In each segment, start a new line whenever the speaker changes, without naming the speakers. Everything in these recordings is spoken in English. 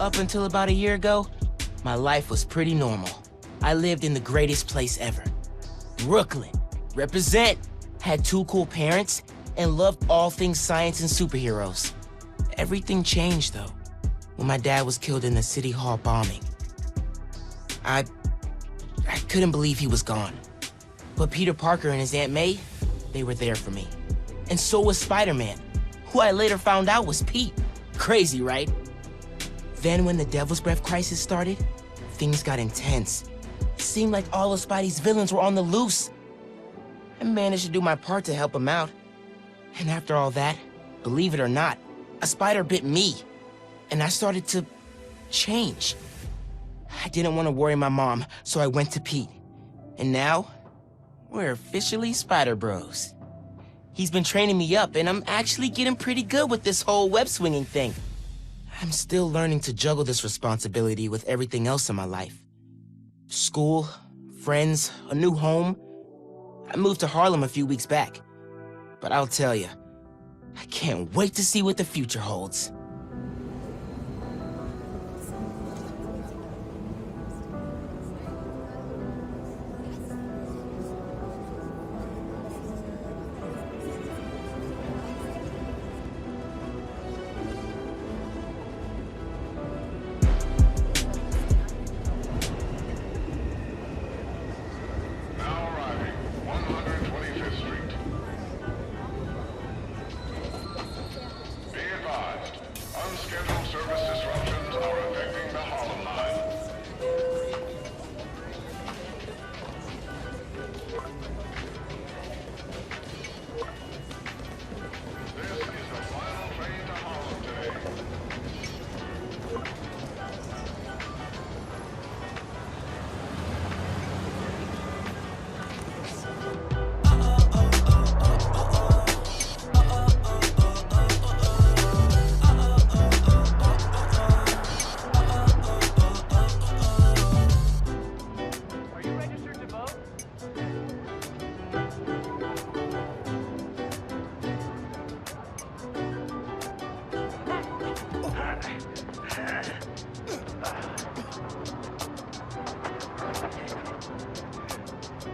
Up until about a year ago, my life was pretty normal. I lived in the greatest place ever. Brooklyn. Represent. Had 2 cool parents, and loved all things science and superheroes. Everything changed, though, when my dad was killed in the City Hall bombing. I couldn't believe he was gone. But Peter Parker and his Aunt May, they were there for me. And so was Spider-Man, who I later found out was Pete. Crazy, right? Then when the Devil's Breath crisis started, things got intense. It seemed like all of Spidey's villains were on the loose. I managed to do my part to help him out. And after all that, believe it or not, a spider bit me. And I started to change. I didn't want to worry my mom, so I went to Pete. And now, we're officially Spider Bros. He's been training me up, and I'm actually getting pretty good with this whole web-swinging thing. I'm still learning to juggle this responsibility with everything else in my life. School, friends, a new home. I moved to Harlem a few weeks back. But I'll tell you, I can't wait to see what the future holds.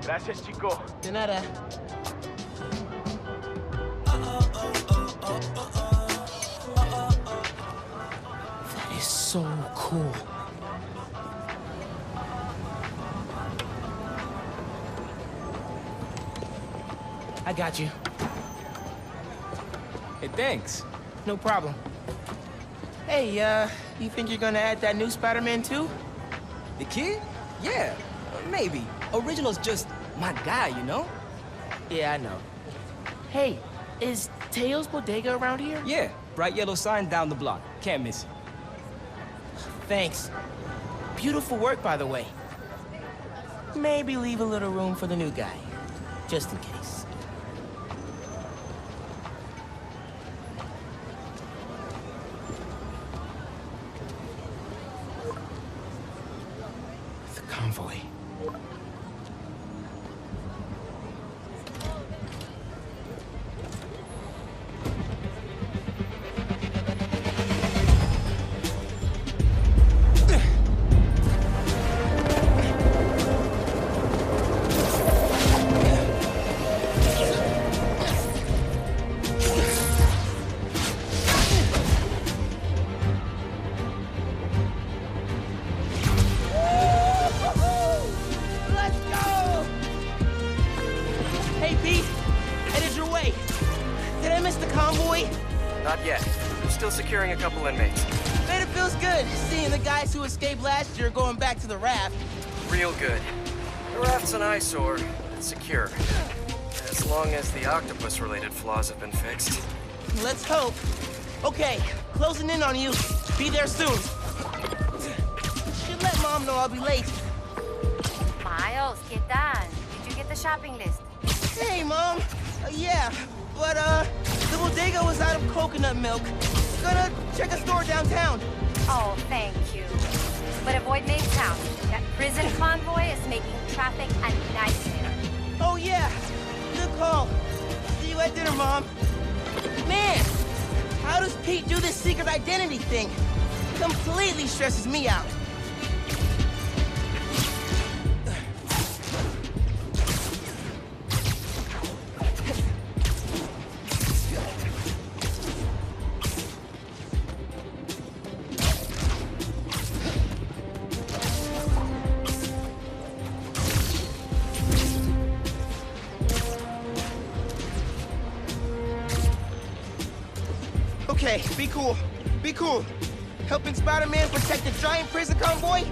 Gracias, chico.
De nada. That is so cool. I got you.
Hey, thanks.
No problem. Hey, you think you're gonna add that new Spider-Man too?
The kid? Yeah, maybe. Original's just my guy, you know?
Yeah, I know. Hey, is Teo's bodega around here?
Yeah, bright yellow sign down the block. Can't miss it.
Thanks. Beautiful work, by the way. Maybe leave a little room for the new guy, just in case. The convoy.
Not yet. We're still securing a couple inmates.
Man, it feels good seeing the guys who escaped last year going back to the raft.
Real good. The raft's an eyesore. It's secure. As long as the octopus-related flaws have been fixed.
Let's hope. Okay, closing in on you. Be there soon. Should let Mom know I'll be late.
Miles, ¿qué tal? Did you get the shopping list?
Hey, Mom. Yeah, but, the bodega was out of coconut milk. Gonna check a store downtown.
Oh, thank you. But avoid Midtown. That prison convoy is making traffic a nightmare.
Oh, yeah. Good call. See you at dinner, Mom. Man, how does Pete do this secret identity thing? completely stresses me out. Okay, be cool. Be cool. Helping Spider-Man protect a giant prison convoy?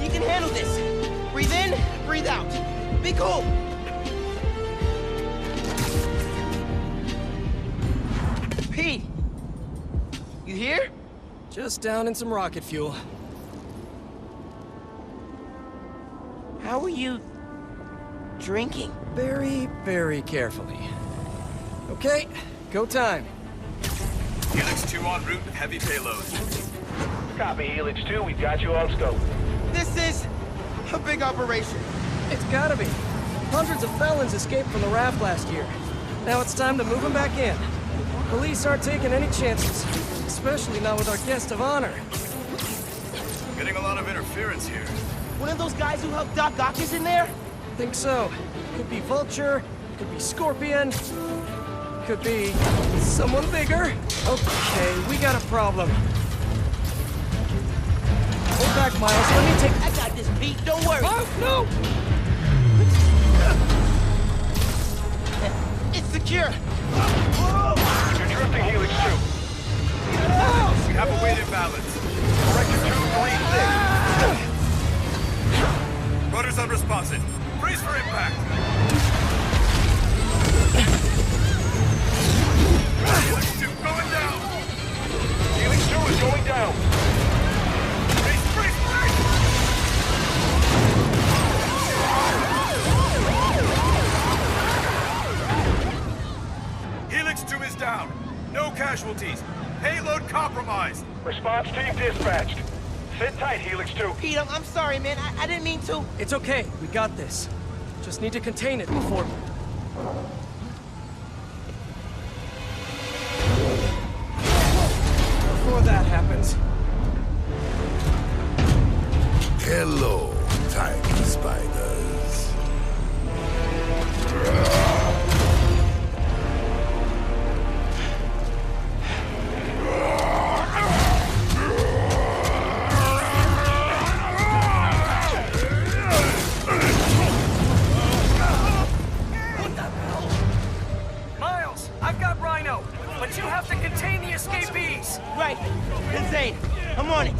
You can handle this. Breathe in, breathe out. Be cool. Pete! You here?
Just down in some rocket fuel.
How are you drinking?
Very, very carefully. Okay, go time.
Helix 2 en route with heavy payload.
Copy, Helix 2. We've got you on scope.
This is a big operation.
It's gotta be. Hundreds of felons escaped from the raft last year. Now it's time to move them back in. Police aren't taking any chances, especially not with our guest of honor.
Getting a lot of interference here.
One of those guys who helped Doc Ock is in there?
Think so. Could be Vulture, could be Scorpion, could be someone bigger. Okay, we got a problem. Hold back, Miles. Let me take...
I got this, Pete. Don't worry.
Oh, no!
It's secure.
You're drifting, Helix 2.
We have a weight imbalance.
Corrector 236.
Rudder's unresponsive. Brace for impact. Helix 2 going down.
Helix 2 is going down.
Brace, brace, brace! Helix 2 is down. No casualties. Payload compromised.
Response team dispatched. Sit tight, Helix 2.
Pete, I'm sorry, man. I didn't mean to.
It's okay. We got this. Just need to contain it before... Before that happens.
Hello, tiny spiders.
Miles, I've got Rhino, but you have to contain the escapees.
Right. Insane. I'm on it.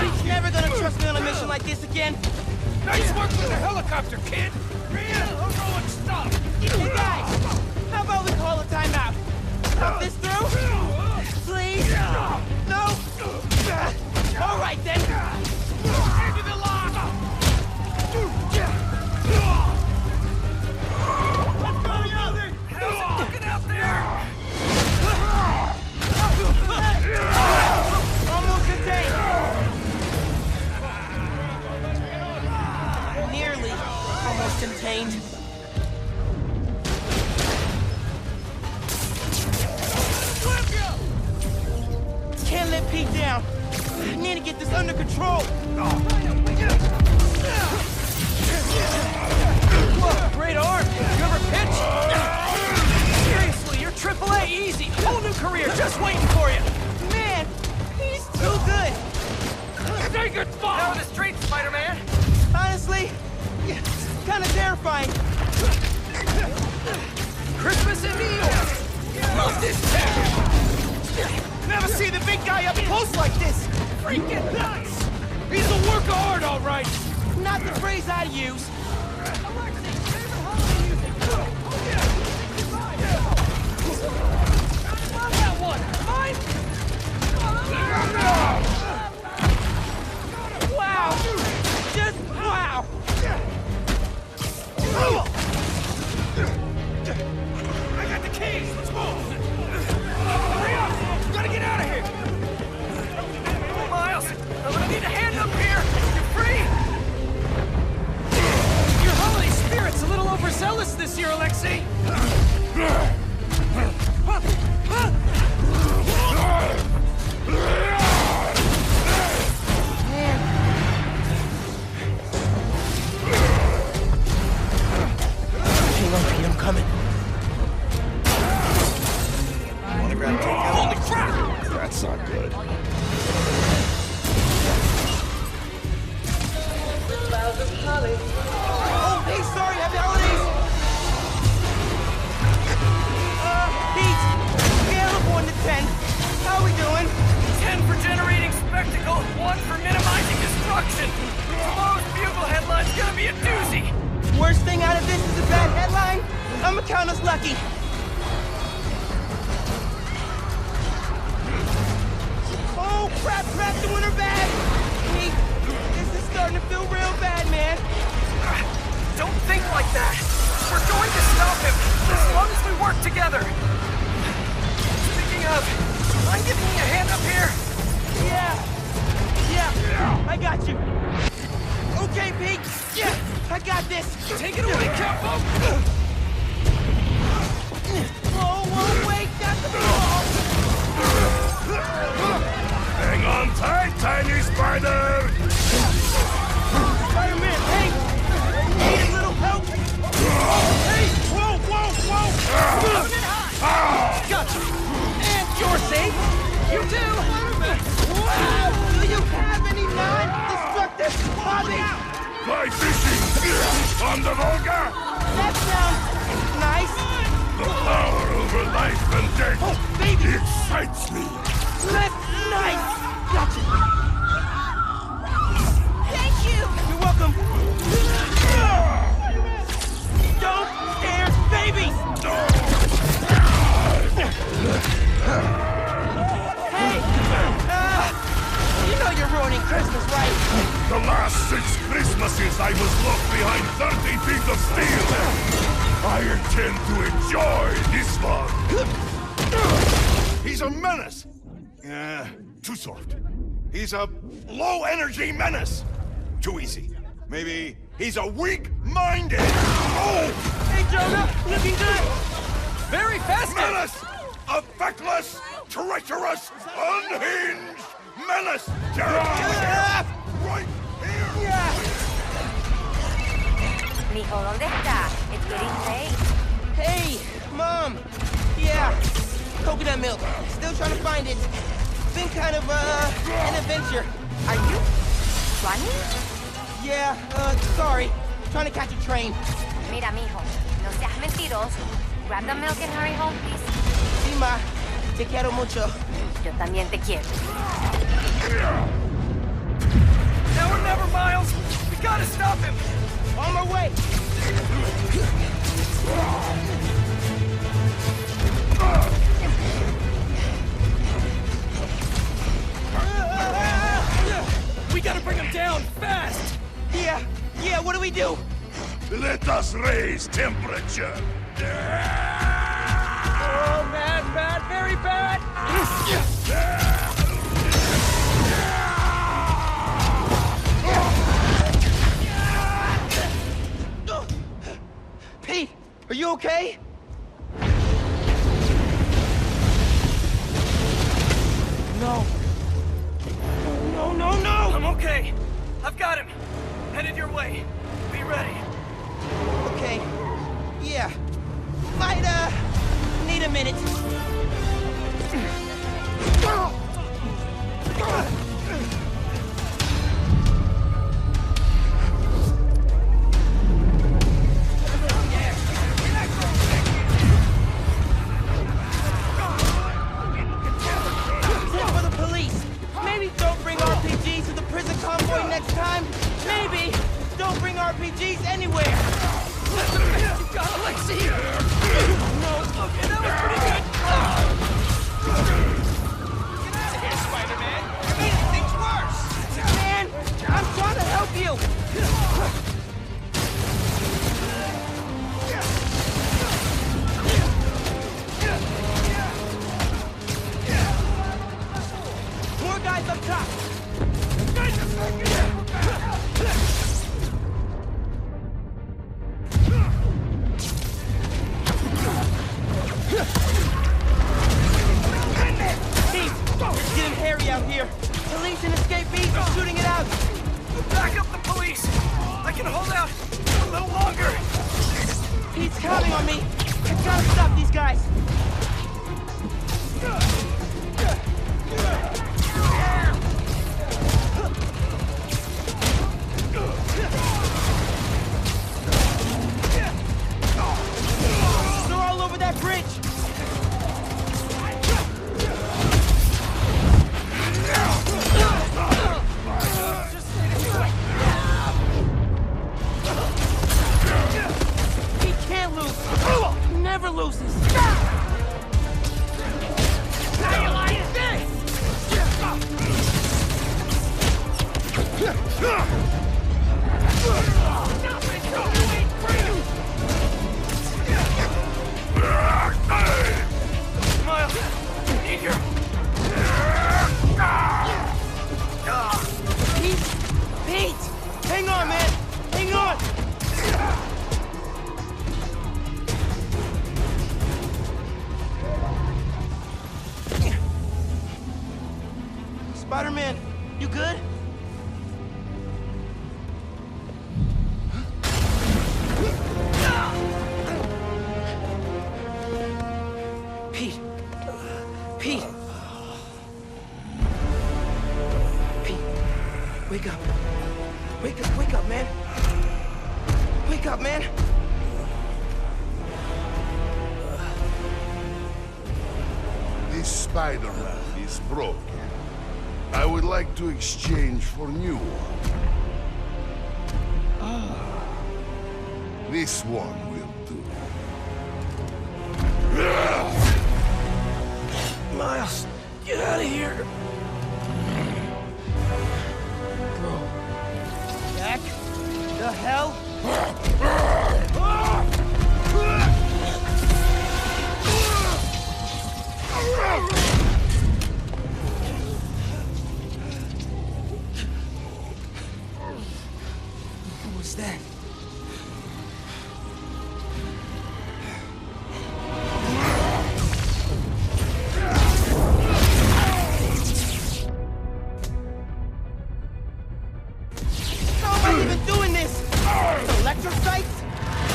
He's never gonna trust me on a mission like this again.
Nice work with the helicopter, kid.
Hey, guys. How about we call a timeout? Talk this through? Please? No? All right, then.
Into the lava.
How's it looking out there?
Almost contained. Nearly almost contained. Can't let Pete down. I need to get this under control.
Whoa, great arm! You ever pitch? Seriously, you're AAA easy! Whole new career just waiting for you!
Man, he's too good.
Take it,
Out of the street, Spider-Man!
Honestly, kind of terrifying.
Christmas in New York!
Love this town. Never see the big guy up close like this. Freaking nuts.
He's a work of art, all right.
Not the phrase I use.
That one! Mine!
Wow. Just wow.
I got the keys. Let's move. Hurry up. Gotta get out of here.
Miles, I'm gonna need a hand up here! You free?
blocking! Oh, crap, doing her bad! Hey, this is starting to feel real bad, man.
Don't think like that. We're going to stop him, as long as we work together. Speaking of, mind giving me a hand up here?
Yeah, I got you. Okay, Pete. Yeah, I got this.
Take it away, Capo!
Whoa, wait, not the ball.
Hang on tight, tiny spider!
Spider-Man, hey! Need a little help? Hey, whoa! Gotcha. And you're safe. You too. Wow! Do you have any non-destructive hobbies?
Fly fishing! On the Volga!
That sounds nice.
The power over life and death!
Oh, baby!
Excites me!
That's nice! Gotcha!
Thank you!
You're welcome! Don't scare babies! Hey! You know you're ruining Christmas, right?
The last 6 Christmases I was locked behind 30 feet of steel! I intend to enjoy this one! He's a menace! Too soft. He's a low-energy menace! Too easy. Maybe he's a weak-minded! Oh!
Hey, Jonah! Looking good!
Very festive!
Menace! A feckless, treacherous, unhinged menace! Right here!
Mijo, ¿dónde está? It's getting late.
Hey, Mom! Yeah, coconut milk. Still trying to find it. Been kind of, an adventure.
Are you running?
Yeah, sorry. Trying to catch a train.
Mira, mijo, no seas mentiroso. Grab the milk and hurry home, please.
Sí, ma. Te quiero mucho.
Yo también te quiero.
Now or never, Miles! We gotta stop him!
On my way!
We gotta bring him down, fast!
Yeah, what do we do?
Let us raise temperature!
Oh, bad, very bad!
Pete, are you okay? No. No!
I'm okay. I've got him. Headed your way. Be ready.
Okay. Yeah. Might, need a minute. Tip for the police. Maybe don't bring RPGs to the prison convoy next time. Maybe don't bring RPGs anywhere.
You got Alexei! No, okay, that was pretty good! Get out of here, Spider-Man! You're making things worse!
Man, I'm trying to help you. More guys up top. It's getting hairy out here. Police and escape bees are shooting it out.
Back up the police! I can hold out a little longer!
He's counting on me. I gotta stop these guys. They're all over that bridge. He can't lose. Never loses. Spider-Man, you good?
Pete. Pete. Pete. Wake up. Wake up, man. Wake up, man.
This Spider-Man is broken. I would like to exchange for new one. This one will do.
Miles, get out of here.
Bro. Jack? The hell?
What was that?
How am I even doing this? Electrocytes?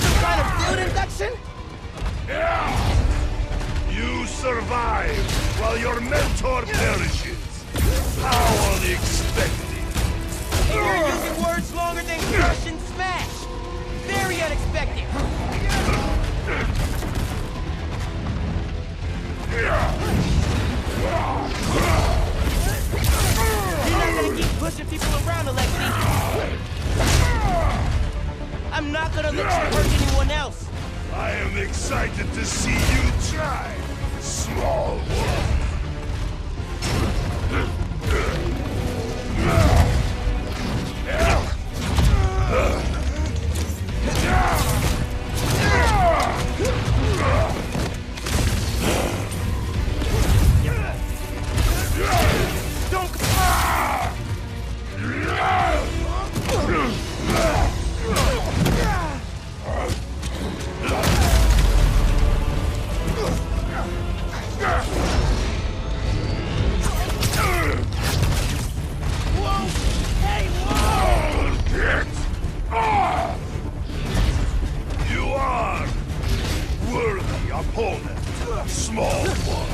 Some kind of field induction?
You survive while your mentor perishes. How unexpected.
You're using words longer than crush and smash. Very unexpected. You're not gonna keep pushing people around, Alexi. I'm not gonna let you hurt anyone else.
I am excited to see you try, small one. You are worthy opponent, small one.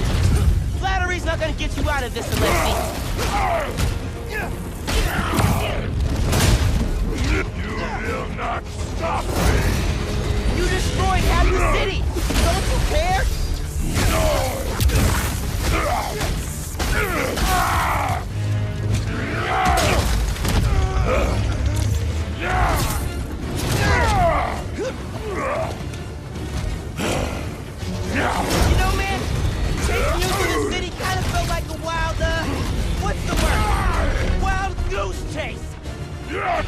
Flattery's not gonna get you out of this, Alexi.
You will not stop me!
You destroyed half the city. Don't you care? You know, man, chasing you through the city kind of felt like a wild, what's the word? Wild goose chase.
Wild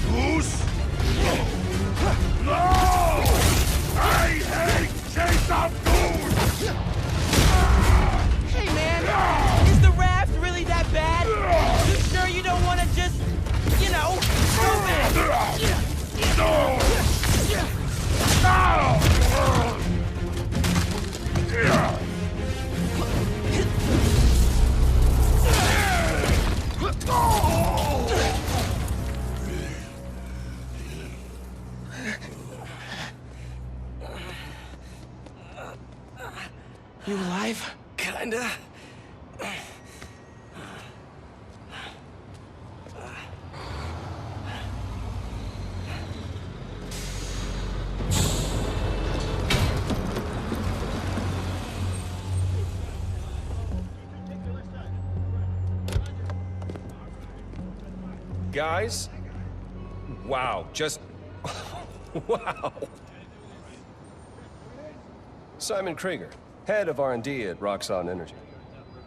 goose? No! I hate chase of goose!
Hey, man, is the raft really that bad? You sure you don't want to just, you know, go back?
No!
You alive? Kinda.
Guys? Wow, just... wow. Simon Krieger, head of R&D at Roxxon Energy.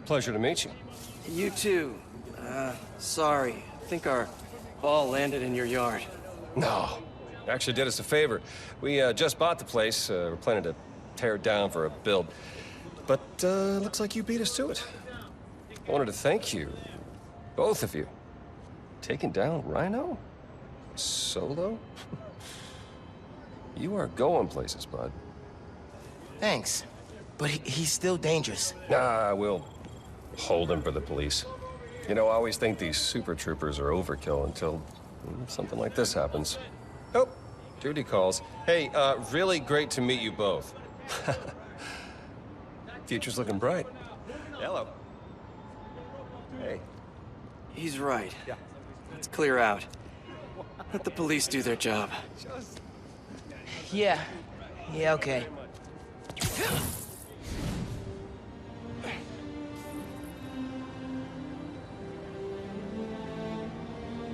Pleasure to meet you.
You too. Sorry. I think our ball landed in your yard.
No, actually did us a favor. We just bought the place. We're planning to tear it down for a build. But looks like you beat us to it. I wanted to thank you, both of you. Taking down Rhino? Solo? You are going places, bud.
Thanks, but he's still dangerous.
Nah, we'll hold him for the police. You know, I always think these super troopers are overkill until something like this happens. Oh, Judy calls. Hey, really great to meet you both. Future's looking bright. Hello. Hey.
He's right. Yeah. Let's clear out. Let the police do their job.
Yeah. Yeah, okay.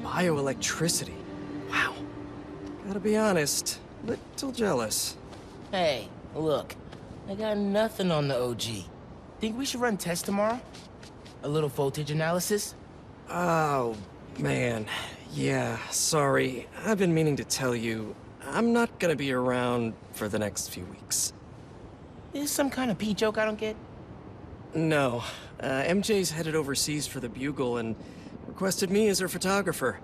Bioelectricity. Wow. Gotta be honest, little jealous.
Hey, look. I got nothing on the OG. Think we should run tests tomorrow? A little voltage analysis?
Oh, man. Yeah, sorry. I've been meaning to tell you, I'm not gonna be around for the next few weeks.
Is this some kind of pee joke I don't get?
No. MJ's headed overseas for the Bugle and requested me as her photographer.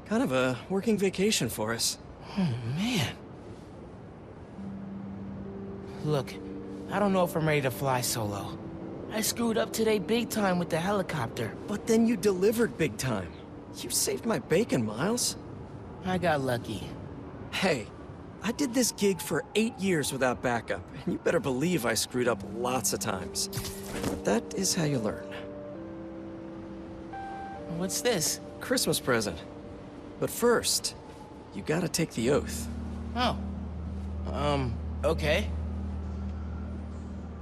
Kind of a working vacation for us.
Oh, man. Look, I don't know if I'm ready to fly solo. I screwed up today big time with the helicopter.
But then you delivered big time. You saved my bacon, Miles.
I got lucky.
Hey, I did this gig for 8 years without backup, and you better believe I screwed up lots of times. But that is how you learn.
What's this?
Christmas present. But first, you gotta take the oath.
Oh. Okay.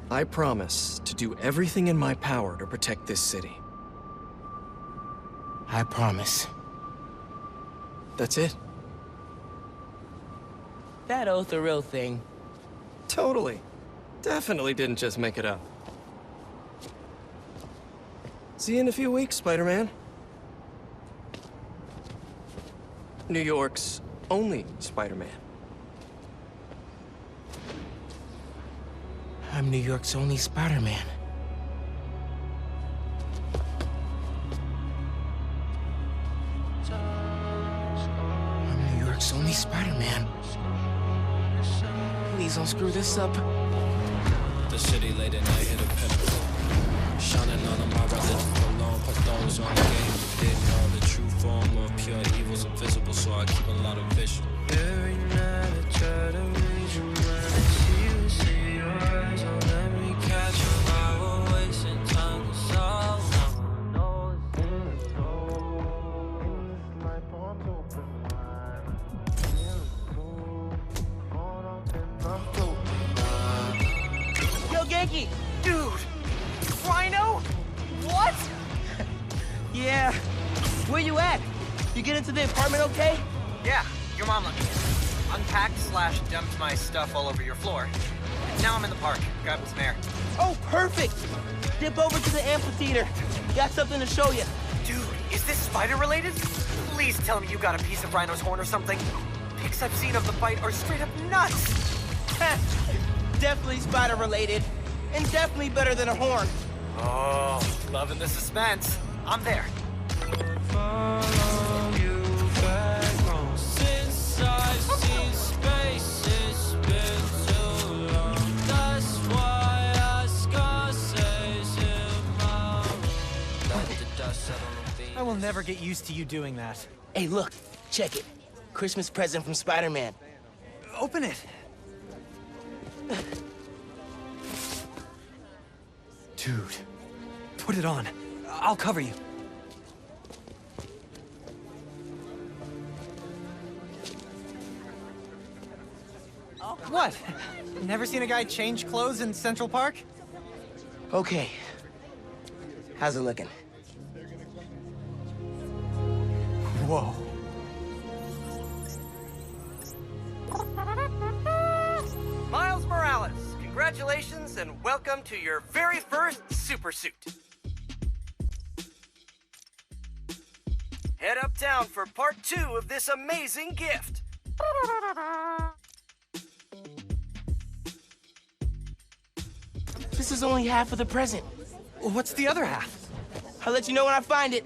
I promise to do everything in my power to protect this city.
I promise.
That's it?
That oath a real thing?
Totally. Definitely didn't just make it up. See you in a few weeks, Spider-Man. New York's only Spider-Man.
I'm New York's only Spider-Man. I'm New York's only Spider-Man. Please don't screw this up.
The city late at night hit a pinnacle. Shining on my brothers for long, put those on the game. Didn't know the true form of pure evil's invisible, so I keep a lot of vision. Every night I try to raise your mind and see your eyes. Don't let me catch you while we're wasting time to solve.
Yo, Genki!
Dude! Rhino? What?
Yeah. Where you at? You get into the apartment okay?
Yeah, your mom let me in. Unpacked/dumped my stuff all over your floor. Now I'm in the park, grabbing some air.
Oh, perfect! Dip over to the amphitheater. Got something to show you.
Dude, is this spider-related? Please tell me you got a piece of Rhino's horn or something. Pics I've seen of the fight are straight up nuts.
Definitely spider-related. And definitely better than a horn.
Oh, loving the suspense. I'm there.
I will never get used to you doing that.
Hey, look. Check it. Christmas present from Spider-Man.
Open it. Dude, put it on. I'll cover you. What? Never seen a guy change clothes in Central Park?
Okay. How's it looking?
Whoa.
Miles Morales, congratulations and welcome to your very first super suit. Head uptown for part 2 of this amazing gift.
This is only half of the present.
What's the other half?
I'll let you know when I find it.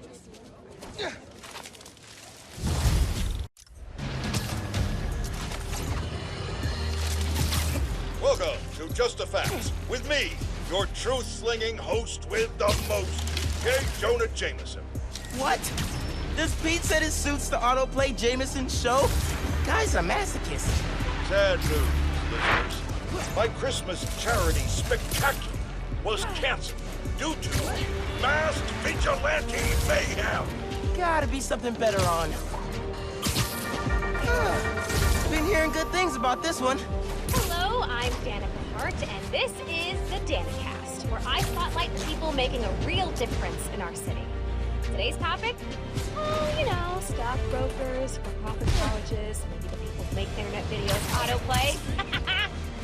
Welcome to Just the Facts with me, your truth-slinging host with the most, J. Jonah Jameson.
What? Does Pete set his suits to autoplay Jameson's show? Guy's a masochist.
Sad news, listeners. My Christmas charity spectacular was canceled due to masked vigilante mayhem.
Gotta be something better on. Been hearing good things about this one.
Hello, I'm Danica Hart, and this is the Danicast, where I spotlight the people making a real difference in our city. Today's topic? Oh, you know, stockbrokers, for-profit colleges, maybe the people who make their internet videos autoplay.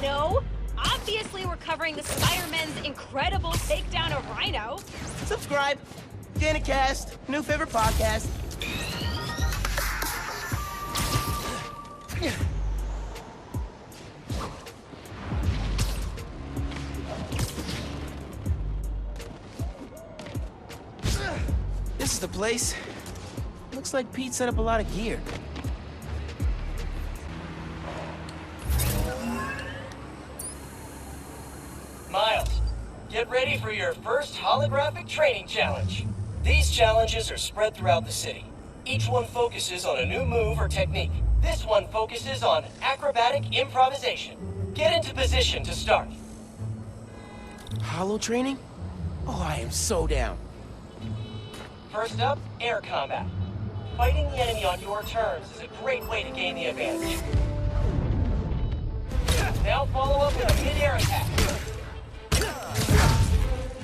No, obviously we're covering the Spider-Man's incredible takedown of Rhino.
Subscribe. Danicast, new favorite podcast. This is the place. Looks like Pete set up a lot of gear.
Miles, get ready for your first holographic training challenge. These challenges are spread throughout the city. Each one focuses on a new move or technique. This one focuses on acrobatic improvisation. Get into position to start.
Holo training? Oh, I am so down.
First up, air combat. Fighting the enemy on your terms is a great way to gain the advantage. Now follow up with a mid-air attack.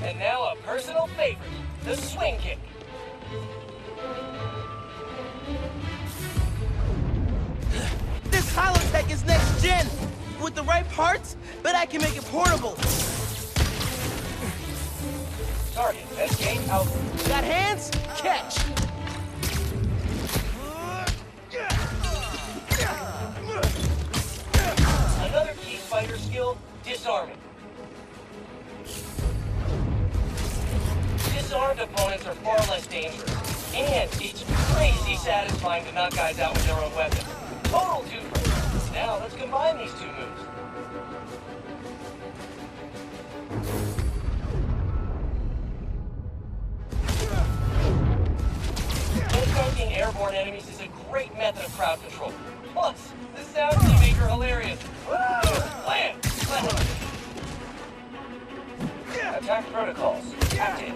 And now a personal favorite, the swing kick.
This holotech is next gen! With the right parts, but I can make it portable.
Target, escape out.
Got hands? Catch!
Another key fighter skill, disarming. Disarmed opponents are far less dangerous, and it's crazy satisfying to knock guys out with their own weapon. Total twofer. Now let's combine these two moves. Invoking airborne enemies is a great method of crowd control. Plus, the sound can make her hilarious. Land! Attack protocols active.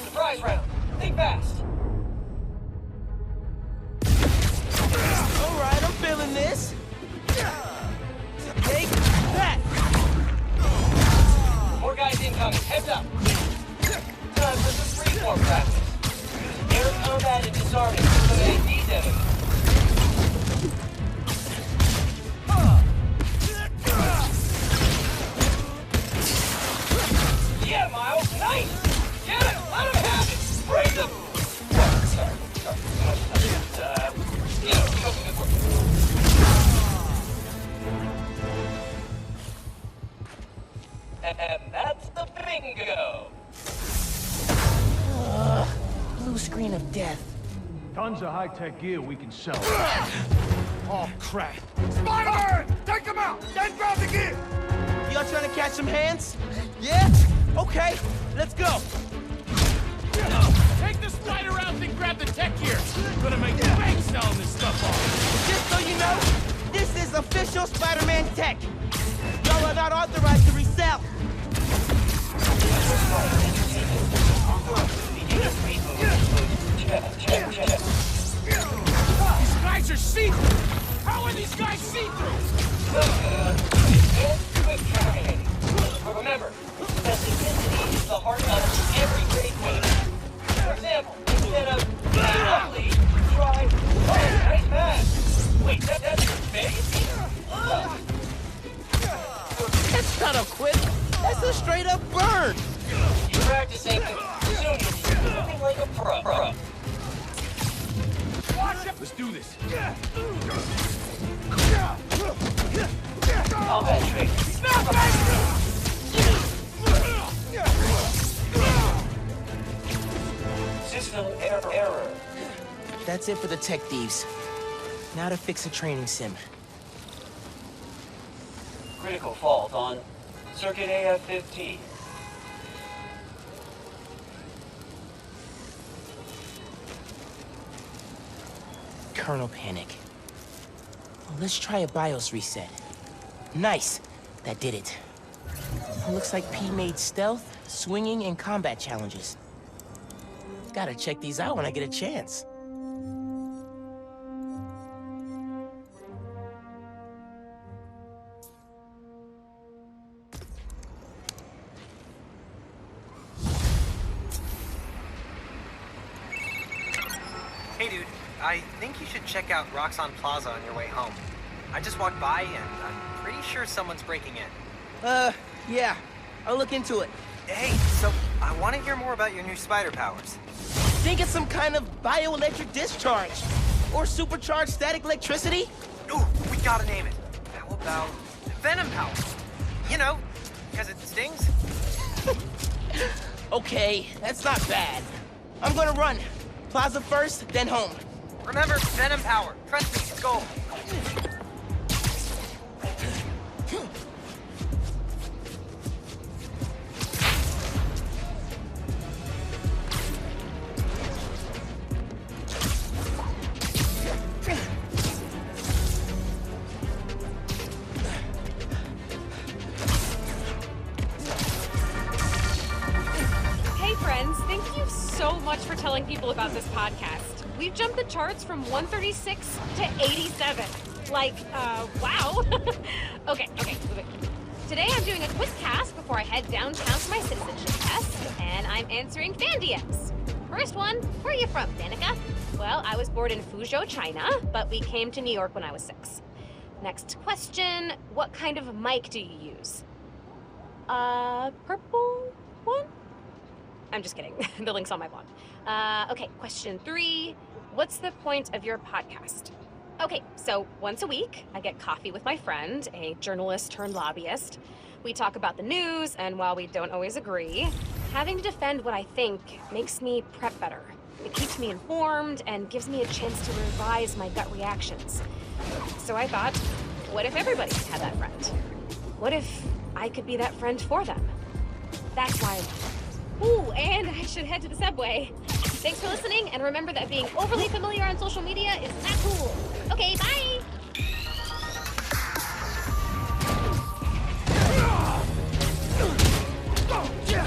Surprise round. Think fast.
All right, I'm feeling this. Take that!
More guys incoming. Heads up. Time for some freeform practice. Air combat and disarming to eliminate these enemies. Yeah, Miles. Nice. Get it. Let him have it. Bring them. Sorry. And that's the bingo.
Blue screen of death.
Tons of high-tech gear we can sell.
Oh, crap.
Spider-Man! Take him out! Then grab the gear!
Y'all trying to catch some hands? Yeah? Okay, let's go.
Take the spider out and grab the tech gear. Gonna make bank selling this stuff off.
Just so you know, this is official Spider-Man tech. Y'all are not authorized to resell.
These guys are see-through. How are these guys see-through?
Remember, specificity is the heart of every great game. For example, instead of lovely, try, oh, nice pass. Wait, that's your face?
That's not a quip. That's a straight-up burn.
You practicing, soon you'll be looking like a pro.
Let's do this.
I'll bet trick. System error.
That's it for the tech thieves. Now to fix a training sim.
Critical fault on Circuit AF-15.
Kernel panic. Well, let's try a BIOS reset. Nice. That did it. Looks like P made stealth, swinging, and combat challenges. Gotta check these out when I get a chance.
Hey dude, I think you should check out Roxxon Plaza on your way home. I just walked by and I'm pretty sure someone's breaking in.
Yeah. I'll look into it.
Hey, so I want to hear more about your new spider powers.
Think it's some kind of bioelectric discharge. Or supercharged static electricity?
Ooh, we gotta name it. How about Venom Power? You know, because it stings.
Okay, that's not bad. I'm gonna run. Plaza first, then home.
Remember, Venom Power. Trust me, it's gold.
For telling people about this podcast. We've jumped the charts from 136 to 87. Like, wow. Okay. Today I'm doing a quick cast before I head downtown for my citizenship test, and I'm answering fan DMs. First one, where are you from, Danica? Well, I was born in Fuzhou, China, but we came to New York when I was 6. Next question, what kind of mic do you use? Purple one? I'm just kidding. The link's on my blog. Okay, question 3. What's the point of your podcast? Okay, so once a week, I get coffee with my friend, a journalist turned lobbyist. We talk about the news, and while we don't always agree, having to defend what I think makes me prep better. It keeps me informed and gives me a chance to revise my gut reactions. So I thought, what if everybody had that friend? What if I could be that friend for them? That's why I'm here. Ooh, and I should head to the subway. Thanks for listening, and remember that being overly familiar on social media is not cool. Okay, bye!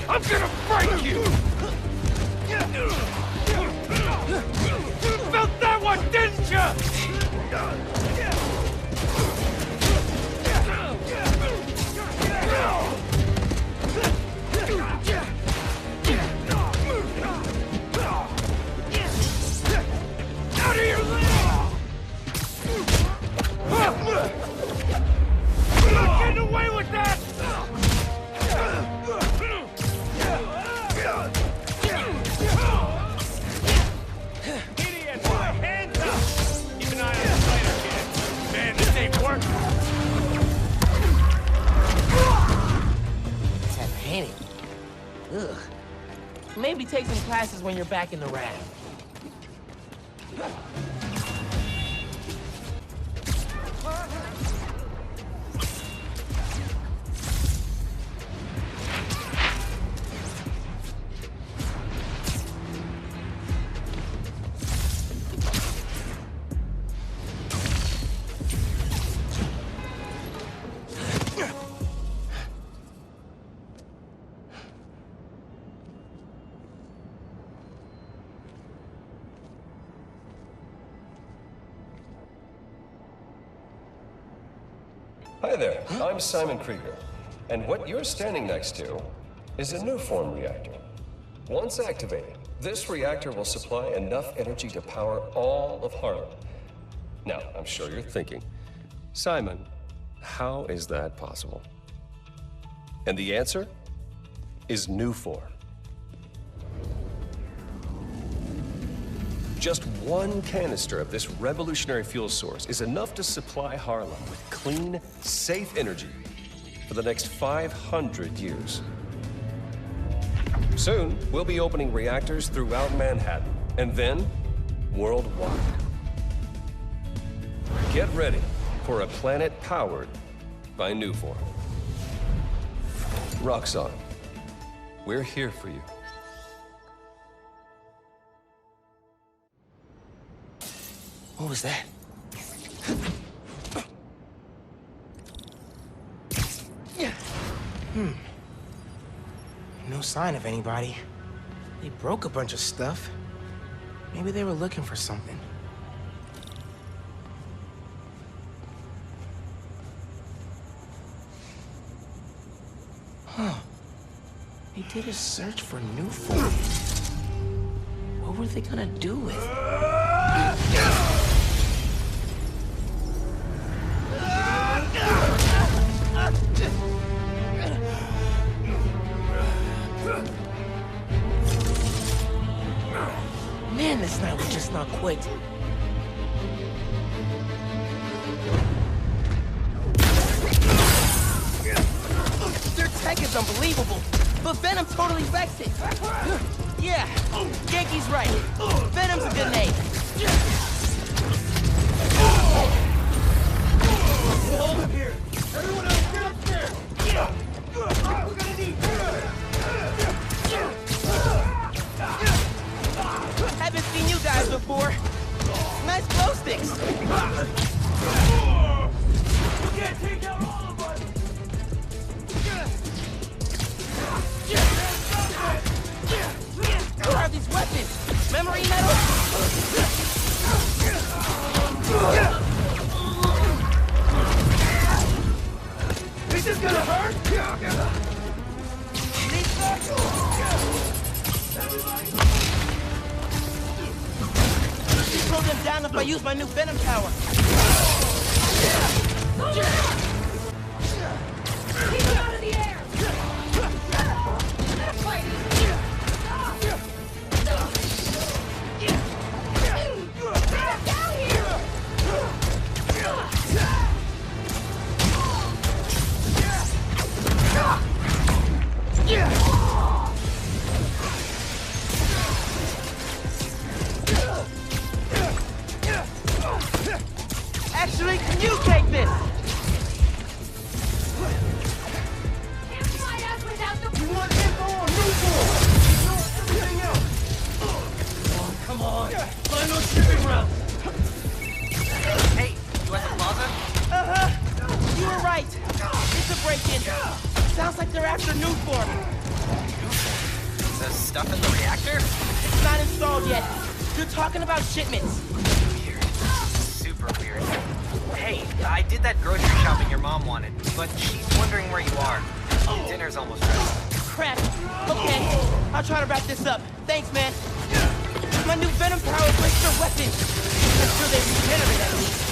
I'm gonna break you! You felt that one, didn't you? Out of here! You're not getting away with that! Idiot! Hands up! Keep an eye on the spider, kid. Man, this ain't working.
That panic. Ugh. Maybe take some classes when you're back in the raft.
Hi there, I'm Simon Krieger, and what you're standing next to is a new form reactor. Once activated, this reactor will supply enough energy to power all of Harlem. Now, I'm sure you're thinking, Simon, how is that possible? And the answer is new form. Just one canister of this revolutionary fuel source is enough to supply Harlem with clean, safe energy for the next 500 years. Soon, we'll be opening reactors throughout Manhattan, and then worldwide. Get ready for a planet powered by Nuform. Roxxon, we're here for you.
What was that? No sign of anybody. They broke a bunch of stuff. Maybe they were looking for something. Huh. They did a search for Nuform. What were they gonna do with it? Man, this night would just not quit. Their tech is unbelievable, but Venom totally wrecks it. Yeah, Yankee's right. Venom's a good name.
Hold up here! Everyone else, get upstairs! We're gonna need...
Haven't seen you guys before. Nice glow sticks.
You can't take out all of us!
What are these weapons? Memory metal?
Is this gonna hurt?
Slow them down if I use my new Venom power.
Keep it out of the air! Down here!
Actually, you take this!
Can't fight us without the...
You want info on Nuform? You know everything else!
Come on! Find those shipping routes!
Hey, you at the Plaza?
Uh-huh. You were right. It's a break-in. Sounds like they're after Nuform.
The stuff in the reactor?
It's not installed yet. You're talking about shipments.
Weird. Super weird. Hey, I did that grocery shopping your mom wanted, but she's wondering where you are. Dinner's almost ready.
Crap. Okay, I'll try to wrap this up. Thanks, man. My new Venom power breaks their weapons. I'm sure they regenerate at least.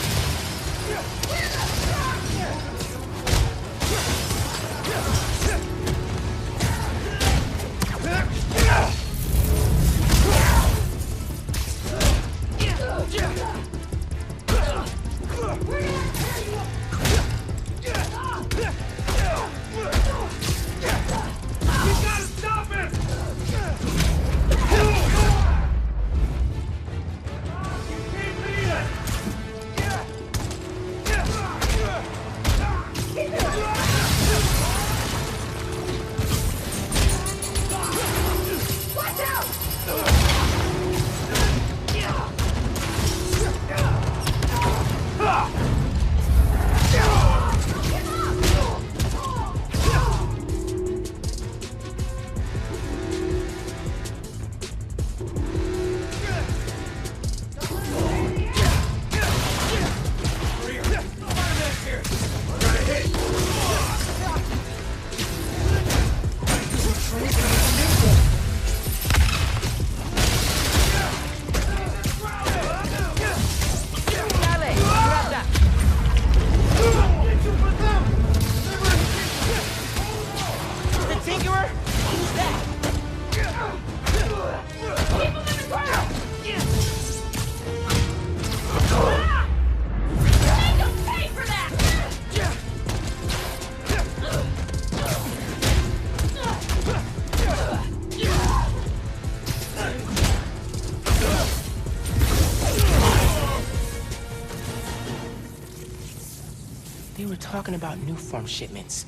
were talking about new form shipments.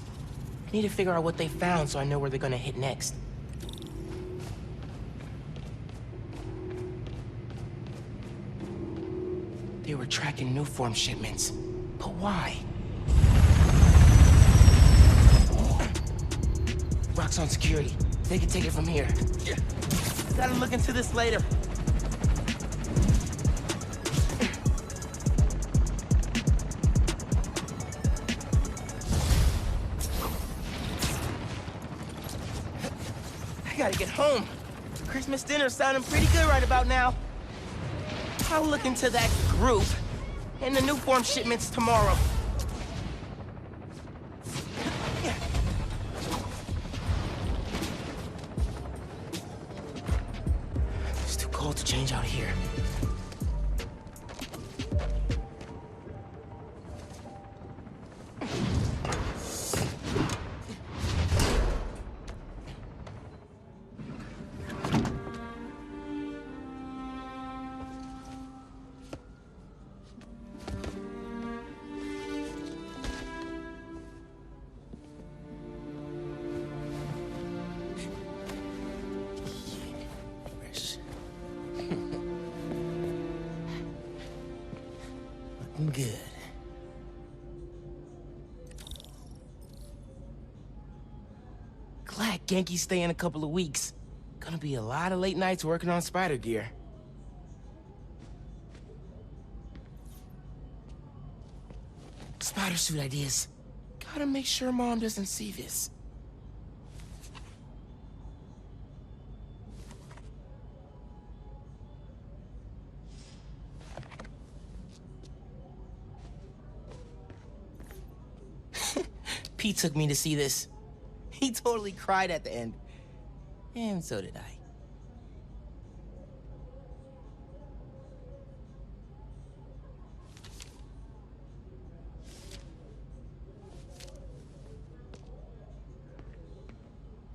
I need to figure out what they found so I know where they're gonna hit next. They were tracking new form shipments. But why? Roxxon security. They can take it from here. Gotta look into this later. I gotta get home. Christmas dinner's sounding pretty good right about now. I'll look into that group and the new form shipments tomorrow. It's too cold to change out here. Good. Glad Genki's staying a couple of weeks. Gonna be a lot of late nights working on spider gear. Spider suit ideas. Gotta make sure Mom doesn't see this. Pete took me to see this. He totally cried at the end. And so did I.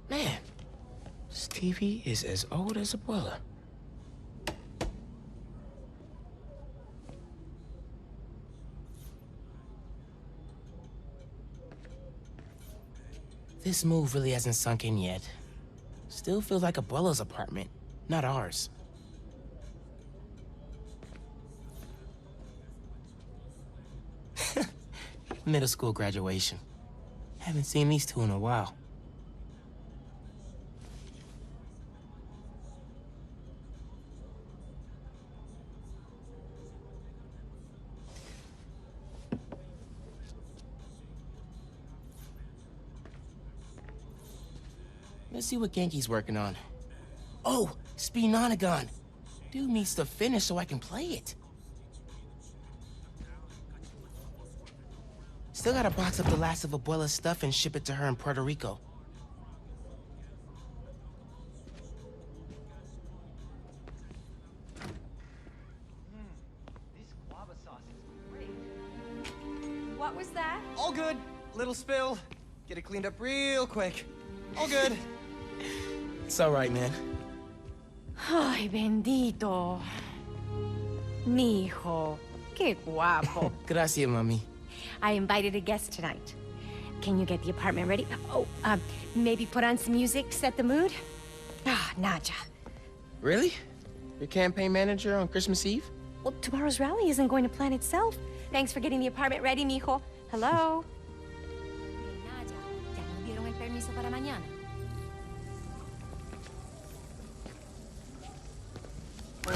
Man, Stevie is as old as Abuela. This move really hasn't sunk in yet. Still feels like Abuela's apartment, not ours. Middle school graduation. Haven't seen these two in a while. Let's see what Genki's working on. Oh, Espionage. Dude needs to finish so I can play it. Still gotta box up the last of Abuela's stuff and ship it to her in Puerto Rico.
This guava sauce is great.
What was that?
All good. Little spill. Get it cleaned up real quick. All good.
It's all right, man.
Ay, bendito. Mi hijo. Qué guapo.
Gracias, mami.
I invited a guest tonight. Can you get the apartment ready? Oh, maybe put on some music, set the mood? Ah, Naja.
Really? Your campaign manager on Christmas Eve?
Well, tomorrow's rally isn't going to plan itself. Thanks for getting the apartment ready, mijo. Hello? Naja, ¿ya nos dieron el permiso para mañana?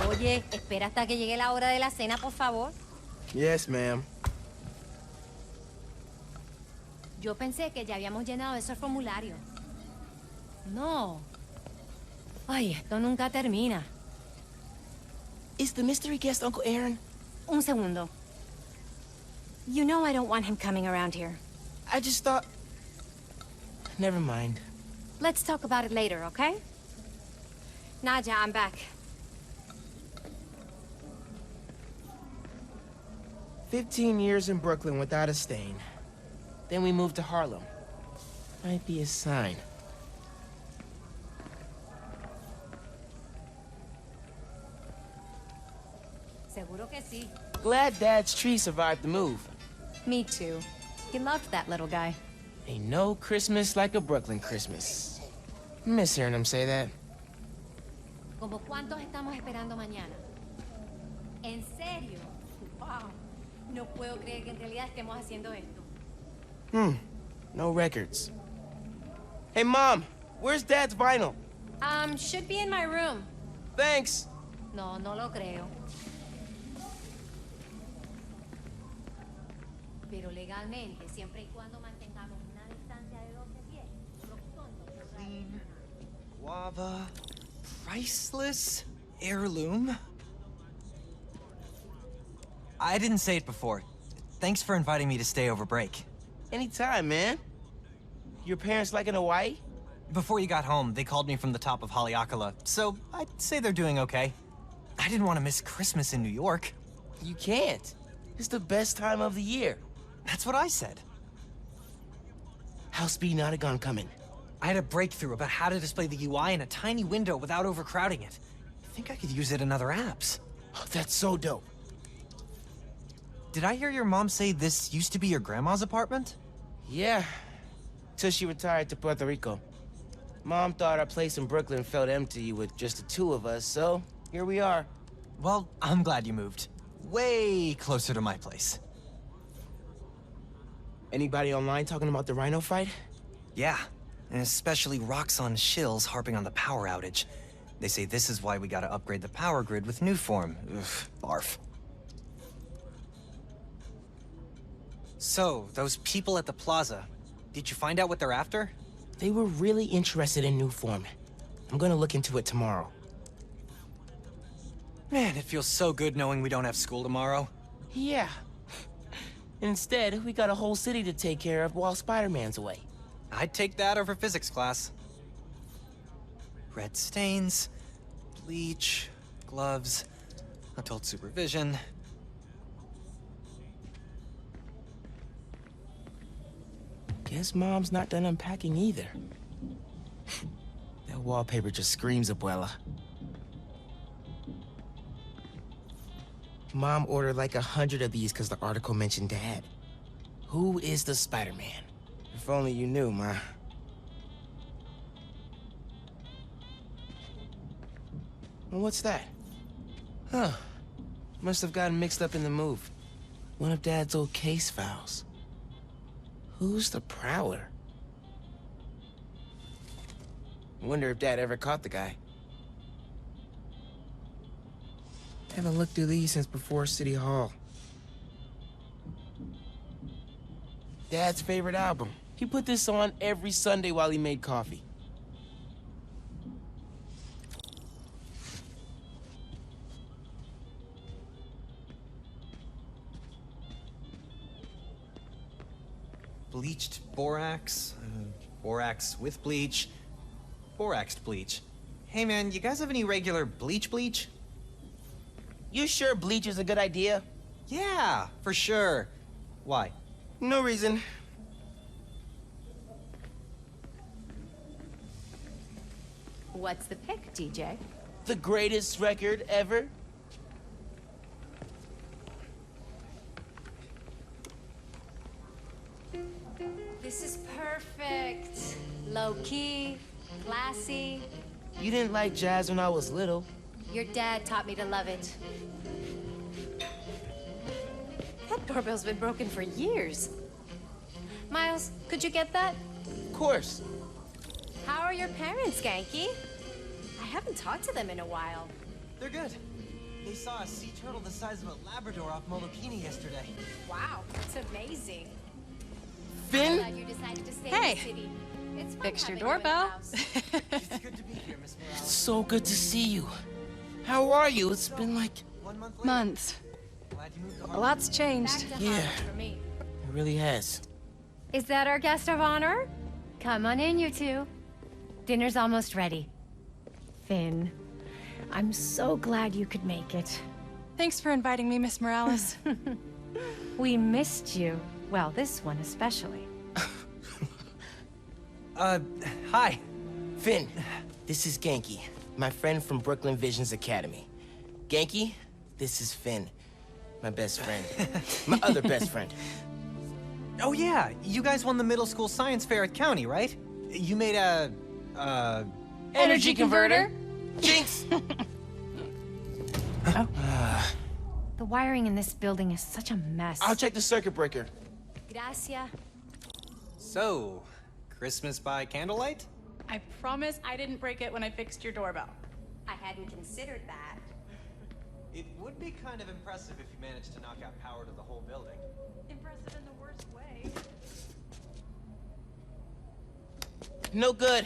Oye, espera hasta que llegue la hora de la cena, por favor.
Yes, ma'am.
Yo pensé que ya habíamos llenado esos formularios. No. Ay, esto nunca termina.
Is the mystery guest Uncle Aaron?
Un segundo. You know I don't want him coming around here.
I just thought... Never mind.
Let's talk about it later, okay? Naja, I'm back.
15 years in Brooklyn without a stain. Then we moved to Harlem. Might be a sign.
Seguro que sí.
Glad Dad's tree survived the move.
Me too.
He loved that little guy.
Ain't no Christmas like a Brooklyn Christmas. Miss hearing him say that.
¿Como cuántos estamos esperando mañana? ¿En serio? Wow. No puedo creer que en realidad estemos haciendo esto.
No records. Hey, Mom, where's Dad's vinyl?
Should be in my room.
Thanks.
No, no lo creo. Pero legalmente, siempre y cuando mantengamos una distancia de 12 pies, Roxxon no podrá...
Clean, guava, priceless, heirloom. I didn't say it before. Thanks for inviting me to stay over break.
Anytime, man. Your parents like in Hawaii?
Before you got home, they called me from the top of Haleakala, so I'd say they're doing okay. I didn't want to miss Christmas in New York.
You can't. It's the best time of the year.
That's what I said.
How's Speed coming?
I had a breakthrough about how to display the UI in a tiny window without overcrowding it. I think I could use it in other apps.
Oh, that's so dope.
Did I hear your mom say this used to be your grandma's apartment?
Yeah, till she retired to Puerto Rico. Mom thought our place in Brooklyn felt empty with just the two of us, so here we are.
Well, I'm glad you moved. Way closer to my place.
Anybody online talking about the Rhino fight?
Yeah, and especially Roxxon shills harping on the power outage. They say this is why we gotta upgrade the power grid with Newform. Ugh, barf. So, those people at the Plaza, did you find out what they're after?
They were really interested in Newform. I'm gonna look into it tomorrow.
Man, it feels so good knowing we don't have school tomorrow.
Yeah. Instead, we got a whole city to take care of while Spider-Man's away.
I'd take that over physics class. Red stains, bleach, gloves, adult supervision.
Guess Mom's not done unpacking either. That wallpaper just screams Abuela. Mom ordered like 100 of these because the article mentioned Dad. Who is the Spider-Man? If only you knew, Ma. Well, what's that? Huh. Must have gotten mixed up in the move. One of Dad's old case files. Who's the Prowler? Wonder if Dad ever caught the guy. Haven't looked through these since before City Hall. Dad's favorite album. He put this on every Sunday while he made coffee.
Bleached borax, borax with bleach, boraxed bleach. Hey man, you guys have any regular bleach?
You sure bleach is a good idea?
Yeah, for sure. Why?
No reason.
What's the pick, DJ?
The greatest record ever?
This is perfect. Low-key, classy.
You didn't like jazz when I was little.
Your dad taught me to love it. That doorbell's been broken for years. Miles, could you get that?
Of course.
How are your parents, Ganke? I haven't talked to them in a while.
They're good. They saw a sea turtle the size of a Labrador off Molokini yesterday.
Wow, that's amazing.
Phin?
I'm glad you decided to stay
Hey.
in the city. It's fun
Fixed your
having you in the
doorbell.
house.
It's good to be here, Miss Morales.
It's so good to see you. How are you? It's been like...
1 month later.
Months.
Glad you moved to
A
Harlem.
lot's changed.
Back to
Yeah.
Harlem for me.
It really has.
Is that our guest of honor? Come on in, you two. Dinner's almost ready. Phin, I'm so glad you could make it.
Thanks for inviting me, Miss Morales.
We missed you. Well, this one especially.
Hi.
Phin, this is Ganke, my friend from Brooklyn Visions Academy. Ganke, this is Phin, my best friend. My other best friend.
Oh yeah, you guys won the middle school science fair at County, right? You made a...
Energy converter?
Jinx!
The wiring in this building is such a mess.
I'll check the circuit breaker.
Gracias.
So, Christmas by candlelight?
I promise I didn't break it when I fixed your doorbell.
I hadn't considered that.
It would be kind of impressive if you managed to knock out power to the whole building.
Impressive in the worst way.
No good.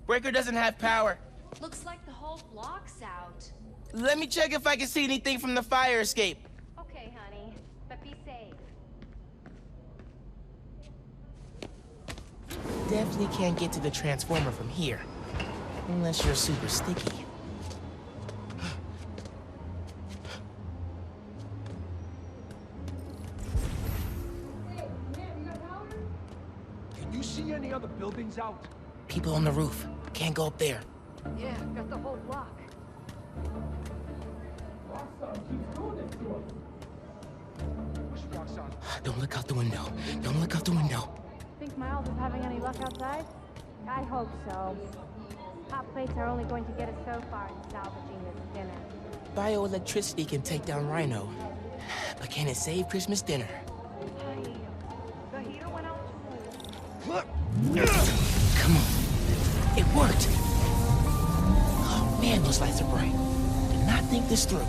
Breaker doesn't have power.
Looks like the whole block's out.
Let me check if I can see anything from the fire escape.
Okay, honey, but be safe.
Definitely can't get to the transformer from here. Unless you're super sticky.
Can you see any other buildings out?
People on the roof. Can't go up there.
Yeah, got the whole block.
Don't look out the window. Don't look out the window.
Think Miles is having any luck outside? I hope so. Hot plates are only going to get us so far in salvaging this dinner.
Bioelectricity can take down Rhino. But can it save Christmas dinner?
The heater went out.
Come on. It worked. Oh man, those lights are bright. Did not think this through.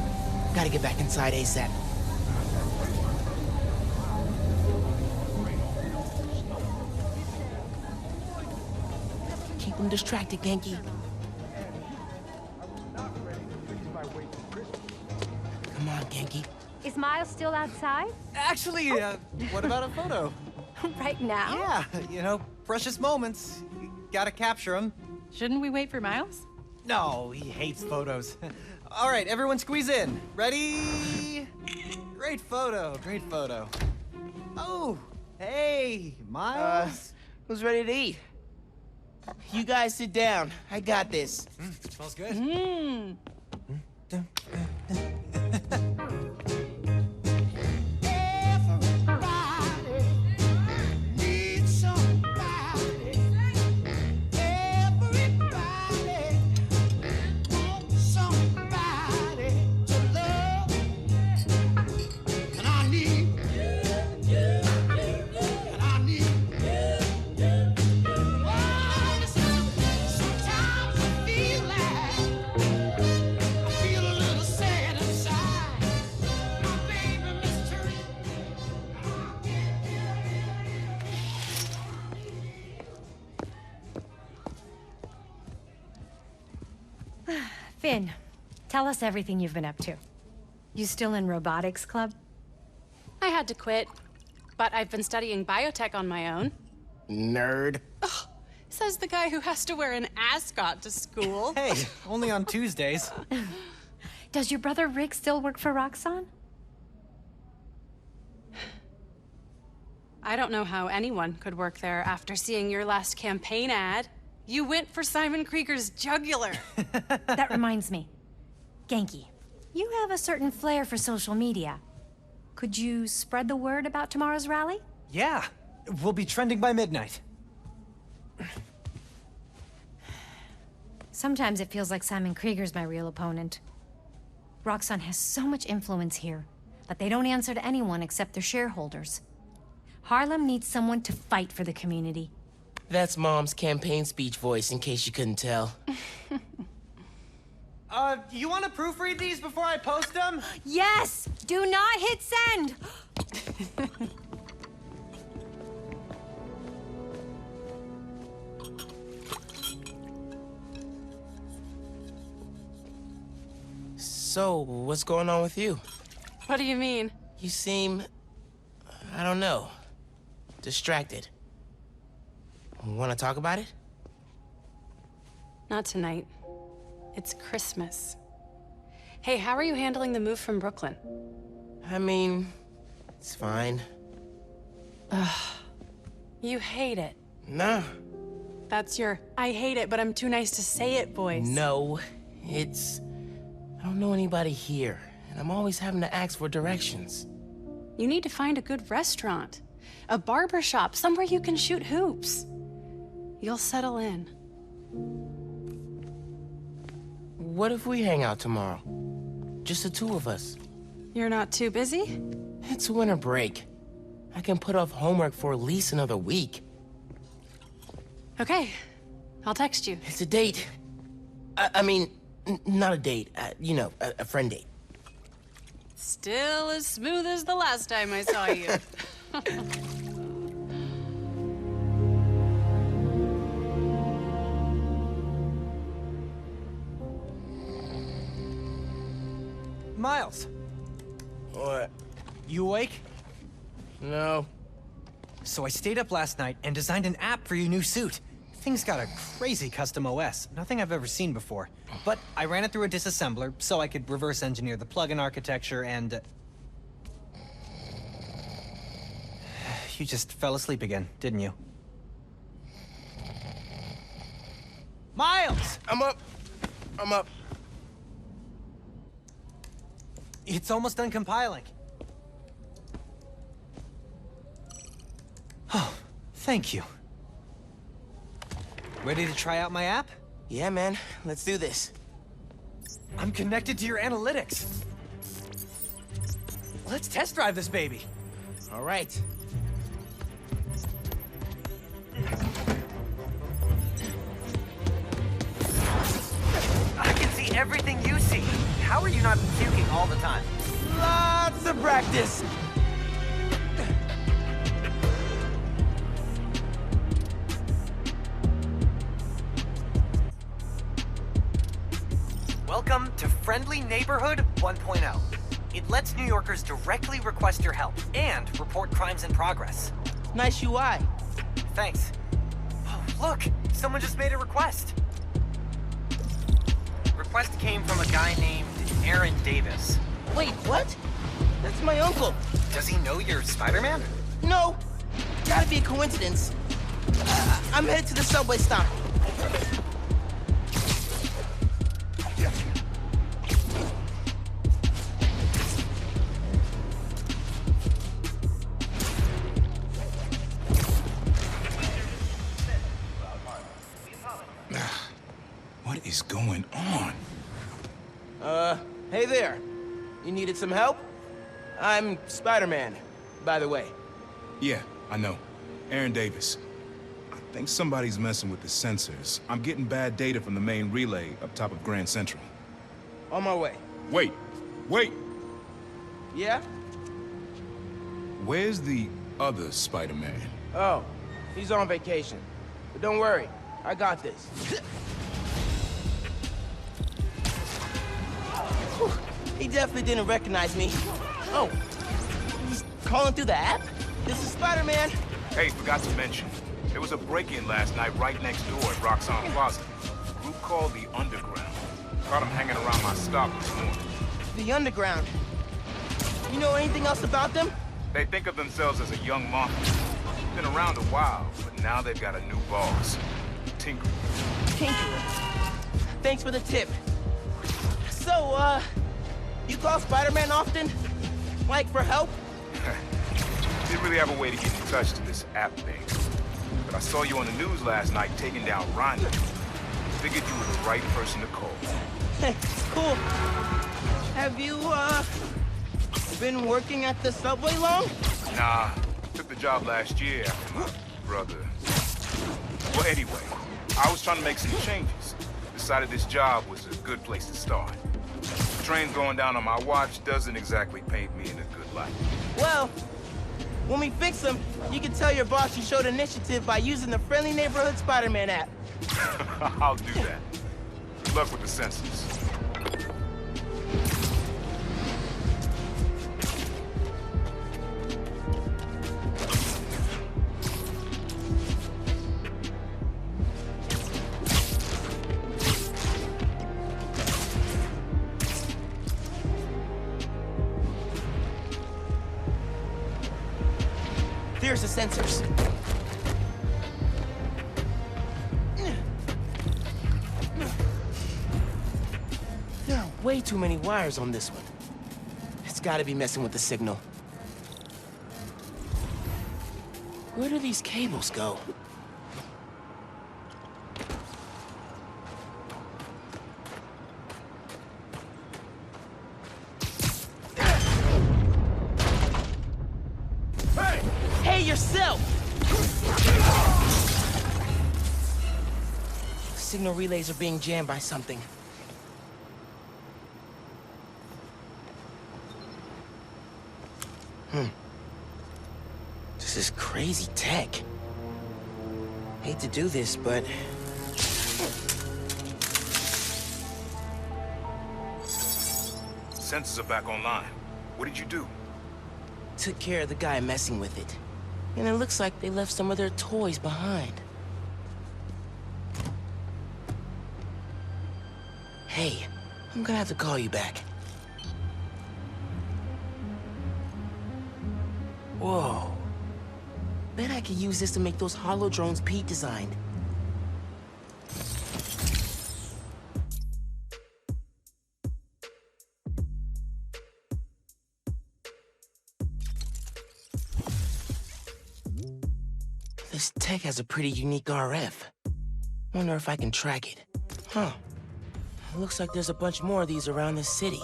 Gotta get back inside ASAP. Keep them distracted, Genki. Come on, Genki.
Is Miles still outside?
Actually, what about a photo?
Right now?
Yeah, you know, precious moments. You gotta capture them.
Shouldn't we wait for Miles?
No, he hates photos. All right, everyone squeeze in. Ready? Great photo, great photo. Oh, hey, Miles.
Who's ready to eat? You guys sit down. I got this.
Smells good.
Phin, tell us everything you've been up to. You still in robotics club?
I had to quit, but I've been studying biotech on my own.
Nerd.
Ugh, says the guy who has to wear an ascot to school.
Hey, only on Tuesdays.
Does your brother Rick still work for Roxxon?
I don't know how anyone could work there after seeing your last campaign ad. You went for Simon Krieger's jugular.
That reminds me. Genki, you have a certain flair for social media. Could you spread the word about tomorrow's rally?
Yeah, we'll be trending by midnight.
Sometimes it feels like Simon Krieger's my real opponent. Roxxon has so much influence here, but they don't answer to anyone except their shareholders. Harlem needs someone to fight for the community.
That's Mom's campaign speech voice, in case you couldn't tell.
You want to proofread these before I post them?
Yes! Do not hit send!
So, what's going on with you?
What do you mean?
You seem... I don't know. Distracted. Want to talk about it?
Not tonight. It's Christmas. Hey, how are you handling the move from Brooklyn?
I mean, it's fine.
You hate it.
Nah.
That's your I hate it, but I'm too nice to say it voice.
No, it's... I don't know anybody here, and I'm always having to ask for directions.
You need to find a good restaurant. A barber shop, somewhere you can shoot hoops. You'll settle in.
What if we hang out tomorrow? Just the two of us.
You're not too busy?
It's winter break. I can put off homework for at least another week.
Okay, I'll text you.
It's a date. I mean, not a date. You know, a friend date.
Still as smooth as the last time I saw you.
Miles,
What?
you awake?
No.
So I stayed up last night and designed an app for your new suit. Thing's got a crazy custom OS, nothing I've ever seen before. But I ran it through a disassembler so I could reverse engineer the plugin architecture and... You just fell asleep again, didn't you? Miles!
I'm up.
It's almost done compiling. Oh, thank you. Ready to try out my app?
Yeah, man. Let's do this.
I'm connected to your analytics. Let's test drive this baby.
All right.
I can see everything you see. How are you not puking all the time?
Lots of practice.
Welcome to Friendly Neighborhood 1.0. It lets New Yorkers directly request your help and report crimes in progress.
Nice UI.
Thanks. Oh, look! Someone just made a request. Request came from a guy named Aaron Davis.
Wait, what? That's my uncle.
Does he know you're Spider-Man?
No. Gotta be a coincidence. I'm headed to the subway stop.
What is going on?
Hey there. You needed some help? I'm Spider-Man, by the way.
Yeah, I know. Aaron Davis. I think somebody's messing with the sensors. I'm getting bad data from the main relay up top of Grand Central.
On my way.
Wait!
Yeah?
Where's the other Spider-Man?
Oh, he's on vacation. But don't worry, I got this. Whew, he definitely didn't recognize me. Oh, he's calling through the app? This is Spider-Man.
Hey, forgot to mention. There was a break-in last night right next door at Roxxon Plaza. A group called the Underground. Caught them hanging around my stop this morning.
The Underground. You know anything else about them?
They think of themselves as a young mafia. Been around a while, but now they've got a new boss. Tinker.
Thanks for the tip. So, you call Spider-Man often? Like, for help?
Didn't really have a way to get in touch to this app thing. But I saw you on the news last night taking down Rhonda. Figured you were the right person to call.
Cool. Have you, been working at the subway long?
Nah, took the job last year after my brother. Well, anyway, I was trying to make some changes. Decided this job was a good place to start. The train going down on my watch doesn't exactly paint me in a good light.
Well, when we fix them, you can tell your boss you showed initiative by using the Friendly Neighborhood Spider-Man app.
I'll do that. Good luck with the sensors.
There's the sensors. There are way too many wires on this one. It's gotta be messing with the signal. Where do these cables go? Hey, yourself! Signal relays are being jammed by something. This is crazy tech. Hate to do this, but...
Sensors are back online. What did you do?
Took care of the guy messing with it. And it looks like they left some of their toys behind. Hey, I'm gonna have to call you back. Whoa. Bet I could use this to make those holo drones Pete designed. This tech has a pretty unique RF. Wonder if I can track it. Huh. It looks like there's a bunch more of these around the city.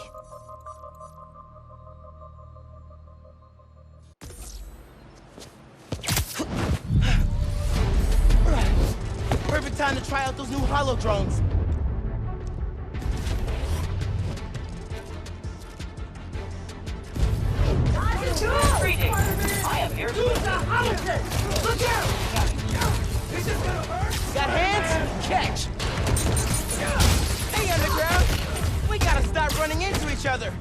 Perfect time to try out those new holo drones.
Greetings. I am here to look out!
Is this gonna hurt?
Got hands? Catch! Hey, Underground! We gotta stop running into each other!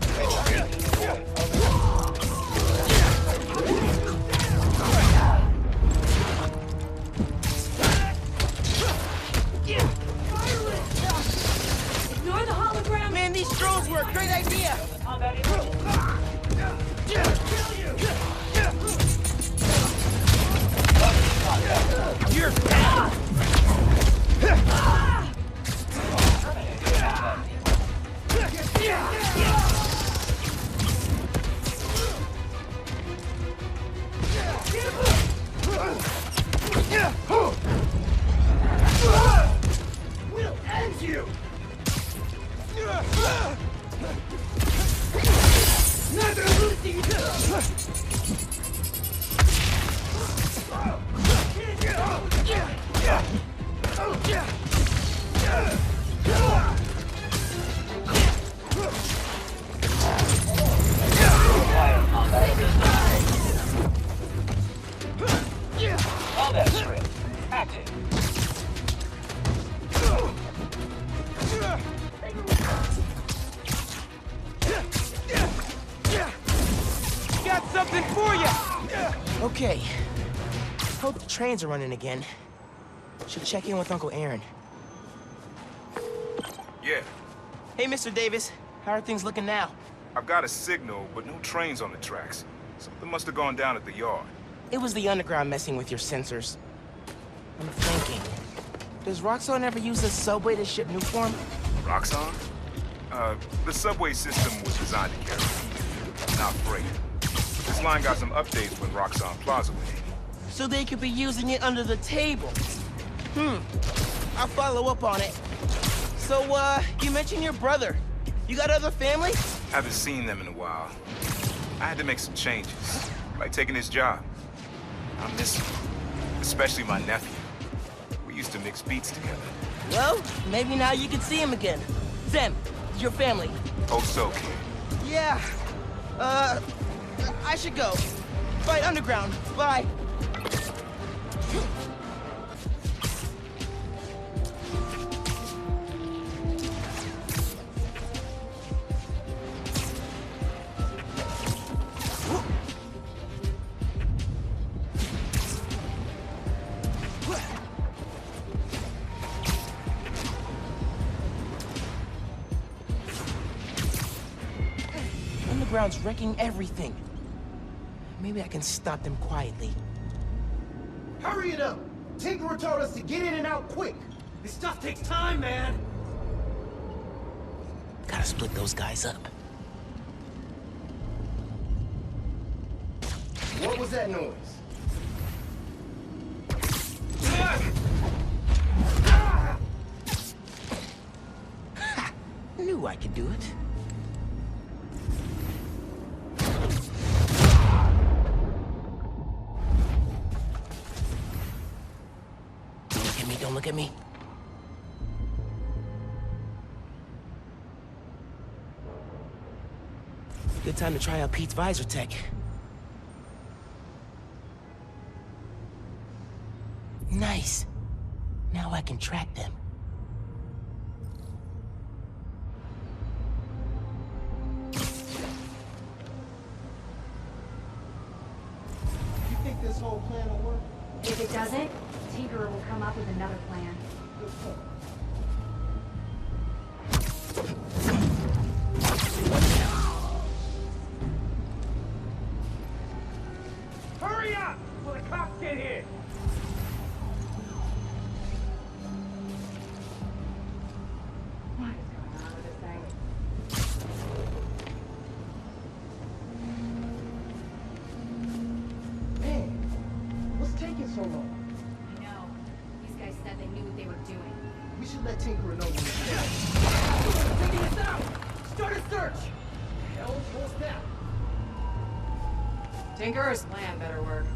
Ignore the hologram!
Man, these drones were a great idea! You're bad!
We'll end you!
Combat script active.
Got something for you! Okay. Hope the trains are running again. Should check in with Uncle Aaron.
Yeah,
Hey, Mr. Davis. How are things looking now?
I've got a signal, but no trains on the tracks. Something must have gone down at the yard.
It was the Underground messing with your sensors. I'm thinking, does Roxxon ever use the subway to ship new form?
Roxxon? The subway system was designed to carry people, not freight. This line got some updates when Roxxon Plaza went in.
So they could be using it under the table. I'll follow up on it. So, you mentioned your brother. You got other family?
Haven't seen them in a while. I had to make some changes, like taking this job. I miss him, especially my nephew. We used to mix beats together.
Well, maybe now you can see him again. Them, your family.
Oh, so, kid.
Yeah. I should go. Fight Underground. Bye. Underground's wrecking everything. Maybe I can stop them quietly.
Hurry it up! Tinkerer told us to get in and out quick! This stuff takes time, man!
Gotta split those guys up.
What was that noise?
knew I could do it. Don't look at me, don't look at me. Good time to try out Pete's visor tech. Nice. Now I can track them.
You think this whole plan will work?
If it doesn't, Tinkerer will come up with another plan.
Good point.
Hurry up! Will the cops get here?
What is going on with this thing?
Man, what's taking so long?
I know. These guys said they knew what they were doing.
We should let Tinkerer know when it's down.
Taking us out! Start a search!
Hell, what's that?
Tinkerer's plan better work.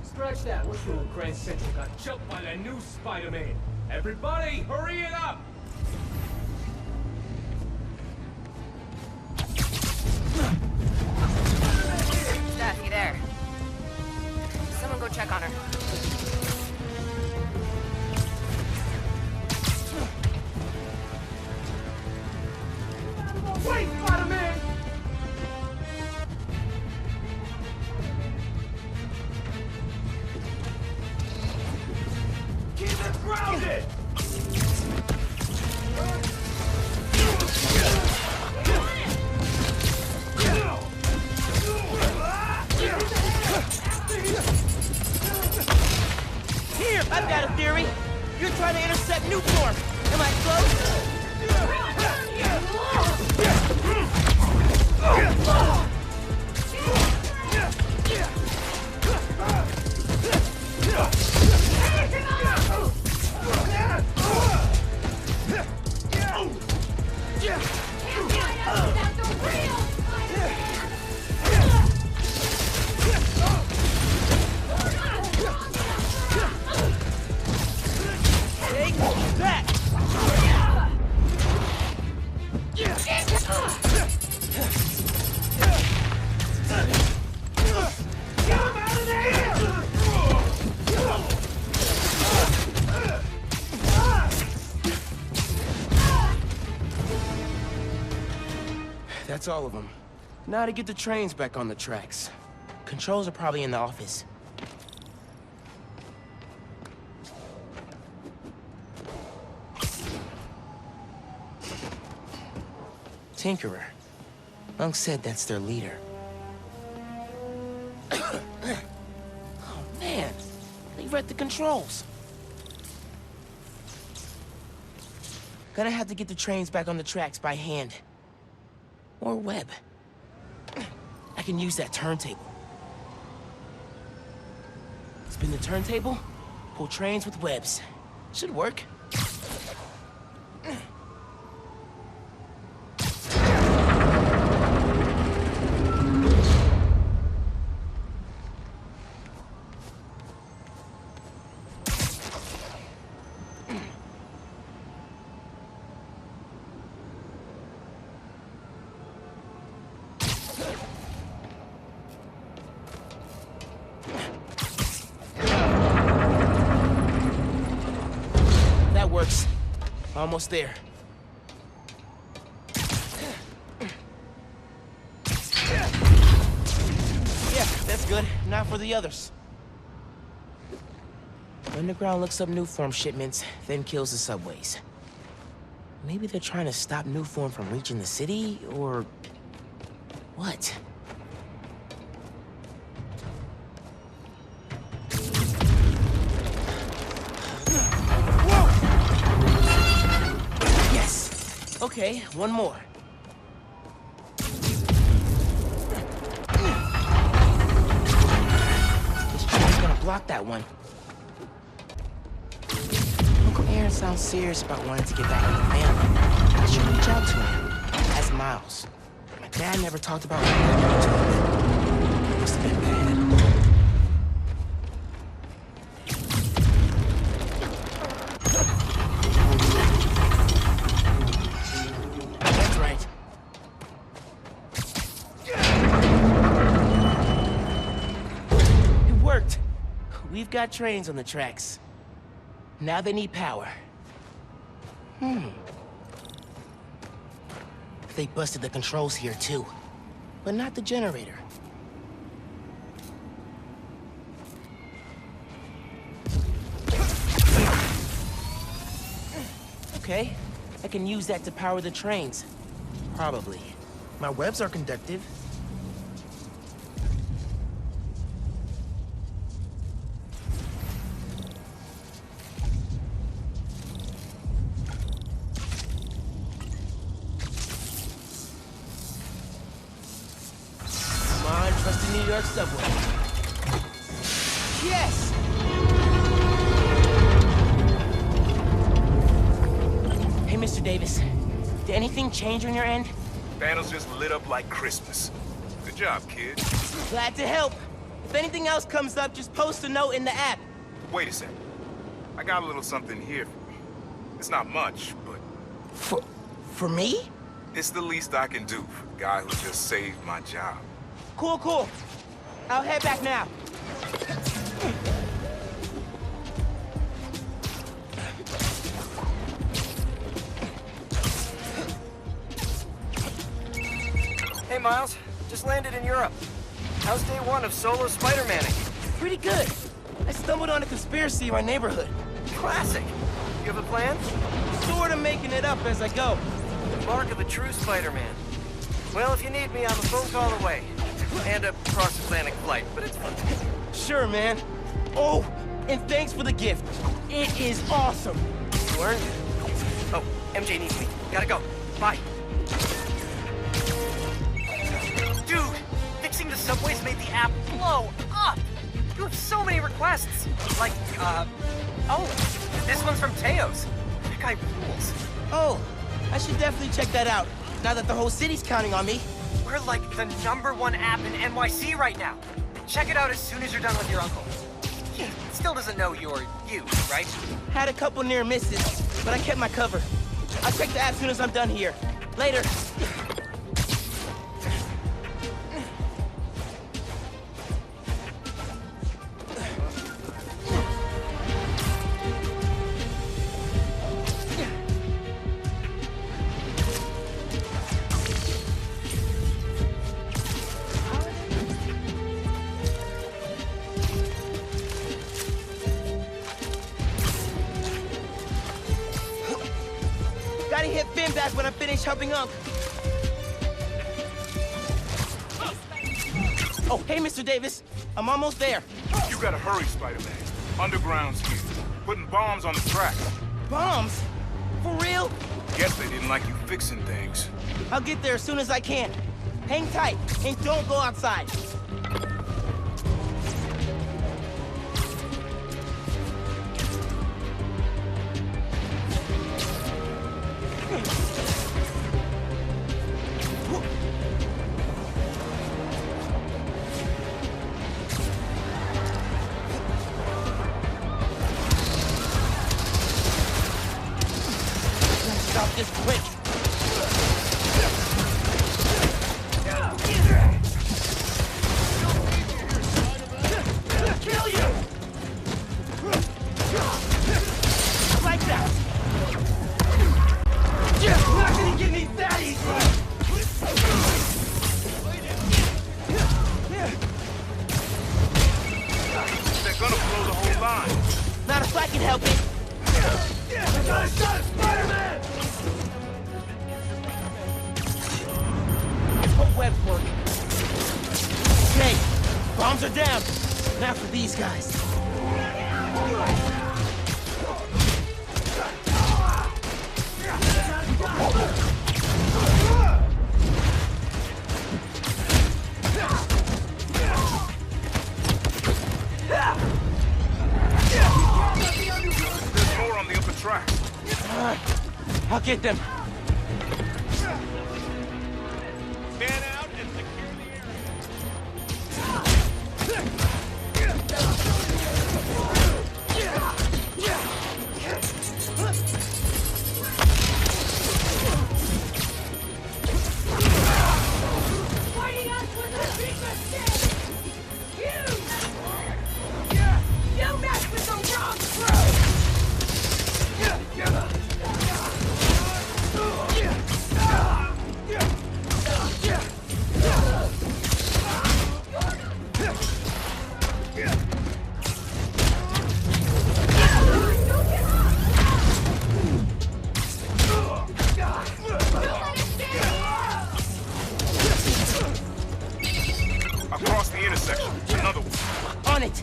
Scratch that. What's wrong?
Grand Central got jumped by that new Spider-Man. Everybody, hurry it up!
Daffy, there. Someone go check on her.
Wait, Spider-Man! Keep it grounded!
Here, I've got a theory. You're trying to intercept Newform. Am I close? Take that! That's all of them. Now to get the trains back on the tracks. Controls are probably in the office. Tinkerer. Monk said that's their leader. Oh, man. They read the controls. Gonna have to get the trains back on the tracks by hand. Or web. I can use that turntable. Spin the turntable, pull trains with webs. Should work. Works. Almost there. Yeah, that's good. Now for the others. Underground looks up Newform shipments, then kills the subways. Maybe they're trying to stop Newform from reaching the city, or... what? Okay, one more. This train's gonna block that one. parents sound serious about wanting to get back with the family. I should reach out to him. Ask Miles. My dad never talked about what happened to him. Must have been bad. That's right. It worked. We've got trains on the tracks. Now they need power. They busted the controls here too, but not the generator. Okay, I can use that to power the trains. Probably. My webs are conductive. New York subway. Yes! Hey, Mr. Davis. Did anything change on your end?
Panels just lit up like Christmas. Good job, kid.
Glad to help. If anything else comes up, just post a note in the app.
Wait a second. I got a little something here for you. It's not much, but...
For me?
It's the least I can do for the guy who just saved my job.
Cool, cool. I'll head back now.
Hey, Miles. Just landed in Europe. How's day one of solo Spider-Manning?
Pretty good. I stumbled on a conspiracy in my neighborhood.
Classic. You have a plan?
Sort of making it up as I go.
The mark of a true Spider-Man. Well, if you need me, I'm a phone call away. And a cross-Atlantic flight, but it's fun.
Sure, man. Oh, and thanks for the gift. It is awesome.
You earned it. Oh, MJ needs me. Gotta go. Bye. Dude, fixing the subways made the app blow up. You have so many requests. Like, oh, this one's from Teos. That guy rules.
Oh, I should definitely check that out, now that the whole city's counting on me.
We're like the #1 app in NYC right now. Check it out as soon as you're done with your uncle. He still doesn't know you're you, right?
Had a couple near misses, but I kept my cover. I'll check the app as soon as I'm done here. Later. Gotta hit Phin back when I finish helping Unc. Oh, hey, Mr. Davis. I'm almost there.
You gotta hurry, Spider-Man. Underground's here. Putting bombs on the track.
Bombs? For real?
Guess they didn't like you fixing things.
I'll get there as soon as I can. Hang tight, and don't go outside. Stop this quick. Kill you! Like that. Just not gonna get me that easy.
They're gonna blow the whole line.
Not if I can help it.
I got a shot at Spider-Man!
Hope web's working. Okay, bombs are down. Now for these guys.
There's more on the upper tracks.
I'll get them.
Man out and secure the area.
Fighting us with a big mistake! You mess with the wrong crew!
Across the intersection. Another one.
On it.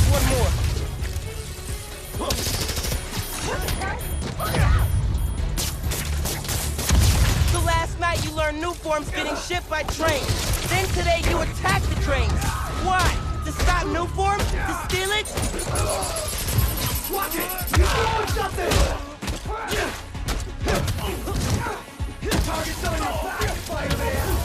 One more. So last night you learned new forms getting shipped by train. Then today you attacked the trains. Why? To stop new form? To steal it?
Watch it! You throwing something! Target's on your back, Spider-Man!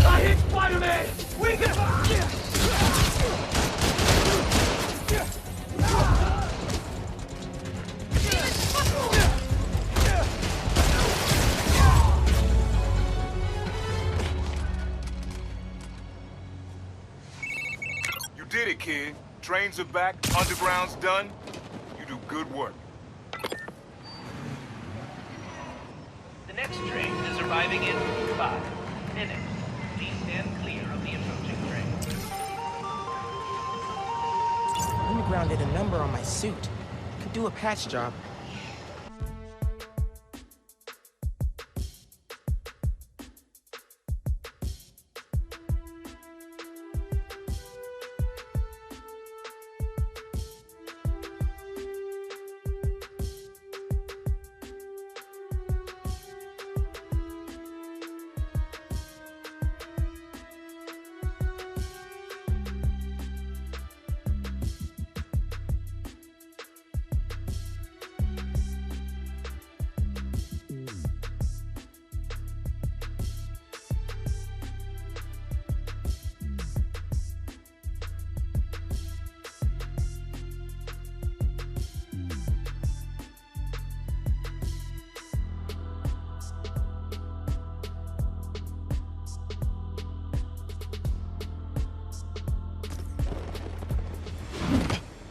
I hit Spider-Man! We can...
You did it, kid. Trains are back, underground's done. You do good work.
The next train is arriving in 5 minutes. Please stand clear of the approaching train.
Underground did a number on my suit. Could do a patch job.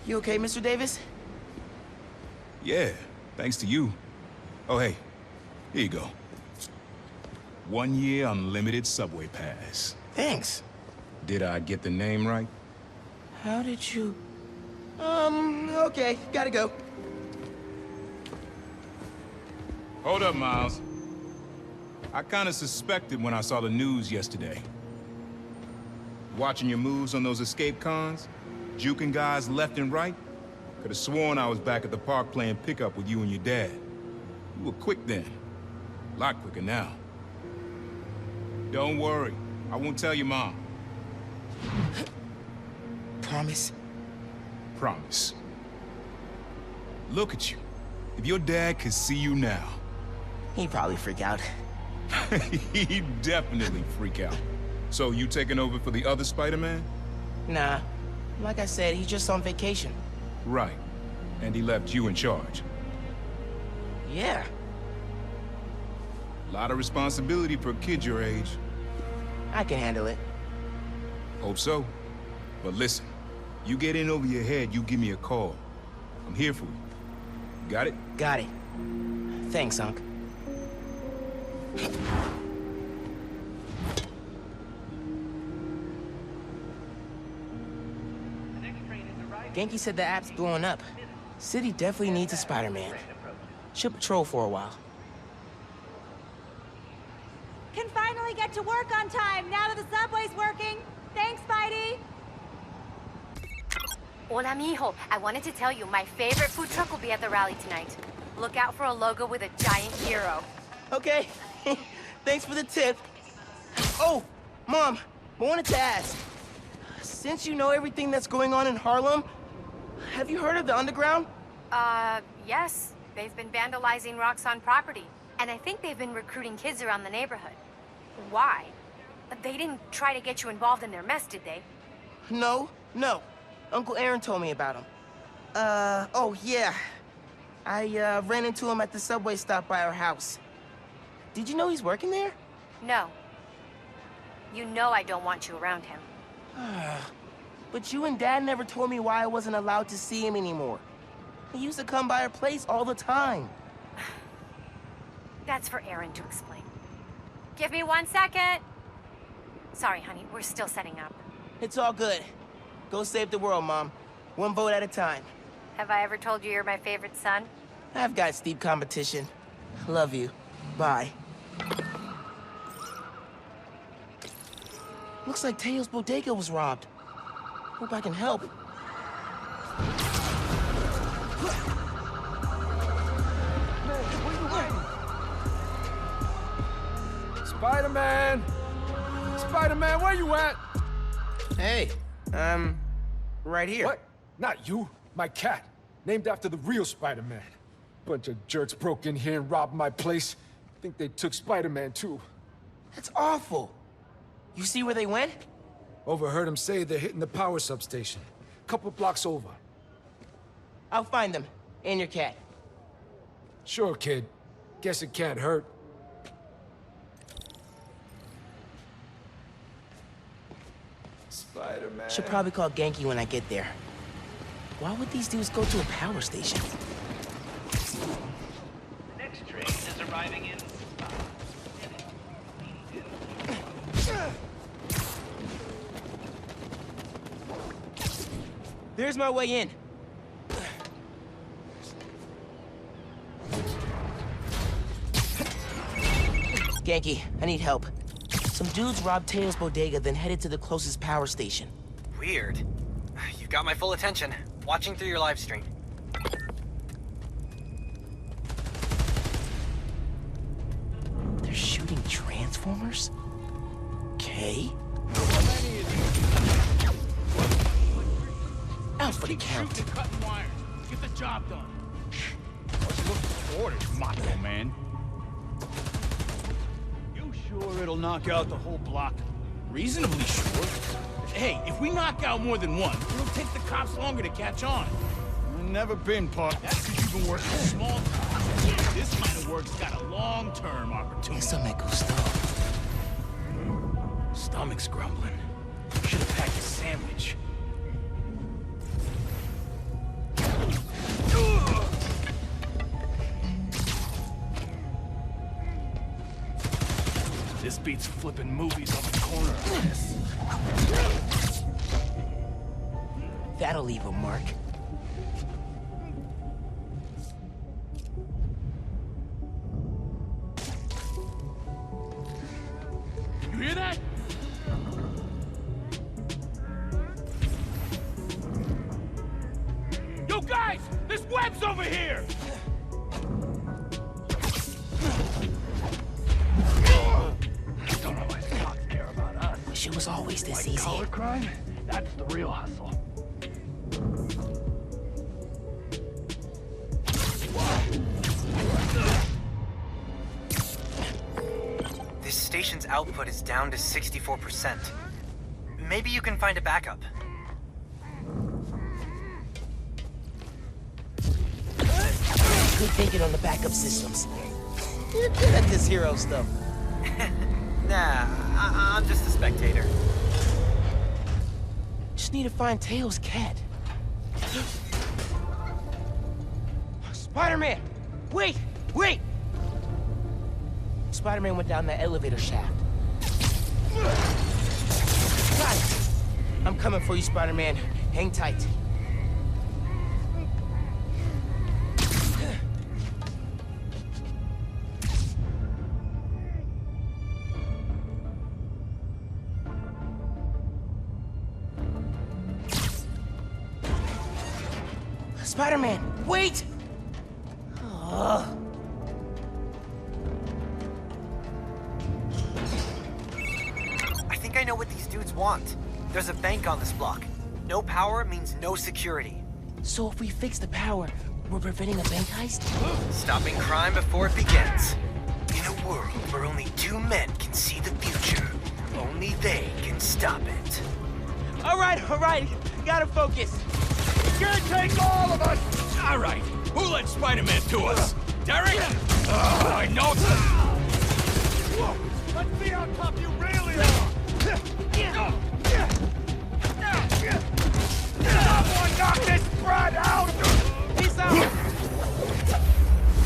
You okay, Mr. Davis?
Yeah, thanks to you. Oh, hey, here you go. 1 year unlimited subway pass.
Thanks.
Did I get the name right?
How did you... okay, gotta go.
Hold up, Miles. I kinda suspected when I saw the news yesterday. Watching your moves on those escape cons, juking guys left and right, could have sworn I was back at the park playing pickup with you and your dad. You were quick then. A lot quicker now. Don't worry, I won't tell your mom.
Promise?
Promise. Look at you. If your dad could see you now...
He'd probably freak out.
He'd definitely freak out. So you taking over for the other Spider-Man?
Nah. Like I said, he's just on vacation.
Right. And he left you in charge.
Yeah.
A lot of responsibility for a kid your age.
I can handle it.
Hope so. But listen, you get in over your head, you give me a call. I'm here for you. Got it?
Got it. Thanks, Unc. Genki said the app's blowing up. City definitely needs a Spider-Man. Should patrol for a while.
Can finally get to work on time now that the subway's working. Thanks, Spidey.
Hola, mijo. I wanted to tell you, my favorite food truck will be at the rally tonight. Look out for a logo with a giant hero.
Okay. Thanks for the tip. Oh, Mom, I wanted to ask. Since you know everything that's going on in Harlem, have you heard of the Underground?
Yes. They've been vandalizing Roxxon property. And I think they've been recruiting kids around the neighborhood. Why? They didn't try to get you involved in their mess, did they?
No. Uncle Aaron told me about him. Oh yeah. I ran into him at the subway stop by our house. Did you know he's working there?
No. You know I don't want you around him.
But you and Dad never told me why I wasn't allowed to see him anymore. He used to come by our place all the time.
That's for Aaron to explain. Give me 1 second. Sorry, honey, we're still setting up.
It's all good. Go save the world, Mom. One vote at a time.
Have I ever told you you're my favorite son?
I've got steep competition. Love you. Bye. Looks like Tailor's bodega was robbed. Hope I can help.
Spider-Man! Spider-Man, where you at?
Hey, right here.
What? Not you. My cat. Named after the real Spider-Man. Bunch of jerks broke in here and robbed my place. Think they took Spider-Man, too.
That's awful. You see where they went?
Overheard them say they're hitting the power substation. Couple blocks over.
I'll find them. And your cat.
Sure, kid. Guess it can't hurt. Spider-Man.
Should probably call Genki when I get there. Why would these dudes go to a power station?
The next train is arriving in...
There's my way in. Genki, I need help. Some dudes robbed Tailor's bodega, then headed to the closest power station.
Weird. You got my full attention. Watching through your live stream.
They're shooting Transformers? Okay. Out for the count.
Keep cutting wires. Get the job done. What's looking for orders, Macho Man? You sure it'll knock out the whole block? Reasonably sure. Hey, if we knock out more than one, it'll take the cops longer to catch on. Never been, Pop. That's because you've been working small time. This kind of work's got a long-term opportunity.
Eso me gustó.
Stomach's grumbling. Should have packed a sandwich. This beats flipping movies on the corner of this.
That'll leave a mark.
You hear that? Yo, guys! This web's over here! Don't know why the cops care about us.
Wish it was always this
Like
easy.
collar crime? That's the real hustle.
This station's output is down to 64%. Maybe you can find a backup.
Good thinking on the backup systems. You're good at this hero stuff.
Nah, I'm just a spectator.
Just need to find Tail's cat. Spider-Man! Wait! Wait! Spider-Man went down that elevator shaft. Got it! I'm coming for you, Spider-Man. Hang tight. Spider-Man, wait!
I think I know what these dudes want. There's a bank on this block. No power means no security.
So if we fix the power, we're preventing a bank heist?
Stopping crime before it begins. In a world where only two men can see the future, only they can stop it.
All right, gotta focus.
You can't take all of us! All right, who let Spider-Man to us? Derek? Oh, I know. Whoa, let's see how tough you really are! Someone knock this brat out!
He's out!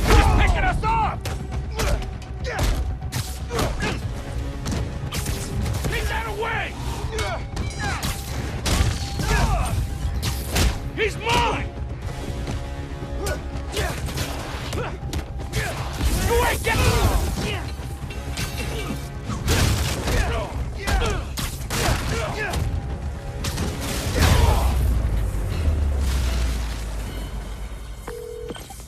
He's picking us off! He got away! He's mine! You ain't getting...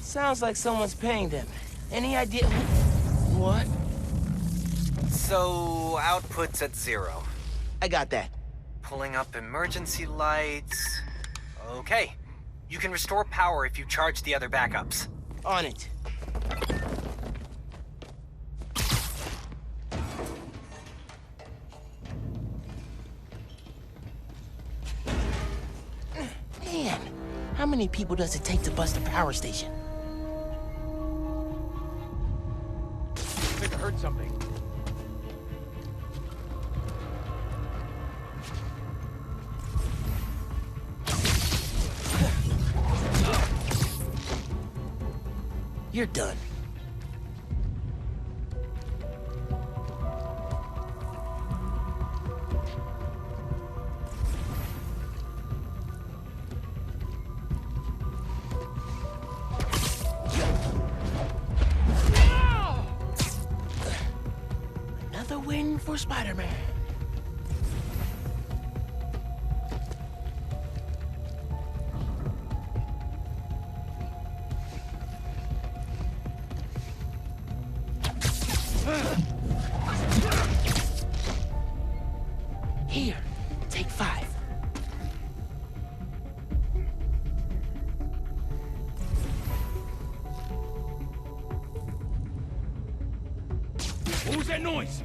Sounds like someone's paying them. Any idea what?
So, output's at 0.
I got that.
Pulling up emergency lights. Okay. You can restore power if you charge the other backups.
On it. Man, how many people does it take to bust a power station?
I think I heard something.
You're done. Another win for Spider-Man. Here, take 5.
What was that noise?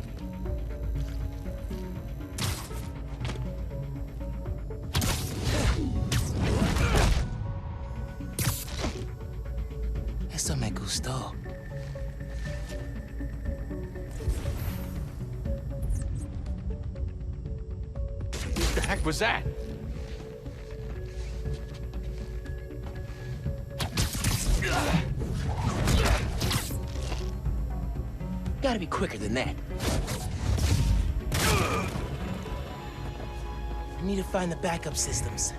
Eso me gustó.
What the heck was that?
Gotta be quicker than that. I need to find the backup systems.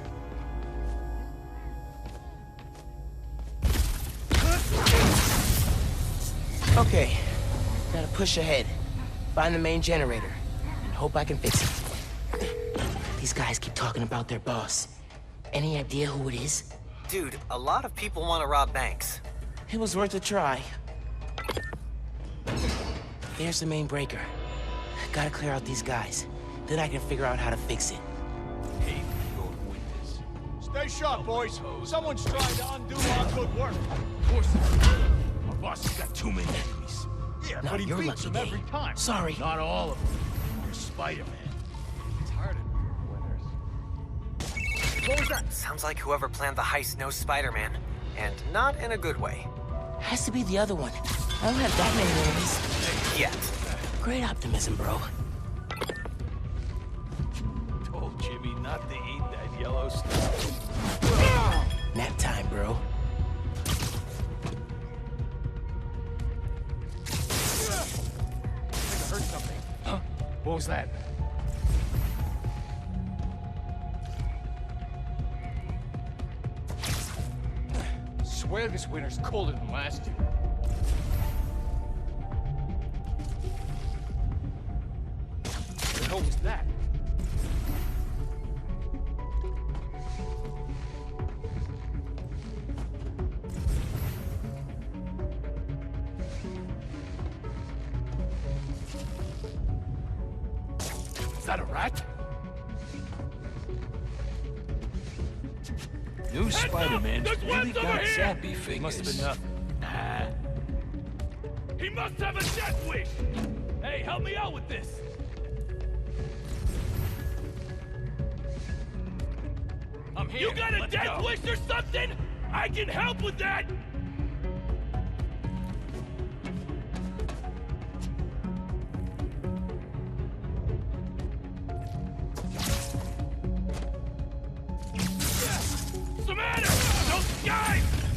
Okay, gotta push ahead. Find the main generator, and hope I can fix it. These guys keep talking about their boss. Any idea who it is?
Dude, a lot of people want to rob banks.
It was worth a try. There's the main breaker. Gotta clear out these guys. Then I can figure out how to fix it.
Hey, you're a witness. Stay sharp, boys. Someone's trying to undo our good work. Of course. Our boss has got too many enemies. Yeah,
Not
but he
your
beats
lucky
them
day.
every time.
Sorry.
Not all of them. You're Spider-Man. It's hard to winners. What was that?
Sounds like whoever planned the heist knows Spider-Man. And not in a good way.
Has to be the other one. I don't have that many enemies.
Yet.
Great optimism, bro.
Jimmy not to eat that yellow stuff.
Nap time, bro.
I heard something. Huh? What was that? Swear this winter's colder than last year. What the hell was that? Is that a rat?
New Spider-Man's really got sappy figures.
Must have been nothing. Nah. He must have a death wish! Hey, help me out with this! I'm here. You got a death wish or something? I can help with that!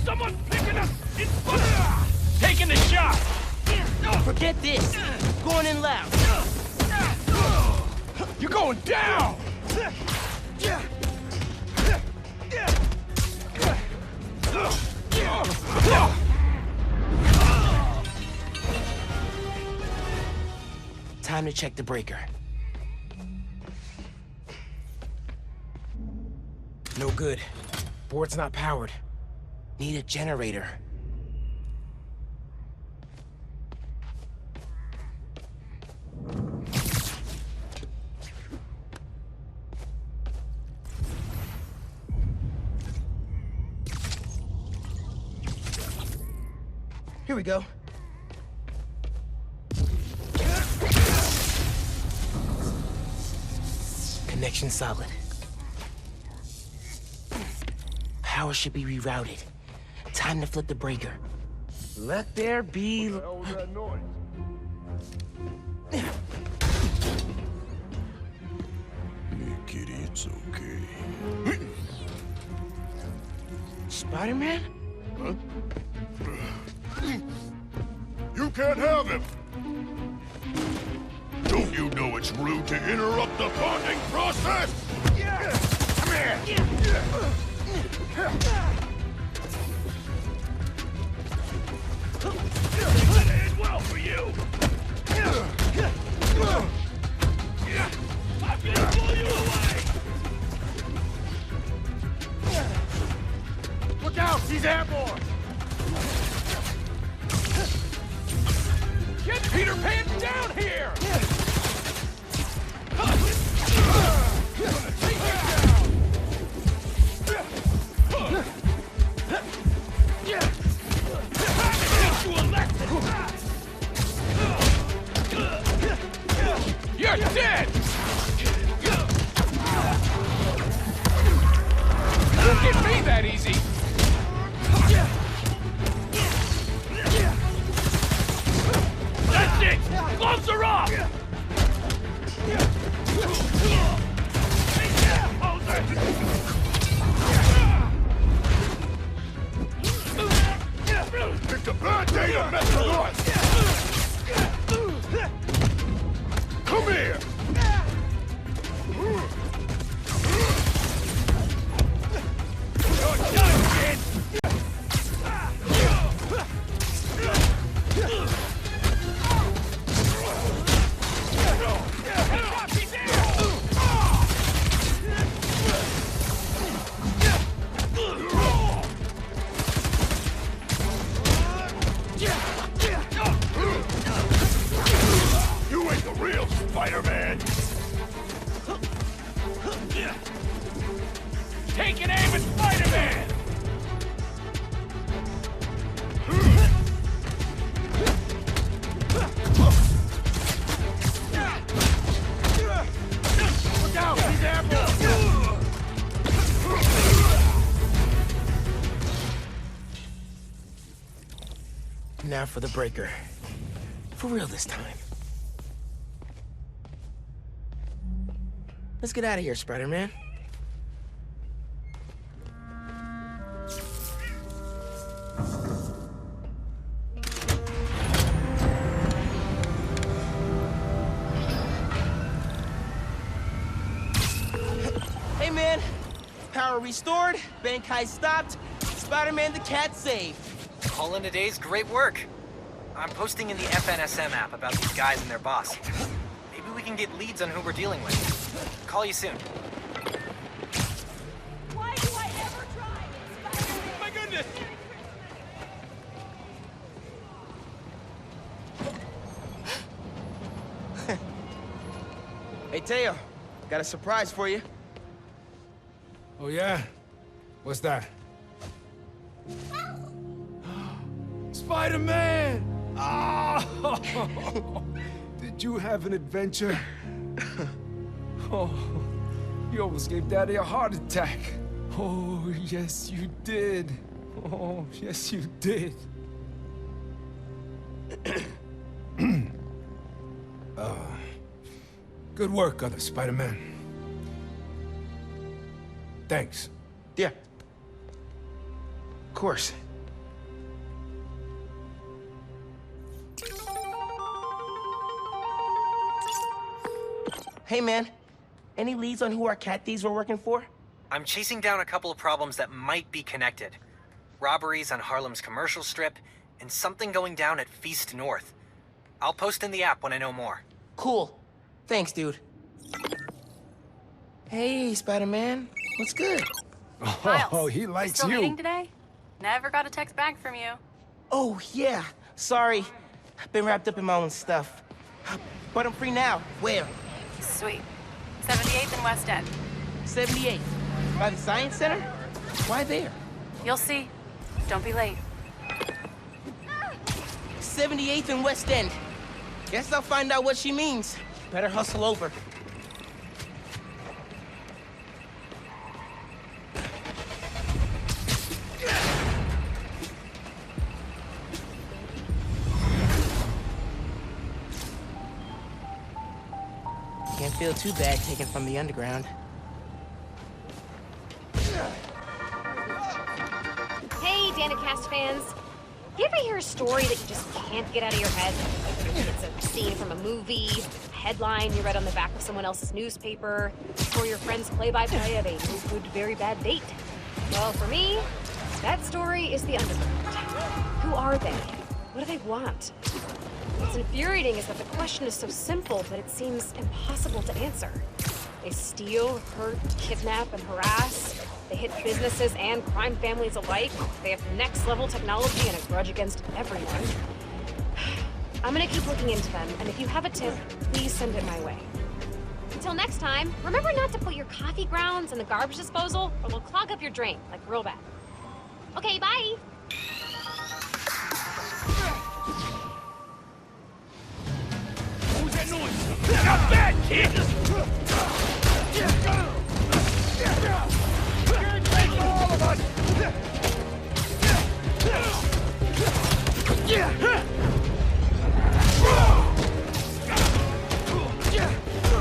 Someone's picking us in front! Taking the shot!
Forget this! Going in loud!
You're going down!
Time to check the breaker.
No good. Board's not powered.
Need a generator.
Here we go.
Connection solid. Power should be rerouted. Time to flip the breaker.
Let there be...
What the hell was that noise?
Hey, kitty, it's okay.
Spider-Man?
Huh? You can't have him! Don't you know it's rude to interrupt the bonding process? Come here!
That end well for you! I'm gonna pull you away! Look out! He's airborne! Get Peter Pan down here! Gonna take you down! Get you a lesson! You're dead! Don't get me that easy! That's it! Gloves are off!
It's a bad day to mess with us! Come here!
You're done, kid!
You ain't the real Spider-Man!
Take an aim at Spider-Man! Look out! He's airborne!
Now for the breaker. For real this time. Let's get out of here, Spider-Man. Hey, man. Power restored, bank heist stopped, Spider-Man the cat saved.
All in a day's great work. I'm posting in the FNSM app about these guys and their boss. Maybe we can get leads on who we're dealing with. Call you soon.
Why do I ever try? Spider-Man?
My goodness!
Hey, Tailor, got a surprise for you.
Oh, yeah? What's that? Spider-Man! Oh! Did you have an adventure? Oh, you almost gave Daddy a heart attack. Oh, yes, you did. Oh, yes, you did. Good work, other Spider-Man. Thanks.
Yeah. Of course. Hey, man. Any leads on who our cat thieves were working for?
I'm chasing down a couple of problems that might be connected. Robberies on Harlem's commercial strip, and something going down at Feast North. I'll post in the app when I know more.
Cool. Thanks, dude. Hey, Spider-Man. What's good?
Oh, he likes
Still
you.
meeting today? Never got a text back from you.
Oh, yeah. Sorry. I've been wrapped up in my own stuff. But I'm free now. Where?
Sweet. 78th and West End.
78. By the Science Center? Why there?
You'll see. Don't be late.
78th and West End. Guess I'll find out what she means. Better hustle over. Can't feel too bad taken from the underground.
Hey, Danicast fans. You ever hear a story that you just can't get out of your head? It's a scene from a movie, a headline you read on the back of someone else's newspaper, or your friend's play-by-play of a no-good, very bad date. Well, for me, that story is the underground. Who are they? What do they want? What's infuriating is that the question is so simple that it seems impossible to answer. They steal, hurt, kidnap, and harass. They hit businesses and crime families alike. They have next-level technology and a grudge against everyone. I'm gonna keep looking into them, and if you have a tip, please send it my way. Until next time, remember not to put your coffee grounds in the garbage disposal, or they'll clog up your drain, like real bad. Okay, bye!
What was that noise? Not bad, kid! All of us!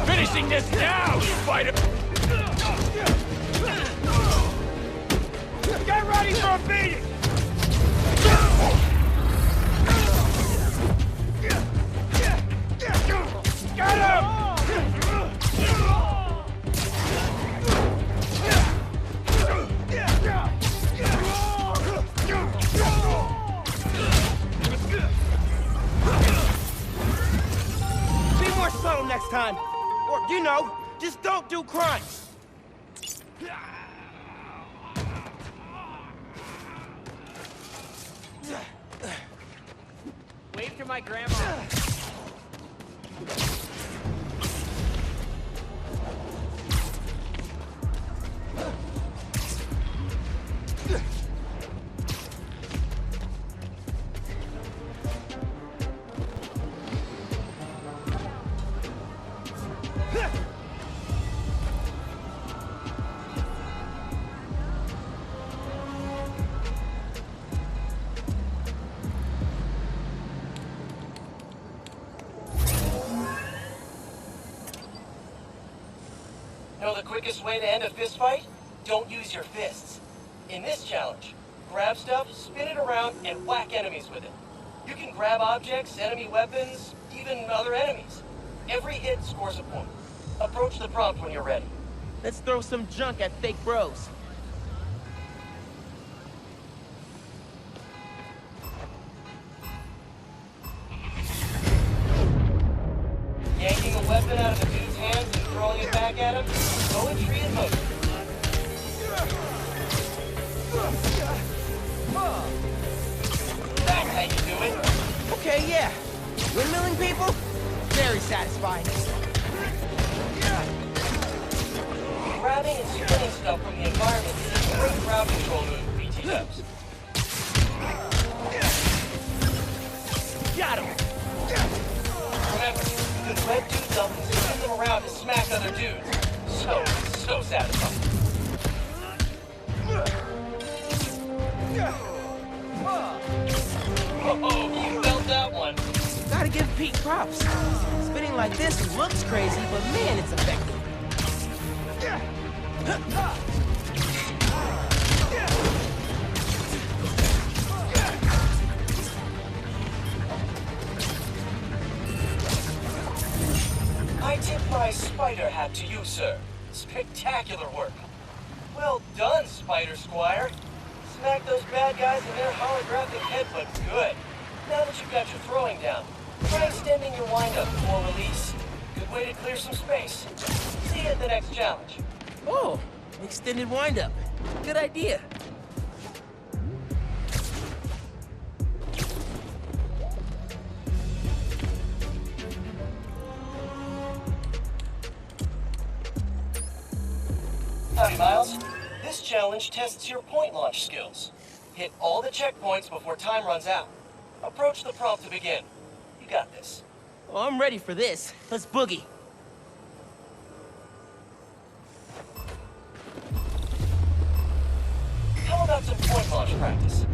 Finishing this now, Spider! Get ready for a beating! Got him!
Be more subtle next time. Or, you know, just don't do crimes.
Wave to my grandma.
Know the quickest way to end a fist fight? Don't use your fists. In this challenge, grab stuff, spin it around, and whack enemies with it. You can grab objects, enemy weapons, even other enemies. Every hit scores a point. Approach the prompt when you're ready.
Let's throw some junk at fake bros.
Yanking a weapon out of a dude's hands and throwing it back at him? Poetry in motion. That's how you do it.
Okay, yeah. Windmilling people? Very satisfying.
Grabbing and spinning stuff from the environment is a great crowd control move, BT dubs.
Got him!
Remember, the red dudes up and spin them around to smack other dudes. So satisfying. Oh, you felt that one.
Gotta give Pete props. Spinning like this looks crazy, but man, it's effective.
I tip my spider hat to you, sir. Spectacular work. Well done, Spider Squire. Smack those bad guys in their holographic headbutt good. Now that you've got your throwing down, try extending your windup before release. Good way to clear some space. See you at the next challenge.
Oh, extended windup. Good idea.
Howdy, Miles. This challenge tests your point launch skills. Hit all the checkpoints before time runs out. Approach the prompt to begin. You got this.
Oh, I'm ready for this. Let's boogie.
How about some point launch practice?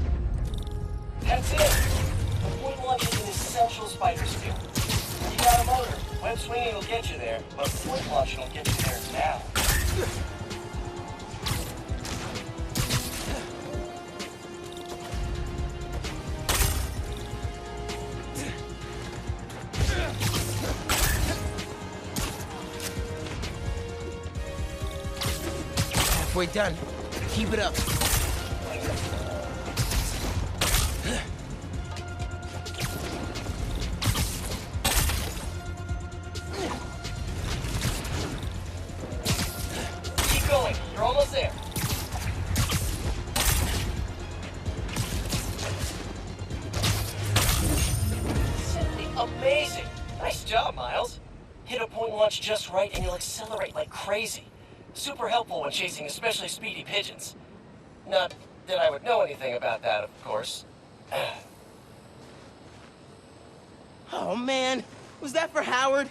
That's it. The point launch is an essential spider skill. You got a motor. Web swinging will get you there, but point launching will get you there now.
Halfway done. Keep it up.
Keep going. You're almost there. Simply amazing. Nice job, Miles. Hit a point launch just right and you'll accelerate like crazy. Super helpful when chasing especially speedy pigeons. Not that I would know anything about that, of course.
Oh man, was that for Howard?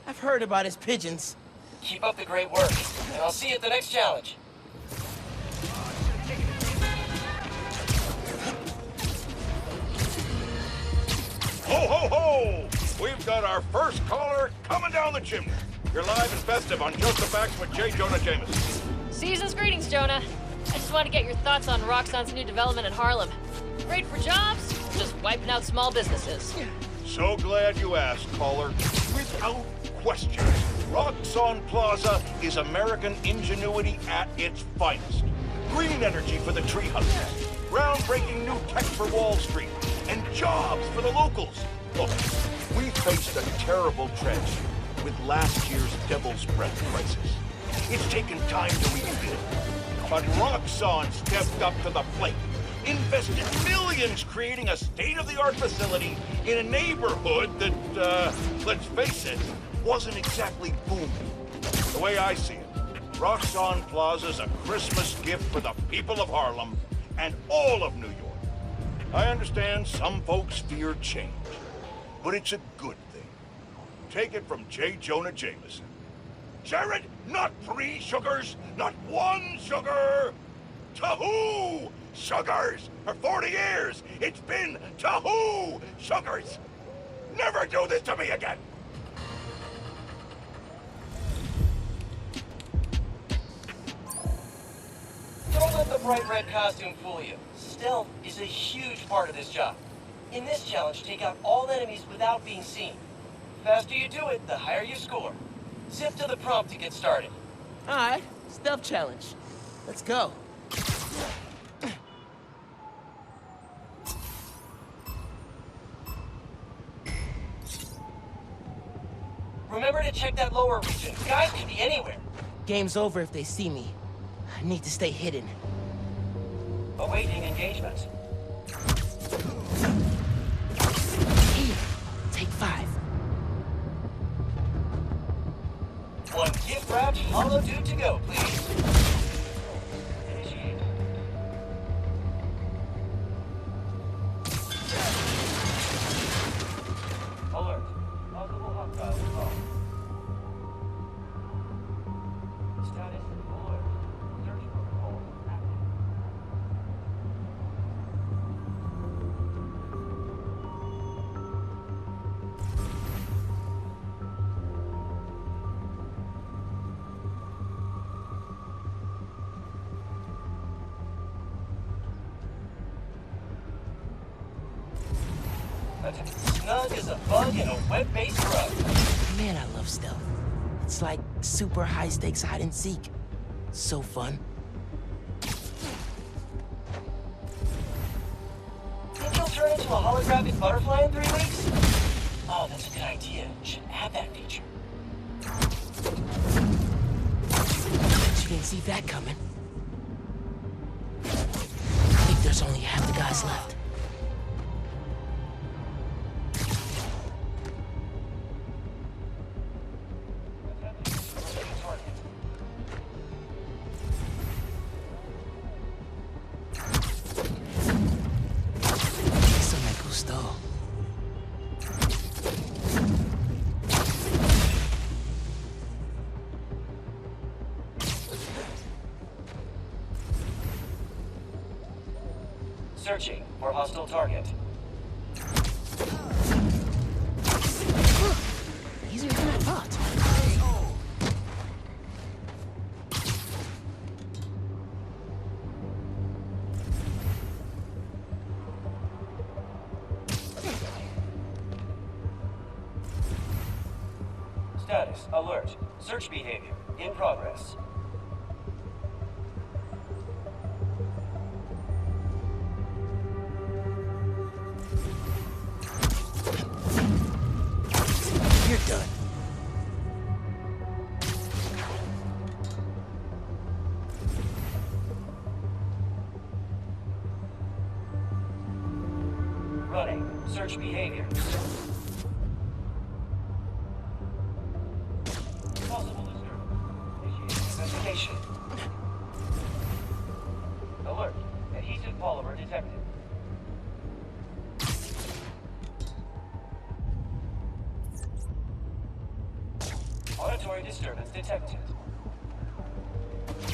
I've heard about his pigeons.
Keep up the great work, and I'll see you at the next challenge.
Ho, ho, ho! We've got our first caller coming down the chimney. You're live and festive on Just the Facts with J. Jonah Jameson.
Season's greetings, Jonah. I just want to get your thoughts on Roxxon's new development in Harlem. Great for jobs, just wiping out small businesses.
So glad you asked, caller. Without question, Roxxon Plaza is American ingenuity at its finest. Green energy for the tree hunters, groundbreaking new tech for Wall Street, and jobs for the locals. Look, we faced a terrible tragedy with last year's Devil's Breath crisis. It's taken time to rebuild, but Roxxon stepped up to the plate, invested millions creating a state-of-the-art facility in a neighborhood that, let's face it, wasn't exactly booming. The way I see it, Roxxon Plaza's a Christmas gift for the people of Harlem and all of New York. I understand some folks fear change, but it's a good thing. Take it from J. Jonah Jameson. Jared, not 3 sugars, not 1 sugar! Tahoo sugars! For 40 years, it's been Tahoo sugars! Never do this to me again!
bright red costume fool you. Stealth is a huge part of this job. In this challenge, take out all enemies without being seen. The faster you do it, the higher you score. Zip to the prompt to get started.
Alright, stealth challenge. Let's go.
Remember to check that lower region. Guys could be anywhere.
Game's over if they see me. I need to stay hidden.
Awaiting engagement.
Here, take 5.
One gift-wrapped hollow dude to go, please. Initiate. Alert. Possible hostile involved. Status alert. Search protocol active. Snug as a bug in a web-based rug.
Man, I love stealth. It's like super high-stakes hide-and-seek. So fun.
Think you'll turn into a holographic butterfly in 3 weeks? Oh, that's a good idea. Should add that feature.
You didn't see that coming. I think there's only half the guys left.
Searching for hostile target.
Easier than I thought.
Status alert. Search behavior in progress.
You're done.
Running. Search behavior. Possible disturbance. Initiate investigation. Alert. Adhesive polymer detected. Auditory disturbance detected.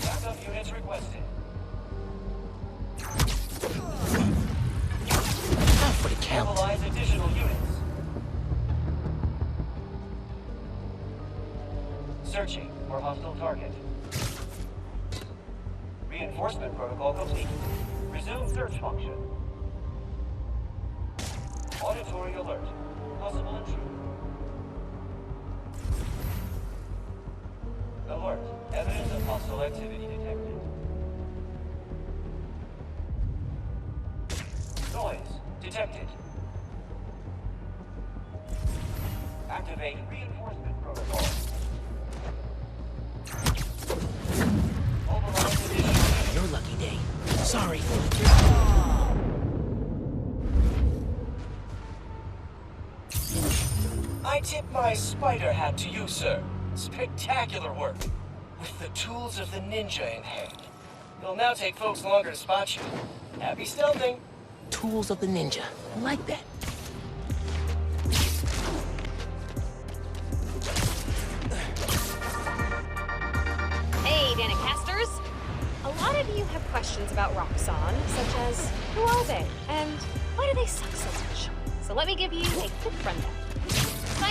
Backup units requested.
Not for the count.
Mobilize additional units. Searching for hostile target. Reinforcement protocol complete. Resume search function. Auditory alert. Possible intruder. Alert. Evidence of hostile activity detected. Noise detected. Activate reinforcement protocol. Mobilize additional.
Your lucky day. Sorry.
I tip my spider hat to you, sir. Spectacular work. With the tools of the ninja in hand. It'll now take folks longer to spot you. Happy stealthing.
Tools of the ninja. I like that.
Hey, Danicasters! A lot of you have questions about Roxxon, such as, who are they? And why do they suck so much? So let me give you a quick rundown.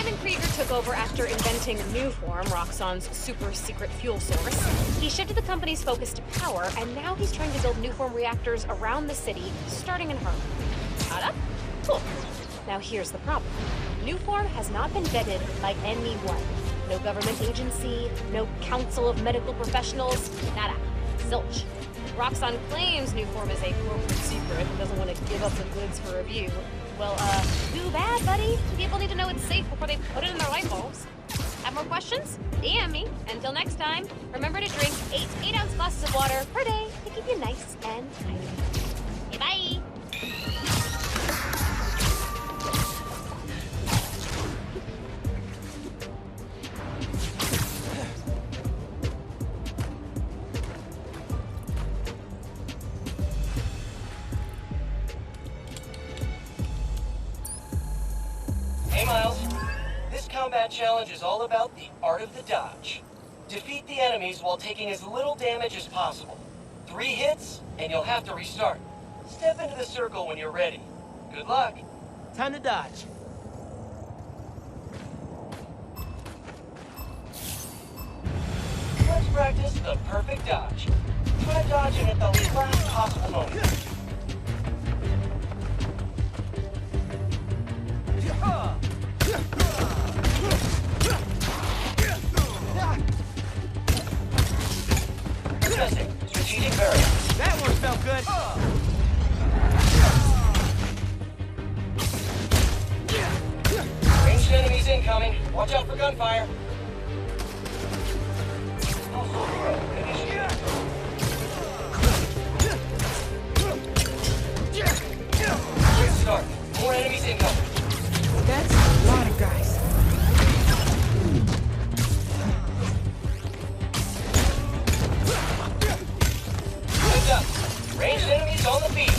Simon Krieger took over after inventing Nuform, Roxxon's super-secret fuel source. He shifted the company's focus to power, and now he's trying to build Nuform reactors around the city, starting in Harlem. Caught up? Cool. Now here's the problem. Nuform has not been vetted by anyone. No government agency, no council of medical professionals, nada. Zilch. Roxxon claims Nuform is a corporate secret and doesn't want to give up the goods for review. Well, too bad, buddy. People need to know it's safe before they put it in their light bulbs. Have more questions? DM me. Until next time, remember to drink 8 8-ounce glasses of water per day to keep you nice and hydrated. Okay, bye!
Hey, Miles. This combat challenge is all about the art of the dodge. Defeat the enemies while taking as little damage as possible. 3 hits, and you'll have to restart. Step into the circle when you're ready. Good luck.
Time to dodge.
Let's practice the perfect dodge. Try dodging at the last possible moment. Assessing. Strategic variance.
That one felt good.
Ranged enemies incoming. Watch out for gunfire. Also zero. Initiate. Great start. More enemies incoming.
That's a lot of guys.
Heads up. Ranged enemies on the feet.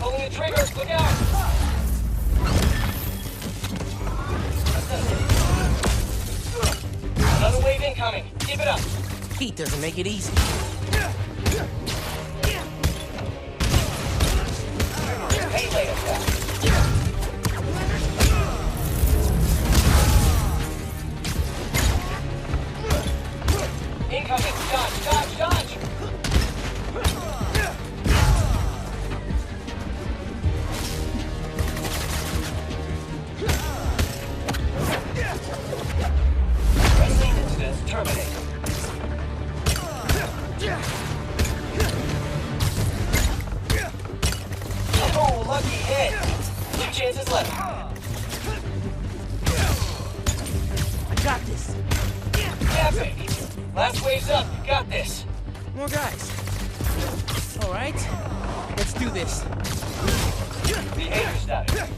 Pulling the trigger. Look out. Another wave incoming. Keep it up.
Heat doesn't make it easy.
Melee attack. Incoming. Dodge, dodge, dodge. Friendly instance terminated. Oh, lucky hit. 2 chances left.
I got this.
Epic. Last wave's up. You got this.
More guys. All right. Let's do this.
Behavior status.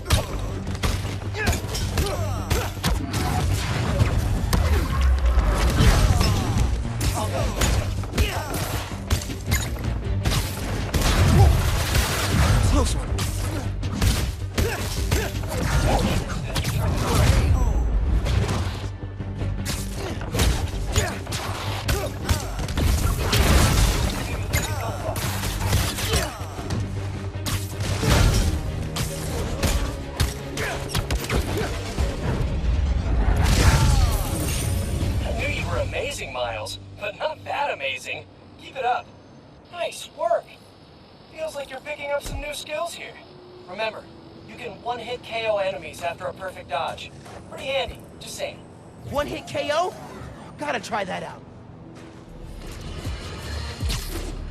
Close one.
Amazing, Miles, but not that amazing. Keep it up. Nice work. Feels like you're picking up some new skills here. Remember, you can one-hit KO enemies after a perfect dodge. Pretty handy, just saying.
One-hit KO? Gotta try that out.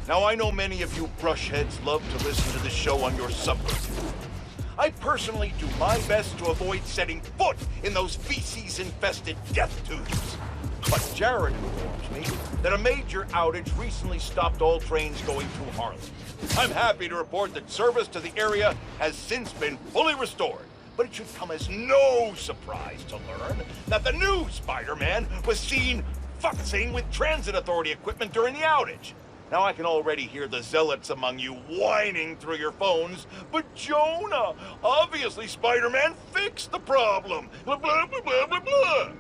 Now, I know many of you brushheads love to listen to the show on your subway. I personally do my best to avoid setting foot in those feces-infested death tubes. But Jared informs me that a major outage recently stopped all trains going through Harlem. I'm happy to report that service to the area has since been fully restored. But it should come as no surprise to learn that the new Spider-Man was seen futzing with transit authority equipment during the outage. Now I can already hear the zealots among you whining through your phones, but Jonah, obviously Spider-Man fixed the problem. Blah, blah, blah, blah, blah, blah.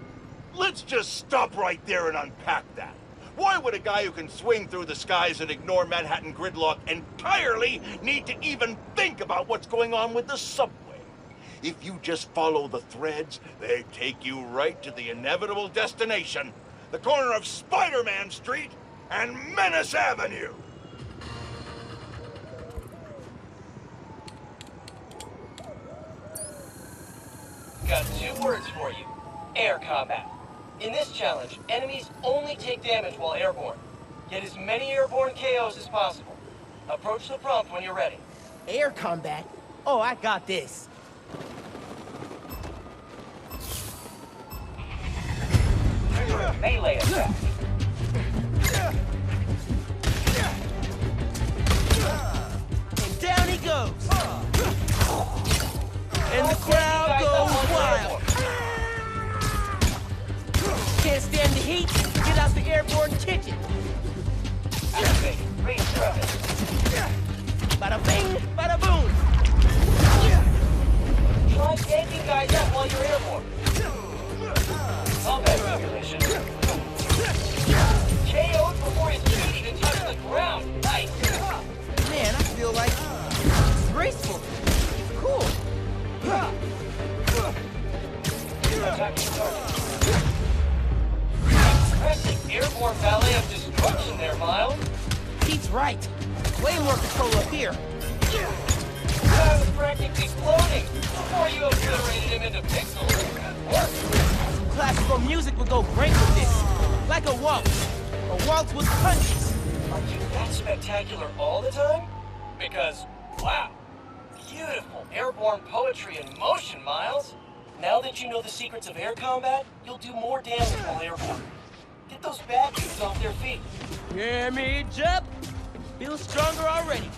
Let's just stop right there and unpack that. Why would a guy who can swing through the skies and ignore Manhattan gridlock entirely need to even think about what's going on with the subway? If you just follow the threads, they take you right to the inevitable destination, the corner of Spider-Man Street and Menace Avenue.
Got 2 words for you. Air combat. In this challenge, enemies only take damage while airborne. Get as many airborne KOs as possible. Approach the prompt when you're ready.
Air combat? Oh, I got this.
Trigger a melee attack.
And down he goes. And the crowd goes wild. Can't stand the heat? Get out the airborne kitchen.
Activate. Range weapon.
Bada bing, bada boom.
Try taking guys out while you're airborne. Combat simulation. KO'd before his feet even touch the ground. Nice.
Man, I feel like graceful. Cool.
Attacking target. Impressive airborne ballet of destruction there, Miles.
Pete's right. Way more control up here.
I was practically floating before you obliterated him into pixels. Good work.
Classical music would go great with this. Like a waltz. A waltz with punches.
Are you that spectacular all the time? Because, wow, beautiful airborne poetry in motion, Miles. Now that you know the secrets of air combat, you'll do more damage while airborne. Get those bad dudes off their feet.
Hear me, Jep? Feel stronger already.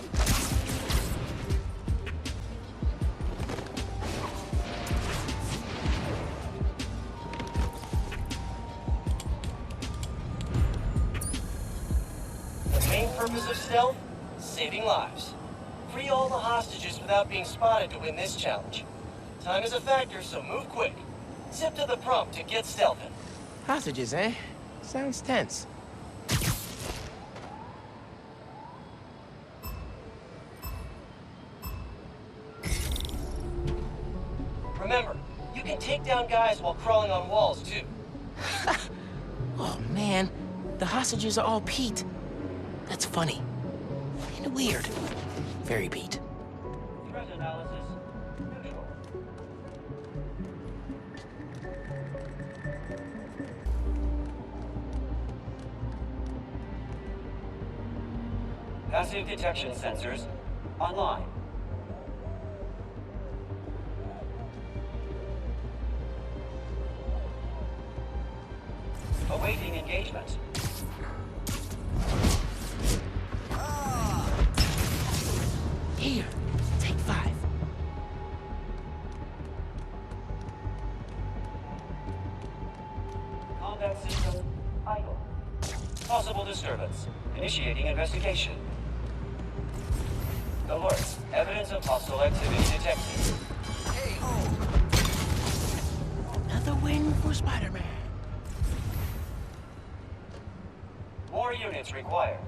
The main purpose of stealth? Saving lives. Free all the hostages without being spotted to win this challenge. Time is a factor, so move quick. Zip to the prompt to get stealthing.
Hostages, eh? Sounds tense.
Remember, you can take down guys while crawling on walls, too.
Oh, man. The hostages are all Pete. That's funny. And weird. Very Pete.
Threat analysis neutral. Passive detection sensors online. Awaiting engagement.
Here, take 5.
Combat system idle. Possible disturbance. Initiating investigation. Alert. Evidence of hostile activity detected.
Another win for Spider-Man.
More units required.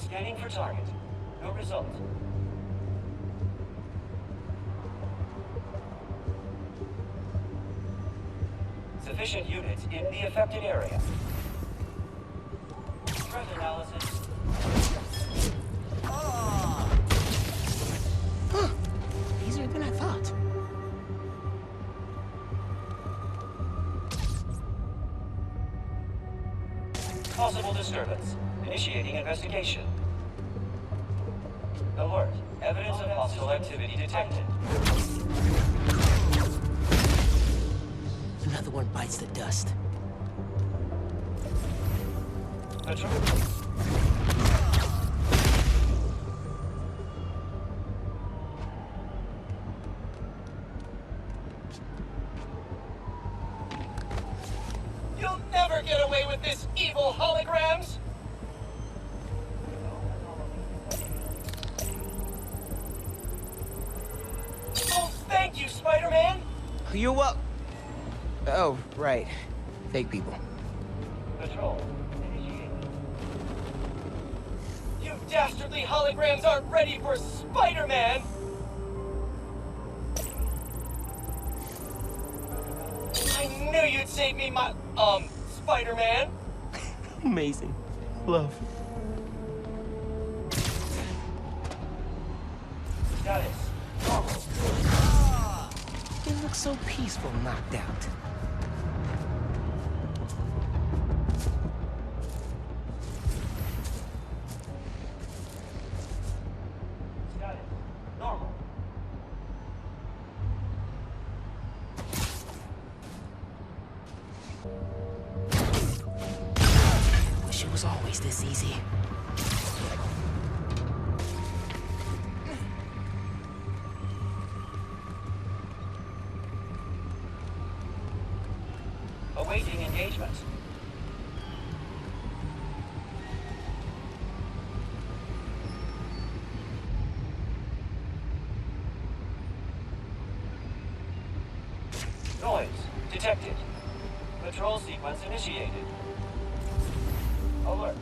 Scanning for target. No result. Sufficient units in the affected area. Threat analysis.
Huh. Easier than I thought.
Possible disturbance. Initiating investigation. Alert. Evidence of hostile activity detected.
Another one bites the dust.
Patrol. You'll never get away with this, evil holograms! Oh, thank you, Spider-Man!
You're welcome. Oh, right. Fake people.
Patrol. You dastardly holograms aren't ready for Spider-Man! I knew you'd save me, Spider-Man!
Amazing. Love.
Got it.
It looks so peaceful knocked out.
Got it. Normal.
Wish it was always this easy.
Awaiting engagement. Noise detected. Patrol sequence initiated. Alert.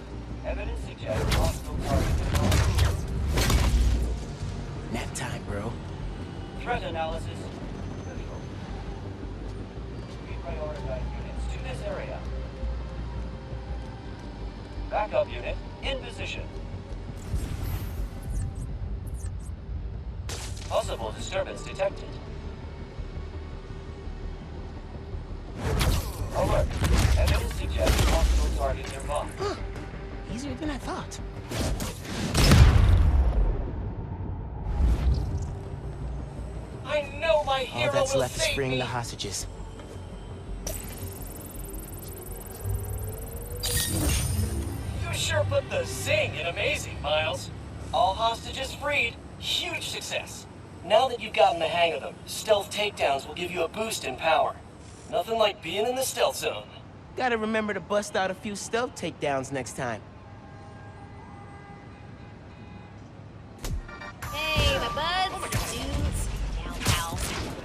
Evidence suggests hostile target.
Nap time, bro.
Threat analysis. Critical. Reprioritize units to this area. Backup unit in position. Possible disturbance detected. Alert. Evidence suggests hostile target nearby.
Easier than I thought.
I know my hero
All that's
will
left is
save
freeing
me.
the hostages.
You sure put the zing in amazing, Miles. All hostages freed. Huge success. Now that you've gotten the hang of them, stealth takedowns will give you a boost in power. Nothing like being in the stealth zone.
Gotta remember to bust out a few stealth takedowns next time.
Hey, my buds, dudes, down pal.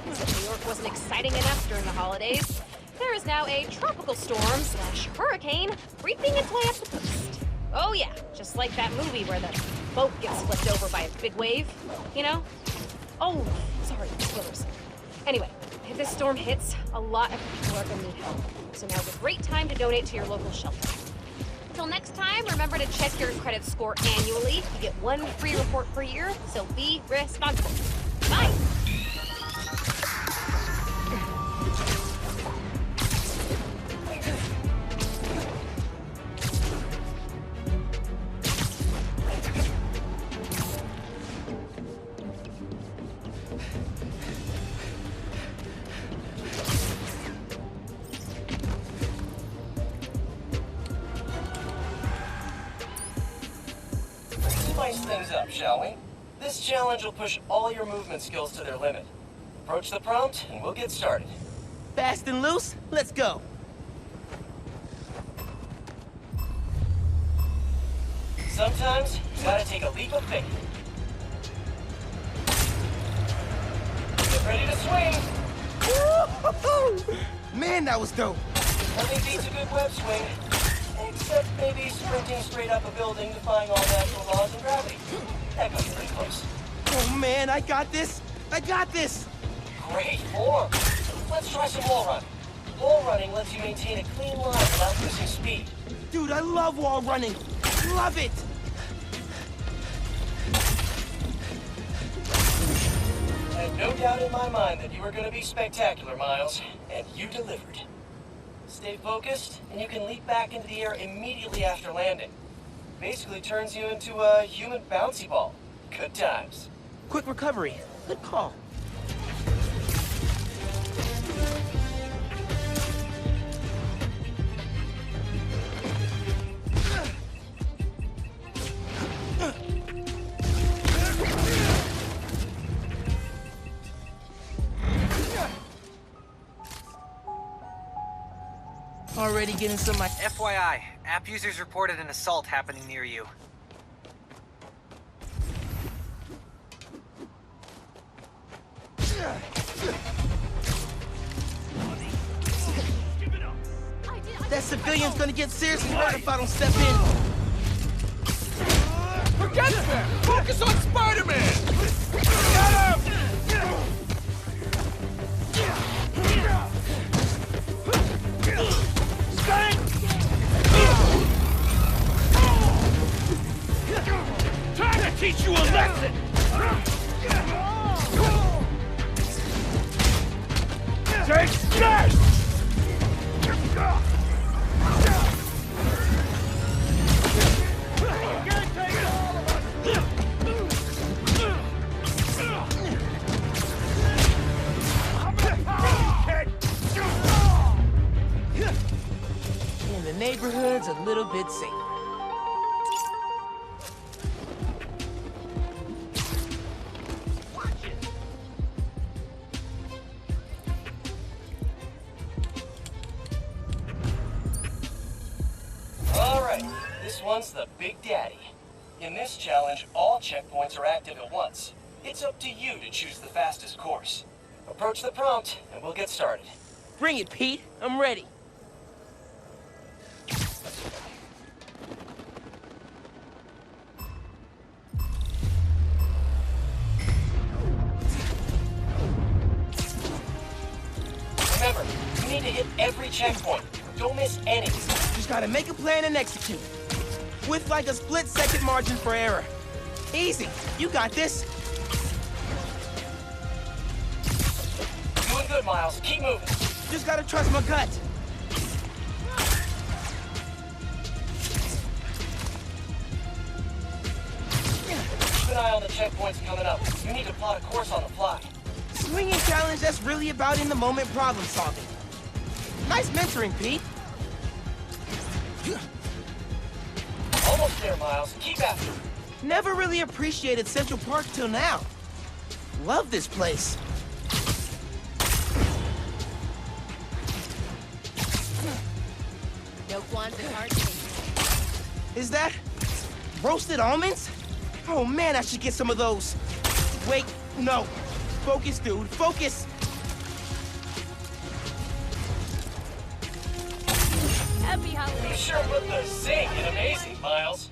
New York wasn't exciting enough during the holidays. There is now a tropical storm/hurricane creeping its way up the coast. Oh yeah, just like that movie where the boat gets flipped over by a big wave, you know? Oh, sorry, spoilers. Anyway, if this storm hits, a lot of people are gonna need help. So now's a great time to donate to your local shelter. Until next time, remember to check your credit score annually. You get one free report per year, so be responsible. Bye!
Spice things up, shall we? This challenge will push all your movement skills to their limit. Approach the prompt, and we'll get started.
Fast and loose, let's go.
Sometimes, you gotta take a leap of faith. Get ready to swing!
Woo-hoo-hoo! Man, that was dope.
Nothing beats a good web swing. Except maybe sprinting straight up a building, defying all natural laws of gravity. That comes pretty close.
Oh man, I got this! I got this!
Great form! Let's try some wall running. Wall running lets you maintain a clean line without losing speed.
Dude, I love wall running! Love it!
I had no doubt in my mind that you were going to be spectacular, Miles, and you delivered. Stay focused, and you can leap back into the air immediately after landing. Basically turns you into a human bouncy ball. Good times.
Quick recovery. Good call. Already getting some
FYI, app users reported an assault happening near you.
That civilian's gonna get seriously hurt if I don't step in.
Forget that! Focus on Spider-Man! Get him!
Time to teach you a lesson! Take this!
And the neighborhood's a little bit safer.
Alright, this one's the Big Daddy. In this challenge, all checkpoints are active at once. It's up to you to choose the fastest course. Approach the prompt, and we'll get started.
Bring it, Pete. I'm ready.
Remember, you need to hit every checkpoint. Don't miss any.
Just gotta make a plan and execute. With like a split-second margin for error. Easy. You got this.
Doing good, Miles. Keep moving.
Just gotta trust my gut.
Keep an eye on the checkpoints coming up. You need to plot a course on the fly.
Swinging challenge that's really about in-the-moment problem solving. Nice mentoring, Pete.
Almost there, Miles. Keep after.
Never really appreciated Central Park till now. Love this place.
No qualms and hard.
Is that roasted almonds? Oh man, I should get some of those. Wait, no. Focus, dude. Focus.
Happy holidays.
You sure put the zing in amazing, Miles.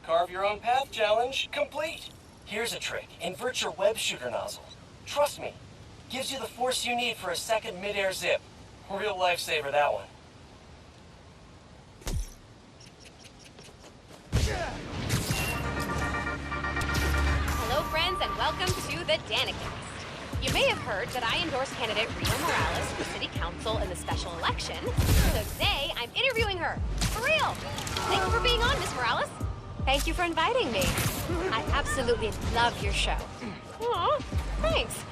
Carve your own path challenge complete. Here's a trick. Invert your web shooter nozzle. Trust me. Gives you the force you need for a second mid-air zip. Real lifesaver, that one.
Hello, friends, and welcome to the Danicast. You may have heard that I endorsed candidate Rio Morales for city council in the special election. So today, I'm interviewing her. For real. Thank you for being on, Miss Morales. Thank you for inviting me. I absolutely love your show. Aw, thanks.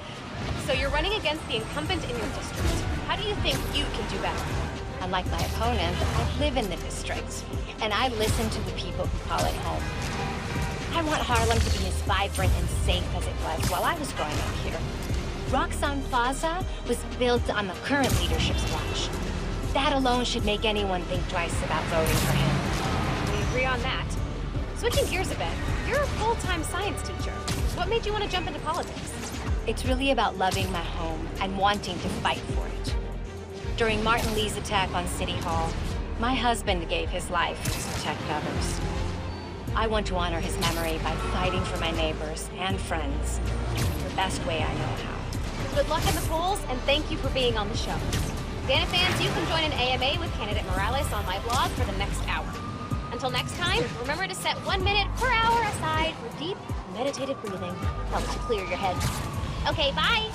So you're running against the incumbent in your district. How do you think you can do better? Unlike my opponent, I live in the district, and I listen to the people who call it home. I want Harlem to be as vibrant and safe as it was while I was growing up here. Roxxon Plaza was built on the current leadership's watch. That alone should make anyone think twice about voting for him. We agree on that. Switching gears a bit, you're a full-time science teacher. What made you want to jump into politics? It's really about loving my home and wanting to fight for it. During Martin Lee's attack on City Hall, my husband gave his life to protect others. I want to honor his memory by fighting for my neighbors and friends the best way I know how. Good luck in the polls, and thank you for being on the show. Dana fans, you can join an AMA with candidate Morales on my blog for the next hour. Until next time, remember to set 1 minute per hour aside for deep, meditative breathing. Helps you clear your head. Okay, bye!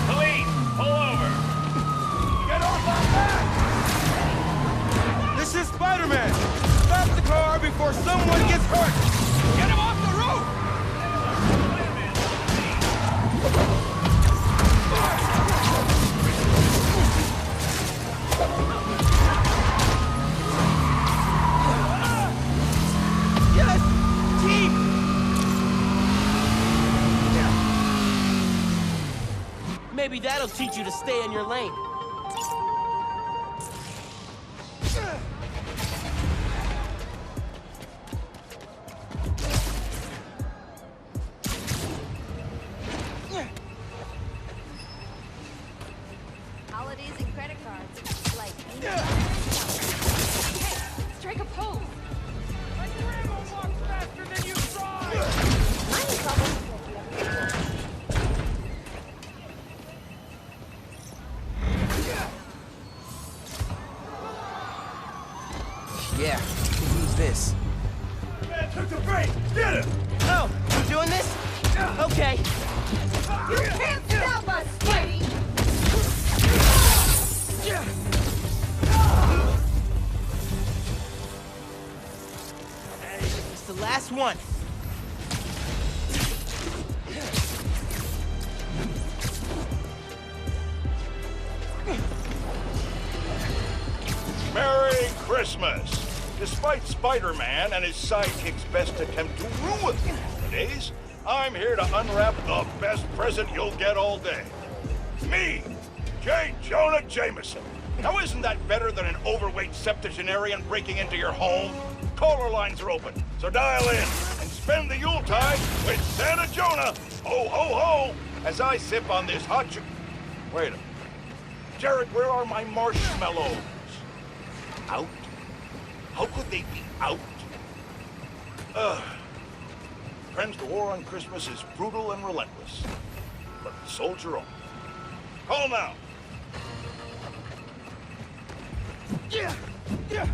Police, pull over! Get off our back!
This is Spider-Man! Stop the car before someone gets hurt! Get him off the roof!
Yes! Team! Maybe that'll teach you to stay in your lane. Yeah, who's this?
Man took the bait! Get him!
Oh, you doing this? Okay.
You can't stop us, Spidey!
It's the last one.
Merry Christmas! Despite Spider-Man and his sidekick's best attempt to ruin the holidays, I'm here to unwrap the best present you'll get all day. Me, J. Jonah Jameson. Now isn't that better than an overweight septuagenarian breaking into your home? Caller lines are open, so dial in and spend the Yuletide with Santa Jonah, ho ho ho, as I sip on this hot Wait a minute. Jared, where are my marshmallows? Out? How could they be out? Friends, the war on Christmas is brutal and relentless. But soldier on. Call now.
Yeah! Yeah!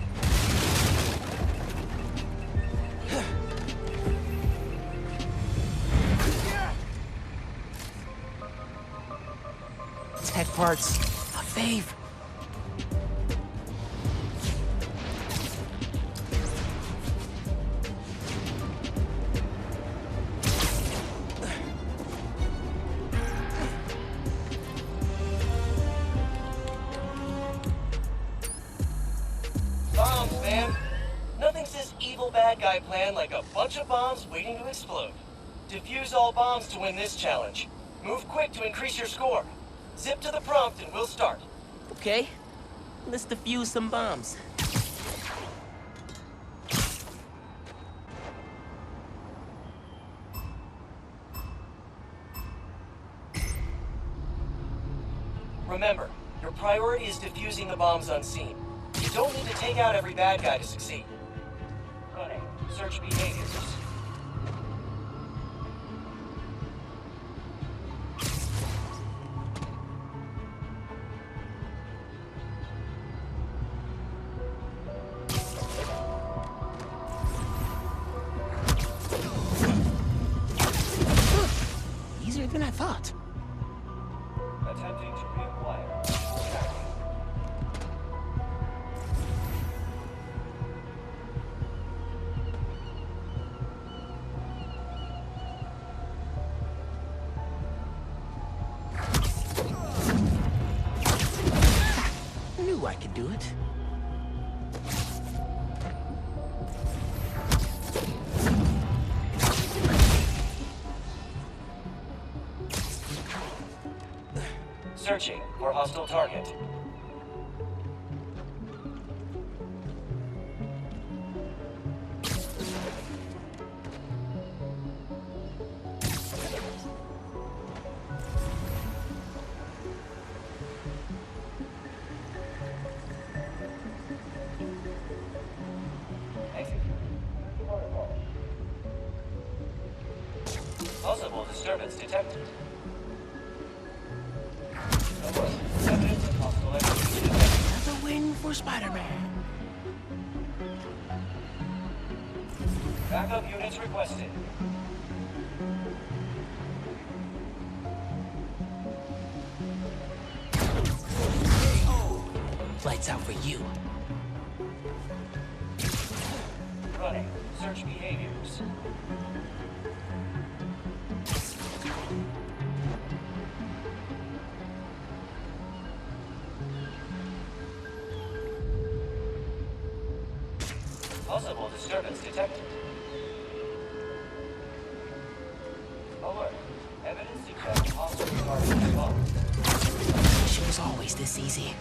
Tech parts, a fave.
Bombs, man. Nothing says evil bad guy plan like a bunch of bombs waiting to explode. Defuse all bombs to win this challenge. Move quick to increase your score. Zip to the prompt and we'll start.
Okay, let's defuse some bombs.
Remember, your priority is defusing the bombs unseen. You don't need to take out every bad guy to succeed. Running. Search behaviors.
Easier than I thought.
Attempting to reacquire.
I knew I could do it.
Searching for hostile target. Possible disturbance detected.
Another win for Spider-Man.
Backup units requested.
Lights out for you.
Running. Search behaviors. Possible disturbance detected. Alert. Evidence suggests hostile target bomb.
She was always this easy.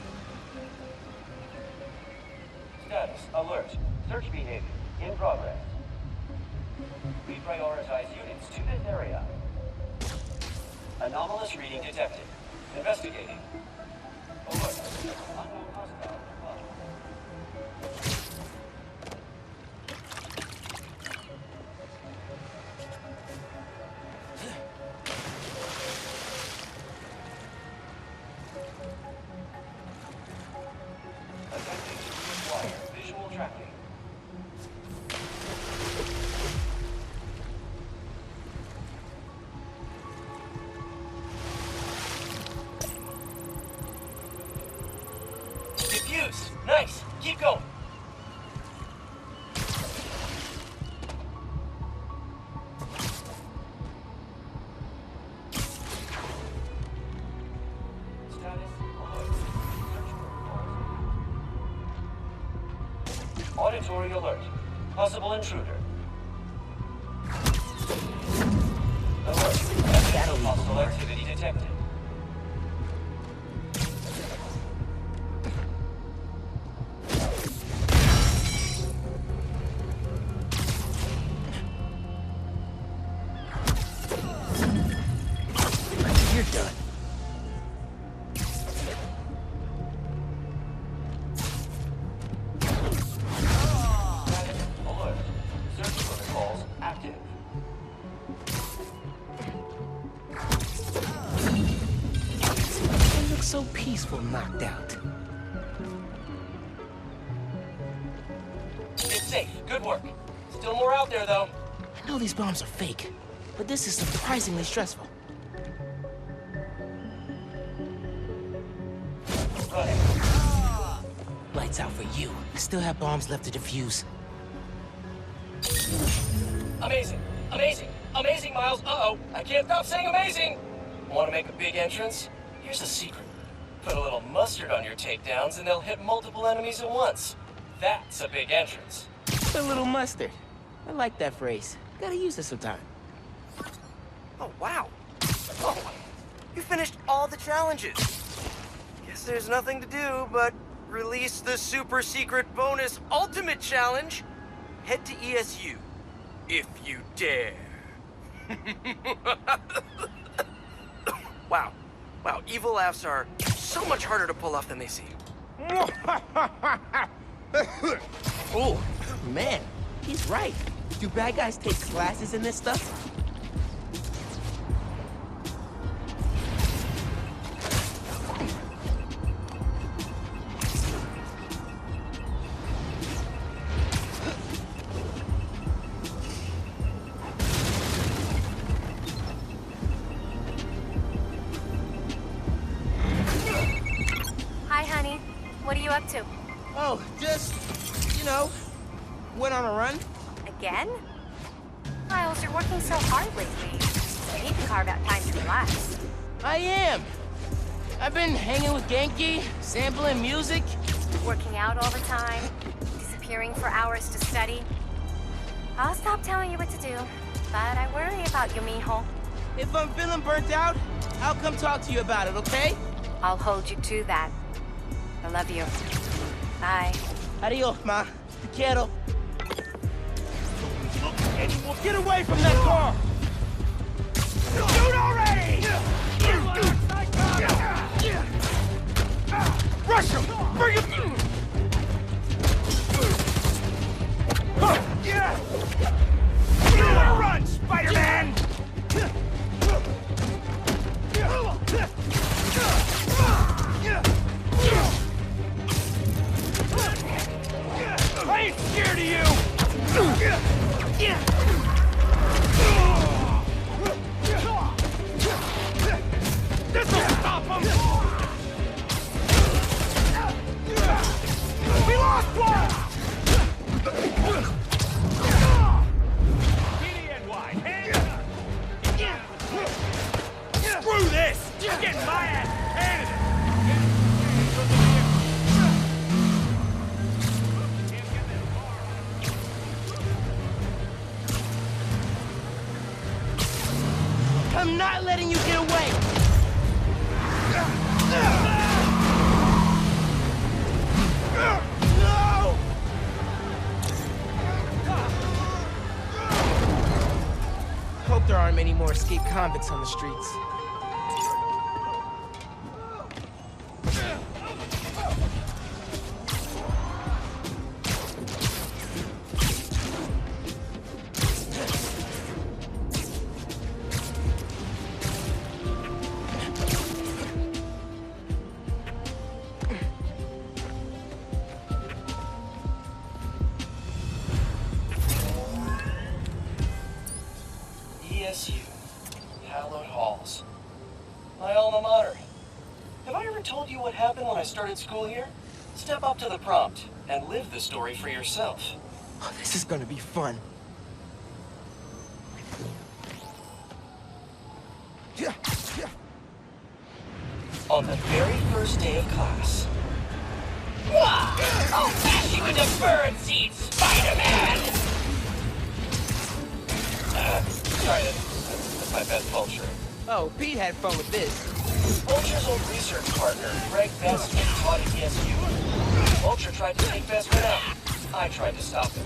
Status. Alert. Search behavior. In progress. Reprioritize units to this area. Anomalous reading detected. Investigating. Alert. Unknown hostile. Attempting to reacquire visual tracking. alert. Possible intruder. Alert. Hostile activity detected.
You're done.
Alert. Search protocols active.
You look so peaceful, knocked out.
It's safe. Good work. Still more out there, though.
I know these bombs are fake, but this is surprisingly stressful.
Go ahead.
Lights out for you. Still have bombs left to defuse.
Amazing. Amazing. Amazing, Miles. Uh-oh. I can't stop saying amazing. Want to make a big entrance? Here's a secret. Put a little mustard on your takedowns and they'll hit multiple enemies at once. That's a big entrance.
A little mustard. I like that phrase. Gotta use it sometime.
Oh, wow. Oh, you finished all the challenges. Guess there's nothing to do but release the super secret bonus ultimate challenge. Head to ESU, if you dare. Wow. Wow, evil laughs are so much harder to pull off than they seem.
Oh, man. He's right. Do bad guys take classes in this stuff?
Hi, honey. What are you up to?
Oh, just, you know, went on a run.
Again? Miles, you're working so hard lately. You need to carve out time to relax.
I am. I've been hanging with Genki, sampling music.
Working out all the time, disappearing for hours to study. I'll stop telling you what to do, but I worry about you, mijo.
If I'm feeling burnt out, I'll come talk to you about it, okay?
I'll hold you to that. I love you. Bye.
Adios, ma. Te quiero. Get away from that car!
Shoot already!
Rush him! Bring him!
You wanna run, Spider-Man!
I ain't scared of you! This'll stop him! We lost one! TDNY, hands up! Screw this! You're getting my ass handed it!
I'm not letting you get away! No! Hope there aren't many more escaped convicts on the streets.
ESU. Hallowed Halls. My alma mater. Have I ever told you what happened when I started school here? Step up to the prompt and live the story for yourself.
Oh, this is gonna be fun.
On the very first day of class, I'll smash you into bird seed, Spider-Man! Sorry, that's my best vulture.
Oh, Pete had fun with this.
Vulture's old research partner, Greg Bestman, taught at ESU. Vulture tried to take Bestman out. I tried to stop him.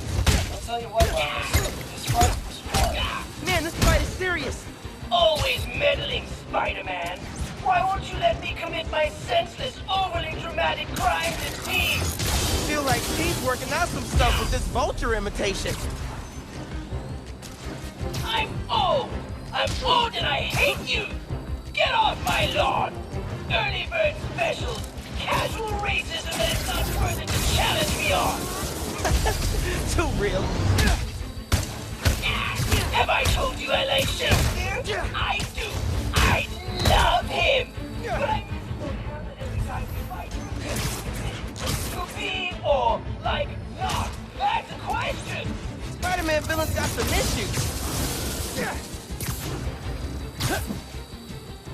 I'll tell you what, Miles, this fight was hard.
Man, this fight is serious.
Always meddling, Spider-Man. Why won't you let me commit my senseless, overly dramatic crimes in peace?
Feel like Pete's working out some stuff with this vulture imitation.
I'm old and I hate you! Get off my lawn! Early bird specials, casual racism that is not worth it to challenge me on!
Too real.
Have I told you I like Shakespeare? I do! I love him! But I every time we fight. To be or like not? That's a question!
Spider-Man villains got some issues.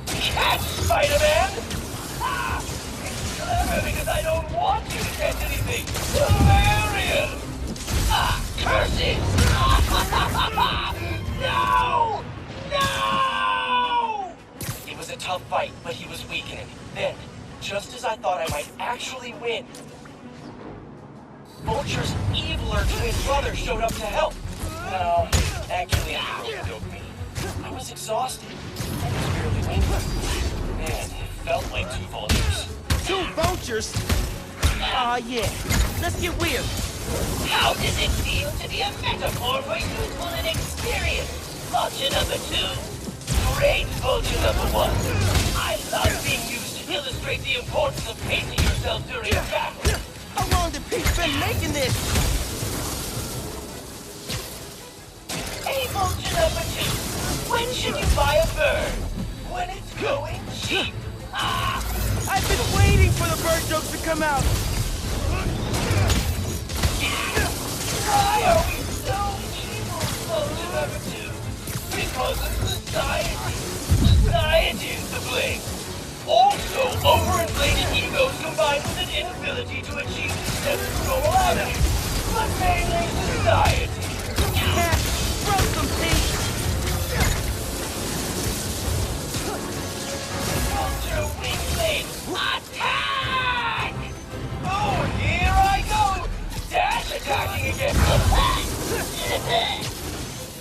Catch, Spider-Man! It's clever because I don't want you to catch anything. Hilarious! Curses! No! No! It was a tough fight, but he was weakening. Then, just as I thought I might actually win, Vulture's eviler twin brother showed up to help. No, actually, me. I was exhausted. I was barely winning. Man, it felt like two vultures.
Two vultures? Aw, yeah. Let's get weird.
How does it feel to be a metaphor for youthful inexperience? Vulture number 2. Great vulture number 1. I love being used to illustrate the importance of pacing yourself during a battle.
How long did Pete been making this?
Hey, vulture number 2. When should you buy a bird? When it's going cheap.
I've been waiting for the bird jokes to come out.
Why are we so evil, vulture number 2? Because of society. Society is to blame. Also, overinflated egos combined with an inability to achieve success normality. But mainly society.
Cat, throw some Pete.
Vulture wingblade, attack! Oh, here I go! Dash attacking again!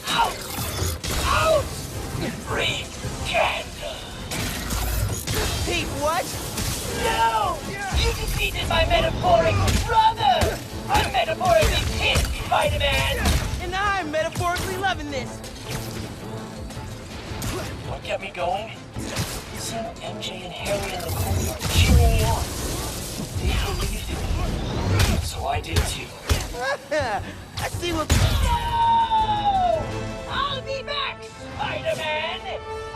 Out! Out! Free candle!
Pete, what?
No! You defeated my metaphoric brother! I'm metaphorically pissed, Spider-Man!
And I'm metaphorically loving this.
What kept me going? Seeing MJ and Hailey in the courtyard cheering me on. They believed in me. So I did too.
I see what...
No! I'll be back, Spider-Man!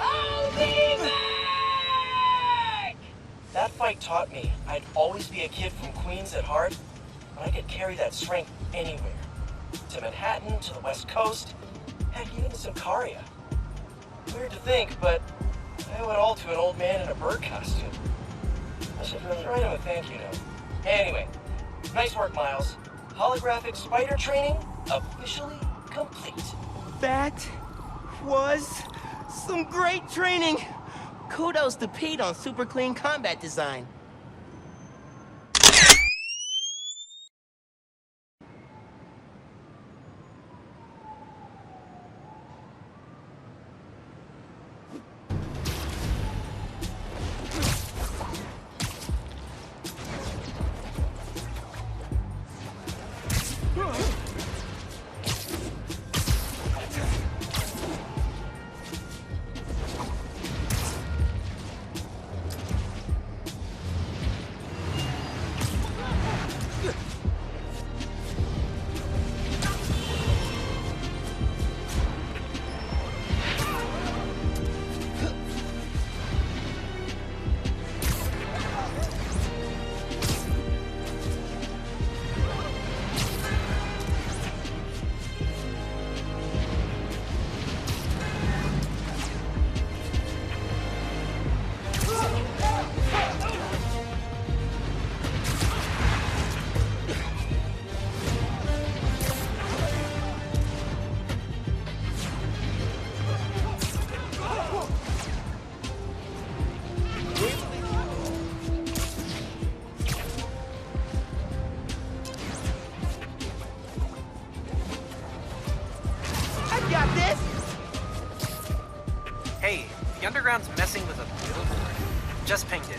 I'll be back! That fight taught me I'd always be a kid from Queens at heart, but I could carry that strength anywhere. To Manhattan, to the West Coast, heck, even to Sicaria. Weird to think, but I owe it all to an old man in a bird costume. I should really write him a thank you note. Anyway, nice work, Miles. Holographic spider training officially complete.
That was some great training. Kudos to Pete on super clean combat design.
The Underground's messing with a billboard. Just pinged it.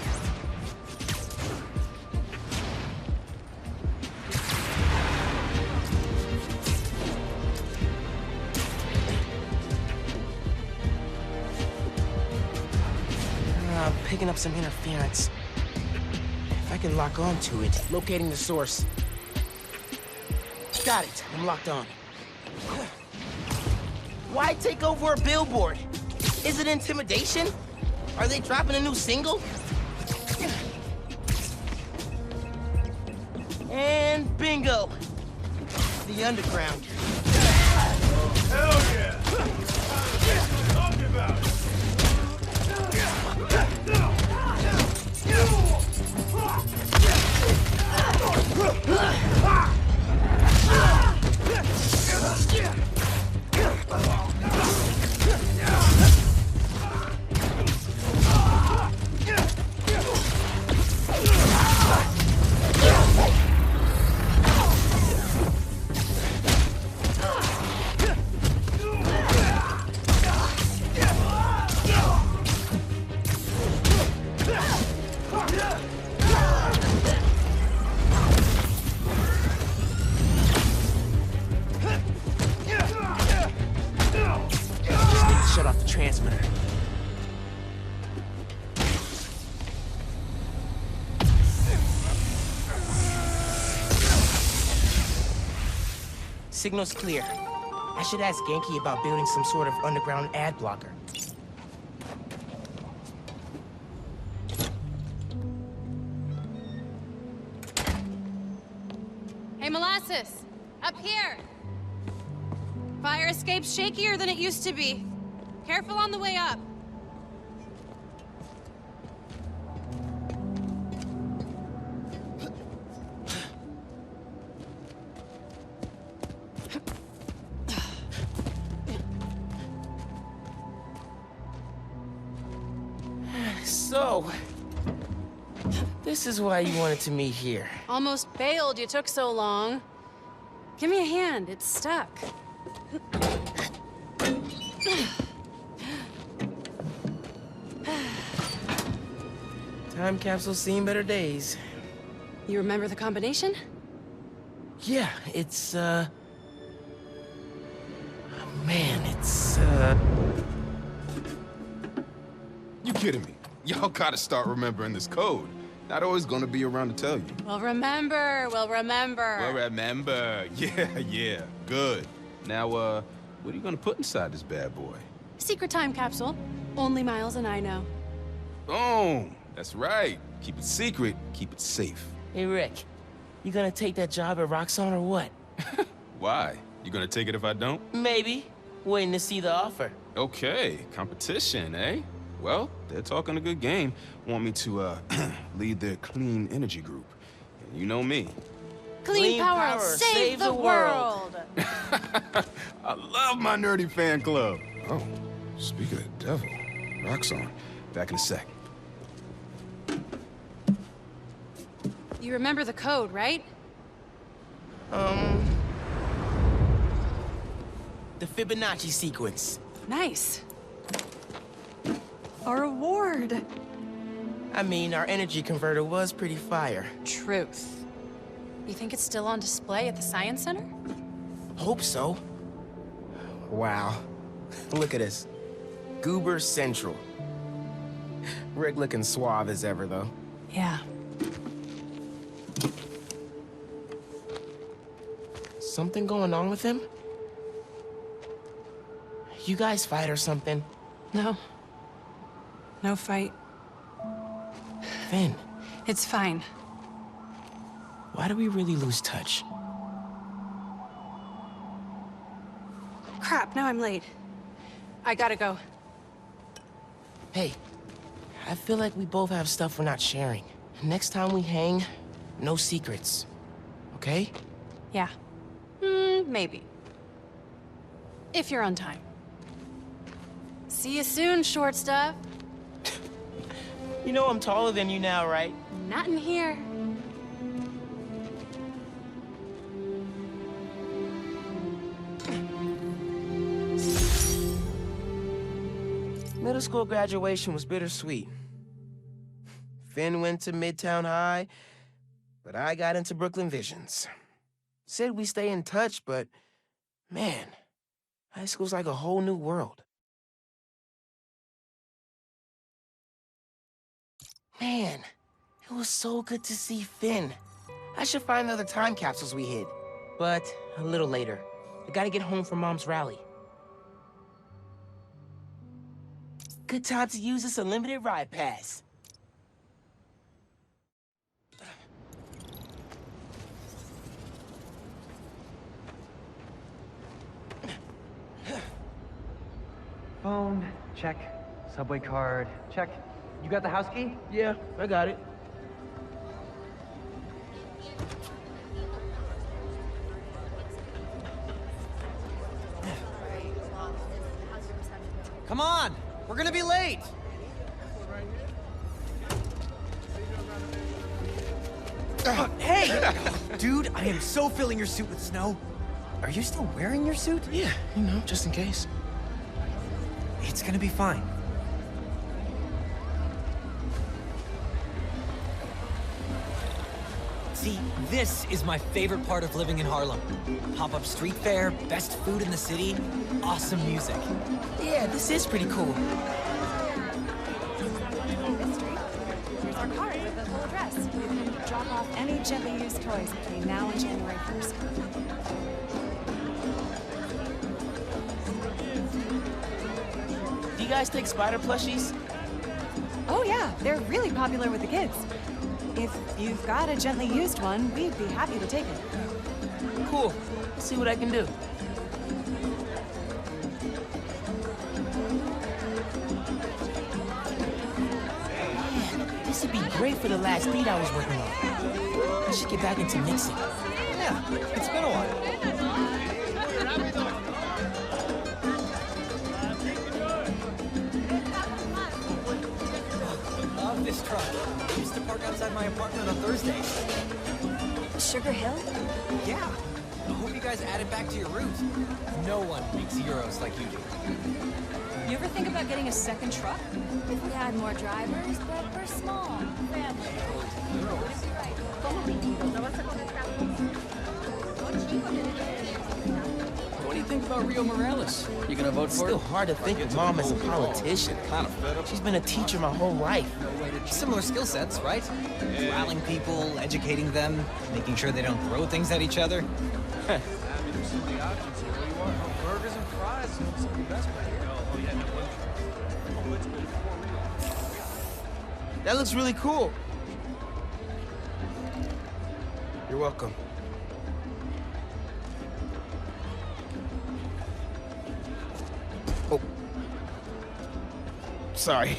Picking up some interference. If I can lock on to it, locating the source. Got it. I'm locked on. Why take over a billboard? Is it intimidation? Are they dropping a new single? And bingo! The Underground.
Hell yeah! What are you talking about?
Shut off the transmitter. Signal's clear. I should ask Genki about building some sort of underground ad blocker.
Hey, Molasses! Up here! Fire escape's shakier than it used to be. Careful on the way up.
So, this is why you wanted to meet here.
Almost bailed, you took so long. Give me a hand, it's stuck.
Time capsule's seen better days.
You remember the combination?
Yeah, it's, man, it's,
You kidding me? Y'all gotta start remembering this code. Not always gonna be around to tell you.
We'll remember, we'll remember.
Well, remember. Yeah, good. Now, what are you gonna put inside this bad boy?
Secret time capsule. Only Miles and I know.
Boom! That's right. Keep it secret, keep it safe.
Hey, Rick. You gonna take that job at Roxxon or what?
Why? You gonna take it if I don't?
Maybe. Waiting to see the offer.
Okay, competition, eh? Well, they're talking a good game. Want me to, lead their clean energy group. And you know me.
Clean power, save the world!
I love my nerdy fan club. Oh, speak of the devil. Roxxon. Back in a sec.
You remember the code, right?
The Fibonacci sequence.
Nice. A reward.
I mean, our energy converter was pretty fire.
Truth. You think it's still on display at the Science Center?
Hope so. Wow. Look at this. Goober Central. Rick looking suave as ever, though.
Yeah.
Something going on with him? You guys fight or something?
No. No fight.
Phin.
It's fine.
Why do we really lose touch?
Crap, now I'm late. I gotta go.
Hey, I feel like we both have stuff we're not sharing. Next time we hang, no secrets. Okay?
Yeah. Maybe. If you're on time. See you soon, short stuff.
You know I'm taller than you now, right?
Not in here.
Middle school graduation was bittersweet. Phin went to Midtown High, but I got into Brooklyn Visions. Said we stay in touch, but man, high school's like a whole new world. Man, it was so good to see Phin. I should find the other time capsules we hid, but a little later. I gotta get home from Mom's rally. Good time to use this unlimited ride pass.
Phone, check. Subway card, check. You got the house key?
Yeah, I got it.
Come on! We're gonna be late! Hey! Dude, I am so filling your suit with snow. Are you still wearing your suit?
Yeah, you know, just in case.
It's gonna be fine. See, this is my favorite part of living in Harlem. Pop-up street fair, best food in the city, awesome music.
Yeah, this is pretty cool.
Here's our card with the full address. You can drop off any gently used toys between now and January 1st.
Do you guys take spider plushies?
Oh yeah, they're really popular with the kids. If you've got a gently used one, we'd be happy to take it.
Cool. Let's see what I can do. Man, this would be great for the last beat I was working on. I should get back into mixing.
Yeah, it's been a while. Love this truck. I used to park outside my apartment on Thursdays.
Sugar Hill?
Yeah. I hope you guys add it back to your roots. No one makes Euros like you do.
You ever think about getting a second truck?
If we had more drivers, but we're small. Family.
What do you think about Rio Morales? You gonna vote
It's
for
still
her?
hard to think of Mom as a politician. She's been a teacher my whole life.
Similar skill sets, right? Rallying people, educating them, making sure they don't throw things at each other.
Burgers and fries, some of the best right here.
That looks really cool. You're welcome. Oh. Sorry.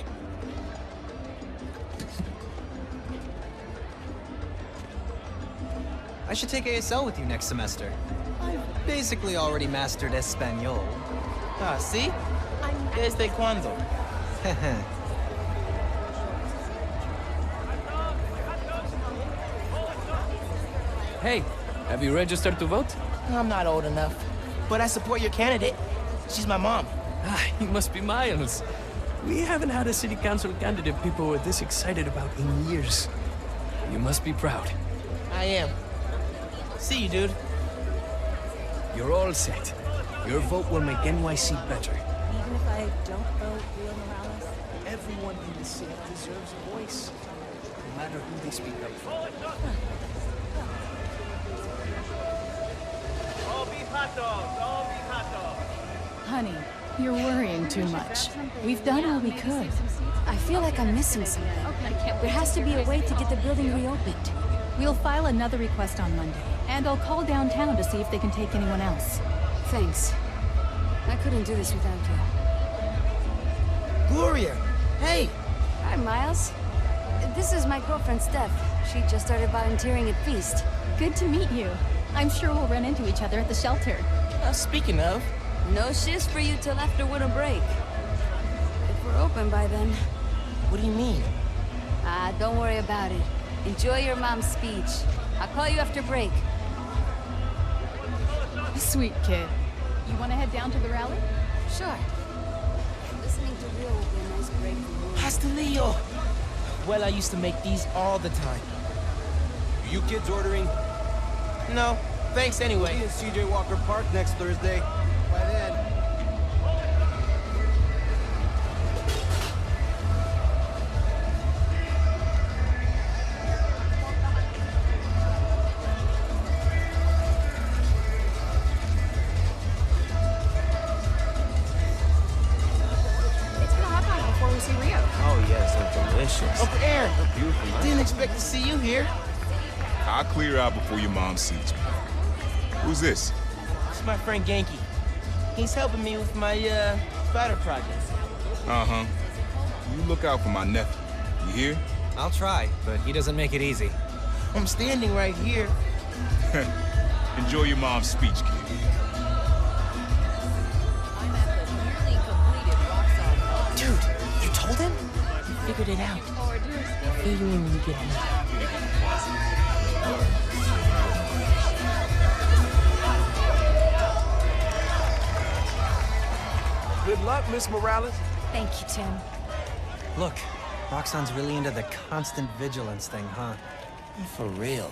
I should take ASL with you next semester. I've basically already mastered Espanol.
Ah, ¿sí? ¿Desde cuándo?
Hey, have you registered to vote?
I'm not old enough, but I support your candidate. She's my mom.
Ah, you must be Miles. We haven't had a city council candidate people were this excited about in years. You must be proud.
I am. See you, dude.
You're all set. Your vote will make NYC better.
Even if I don't vote Rio Morales?
Everyone in the city deserves a voice, no matter who they speak up for.
All beef hot dogs, all beef hot dogs.
Honey, you're worrying too much. We've done all we could.
I feel like I'm missing something. There has to be a way to get the building reopened.
We'll file another request on Monday, and I'll call downtown to see if they can take anyone else.
Thanks. I couldn't do this without you.
Gloria! Hey!
Hi, Miles. This is my girlfriend, Steph. She just started volunteering at Feast.
Good to meet you. I'm sure we'll run into each other at the shelter.
Speaking of...
No shifts for you till after winter break. If we're open by then.
What do you mean?
Don't worry about it. Enjoy your mom's speech. I'll call you after break.
Sweet kid. You want to head down to the rally?
Sure.
Listening to Rio will be a nice break from work.
Pastelillo! Well, I used to make these all the time.
Are you kids ordering?
No, thanks anyway.
We'll be in CJ Walker Park next Thursday. By then.
It's been a hot night before we see Rio.
Oh, yes, so delicious. Uncle Aaron,
beautiful night.
Didn't expect to see you here.
I'll clear out before your mom sees me. Who's this?
It's my friend Genki. He's helping me with my, spider project.
Uh-huh. You look out for my nephew. You hear?
I'll try, but he doesn't make it easy.
I'm standing right here.
Enjoy your mom's speech, kid.
Dude, you told him? Figured it out. Fill you in when you get home.
Good luck, Miss Morales.
Thank you, Tim.
Look, Roxxon's really into the constant vigilance thing, huh?
For real.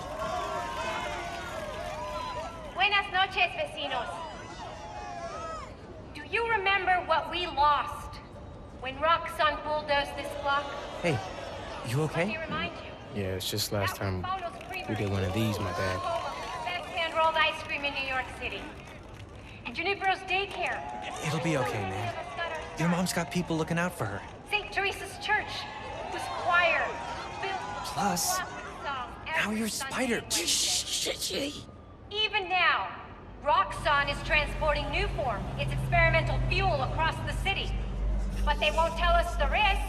Buenas noches, vecinos. Do you remember what we lost when Roxxon bulldozed this block?
Hey, you
Let me
okay?
remind you.
Yeah, it's just last time we did one of these, my bad.
Best hand-rolled ice cream in New York City. And Junipero's daycare.
It'll be okay, man. Your mom's got people looking out for her.
St. Teresa's Church, whose choir built
Plus,
song
now
every
you're
Sunday.
Spider.
Even now, Roxxon is transporting Newform, its experimental fuel, across the city. But they won't tell us the risks.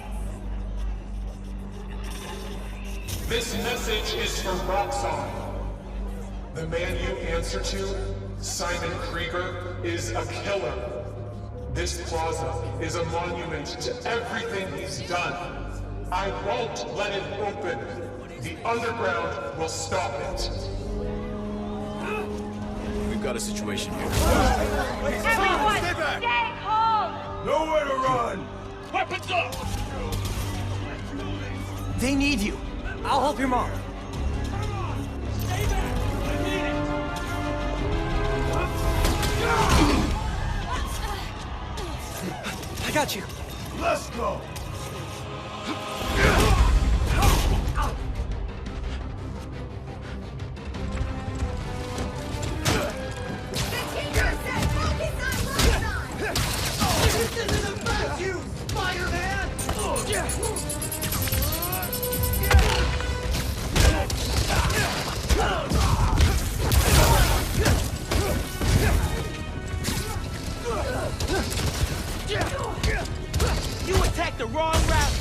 This message is from Roxxon. The man you answer to, Simon Krieger, is a killer. This plaza is a monument to everything he's done. I won't let it open. The underground will stop it.
We've got a situation here.
Everyone, stay calm!
Nowhere to run! Weapons up!
They need you. I'll help your mom. I got you.
Let's go!
This isn't about you, Spider-Man!
You attacked the wrong route!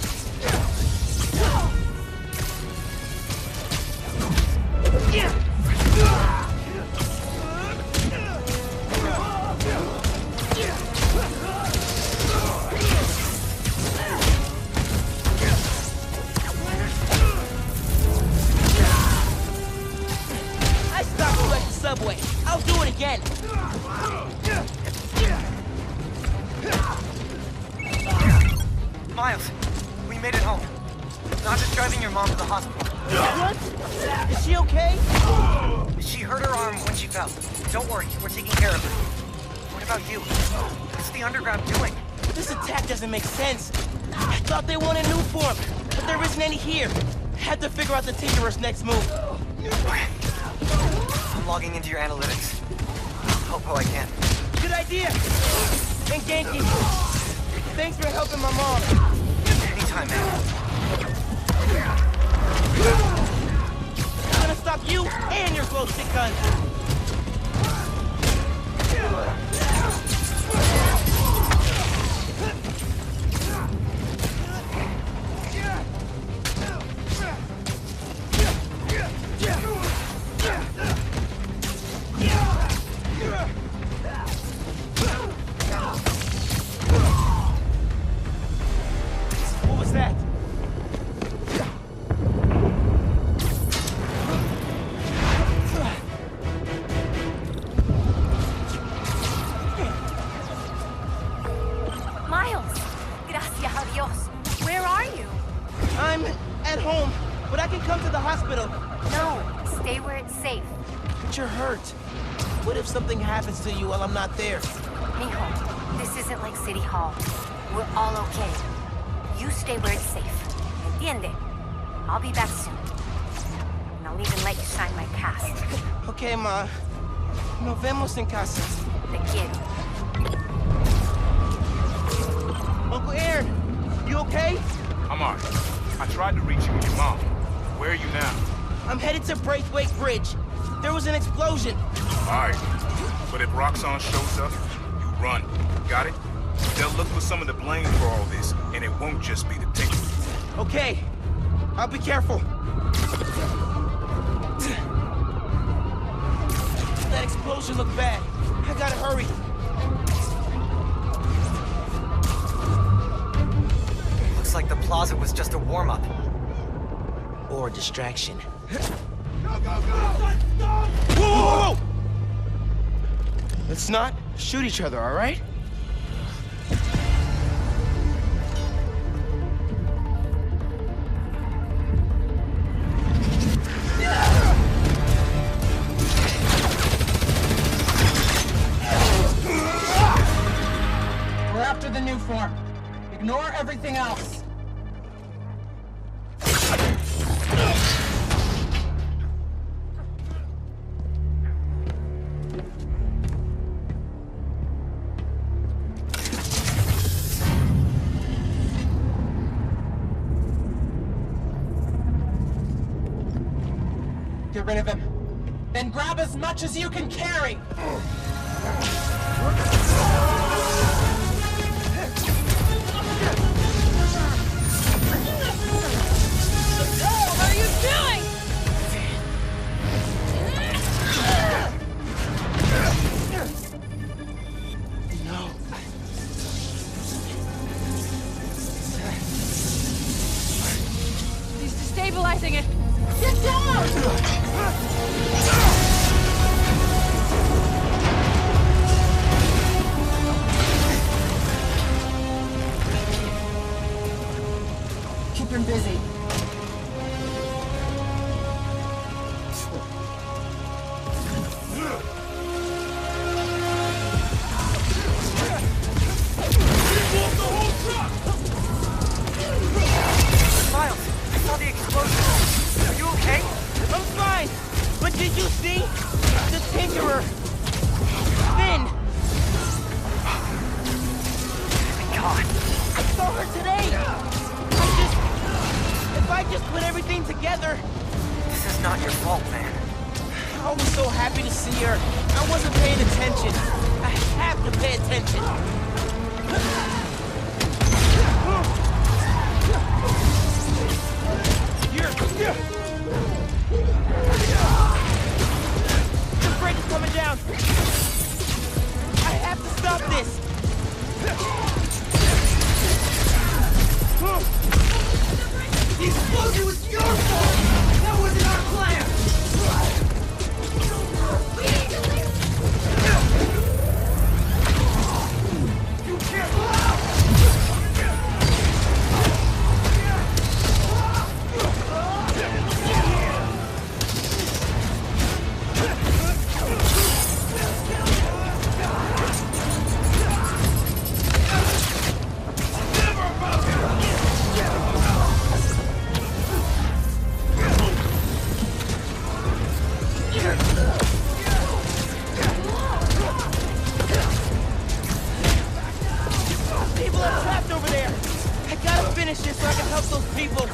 I stopped you at the subway. I'll do it again.
Miles, we made it home. Not just driving your mom to the hospital.
What? Is she okay?
She hurt her arm when she fell. Don't worry, we're taking care of her. What about you? What's the underground doing?
This attack doesn't make sense. I thought they wanted new form, but there isn't any here. Had to figure out the Tinkerer's next move.
I'm logging into your analytics. Help how I can.
Good idea. And Genki, thanks for helping my mom.
Anytime, man.
I'm gonna stop you and your glow stick gun. What was that? I'm at home, but I can come to the hospital.
No, stay where it's safe.
But you're hurt. What if something happens to you while I'm not there?
Mijo, this isn't like City Hall. We're all okay. You stay where it's safe. Entiende? I'll be back soon. And I'll even let you sign my cast.
Okay, Ma. Nos vemos en casa.
Te quiero.
Uncle Aaron, you okay?
I'm alright. I tried to reach you with your mom. Where are you now?
I'm headed to Braithwaite Bridge. There was an explosion.
Alright. But if Roxxon shows up, you run. Got it? They'll look for some of the blame for all this, and it won't just be the Tinker.
Okay. I'll be careful. That explosion looked bad. I gotta hurry.
Looks like the plaza was just a warm-up.
Or a distraction.
Go, go, go!
Whoa, whoa, whoa! Let's not shoot each other, all right?
We're after the new form. Ignore everything else. Get rid of him. Then grab as much as you can carry!
What are you doing?
No.
He's destabilizing it. Get down!
Keep him busy.
Miles, I saw the explosion. Are you okay?
I'm fine. But did you see? The Tinkerer. Phin.
God.
I saw her today. If I just put everything together.
This is not your fault, man.
I was so happy to see her. I wasn't paying attention. I have to pay attention. The bridge is coming down. I have to stop this.
The explosion was your fault! That wasn't our plan! We need to leave! You can't...
People are trapped over there. I gotta finish this so I can help those people.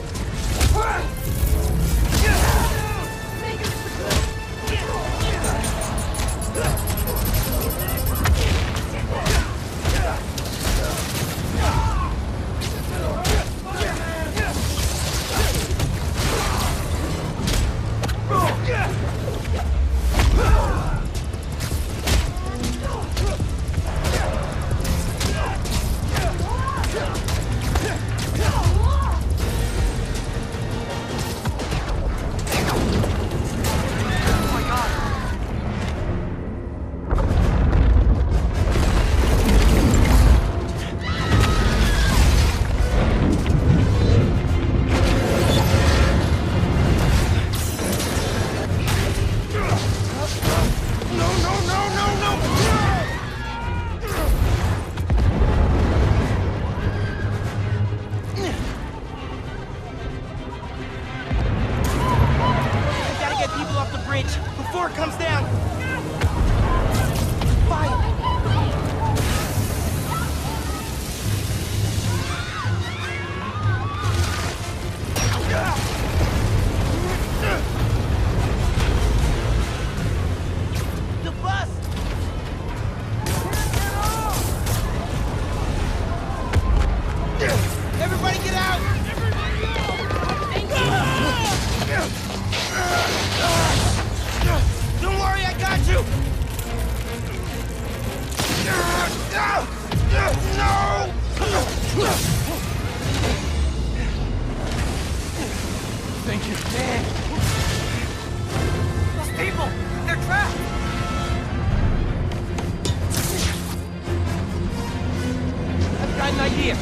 got an idea.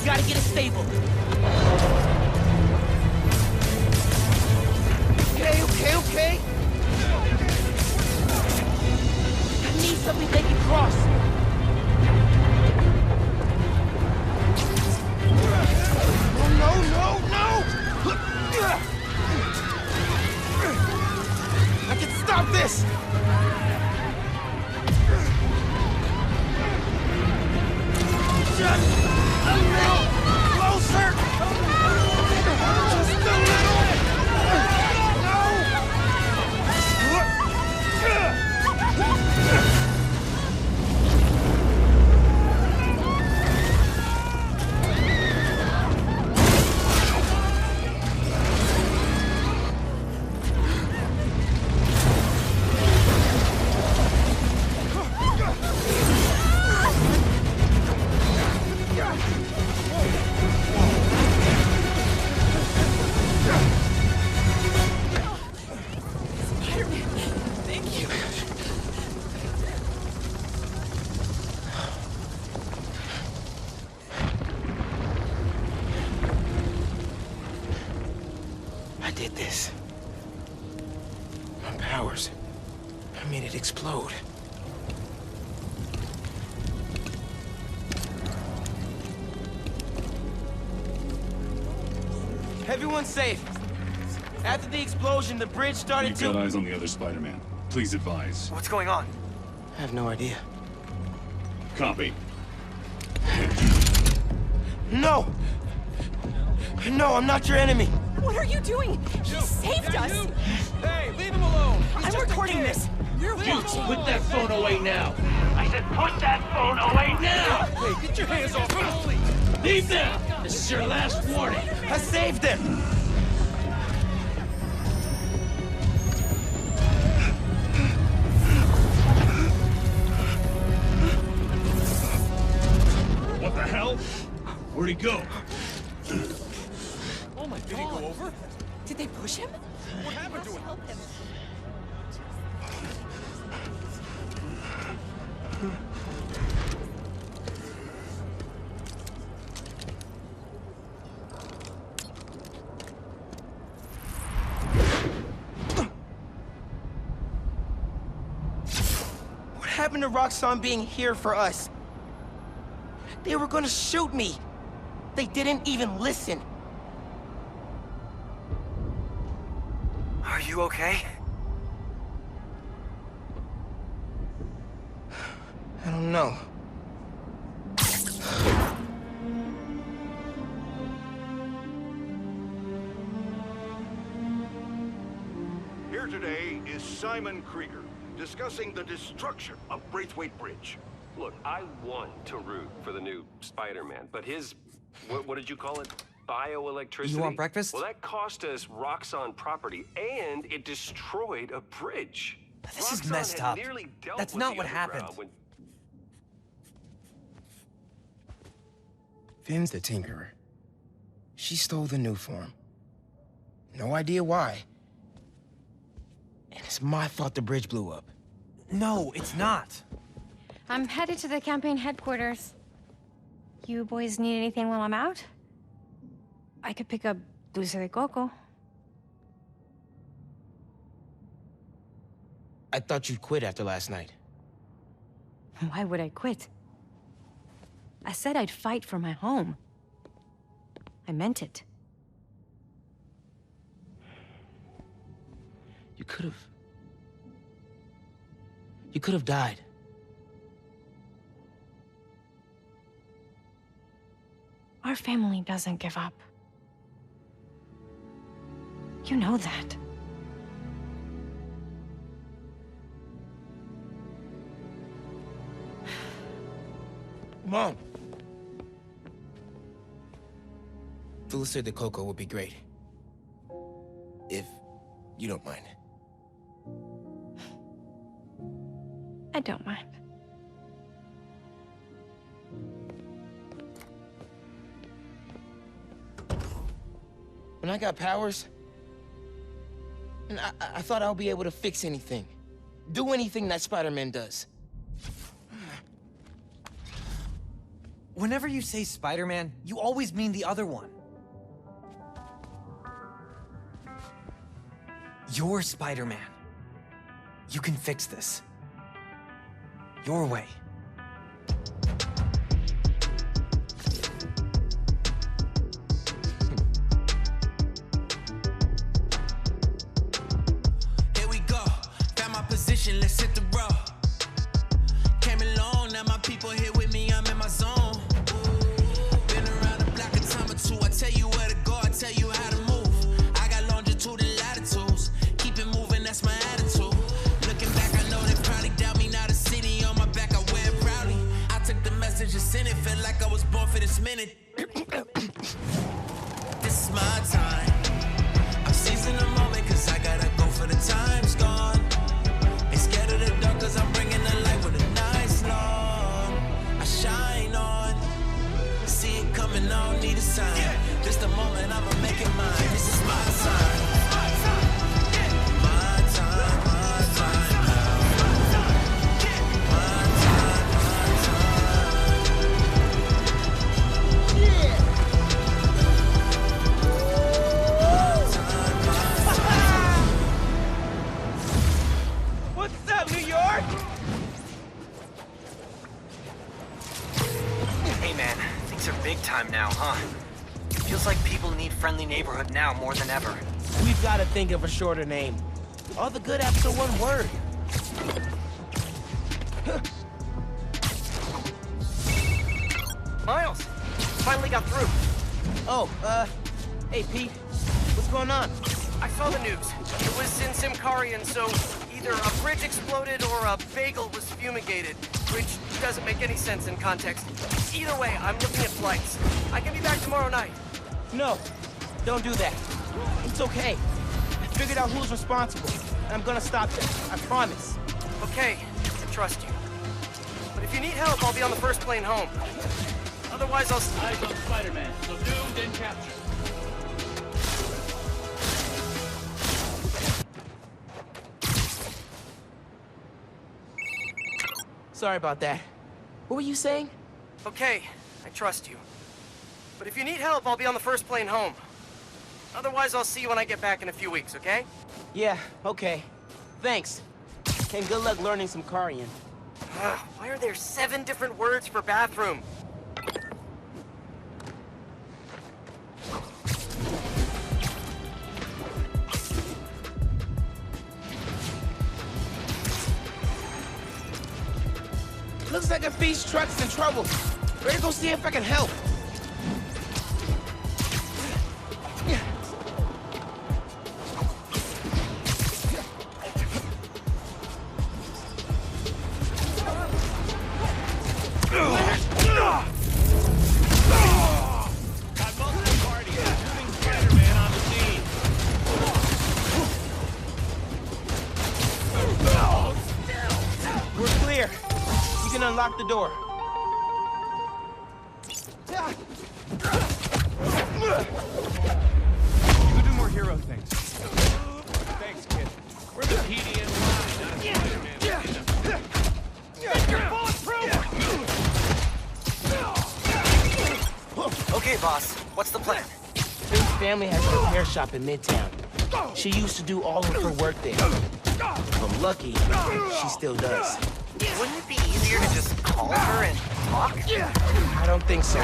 Gotta get it stable. Okay. I need something they can cross. No! I can stop this! Just a little closer! Just a little! I did this. My powers. I made it explode. Everyone's safe. After the explosion, the bridge started
We've got eyes on the other Spider-Man. Please advise.
What's going on?
I have no idea.
Copy.
No! No, I'm not your enemy.
What are you doing? He saved us!
Hey, leave him alone!
I'm recording this! You're watching!
Put that phone away now! I said put that phone away now!
Hey, get your hands off me, please!
Leave now! This is your last warning!
I saved him!
What the hell? Where'd he go?
Oh my God. Did he go over?
Did they push him?
What happened to him?
Help him.
What happened to Roxxon being here for us? They were gonna shoot me. They didn't even listen.
Are you okay?
I don't know.
Here today is Simon Krieger, discussing the destruction of Braithwaite Bridge.
Look, I want to root for the new Spider-Man, but his, what did you call it? Bioelectricity?
You want breakfast?
Well, that cost us Roxxon property, and it destroyed a bridge.
This is
Roxxon
messed
had
up.
nearly dealt
That's
with
not
the
what
underground
happened.
when-
Phin's the Tinkerer. She stole the new form. No idea why. And it's my fault the bridge blew up.
No, it's not.
I'm headed to the campaign headquarters. You boys need anything while I'm out? I could pick up dulce de coco.
I thought you'd quit after last night.
Why would I quit? I said I'd fight for my home. I meant it.
You could have died.
Our family doesn't give up. You know that.
Mom! Dulce de coco would be great. If you don't mind.
I don't mind.
When I got powers, And I thought I'll be able to fix anything. Do anything that Spider-Man does.
Whenever you say Spider-Man, you always mean the other one. You're Spider-Man. You can fix this. Your way.
Here we go. Found my position, let's hit the road. Came along, now my people here with me, I'm in my zone. Been around the block a time or two. I tell you where to go, I tell you how to move. I got longitude and latitudes. Keep it moving, that's my attitude. Looking back, I know they probably doubt me. Now the city on my back, I wear it proudly. I took the message and sent it, felt like I was born for this minute. This is my time. I'm seizing the moment, cause I gotta go for the time's gone. Ain't scared of the dark, cause I'm bringing the light with a nice long. I shine on. See it coming, I don't need a sign. This the moment, I'ma make it mine. This is my time.
What's up, New York?
Hey man, things are big time now, huh? Feels like people need friendly neighborhood now more than ever.
We've got to think of a shorter name. All the good apps are one word.
Miles, finally got through.
Oh, hey Pete, what's going on?
I saw the news. It was in Simkarian, so either a bridge exploded or a bagel was fumigated, which doesn't make any sense in context. Either way, I'm looking at flights. I can be back tomorrow night.
No, don't do that. It's okay. I figured out who's responsible, and I'm gonna stop them. I promise.
Okay, I trust you. But if you need help, I'll be on the first plane home. Otherwise, I'll...
Eyes on Spider-Man. So do, then capture.
Sorry about that. What were you saying?
Okay, I trust you. But if you need help, I'll be on the first plane home. Otherwise, I'll see you when I get back in a few weeks, okay?
Yeah, okay. Thanks. And good luck learning some Karian.
Why are there 7 different words for bathroom?
Looks like a beast truck's in trouble. Ready to go see if I can help. We're clear. You can unlock the door.
You can do more hero things. Thanks, kid. We're the PD and not a Spider-Man. You're bulletproof!
Okay, boss. What's the plan?
Phin's family has a repair shop in Midtown. She used to do all of her work there. If I'm lucky, she still does.
Wouldn't it be easier to just call her and talk?
I don't think so.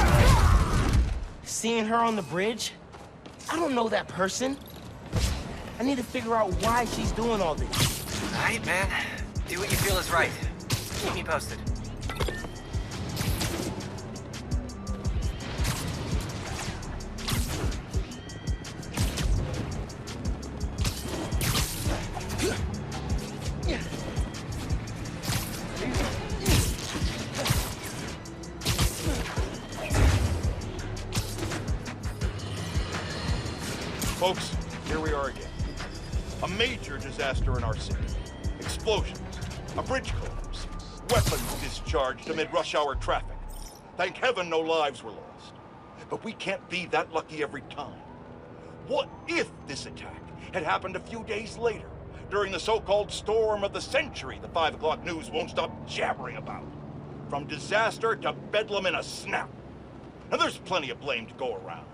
Seeing her on the bridge? I don't know that person. I need to figure out why she's doing all this.
All right, man. Do what you feel is right. Keep me posted.
Folks, here we are again. A major disaster in our city. Explosions, a bridge collapse, weapons discharged amid rush hour traffic. Thank heaven no lives were lost. But we can't be that lucky every time. What if this attack had happened a few days later, during the so-called storm of the century the 5 o'clock news won't stop jabbering about. From disaster to bedlam in a snap. Now there's plenty of blame to go around,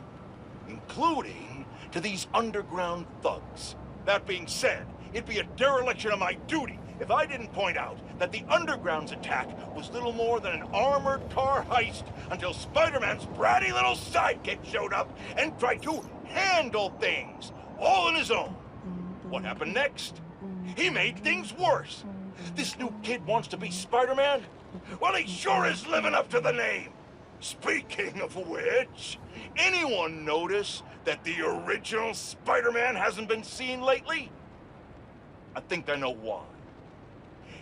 including to these underground thugs. That being said, it'd be a dereliction of my duty if I didn't point out that the Underground's attack was little more than an armored car heist until Spider-Man's bratty little sidekick showed up and tried to handle things, all on his own. What happened next? He made things worse. This new kid wants to be Spider-Man? Well, he sure is living up to the name. Speaking of which, anyone notice that the original Spider-Man hasn't been seen lately? I think I know why.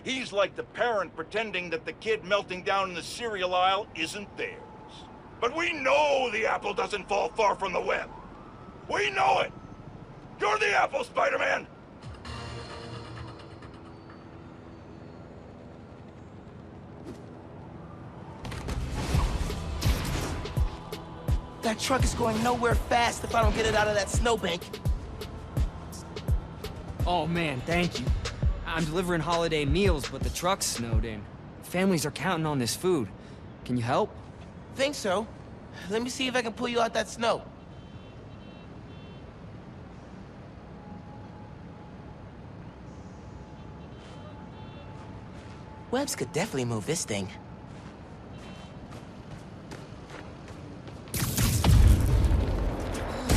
He's like the parent pretending that the kid melting down in the cereal aisle isn't theirs. But we know the apple doesn't fall far from the web. We know it! You're the apple, Spider-Man!
That truck is going nowhere fast if I don't get it out of that snowbank.
Oh man, thank you. I'm delivering holiday meals, but the truck's snowed in. Families are counting on this food. Can you help?
Think so. Let me see if I can pull you out that snow. Webs could definitely move this thing.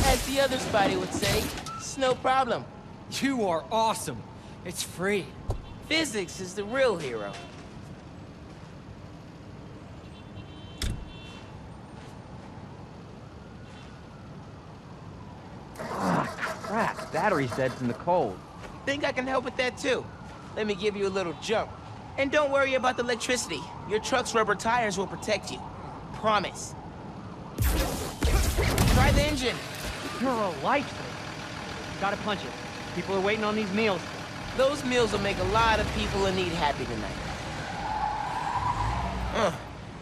As the other Spidey would say, it's no problem.
You are awesome. It's free.
Physics is the real hero.
Crap, battery's dead from the cold.
Think I can help with that too. Let me give you a little jump. And don't worry about the electricity. Your truck's rubber tires will protect you. Promise. Try the engine.
You're a lifesaver. Gotta punch it. People are waiting on these meals.
Those meals will make a lot of people in need happy tonight.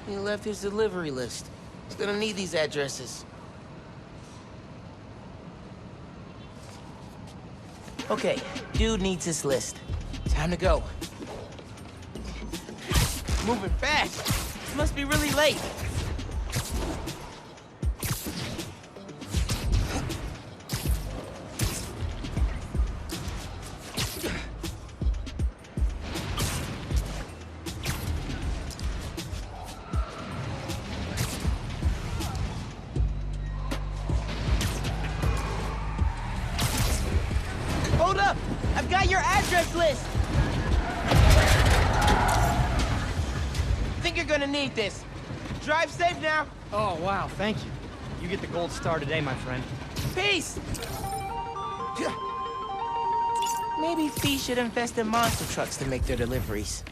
He left his delivery list. He's gonna need these addresses. Okay, dude needs his list. Time to go. Moving fast. This must be really late. Hold up! I've got your address list! Think you're gonna need this. Drive safe now.
Oh, wow, thank you. You get the gold star today, my friend.
Peace! Maybe Phi should invest in monster trucks to make their deliveries.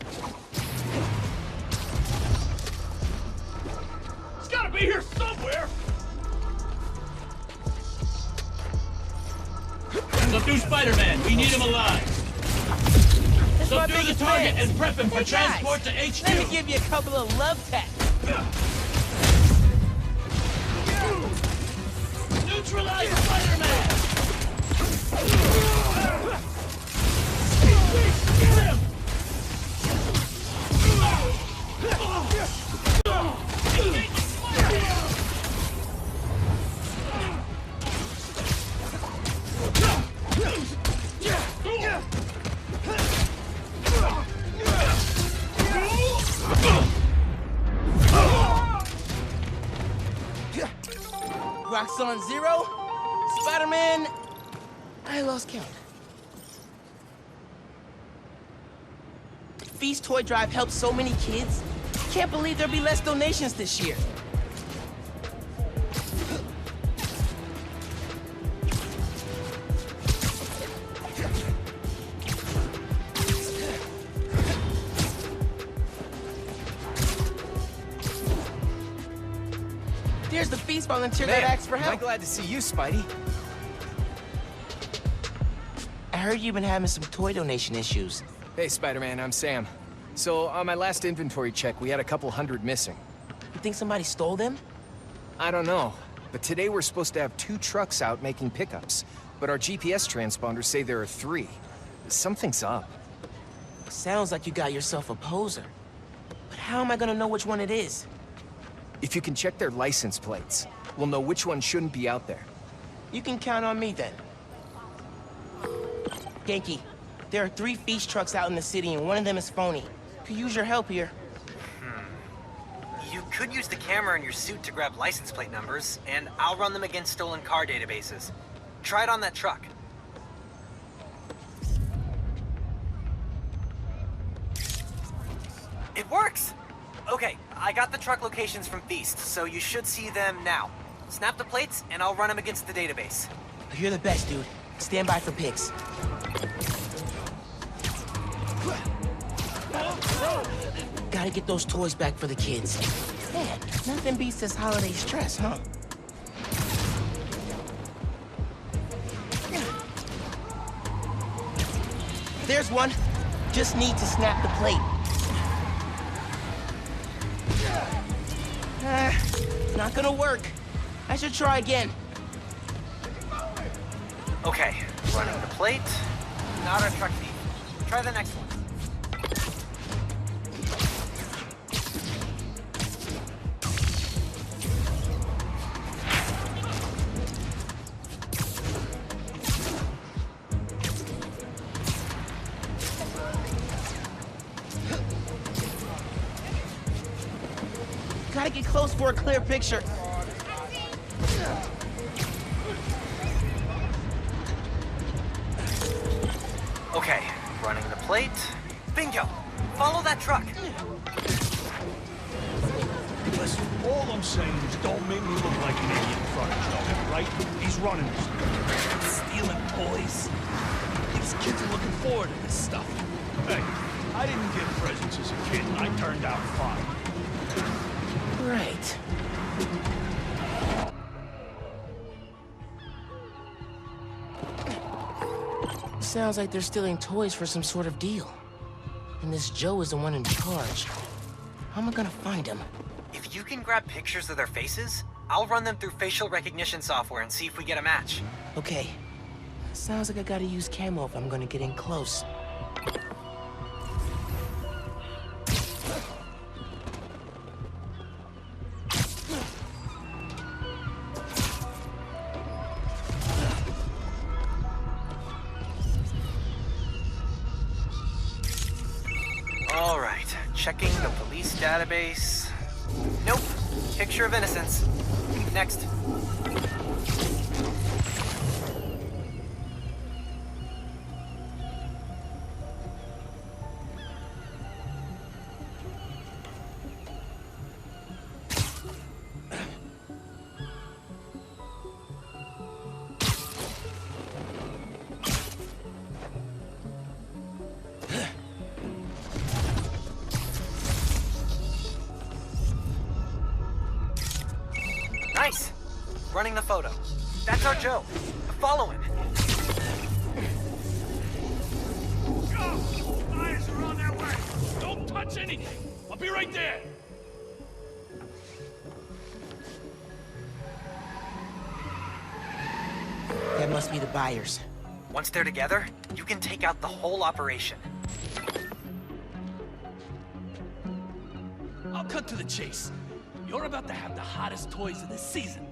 It's gotta be here somewhere! Subdue Spider-Man. We need him alive. Subdue the target and prep him for transport to HQ.
Let me give you a couple of love taps.
Neutralize Spider-Man! Get him!
Roxxon 0, Spider-Man, I lost count. Phi's toy drive helped so many kids. Can't believe there'll be less donations this year. There's the Phi's volunteer that asked for help.
I'm glad to see you, Spidey.
I heard you've been having some toy donation issues.
Hey, Spider-Man, I'm Sam. So, on my last inventory check, we had a couple hundred missing.
You think somebody stole them?
I don't know, but today we're supposed to have 2 trucks out making pickups. but our GPS transponders say there are 3. Something's up.
Sounds like you got yourself a poser. But how am I gonna know which one it is?
If you can check their license plates, we'll know which one shouldn't be out there.
You can count on me then. Genki, there are 3 feast trucks out in the city and one of them is phony. Could use your help here.
You could use the camera in your suit to grab license plate numbers, and I'll run them against stolen car databases. Try it on that truck. It works! Okay, I got the truck locations from Feast, so you should see them now. Snap the plates, and I'll run them against the database.
You're the best, dude. Stand by for pics. Gotta get those toys back for the kids. Man, nothing beats this holiday stress, huh? There's one. Just need to snap the plate. Not gonna work. I should try again.
Okay, running the plate. Not a truck thief. Try the next one.
Gotta get close for a clear picture.
Okay, running the plate. Bingo! Follow that truck.
Listen, all I'm saying is don't make me look like an idiot in front of Joe, right? He's running this. Stealing toys. These kids are looking forward to this stuff. Hey, I didn't get presents as a kid, and I turned out fine.
Right. Sounds like they're stealing toys for some sort of deal. And this Joe is the one in charge. How am I gonna find him?
If you can grab pictures of their faces, I'll run them through facial recognition software and see if we get a match.
Okay. Sounds like I gotta use camo if I'm gonna get in close.
All right, checking the police database. Nope, picture of innocence. Next. Nice! Running the photo. That's our Joe. Follow him.
Go! Eyes are on their way! Don't touch anything! I'll be right there!
That must be the buyers.
Once they're together, you can take out the whole operation.
I'll cut to the chase. You're about to have the hottest toys of this season.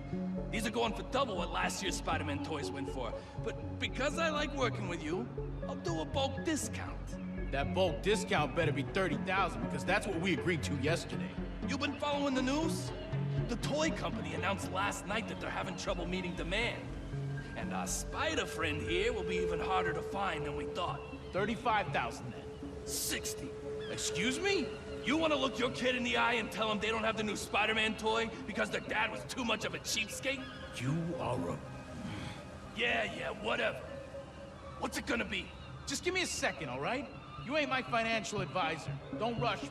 These are going for double what last year's Spider-Man toys went for. But because I like working with you, I'll do a bulk discount.
That bulk discount better be 30,000 because that's what we agreed to yesterday.
You've been following the news? The toy company announced last night that they're having trouble meeting demand. And our spider friend here will be even harder to find than we thought.
35,000 then.
60. Excuse me? You want to look your kid in the eye and tell him they don't have the new Spider-Man toy because their dad was too much of a cheapskate?
You are a...
Yeah, whatever. What's it gonna be?
Just give me a second, all right? You ain't my financial advisor. Don't rush me.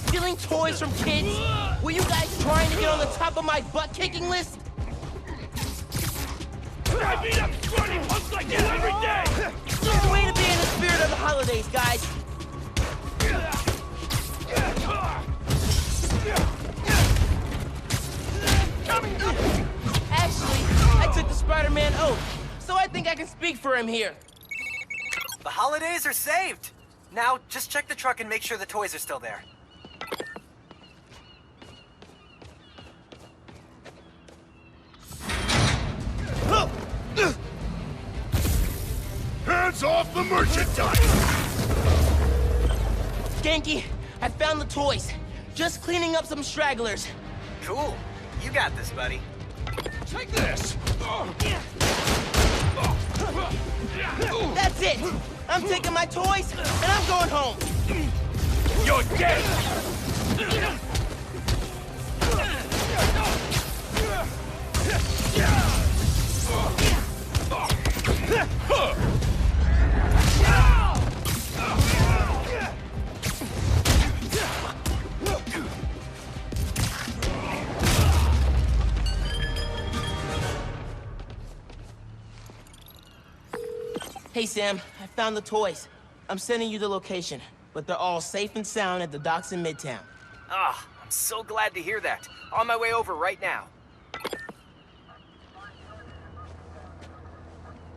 Stealing toys from kids? Were you guys trying to get on the top of my butt-kicking list?
I beat up scrawny punks like this every day!
Way to be in the spirit of the holidays, guys. Actually, Spider-Man oath, so I think I can speak for him here.
The holidays are saved. Now, just check the truck and make sure the toys are still there.
Hands off the merchandise!
Ganke, I found the toys. Just cleaning up some stragglers.
Cool. You got this, buddy.
Take this!
That's it! I'm taking my toys, and I'm going home!
You're dead!
Hey, Sam, I found the toys. I'm sending you the location, but they're all safe and sound at the docks in Midtown.
Ah, I'm so glad to hear that. On my way over right now.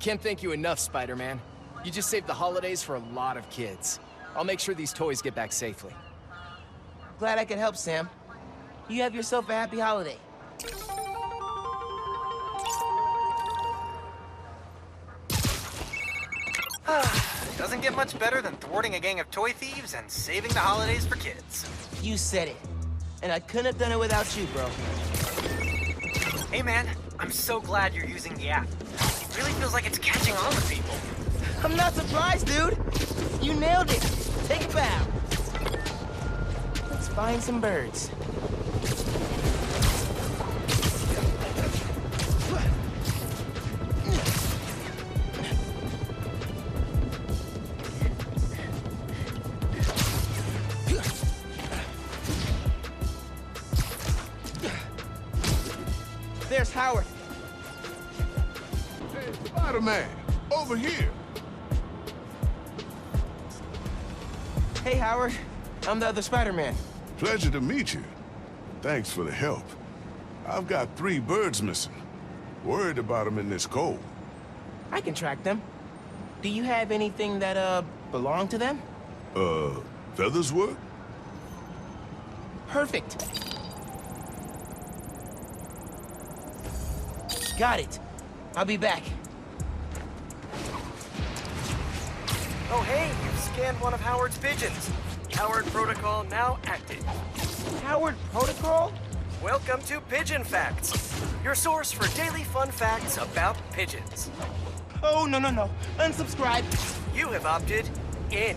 Can't thank you enough, Spider-Man. You just saved the holidays for a lot of kids. I'll make sure these toys get back safely.
Glad I could help, Sam. You have yourself a happy holiday.
Doesn't get much better than thwarting a gang of toy thieves and saving the holidays for kids.
You said it. And I couldn't have done it without you, bro.
Hey man, I'm so glad you're using the app. It really feels like it's catching on with people.
I'm not surprised, dude. You nailed it. Take a bow. Let's find some birds. There's Howard.
Hey, Spider-Man, over here.
Hey, Howard. I'm the other Spider-Man.
Pleasure to meet you. Thanks for the help. I've got 3 birds missing. Worried about them in this cold.
I can track them. Do you have anything that, belong to them?
Feathers work?
Perfect. Got it. I'll be back.
Oh hey, you've scanned one of Howard's pigeons. Howard Protocol now active.
Howard Protocol?
Welcome to Pigeon Facts, your source for daily fun facts about pigeons.
Oh, no. Unsubscribe.
You have opted in.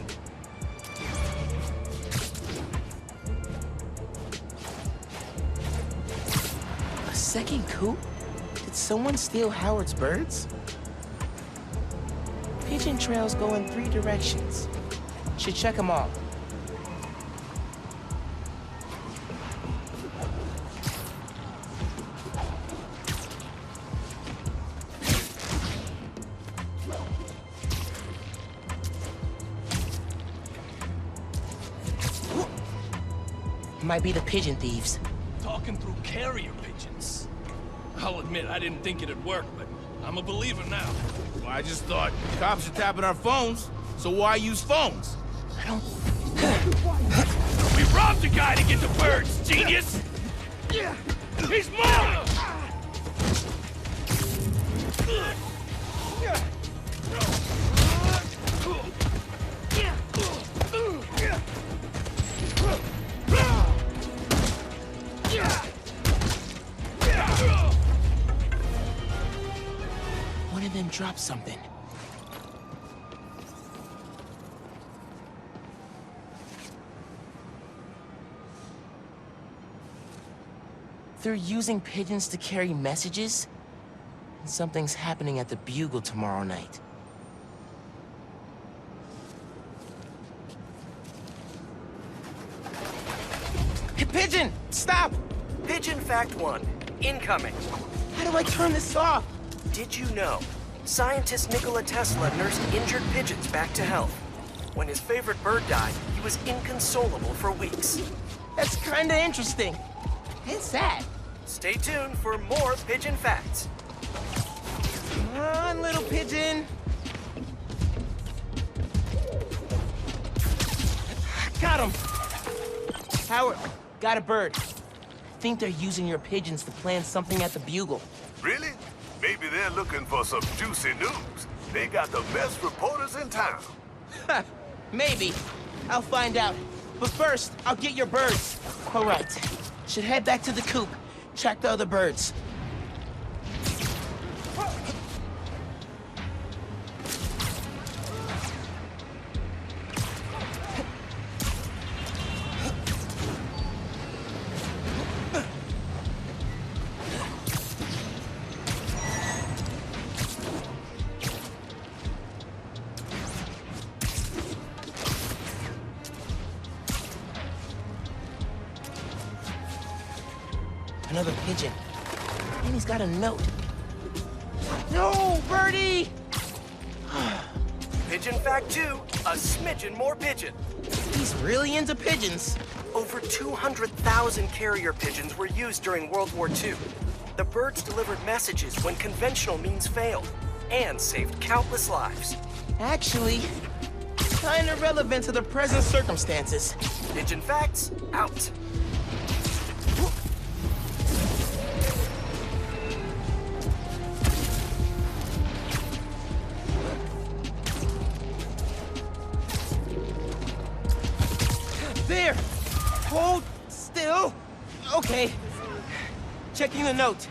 A second coup? Did someone steal Howard's birds? Pigeon trails go in 3 directions. Should check them all. Might be the pigeon thieves.
Talking through carrier pigeons. I'll admit, I didn't think it'd work, but I'm a believer now.
Well, I just thought cops are tapping our phones, so why use phones?
I don't...
We robbed the guy to get the birds, genius! He's mine!
One of them dropped something. They're using pigeons to carry messages? And something's happening at the Bugle tomorrow night. Hey, Pigeon! Stop!
Pigeon Fact 1, incoming.
How do I turn this off?
Did you know? Scientist Nikola Tesla nursed injured pigeons back to health. When his favorite bird died, he was inconsolable for weeks.
That's kinda interesting. And sad.
Stay tuned for more Pigeon Facts.
Come on, little pigeon. Got him. Howard, got a bird. I think they're using your pigeons to plan something at the Bugle.
Really? Maybe they're looking for some juicy news. They got the best reporters in town.
Maybe. I'll find out. But first, I'll get your birds. All right. Should head back to the coop. Track the other birds. Another pigeon. And he's got a note. No, birdie!
Pigeon fact 2, a smidgen more pigeon.
He's really into pigeons.
Over 200,000 carrier pigeons were used during World War II. The birds delivered messages when conventional means failed, and saved countless lives.
Actually, kinda relevant to the present circumstances.
Pigeon facts, out.
There! Hold still. Okay. Checking the note.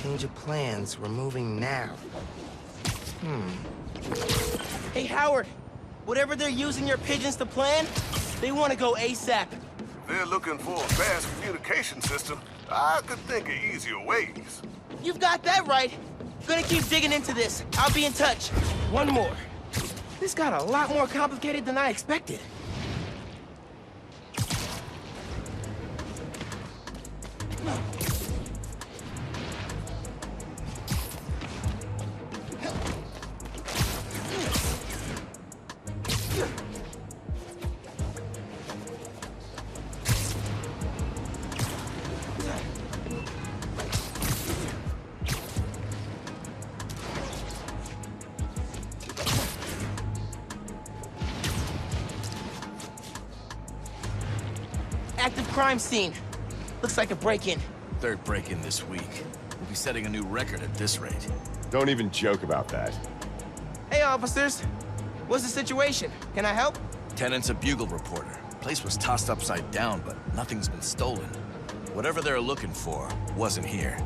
Change of plans. We're moving now. Hey, Howard. Whatever they're using your pigeons to plan, they want to go ASAP.
They're looking for a fast communication system. I could think of easier ways.
You've got that right. Gonna keep digging into this. I'll be in touch. One more. This got a lot more complicated than I expected. Active crime scene. Looks like a break-in.
Third break-in this week. We'll be setting a new record at this rate.
Don't even joke about that.
Hey, officers. What's the situation? Can I help?
Tenant's a Bugle reporter. Place was tossed upside down, but nothing's been stolen. Whatever they're looking for wasn't here.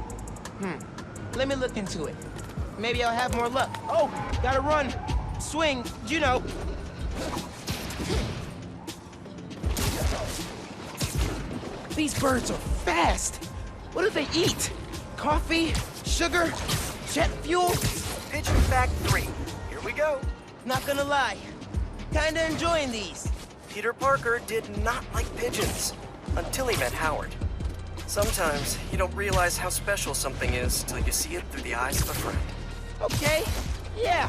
Let me look into it. Maybe I'll have more luck. Oh, gotta run. Swing, you know. These birds are fast. What do they eat? Coffee? Sugar? Jet fuel?
Pigeon fact 3. Here we go.
Not gonna lie. Kinda enjoying these.
Peter Parker did not like pigeons until he met Howard. Sometimes you don't realize how special something is till you see it through the eyes of a friend.
Okay, yeah.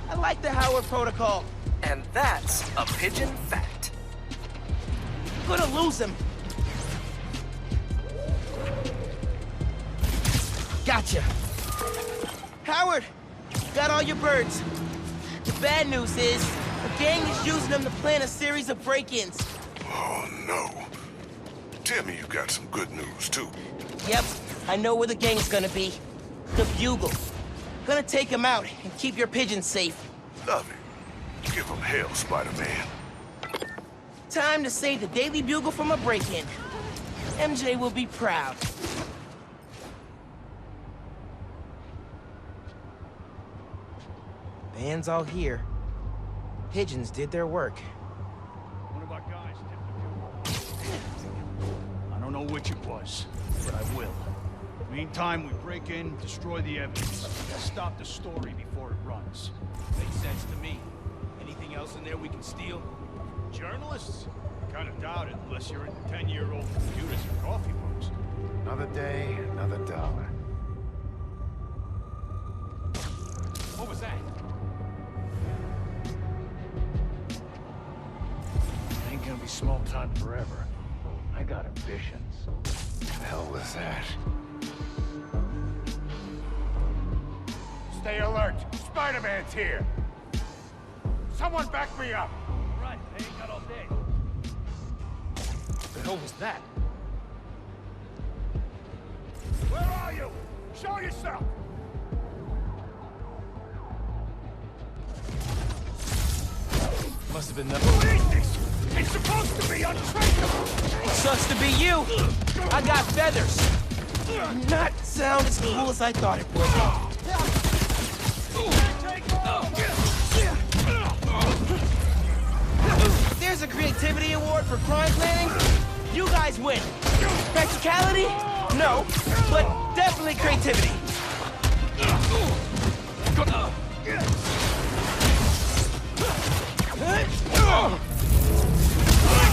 I like the Howard Protocol.
And that's a pigeon fact.
Gonna lose him. Gotcha. Howard, got all your birds. The bad news is, the gang is using them to plan a series of break-ins.
Oh, no. Tell me you got some good news, too.
Yep, I know where the gang's gonna be. The Bugle. Gonna take them out and keep your pigeons safe.
Love it. Give them hell, Spider-Man.
Time to save the Daily Bugle from a break-in. MJ will be proud. Band's all here. Pigeons did their work.
One of our guys tipped the bugle. I don't know which it was, but I will. Meantime, we break in, destroy the evidence. Stop the story before it runs.
Makes sense to me. Anything else in there we can steal?
Journalists? Kind of doubt it, unless you're into 10-year-old computers and coffee mugs.
Another day, another dollar.
What was that? Ain't gonna be small time forever. I got ambitions.
The hell was that? Stay alert. Spider-Man's here. Someone back me up.
Right, they ain't got all day.
The hell was that?
Where are you? Show yourself.
Must have been that.
Who is this? It's supposed to be untraceable.
Sucks to be you. I got feathers. Not sound as cool as I thought it would. There's a creativity award for crime planning. You guys win. Practicality? No, but definitely creativity.
You're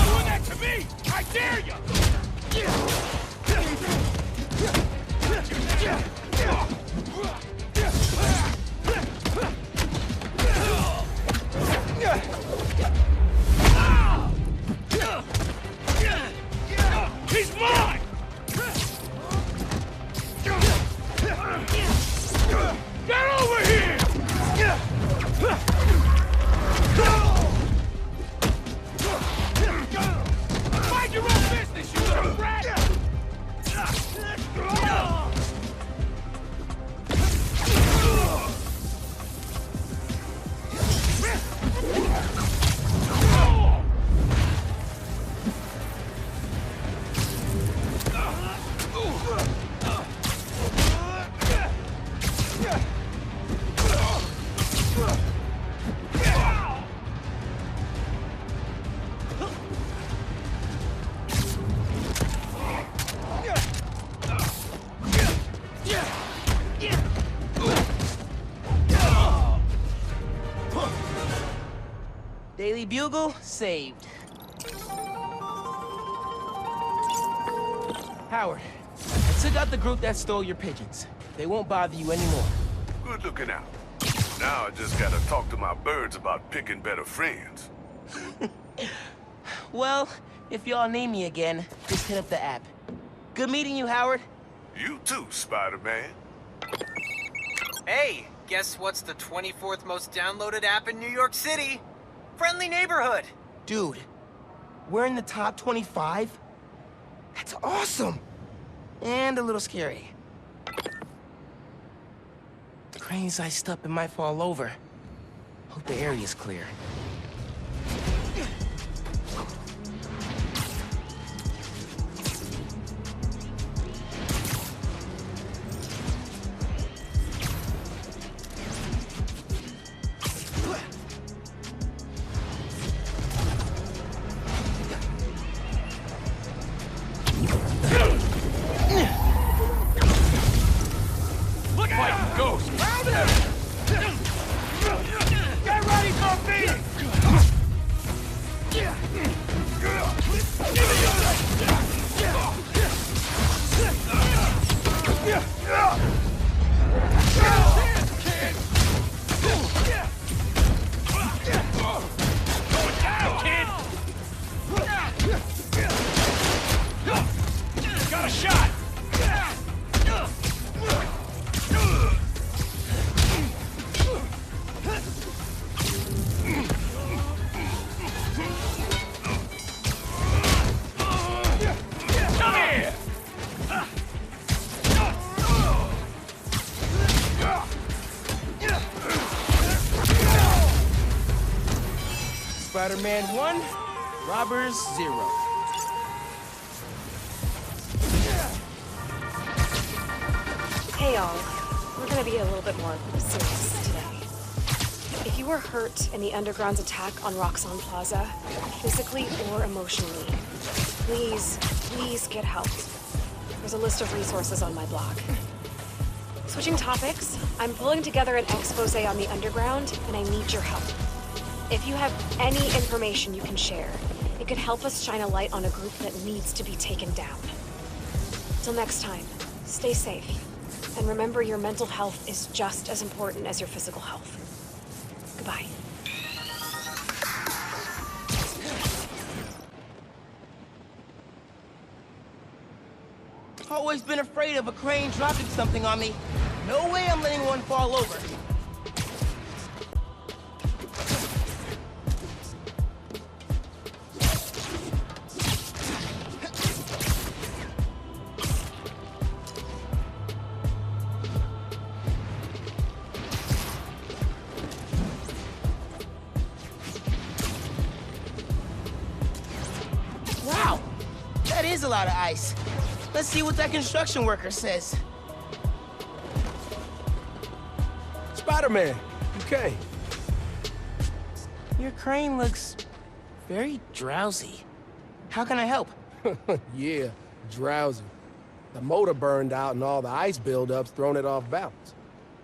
doing that to me! I dare you!
He's mine! Get over here! Mind your own business, you little rat!
Daily Bugle saved. Howard, I took out the group that stole your pigeons. They won't bother you anymore.
Good looking out. Now I just gotta talk to my birds about picking better friends.
Well, if y'all need me again, just hit up the app. Good meeting you, Howard.
You too, Spider-Man.
Hey, guess what's the 24th most downloaded app in New York City? Friendly Neighborhood.
Dude, we're in the top 25? That's awesome! And a little scary. Crane's iced up and might fall over. Hope the area's clear.
Look out! Ghost!
Get ready for me!
Got a shot! Come here!
Spider-Man 1, Robbers 0.
Hey y'all, we're gonna be a little bit more serious today. If you were hurt in the Underground's attack on Roxxon Plaza, physically or emotionally, please get help. There's a list of resources on my blog. Switching topics, I'm pulling together an expose on the Underground, and I need your help. If you have any information you can share, it could help us shine a light on a group that needs to be taken down. Till next time, stay safe. And remember, your mental health is just as important as your physical health. Goodbye.
Always been afraid of a crane dropping something on me. No way I'm letting one fall over. Wow, that is a lot of ice. Let's see what that construction worker says.
Spider-Man, you came.
Your crane looks very drowsy. How can I help?
Yeah, drowsy. The motor burned out and all the ice buildups thrown it off balance.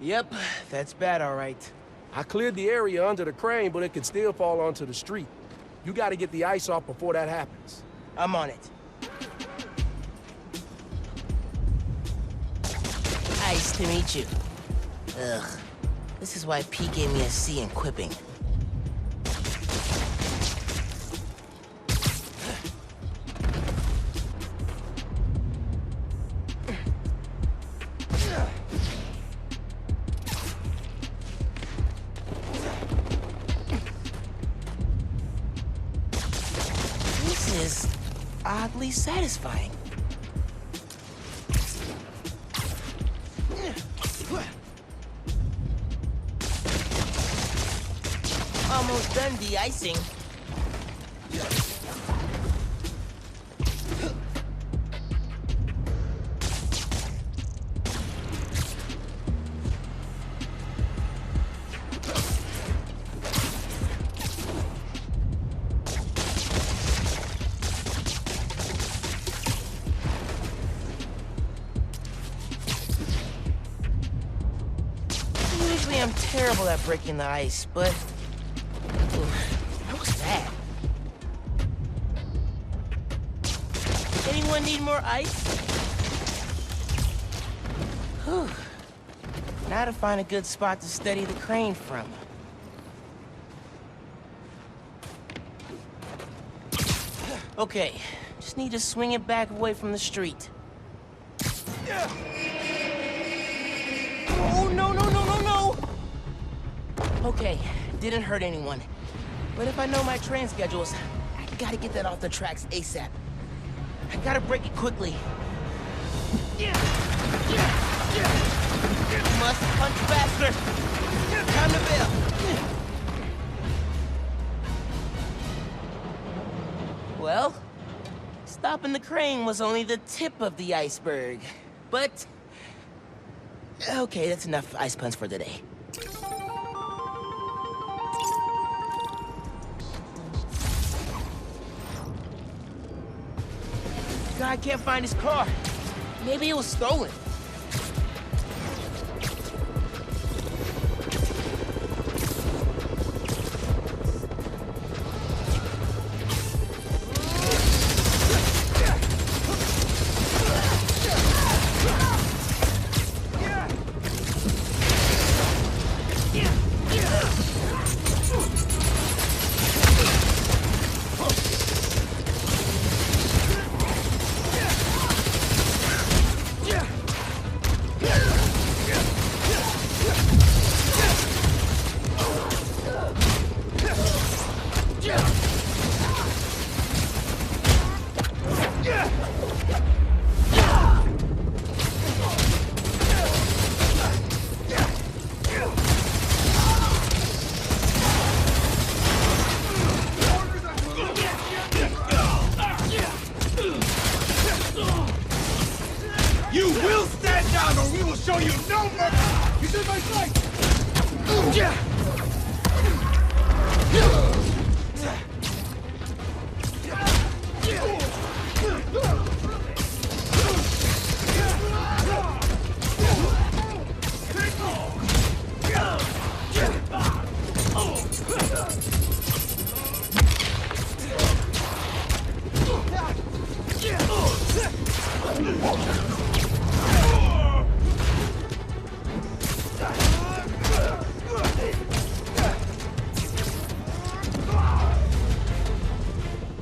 Yep, that's bad, all right.
I cleared the area under the crane, but it could still fall onto the street. You gotta get the ice off before that happens.
I'm on it. Nice to meet you. Ugh. This is why Pete gave me a C in quipping. This is oddly satisfying. Almost done de-icing. Usually I'm terrible at breaking the ice, but what was that? Anyone need more ice? Whew. Now to find a good spot to steady the crane from. Okay, just need to swing it back away from the street. Oh, no, no, no, no, no! Okay, didn't hurt anyone. But if I know my train schedules, I gotta get that off the tracks ASAP. I gotta break it quickly. Must punch faster. Time to bail. Well, stopping the crane was only the tip of the iceberg. But okay, that's enough ice puns for today. Guy can't find his car. Maybe it was stolen.
You will stand down or we will show you no mercy! You did my fight!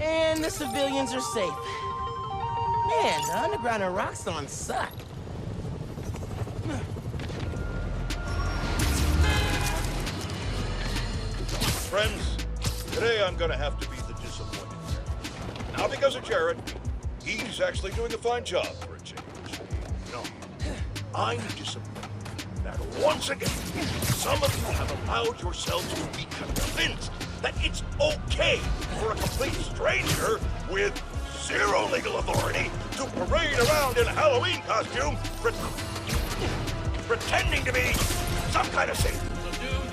And the civilians are safe. Man, the underground and Roxxon suck.
friends. Today I'm gonna have to be the disappointed parent. Not because of Jared. He's actually doing a fine job for a change. No. I'm disappointed that once again, some of you have allowed yourselves to be convinced that it's okay for a complete stranger with zero legal authority to parade around in a Halloween costume pretending to be some kind of saint.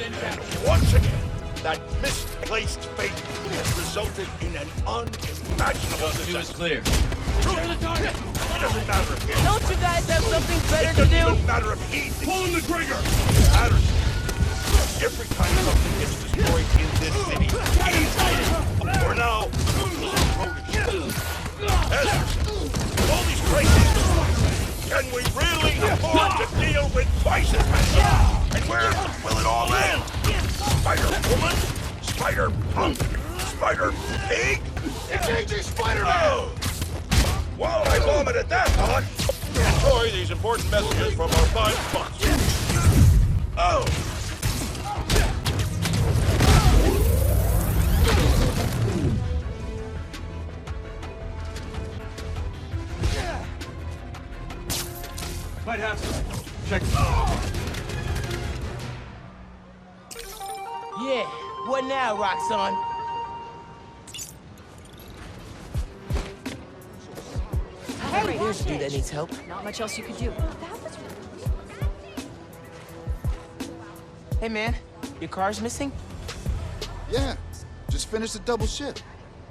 And once again, that misplaced faith has resulted in an unimaginable disaster.
Is clear.
It doesn't matter if he...
Don't you guys have something better to
It
do?
doesn't matter if he...
Pulling the trigger!
It matters. Every time something gets destroyed in this city, he's fighting. For now, with all these crises, can we really afford to deal with twice as many? And where will it all end? Spider-Woman? Spider-Punk? Spider-Pig? It's AJ Spider-Man! Oh. While I vomit at that thought, enjoy these important messages from our fine sponsors. Oh!
Might have some. Check.
Yeah, what now, Roxxon?
Hey,
Here's a dude that needs help.
Not much else you could do.
Hey, man, your car's missing?
Yeah, just finished a double shift.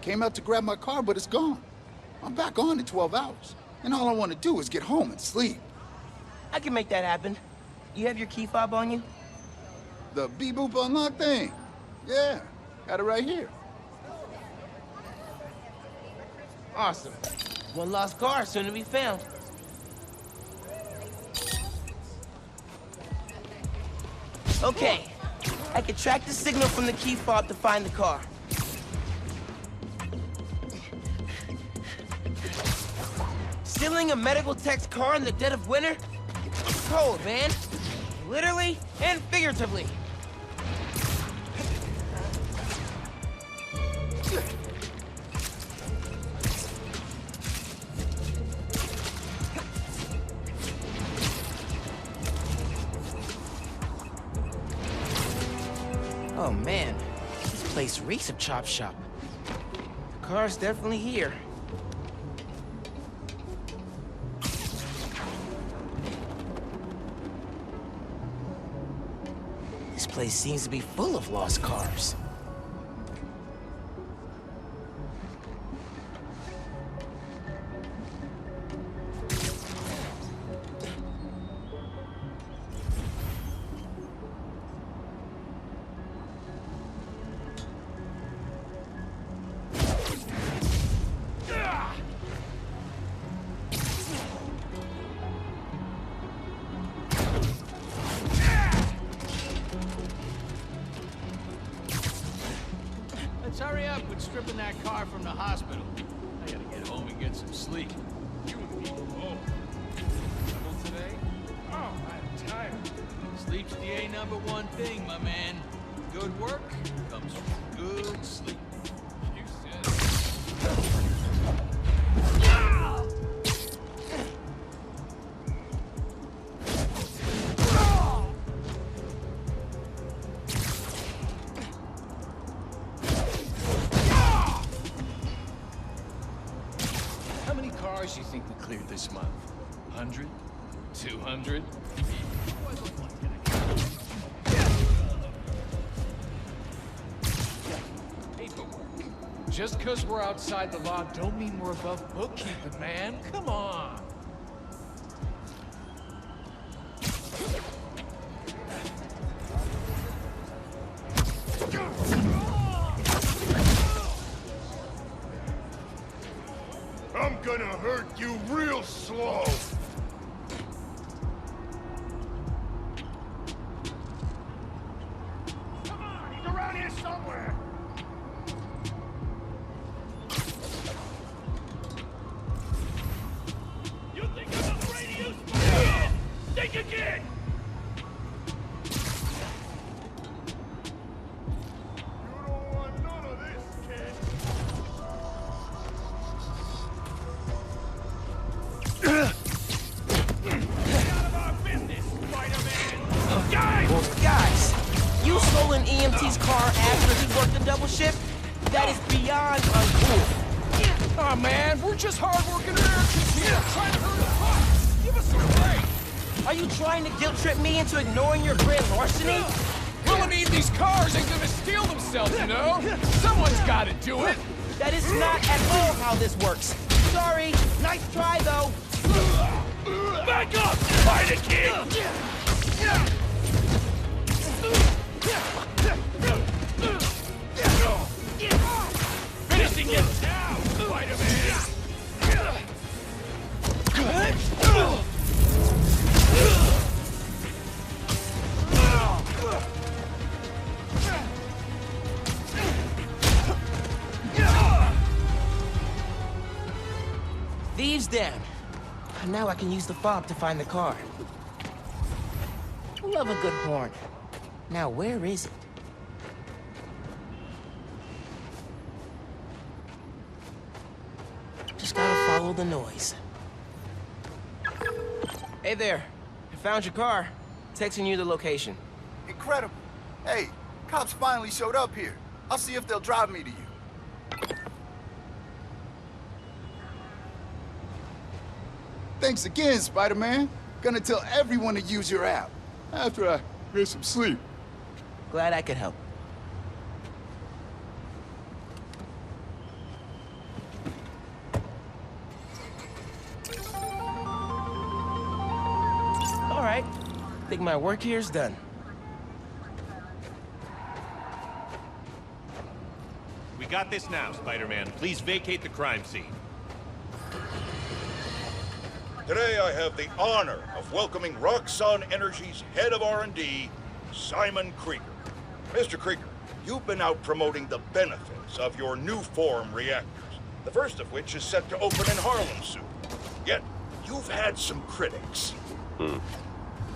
Came out to grab my car, but it's gone. I'm back on in 12 hours. And all I want to do is get home and sleep.
I can make that happen. You have your key fob on you?
The beep-boop unlock thing? Yeah, got it right here.
Awesome. One lost car soon to be found. Okay, I can track the signal from the key fob to find the car. Stealing a medical tech's car in the dead of winter? It's cold, man. Literally and figuratively. Oh man, this place reeks of chop shop. The car's definitely here. This place seems to be full of lost cars.
Hurry up with stripping that car from the hospital. I gotta get home and get some sleep. You and me home. Trouble today? Oh, I'm tired. Sleep's the #1 thing, my man. Good work comes from good sleep. You said. You think we cleared this month? 100? 200? Paperwork. Just because we're outside the law don't mean we're above bookkeeping, man. Come on.
I'm gonna hurt you real slow. Come on, he's around here somewhere. You think I'm afraid of you, Spidey? Think again. You don't
steal an EMT's car after he worked a double shift? That is beyond uncool.
Oh man, we're just hard-working Americans here, trying to hurry the clock. Give us a break.
Are you trying to guilt trip me into ignoring your grand larceny?
Well, I mean, these cars ain't gonna steal themselves, you know? Someone's gotta do it.
That is not at all how this works. Sorry, nice try though.
Back up! Fight it, kid! Finishing it now, Spider-Man!
Thieves down. Now I can use the fob to find the car. Love a good horn. Now where is it? Just gotta follow the noise. Hey there. I found your car. Texting you the location.
Incredible. Hey, cops finally showed up here. I'll see if they'll drive me to you. Thanks again, Spider-Man. Gonna tell everyone to use your app. After I get some sleep.
Glad I could help. All right. Think my work here's done.
We got this now, Spider-Man. Please vacate the crime scene.
Today I have the honor of welcoming Roxxon Energy's head of R&D, Simon Krieger. Mr. Krieger, you've been out promoting the benefits of your new form reactors, the first of which is set to open in Harlem soon. Yet, you've had some critics.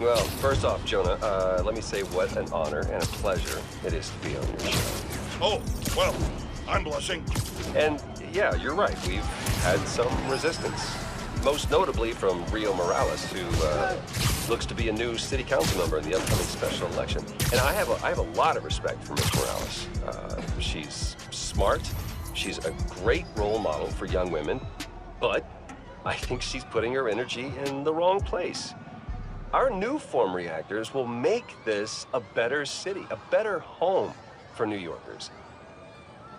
Well, first off, Jonah, let me say what an honor and a pleasure it is to be on your show.
Oh, well, I'm blushing.
And yeah, you're right, we've had some resistance. Most notably from Rio Morales, who looks to be a new city council member in the upcoming special election. And I have a lot of respect for Ms. Morales. She's smart, she's a great role model for young women, but I think she's putting her energy in the wrong place. Our new form reactors will make this a better city, a better home for New Yorkers.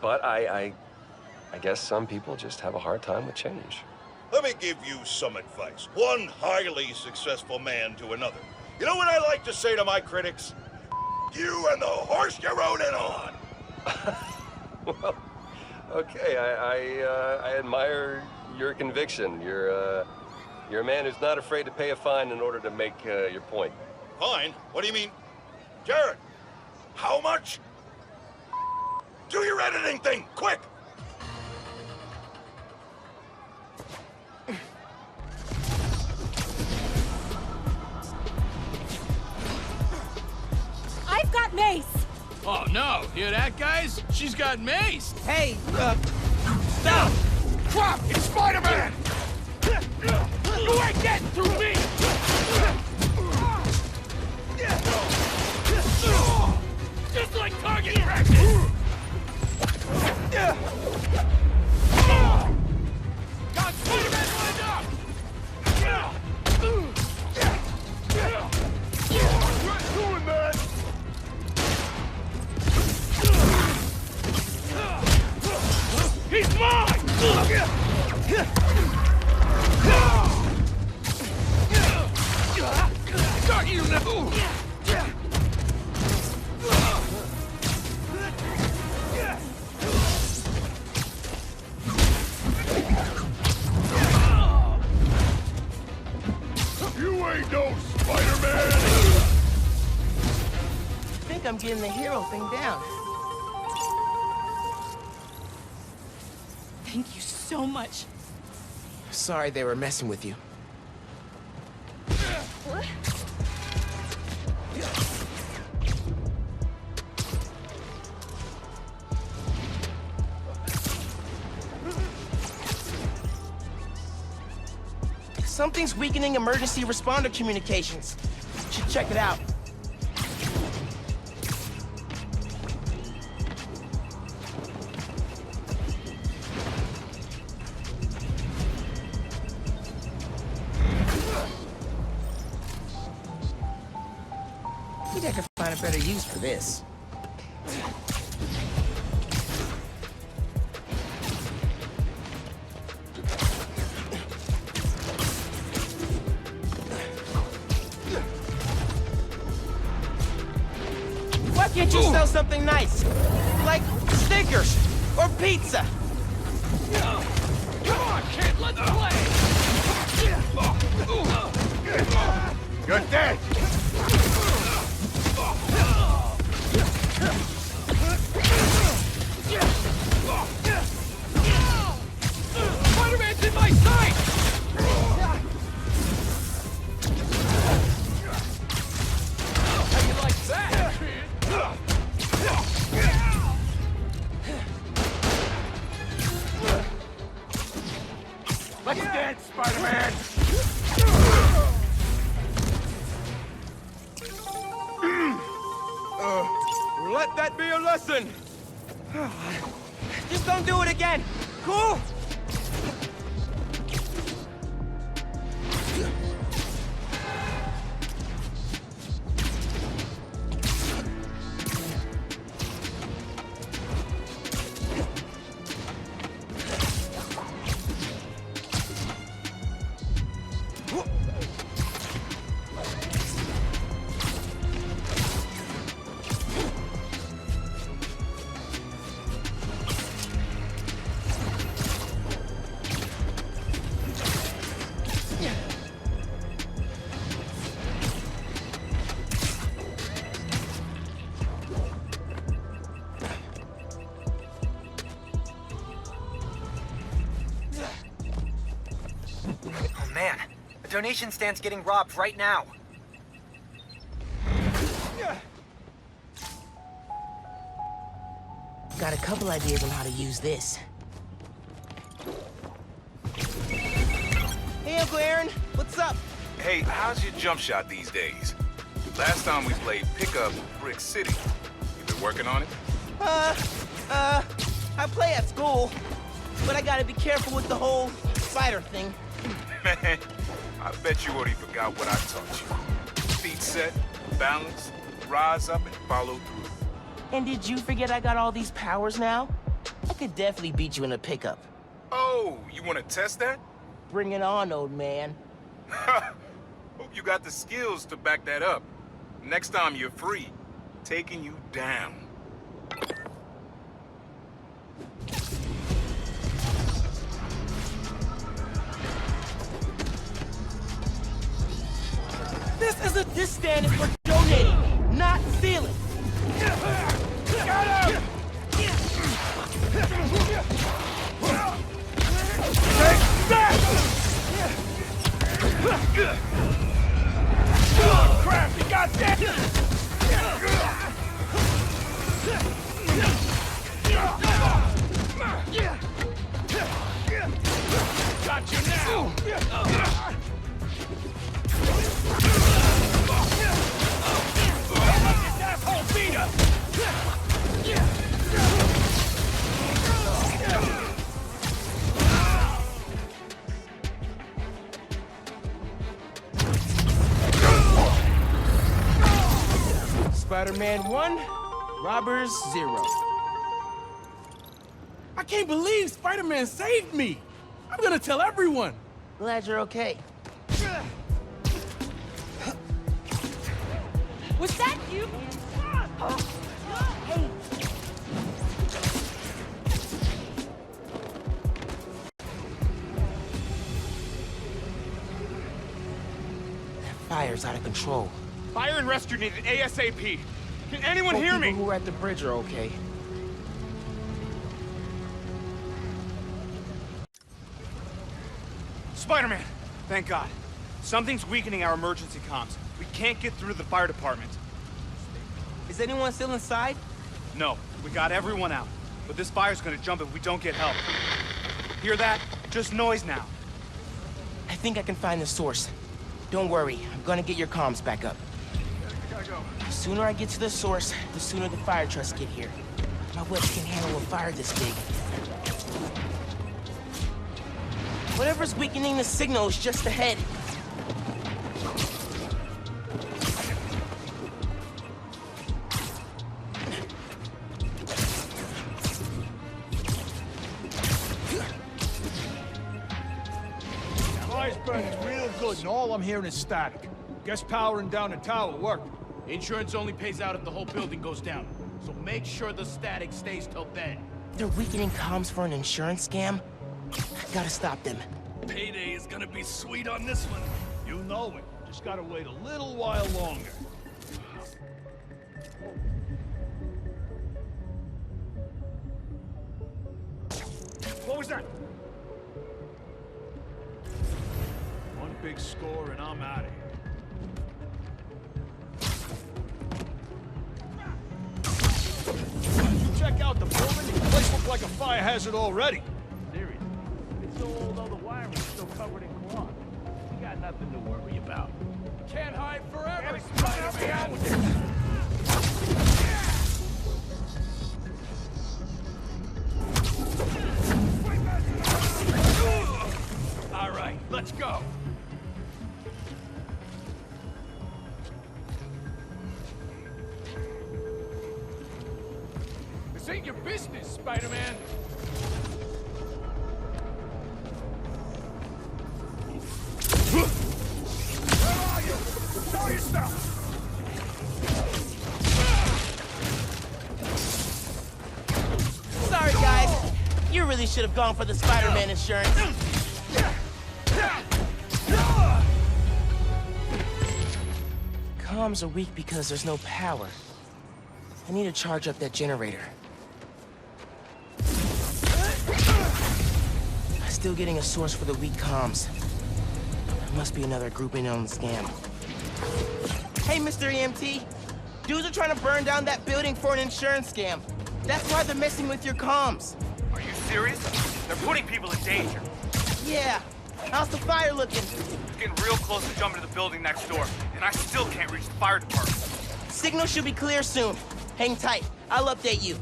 But I guess some people just have a hard time with change.
Let me give you some advice. One highly successful man to another. You know what I like to say to my critics? You and the horse you rode in on.
Well, okay, I admire your conviction. You're a man who's not afraid to pay a fine in order to make your point.
Fine? What do you mean? Jared, how much? Do your editing thing, quick!
I've got mace!
Oh no, hear that, guys? She's got maced!
Hey,
stop! Drop! It's Spider-Man!
You ain't getting through me! Just like target practice! Got Spider-Man lined up!
Doing that!
He's mine! Got you now!
You ain't no Spider-Man!
I think I'm getting the hero thing down.
Thank you so much.
Sorry they were messing with you.
What?
Something's weakening emergency responder communications. Should check it out. better use for this. Why can't you sell something nice? Like stickers or pizza?
Come on, kid, let's play!
You're dead!
Spider-Man's in my sight! How you like that, kid?
Let's dance, Spider-Man!
Let that be a lesson! Just don't do it again! Cool?
Oh man, the donation stand's getting robbed right now.
Got a couple ideas on how to use this. Hey, Uncle Aaron, what's up?
Hey, how's your jump shot these days? Last time we played pickup Brick City. You been working on it?
I play at school, but I gotta be careful with the whole spider thing.
Man, I bet you already forgot what I taught you. Feet set, balance, rise up and follow through.
And did you forget I got all these powers now? I could definitely beat you in a pickup.
Oh, you want to test that?
Bring it on, old man.
Hope you got the skills to back that up. Next time you're free, taking you down.
This stand is for donating, not stealing.
Got him! Take that! Oh, crap! He got that! Got you now!
Spider-Man 1, robbers 0.
I can't believe Spider-Man saved me! I'm gonna tell everyone!
Glad you're okay.
Was that you? Hey.
Fire's out of control.
Fire and rescue needed ASAP. Can anyone hear me?
People who are at the bridge are okay.
Spider-Man! Thank God. Something's weakening our emergency comms. We can't get through to the fire department.
Is anyone still inside?
No, we got everyone out. But this fire's gonna jump if we don't get help. Hear that? Just noise now.
I think I can find the source. Don't worry, I'm gonna get your comms back up.
Gotta go.
The sooner I get to the source, the sooner the fire trucks get here. My webs can handle a fire this big. Whatever's weakening the signal is just ahead.
burning real good, and all I'm hearing is static. Guess powering down the tower worked.
Insurance only pays out if the whole building goes down. So make sure the static stays till then.
They're weakening comms for an insurance scam? I gotta stop them.
Payday is gonna be sweet on this one. You know it. Just gotta wait a little while longer. What was that? One big score and I'm out of here. Check out the building. The place looks like a fire hazard already.
Seriously. It's so old, all the wiring is still covered in cloth. We got nothing to worry about.
Can't hide forever, Spider-Man! All right, let's go. This ain't your business, Spider-Man. Where are you? Show yourself!
Sorry, guys. You really should have gone for the Spider-Man insurance. Comms are weak because there's no power. I need to charge up that generator. Still getting a source for the weak comms. There must be another group in on the scam. Hey, Mr. EMT. Dudes are trying to burn down that building for an insurance scam. That's why they're messing with your comms.
Are you serious? They're putting people in danger.
Yeah. How's the fire looking?
It's getting real close to jumping to the building next door, and I still can't reach the fire department.
Signal should be clear soon. Hang tight. I'll update you.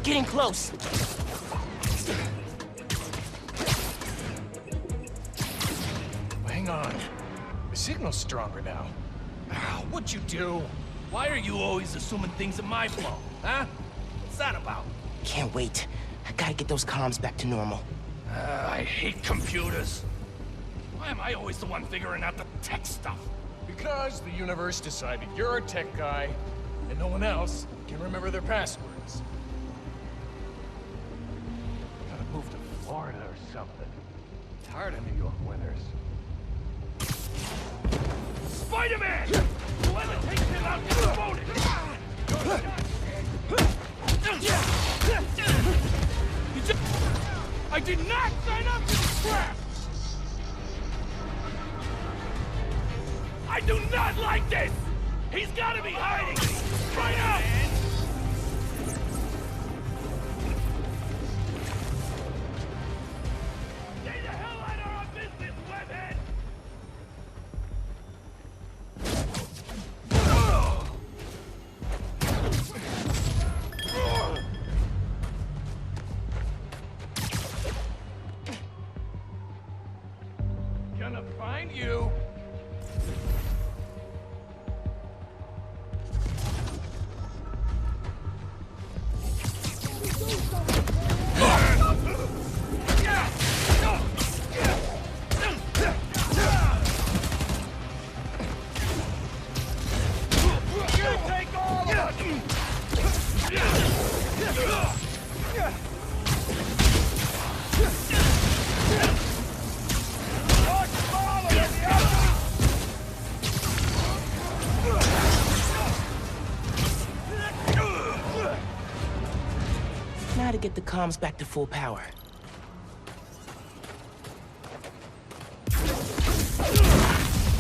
Getting close.
Hang on. The signal's stronger now. What'd you do? Why are you always assuming things are my fault, huh? What's that about?
Can't wait. I gotta get those comms back to normal.
I hate computers. Why am I always the one figuring out the tech stuff? Because the universe decided you're a tech guy, and no one else can remember their passwords. Gotta move to Florida or something. Tired of New York winters. Spider-Man! Whoever takes him out gets a bonus! I did not sign up for this crap! I do not like this! He's gotta be hiding! Right out! Stay the hell out of our business, webhead! Gonna find you!
Now to get the comms back to full power.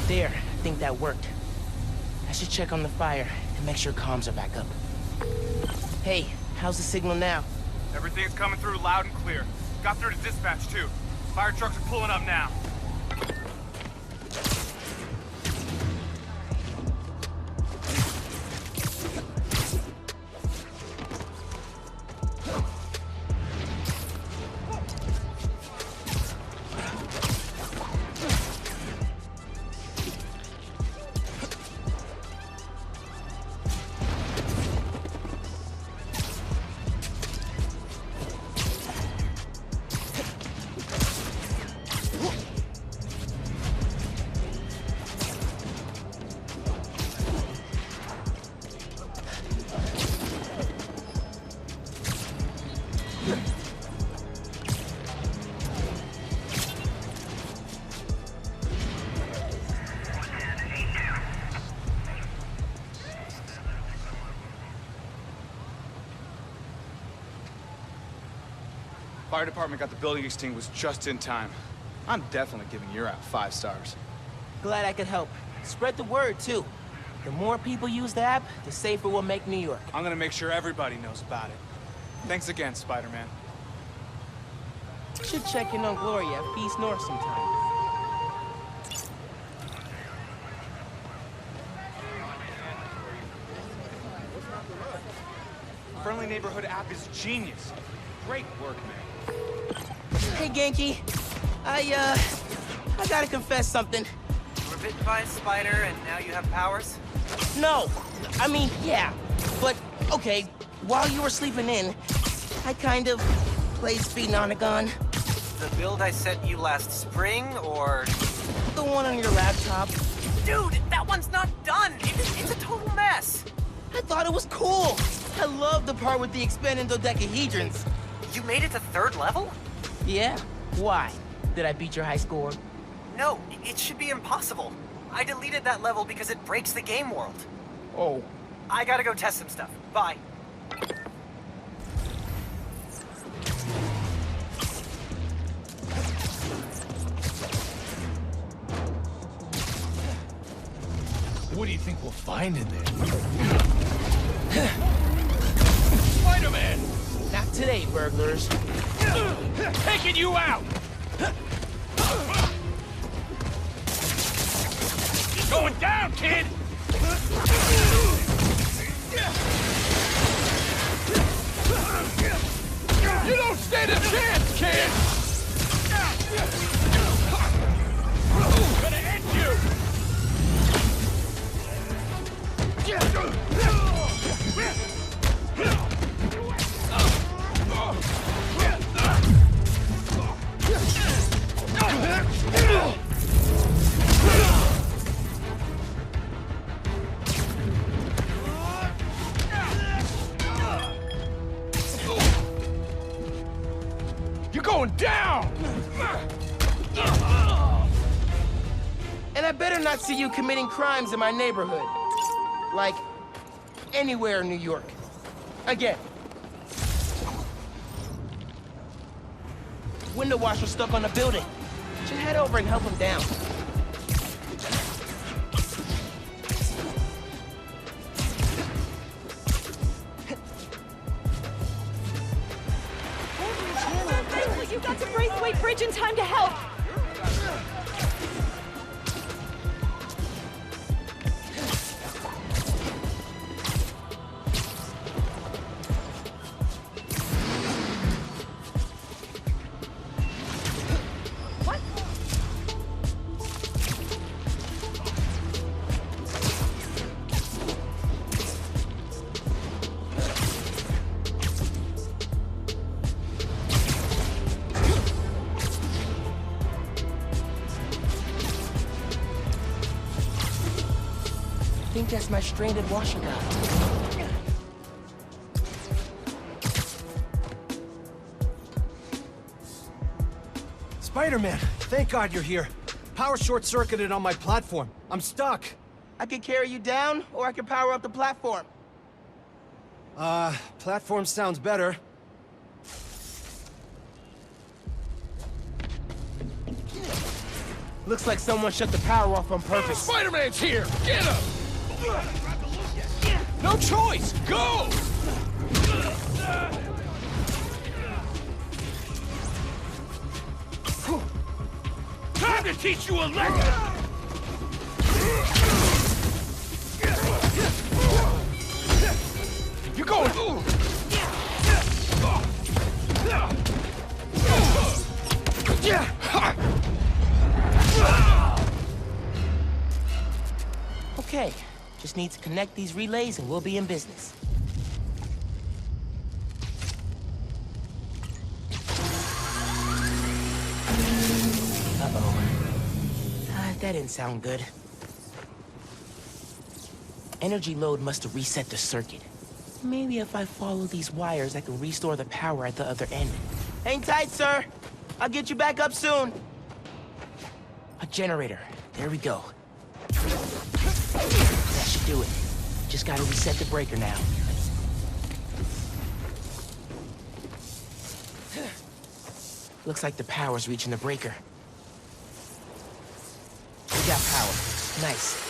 There, I think that worked. I should check on the fire and make sure comms are back up. Hey, how's the signal now?
Everything's coming through loud and clear. Got through to dispatch, too. Fire trucks are pulling up now. Fire department got the building extinguished just in time. I'm definitely giving your app 5 stars.
Glad I could help. Spread the word, too. The more people use the app, the safer we'll make New York.
I'm gonna make sure everybody knows about it. Thanks again, Spider-Man.
Should check in on Gloria at Feast North sometime.
Friendly Neighborhood app is genius. Great work, man.
Hey, Genki. I gotta confess something.
You were bitten by a spider and now you have powers?
No. I mean, yeah. But, okay, while you were sleeping in, I kind of played speeding on a gun.
The build I sent you last spring, or...?
The one on your laptop.
Dude, that one's not done! It's a total mess!
I thought it was cool! I love the part with the expanded dodecahedrons.
You made it to 3rd level?
Yeah? Why? Did I beat your high score?
No, it should be impossible. I deleted that level because it breaks the game world.
Oh.
I gotta go test some stuff. Bye.
What do you think we'll find in there? Spider-Man!
Not today, burglars.
Taking you out! You're going down, kid! You don't stand a chance, kid! I'm gonna end you! You're going down!
And I better not see you committing crimes in my neighborhood. Like, anywhere in New York. Again. Window washer stuck on the building. Should head over and help him down.
You got to Braithwaite Bridge in time to help!
I think that's my stranded washer guy.
Spider-Man, thank God you're here. Power short-circuited on my platform. I'm stuck.
I could carry you down, or I could power up the platform.
Platform sounds better.
Looks like someone shut the power off on purpose.
Spider-Man's here! Get him! No choice! Go! Time to teach you a lesson! You're going...
Okay, just need to connect these relays and we'll be in business. Uh-oh. That didn't sound good. Energy load must have reset the circuit. Maybe if I follow these wires, I can restore the power at the other end. Hang tight, sir. I'll get you back up soon. A generator. There we go. That should do it. Just gotta reset the breaker now. Looks like the power's reaching the breaker. We got power. Nice.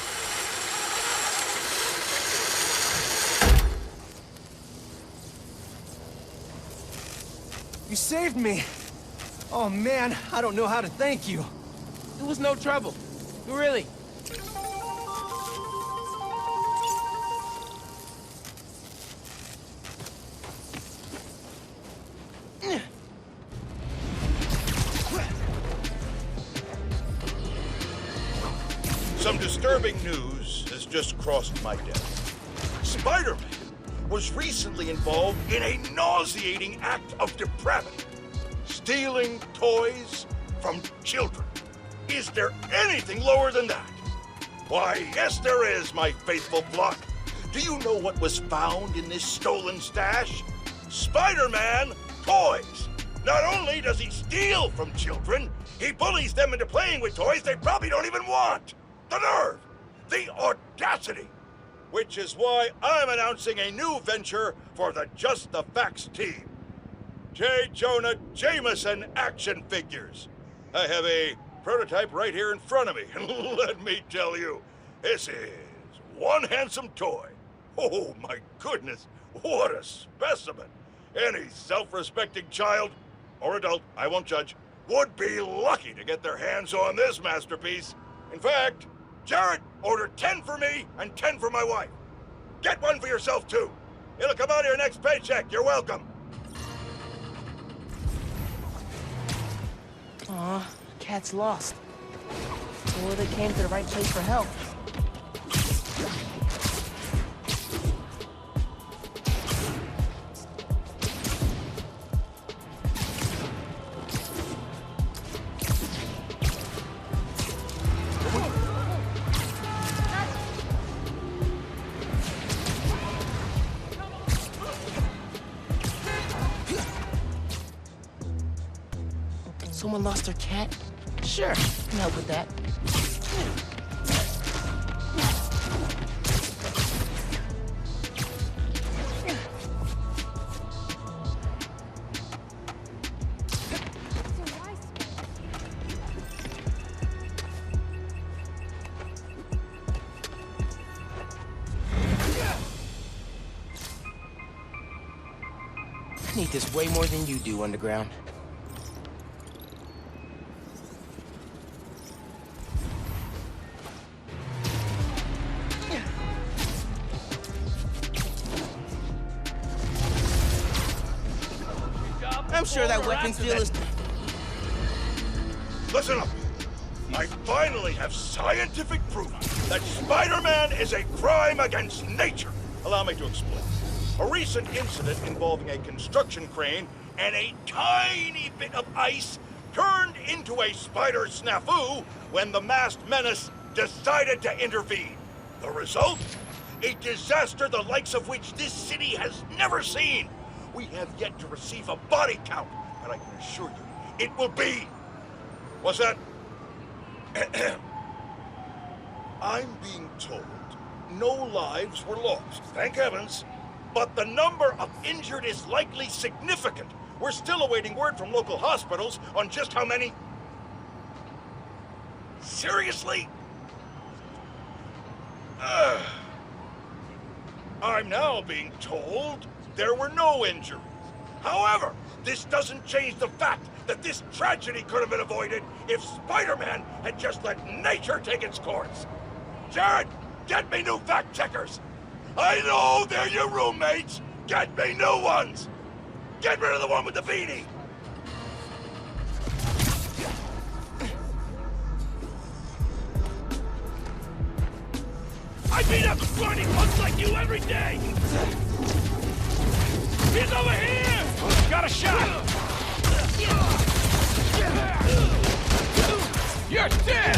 You saved me! Oh man, I don't know how to thank you.
It was no trouble. Really.
Some disturbing news has just crossed my desk. Spider-Man was recently involved in a nauseating act of depravity. Stealing toys from children. Is there anything lower than that? Why, yes there is, my faithful flock. Do you know what was found in this stolen stash? Spider-Man toys. Not only does he steal from children, he bullies them into playing with toys they probably don't even want. The nerve! The audacity! Which is why I'm announcing a new venture for the Just the Facts team. J. Jonah Jameson action figures. I have a prototype right here in front of me, and let me tell you, this is one handsome toy. Oh my goodness, what a specimen. Any self-respecting child, or adult, I won't judge, would be lucky to get their hands on this masterpiece. In fact, Jared, order 10 for me and 10 for my wife. Get one for yourself too. It'll come out of your next paycheck, you're welcome.
Aw, Cat's lost. Well, they came to the right place for help. Someone lost their cat? Sure, I can help with that. I need this way more than you do, Underground. I'm sure that weapons deal is...
Listen up. I finally have scientific proof that Spider-Man is a crime against nature. Allow me to explain. A recent incident involving a construction crane and a tiny bit of ice turned into a spider snafu when the masked menace decided to intervene. The result? A disaster the likes of which this city has never seen. We have yet to receive a body count, but I can assure you, it will be... What's that? I'm being told no lives were lost, thank heavens, but the number of injured is likely significant. We're still awaiting word from local hospitals on just how many... Seriously? I'm now being told there were no injuries. However, this doesn't change the fact that this tragedy could have been avoided if Spider-Man had just let nature take its course. Jared, get me new fact-checkers. I know they're your roommates. Get me new ones. Get rid of the one with the beanie.
I beat up scrawny punks like you every day! He's over here! Got a shot! You're dead!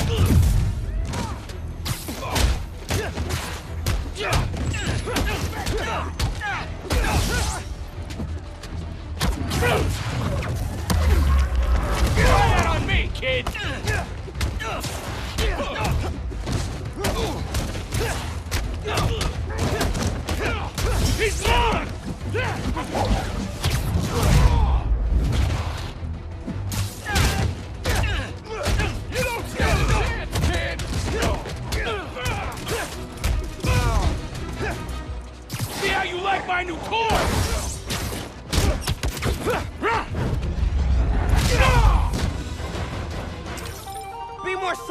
Try that on me, kid! He's gone!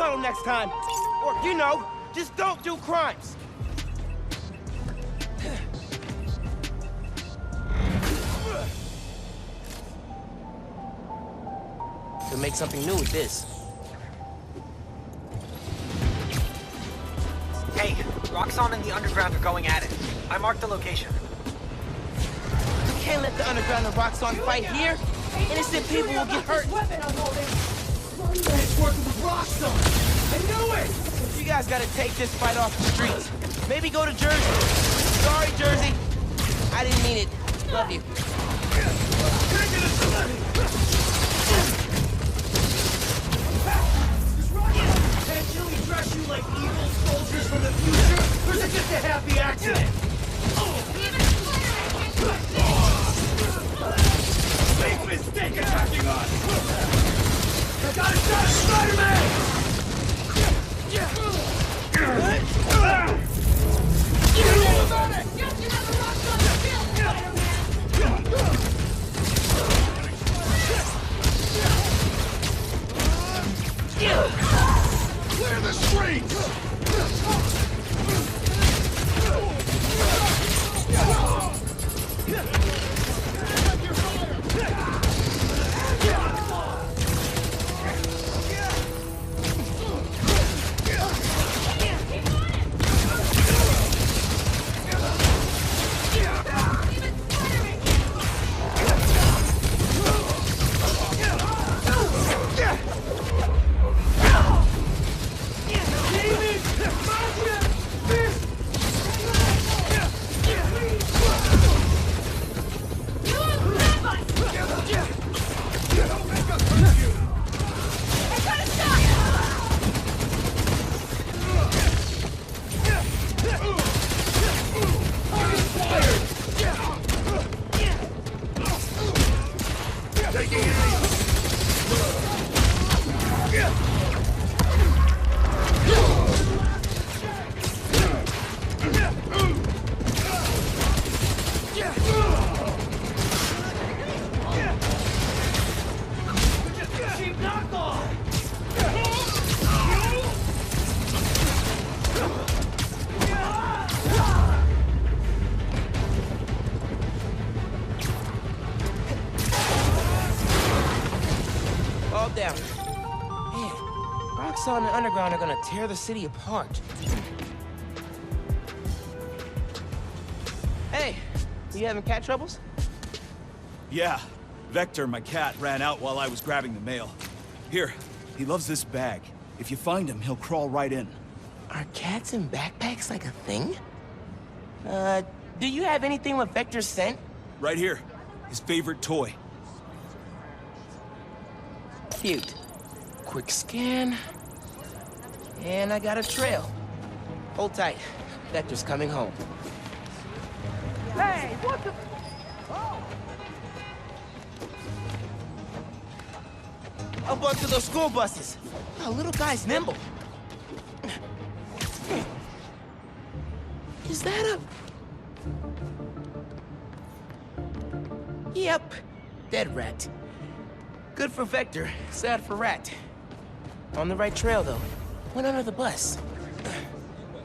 bottle next time. Or, you know, just don't do crimes. Could make something new with this.
Hey, Roxxon and the Underground are going at it. I marked the location.
We can't let the Underground and Roxxon fight here. Innocent people will get hurt.
It's working with Roxxon. I knew it!
You guys gotta take this fight off the streets. Maybe go to Jersey. Sorry, Jersey. I didn't mean it. Love you.
Can we dress you like evil soldiers from the future? Or is it just a happy accident? Big mistake attacking us! I got a shot, Spider-Man!
Clear the streets!
Down. Man, Roxxon and Underground are gonna tear the city apart. Hey, you having cat troubles?
Yeah. Vector, my cat, ran out while I was grabbing the mail. Here, he loves this bag. If you find him, he'll crawl right in.
Are cats in backpacks like a thing? Do you have anything with Vector's scent?
Right here. His favorite toy.
Cute. Quick scan. And I got a trail. Hold tight. Vector's coming home.
Hey, what the...
A bunch of those school buses. Oh, little guy's nimble. Is that a... Yep. Dead rat. Good for Vector, sad for Rat. On the right trail, though. Went under the bus.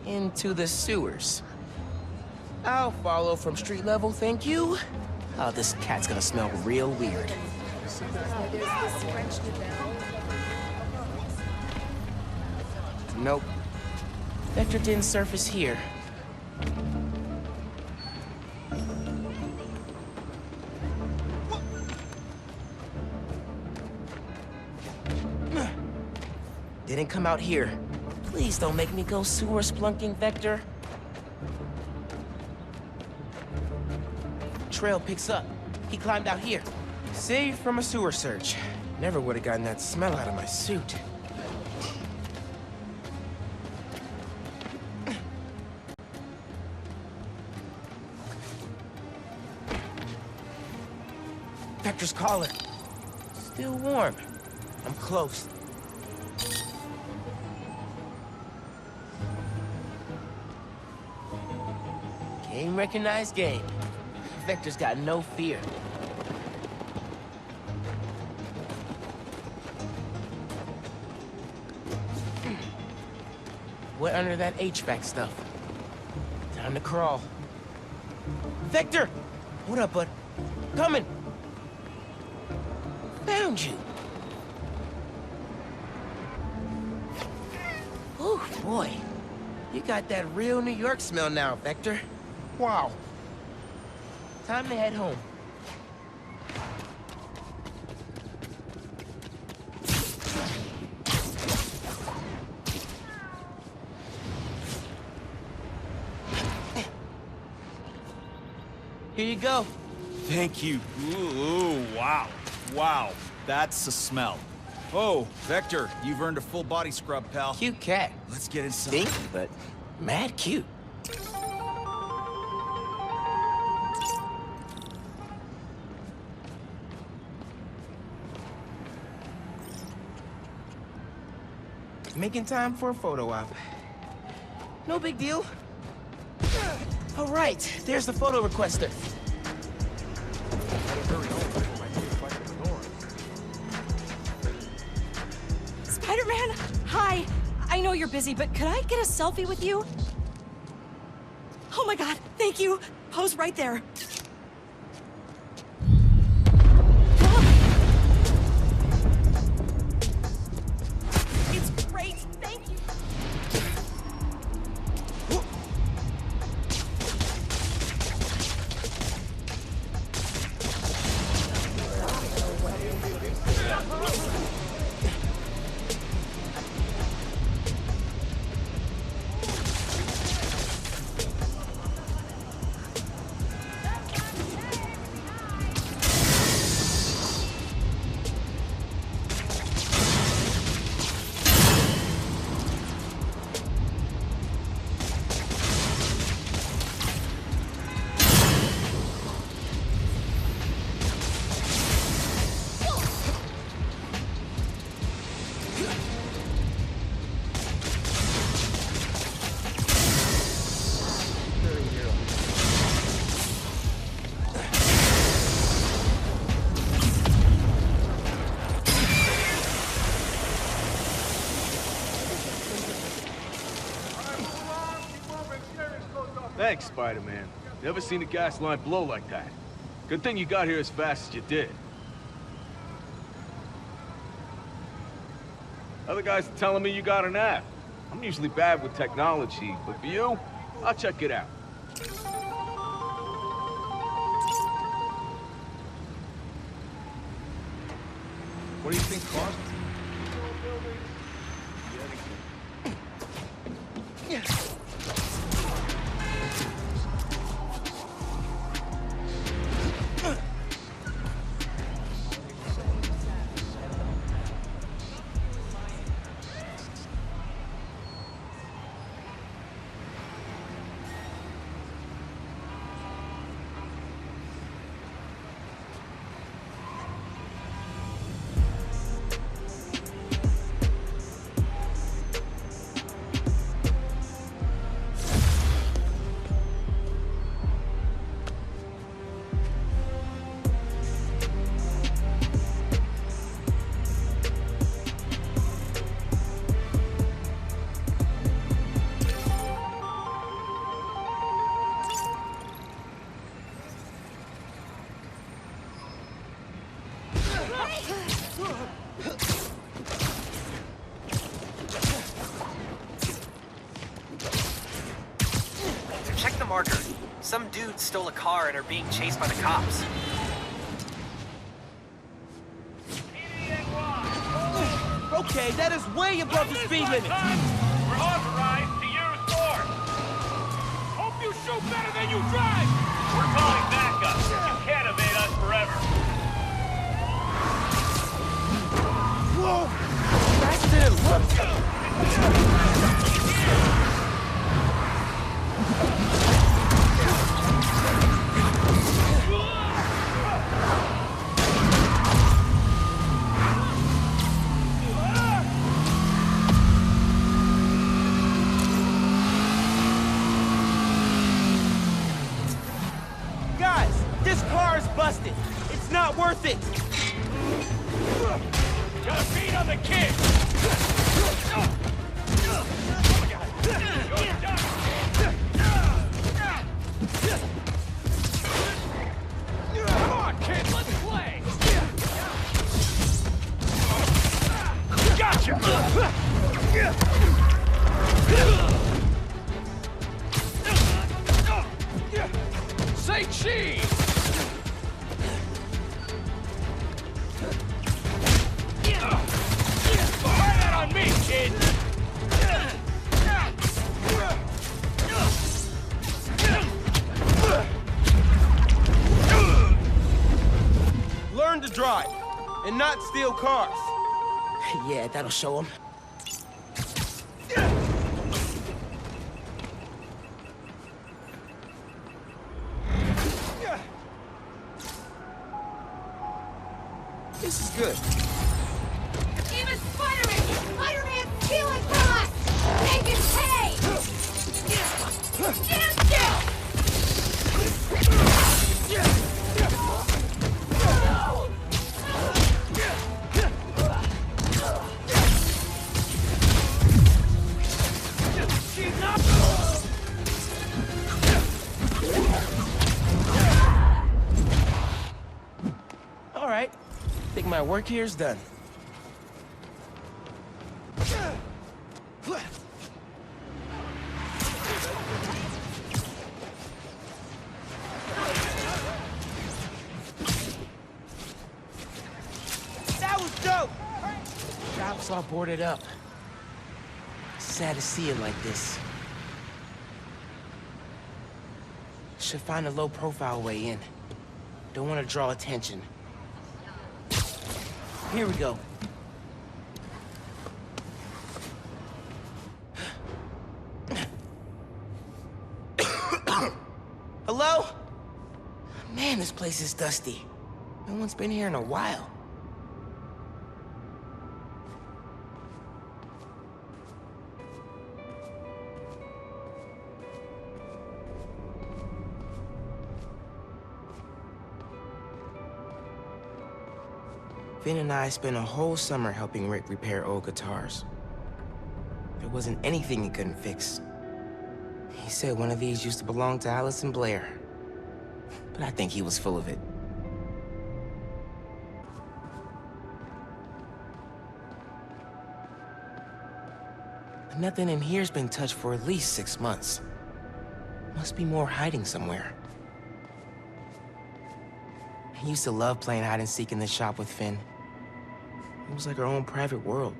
Into the sewers. I'll follow from street level, thank you. Oh, this cat's gonna smell real weird. Nope. Vector didn't surface here. Didn't come out here. Please don't make me go sewer splunking, Vector. Trail picks up. He climbed out here. Saved from a sewer search. Never would have gotten that smell out of my suit. Vector's collar. Still warm. I'm close. Game recognized game. Vector's got no fear. What under that HVAC stuff? Time to crawl. Vector! What up, bud? Coming! Found you! Oh, boy. You got that real New York smell now, Vector. Wow. Time to head home. Here you go.
Thank you. Ooh, wow. Wow. That's a smell. Oh, Vector, you've earned a full body scrub, pal.
Cute cat.
Let's get inside.
Stinky, but mad cute. Making time for a photo op. No big deal. All right, there's the photo requester.
Spider-Man, hi. I know you're busy, but could I get a selfie with you? Oh my God, thank you. Pose right there. It's great, thank you.
Thanks, Spider-Man. Never seen a gas line blow like that. Good thing you got here as fast as you did. Other guys are telling me you got an app. I'm usually bad with technology, but for you, I'll check it out. What do you think caused it?
Check the marker. Some dudes stole a car and are being chased by the cops.
Okay, that is way above the speed limit.
We're authorized to use force. Hope you shoot better than you drive. We're calling backup. You can't evade us forever.
Whoa! Faster than Guys, this car is busted. It's not worth it.
Got a beat on the kid.
Come on, kid, let's play!
Gotcha!
Say cheese! Try that on me, kid!
Learn to drive, and not steal cars.
Yeah, that'll show him.
This is good.
Even Spider-Man! Spider-Man's stealing from us! Make him pay! Stand still!
All right. Think my work here is done.
That was dope!
Shop's all boarded up. Sad to see it like this. Should find a low-profile way in. Don't want to draw attention. Here we go. Hello? Man, this place is dusty. No one's been here in a while. Phin and I spent a whole summer helping Rick repair old guitars. There wasn't anything he couldn't fix. He said one of these used to belong to Alice and Blair. But I think he was full of it. Nothing in here's been touched for at least 6 months. Must be more hiding somewhere. I used to love playing hide and seek in the shop with Phin. It was like our own private world.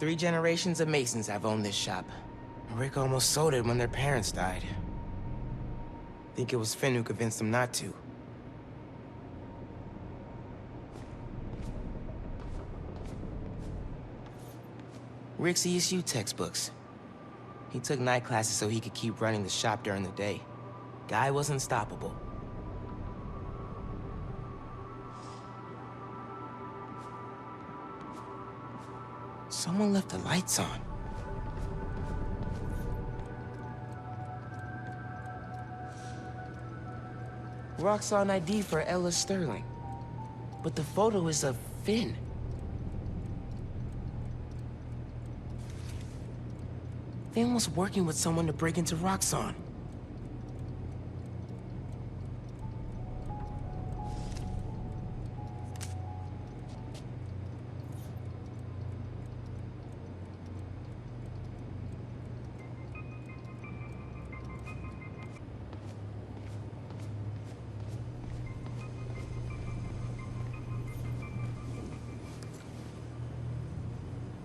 Three generations of Masons have owned this shop. Rick almost sold it when their parents died. Think it was Phin who convinced them not to. Rick's ESU textbooks. He took night classes so he could keep running the shop during the day. Guy was unstoppable. Someone left the lights on. Roxxon ID for Ella Sterling. But the photo is of Phin. Phin was working with someone to break into Roxxon.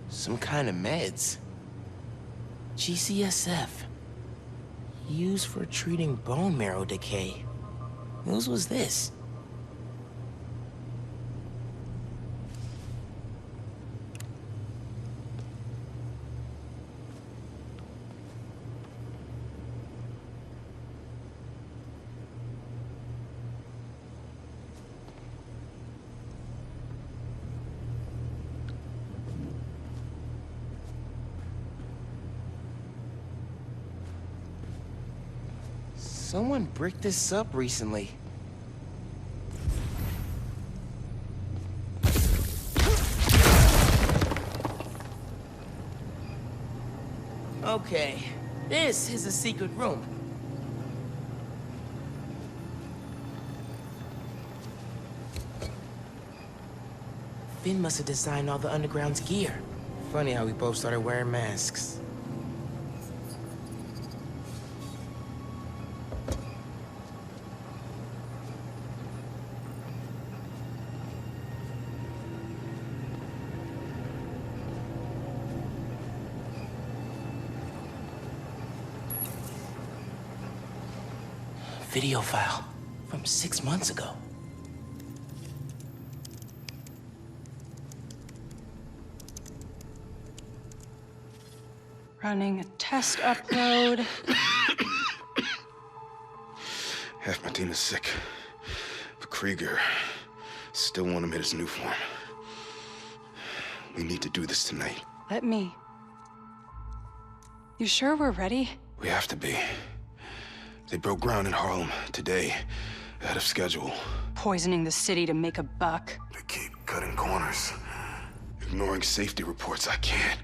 Some kind of meds. GCSF. Used for treating bone marrow decay. Whose was this? Someone bricked this up recently. Okay, this is a secret room. Phin must have designed all the Underground's gear. Funny how we both started wearing masks. Video file from 6 months ago.
Running a test upload.
Half my team is sick. But Krieger still want him in his new form. We need to do this tonight.
Let me. You sure we're ready?
We have to be. They broke ground in Harlem today, ahead of schedule.
Poisoning the city to make a buck.
They keep cutting corners, ignoring safety reports. I can't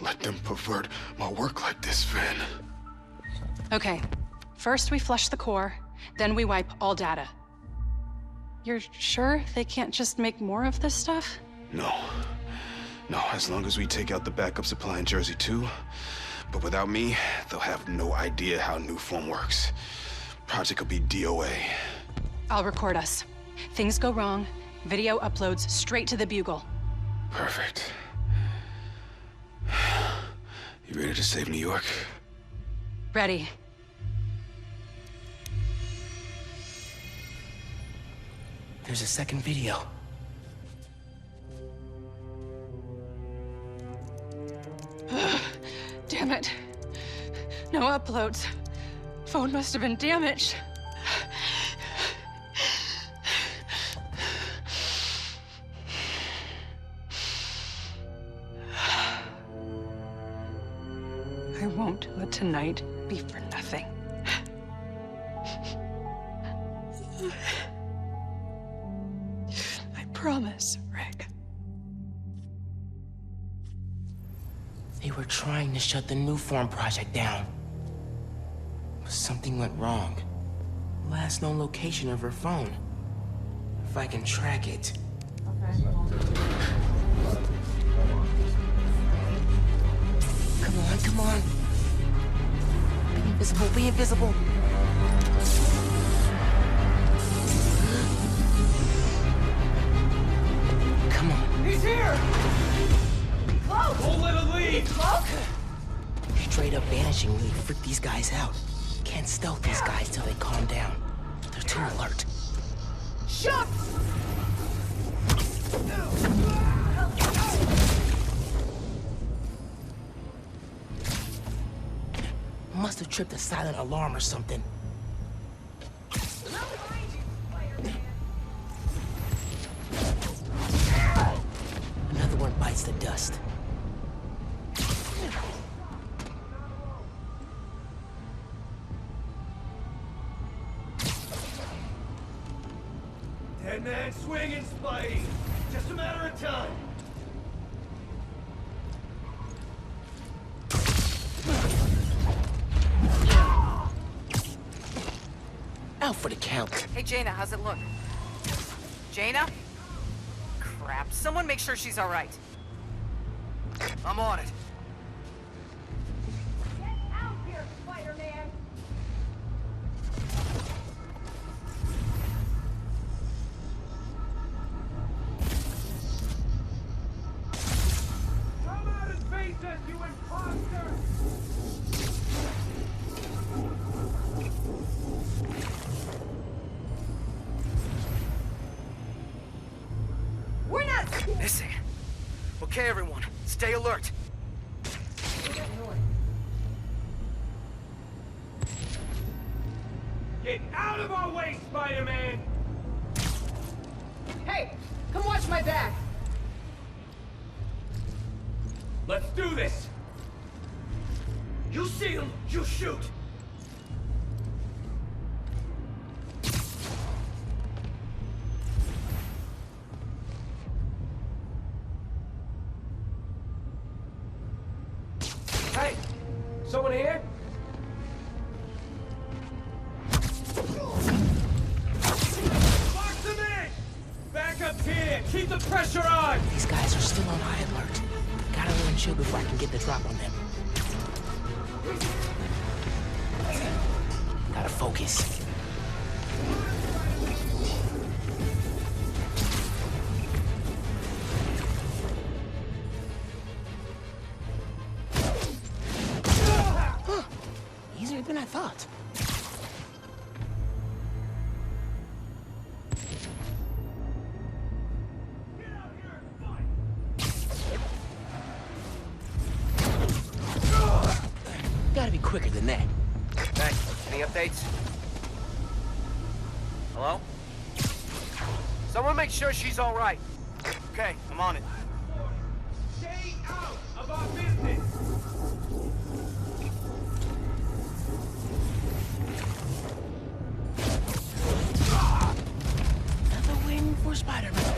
let them pervert my work like this, Phin.
Okay, first we flush the core, then we wipe all data. You're sure they can't just make more of this stuff?
No. No, as long as we take out the backup supply in Jersey too. But without me, they'll have no idea how new form works. Project will be DOA.
I'll record us. Things go wrong, video uploads straight to the Bugle.
Perfect. You ready to save New York?
Ready.
There's a second video.
Damn it. No uploads. Phone must have been damaged. I won't let tonight be for nothing. I promise, Rick.
They were trying to shut the New Form project down. But something went wrong. Last known location of her phone. If I can track it. Come on, come on. Be invisible, be invisible. Come on.
He's here! Cloak!
Won't let her leave!
Cloak!
Straight up vanishing really freak these guys out. Can't stealth these guys till they calm down. They're too alert.
Shut!
Must have tripped a silent alarm or something. Another one bites the dust.
Dead man swinging, Spidey. Just a matter of time.
Out for the count.
Hey, Jaina, how's it look? Jaina? Crap, someone make sure she's all right. I'm on it.
Get out here, Spider-Man! Come out and face us, you imposter!
We're not missing. Okay, everyone, stay alert.
Get out of our way, Spider-Man!
Hey, come watch my back.
Let's do this! You see him, you shoot! Pressure on!
These guys are still on high alert. Gotta let them chill before I can get the drop on them. Gotta focus. Easier than I thought. Gotta be quicker than that.
Thanks. Any updates? Hello? Someone make sure she's all right. Okay, I'm on it.
Stay out of our business!
Another win for Spider-Man.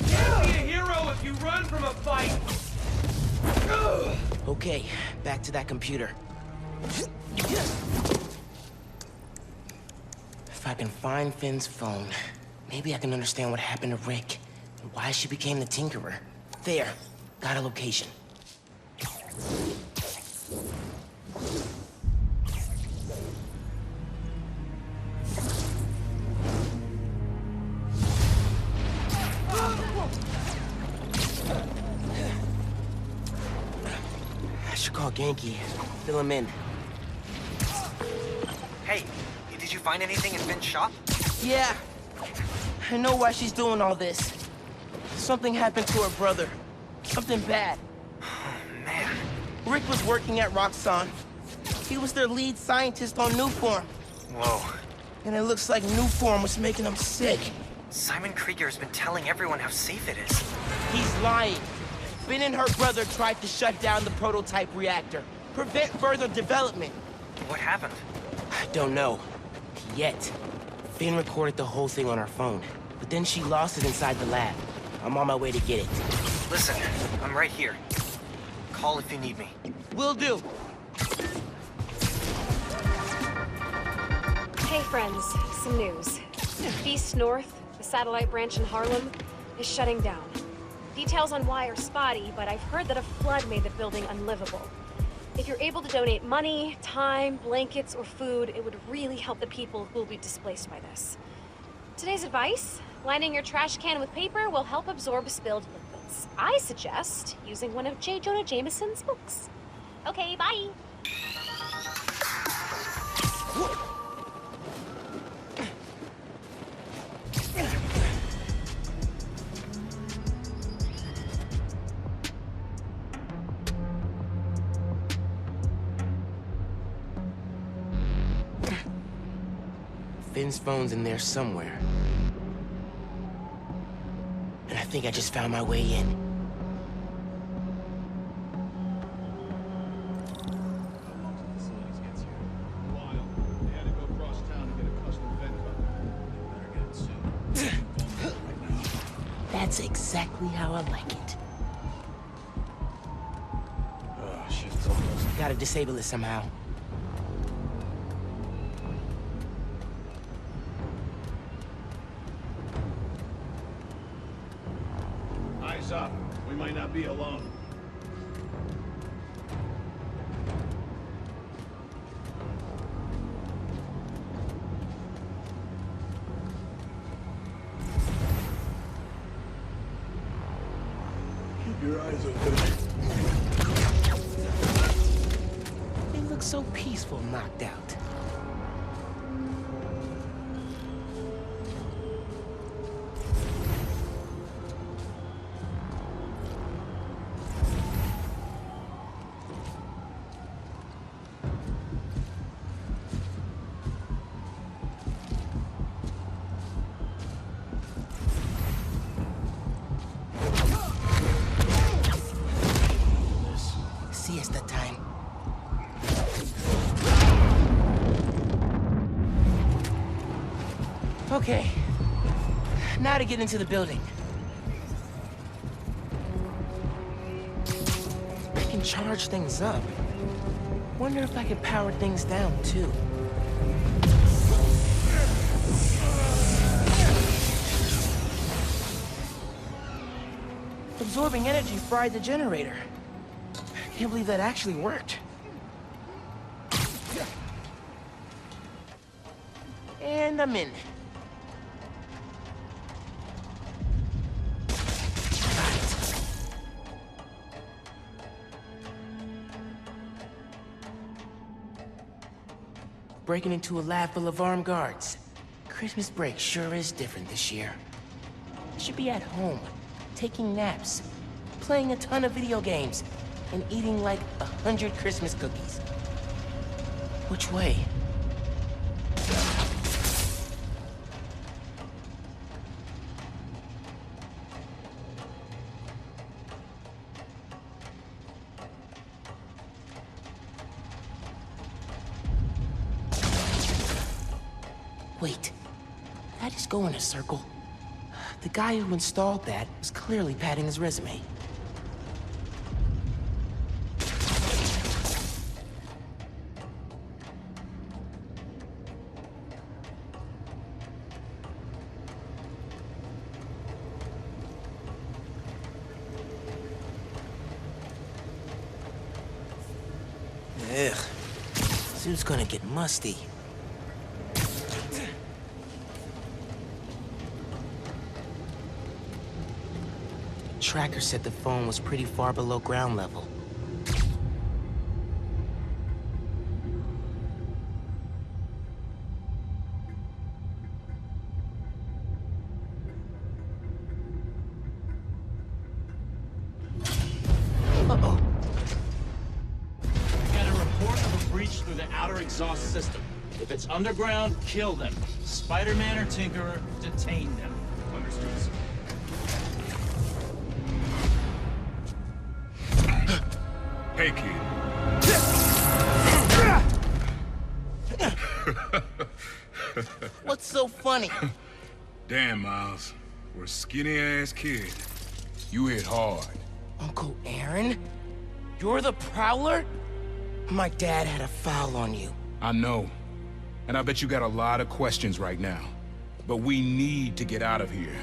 Can't be a hero if you run from a fight!
Okay, back to that computer. If I can find Phin's phone, maybe I can understand what happened to Rick and why she became the Tinkerer. There, got a location. I should call Genki, fill him in.
Hey, did you find anything in Phin's shop?
Yeah, I know why she's doing all this. Something happened to her brother. Something bad.
Oh, man.
Rick was working at Roxxon. He was their lead scientist on Newform.
Whoa.
And it looks like Newform was making him sick.
Simon Krieger has been telling everyone how safe it is.
He's lying. Phin and her brother tried to shut down the prototype reactor, prevent further development.
What happened?
I don't know. Yet. Phin recorded the whole thing on her phone, but then she lost it inside the lab. I'm on my way to get it.
Listen, I'm right here. Call if you need me.
Will do.
Hey friends, some news. East North, the satellite branch in Harlem, is shutting down. Details on why are spotty, but I've heard that a flood made the building unlivable. If you're able to donate money, time, blankets, or food, it would really help the people who will be displaced by this. Today's advice, lining your trash can with paper will help absorb spilled liquids. I suggest using one of J. Jonah Jameson's books. Okay, bye!
Phin's phone's in there somewhere. And I think I just found my way in. That's exactly how I like it.
Oh, shift's almost.
Gotta disable it somehow.
Eyes up. We might not be alone.
Keep your eyes open.
They look so peaceful knocked out. Siesta time. Okay. Now to get into the building. I can charge things up. Wonder if I can power things down, too. Absorbing energy fried the generator. I can't believe that actually worked. And I'm in. Breaking into a lab full of armed guards. Christmas break sure is different this year. I should be at home, taking naps, playing a ton of video games, and eating like 100 Christmas cookies. Which way? Wait, that just go in a circle? The guy who installed that was clearly padding his resume. Ugh, suit's gonna get musty. Tracker said the phone was pretty far below ground level. Uh-oh.
I got a report of a breach through the outer exhaust system. If it's underground, kill them. Spider-Man or Tinkerer, detain them. Understood, sir.
Hey, kid.
What's so funny?
Damn, Miles. For a skinny-ass kid, you hit hard.
Uncle Aaron? You're the Prowler? My dad had a foul on you.
I know. And I bet you got a lot of questions right now. But we need to get out of here.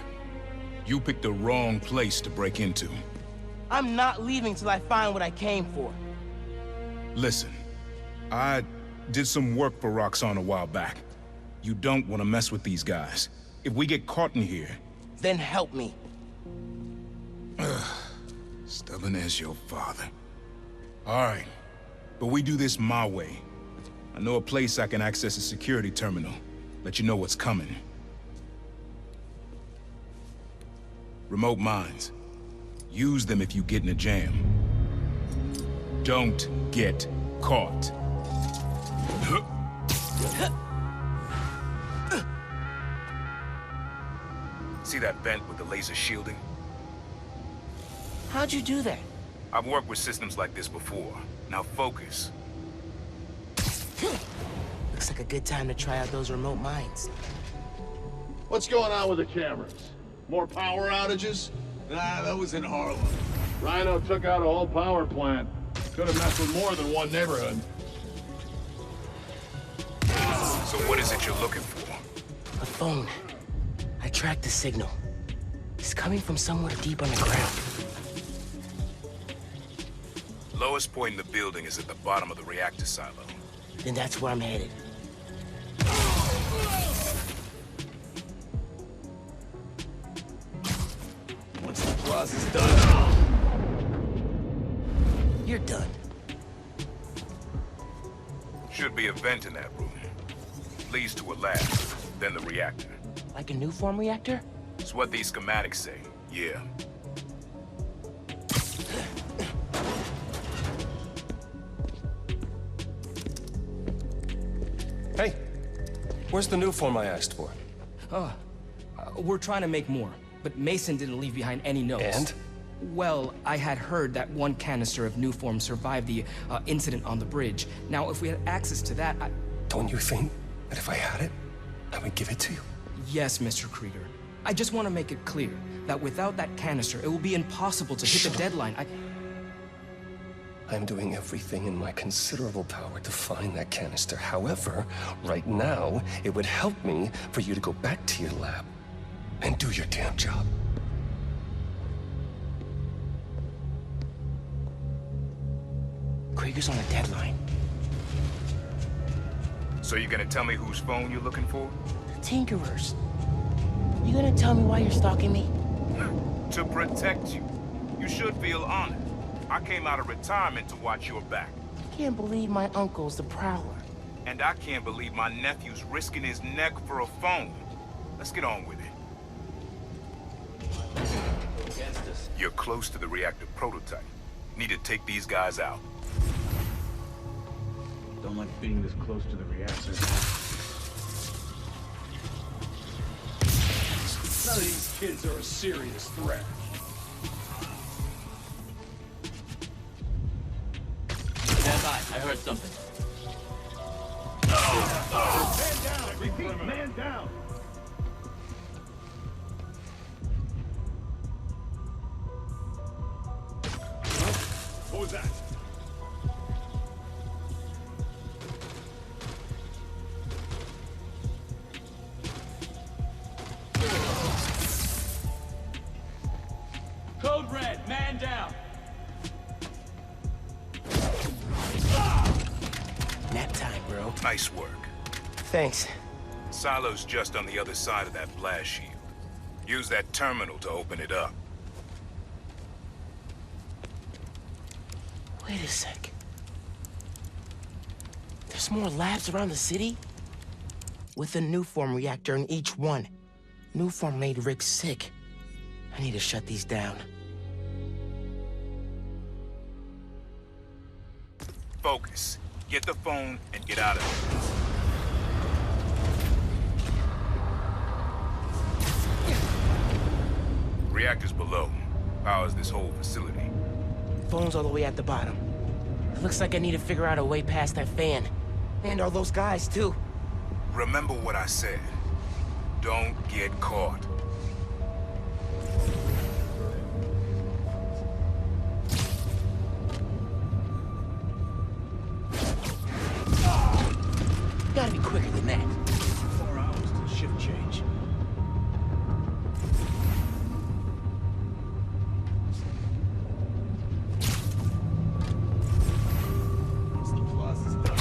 You picked the wrong place to break into.
I'm not leaving till I find what I came for.
Listen, I did some work for Roxxon a while back. You don't want to mess with these guys. If we get caught in here...
Then help me.
Stubborn as your father. All right, but we do this my way. I know a place I can access a security terminal. Let you know what's coming. Remote mines. Use them if you get in a jam. Don't get caught. See that vent with the laser shielding?
How'd you do that?
I've worked with systems like this before. Now focus.
Looks like a good time to try out those remote mines.
What's going on with the cameras? More power outages?
Nah, that was in Harlem.
Rhino took out a whole power plant. Could have messed with more than one neighborhood.
So what is it you're looking for?
A phone. I tracked the signal. It's coming from somewhere deep underground.
Lowest point in the building is at the bottom of the reactor silo.
Then that's where I'm headed.
Once the Plaza's done...
You're done.
Should be a vent in that room. Leads to a lab, then the reactor.
Like a new form reactor?
It's what these schematics say, yeah.
Hey, where's the new form I asked for?
We're trying to make more, but Mason didn't leave behind any notes.
And?
Well, I had heard that one canister of new form survived the incident on the bridge. Now, if we had access to that,
Don't you think that if I had it, I would give it to you?
Yes, Mr. Krieger. I just want to make it clear that without that canister, it will be impossible to hit the deadline.
I'm doing everything in my considerable power to find that canister. However, right now, it would help me for you to go back to your lab and do your damn job.
Krieger's on a deadline.
So you gonna tell me whose phone you're looking for?
Tinkerers. You gonna tell me why you're stalking me?
To protect you. You should feel honored. I came out of retirement to watch your back.
Can't believe my uncle's the Prowler.
And I can't believe my nephew's risking his neck for a phone. Let's get on with it. You're close to the reactor prototype. Need to take these guys out.
Don't like being this close to the reactor.
None of these kids are a serious threat.
Stand by. I heard something.
Man down! Repeat, man down! What was that?
Code red. Man down.
Nap time, bro.
Nice work.
Thanks.
Silo's just on the other side of that blast shield. Use that terminal to open it up.
Wait a sec. There's more labs around the city? With a new form reactor in each one. New form made Rick sick. I need to shut these down.
Focus. Get the phone and get out of there. Reactors below. Powers this whole facility.
Phone's all the way at the bottom. It looks like I need to figure out a way past that fan. And all those guys, too.
Remember what I said. Don't get caught.
Gotta be quicker than that.
4 hours till shift change. What's the Plaza's done?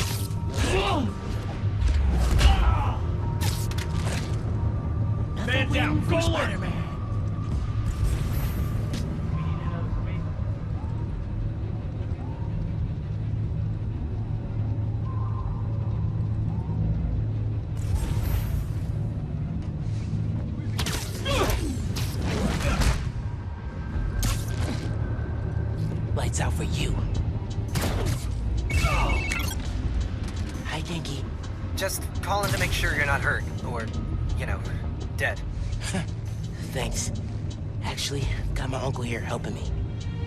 Man down! Go Spider-Man!
Lights out for you. Hi, Genki.
Just calling to make sure you're not hurt, or, you know, dead.
Thanks. Actually, got my uncle here helping me.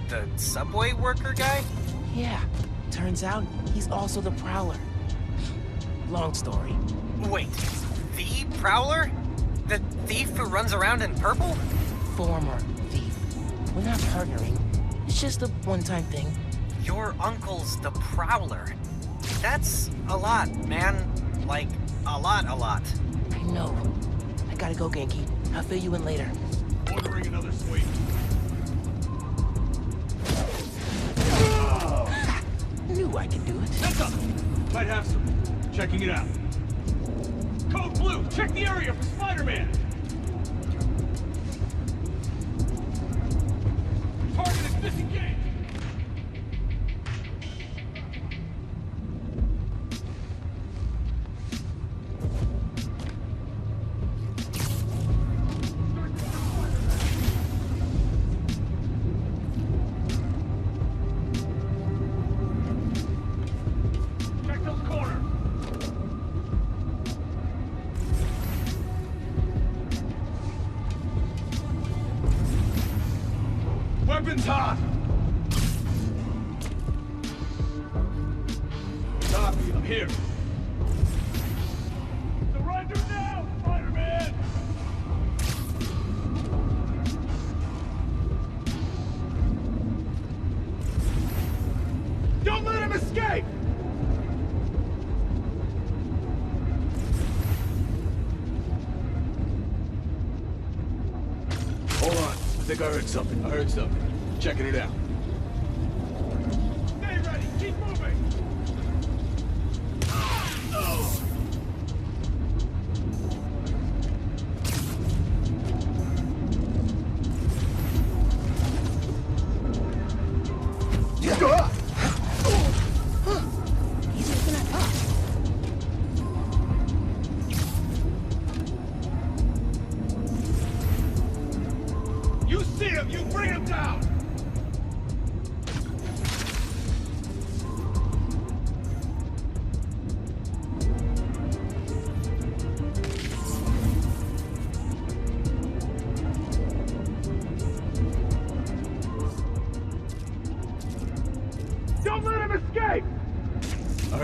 The subway worker guy?
Yeah. Turns out, he's also the Prowler. Long story.
Wait, the Prowler? The thief who runs around in purple?
Former thief. We're not partnering. It's just a one-time thing.
Your uncle's the Prowler. That's a lot, man. Like, a lot.
I know. I gotta go, Genki. I'll fill you in later.
Ordering another suite.
Knew I could do it.
Heads up! Might have some. Checking it out. Code Blue, check the area for Spider-Man! Target is disengaged! Check those corners! Weapons hot! Copy, I'm here. Surrender now, Spider-Man! Don't let him escape! Hold on. I think I heard something. Checking it out. Stay ready. Keep moving.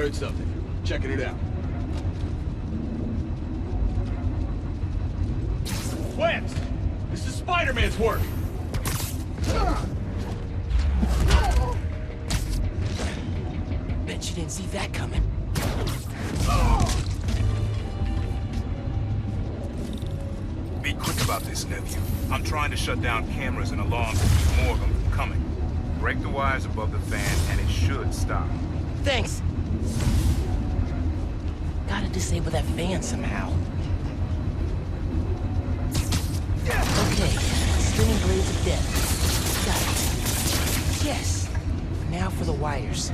heard something. Checking it out. Webs! This is Spider-Man's work!
Bet you didn't see that coming.
Be quick about this, nephew. I'm trying to shut down cameras and alarms to keep more of them from coming. Break the wires above the fan, and it should stop.
Thanks. Gotta disable that fan somehow. Okay, spinning blades of death. Got it. Yes. Now for the wires.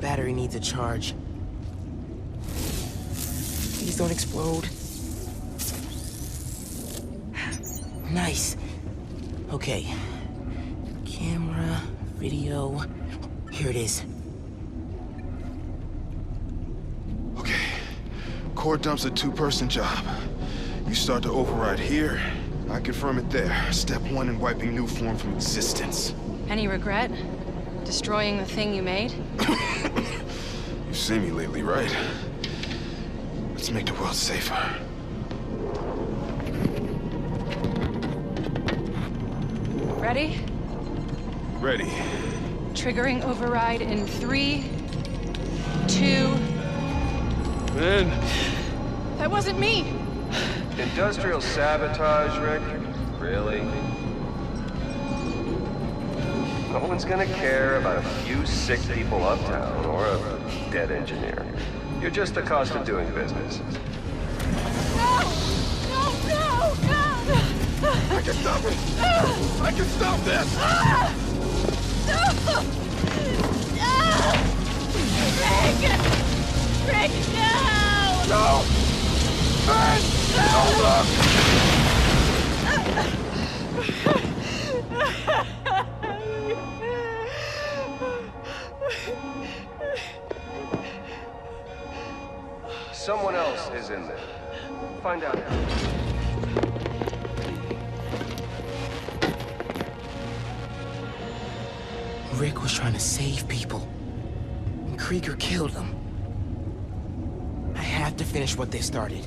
Battery needs a charge. Please don't explode. Nice. Okay. Camera, video. Here it is.
Okay. Core dump's a two-person job. You start to override here, I confirm it there. Step 1 in wiping new form from existence.
Any regret? Destroying the thing you made?
You've seen me lately, right? Let's make the world safer.
Ready?
Ready.
Triggering override in 3, 2...
Phin!
That wasn't me!
Industrial sabotage, Rick? Really? No one's gonna care about a few sick people uptown or a dead engineer. You're just the cost of doing business.
No! No, no, no!
I can stop it! I can stop this!
No! Rick! Rick, no!
No! Phin!
Someone else is in there. Find out.
Rick was trying to save people. And Krieger killed them. I have to finish what they started.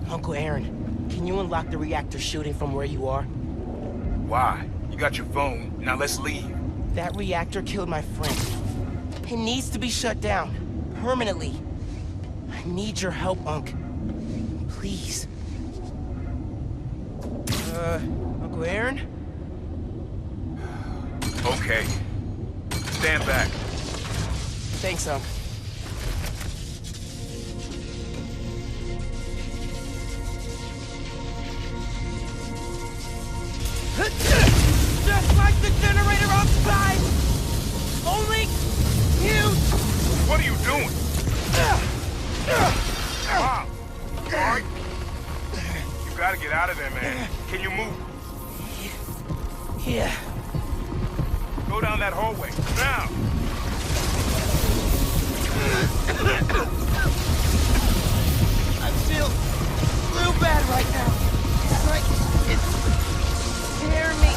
Uncle Aaron, can you unlock the reactor shooting from where you are?
Why? You got your phone. Now let's leave.
That reactor killed my friend. It needs to be shut down. Permanently. I need your help, Unc. Please. Uncle Aaron?
Okay. Stand back.
Thanks, Unc.
Just like the generator outside! Only huge!
What are you doing? Wow. All right. You gotta get out of there, man. Can you move?
Yeah.
Go down that hallway. Now!
I feel real bad right now. It's like it's tearing me.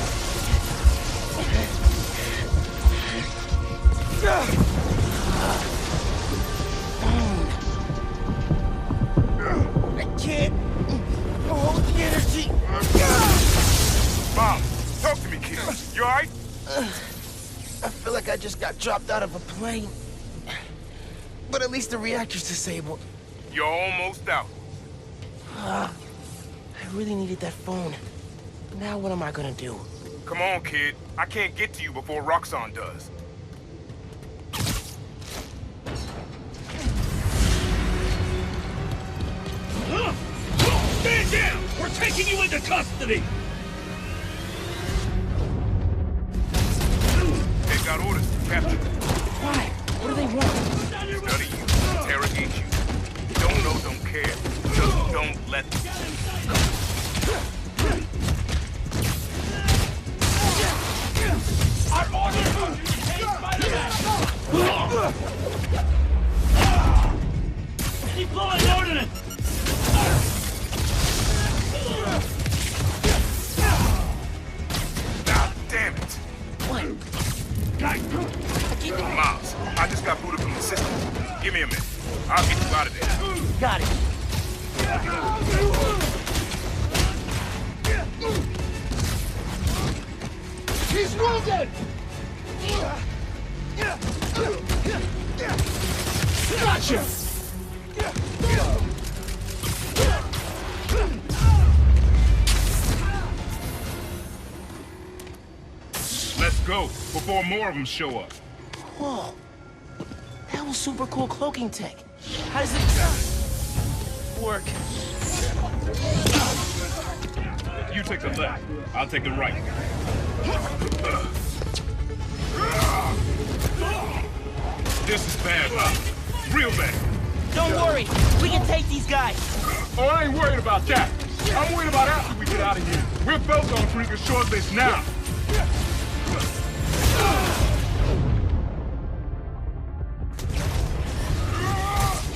I can't hold the energy.
Mom, talk to me, kid. You alright?
I feel like I just got dropped out of a plane. But at least the reactor's disabled.
You're almost out.
I really needed that phone. Now what am I gonna do?
Come on, kid. I can't get to you before Roxxon does.
Stand down! We're taking you into custody!
They got orders to capture you.
Why? What do they want?
Study you, interrogate you. Don't know, don't care. Just don't let them.
Keep blowing ordnance!
Ah, damn it!
What?
Miles, I just got booted from the system. Give me a minute. I'll get you out of there.
Got it.
He's wounded! Gotcha!
Let's go, before more of them show up.
Whoa. That was super cool cloaking tech. How does it work?
You take the left, I'll take the right. This is bad, Bob. Real bad.
Don't worry, we can take these guys.
Oh, I ain't worried about that. I'm worried about after we get out of here. We're both on freaking short list now.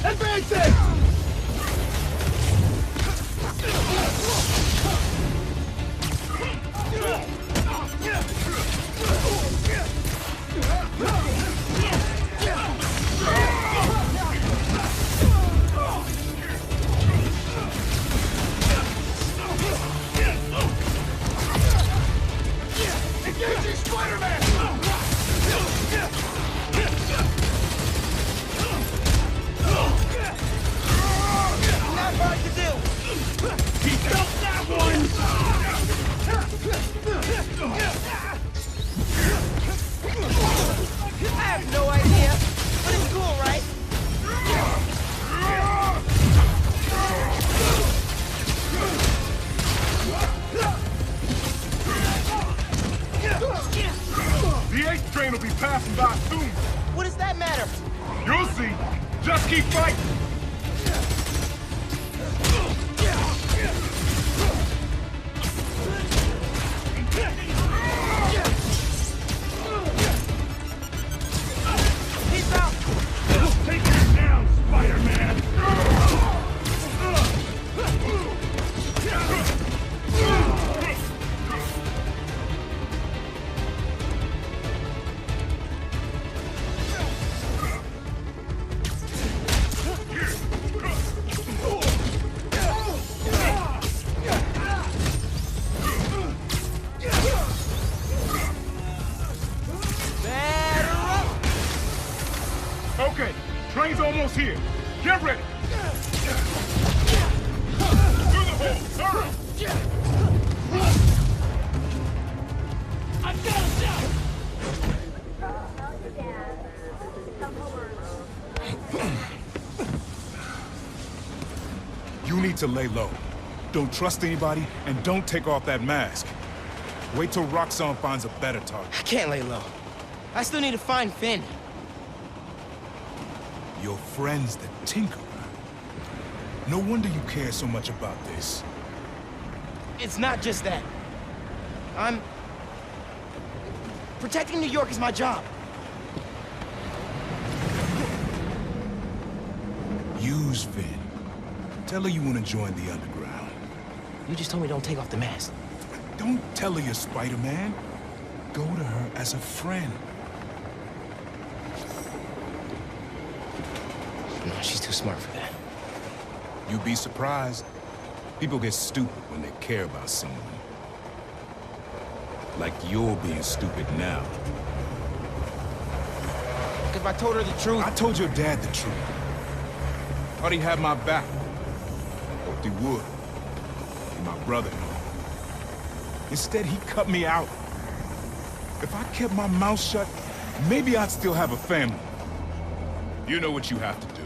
Advancing! Engaging Spider-Man!
Not hard to do.
He felt that one!
I have no idea, but it's cool, right?
The 8th train will be passing by soon.
What does that matter?
You'll see. Just keep fighting.
He's out.
Take him down, Spider-Man. Okay, train's almost here. Get ready. Through the hole. Hurry.
I've got him down!
You need to lay low. Don't trust anybody, and don't take off that mask. Wait till Roxxon finds a better target.
I can't lay low. I still need to find Phin.
Your friend's the Tinkerer. No wonder you care so much about this.
It's not just that. Protecting New York is my job.
Use Phin. Tell her you want to join the Underground.
You just told me don't take off the mask.
Don't tell her you're Spider-Man. Go to her as a friend.
No, she's too smart for that.
You'd be surprised. People get stupid when they care about someone. Like you're being stupid now.
If I told her the truth...
I told your dad the truth. Thought he had my back. Hoped he would. And my brother. Instead, he cut me out. If I kept my mouth shut, maybe I'd still have a family. You know what you have to do.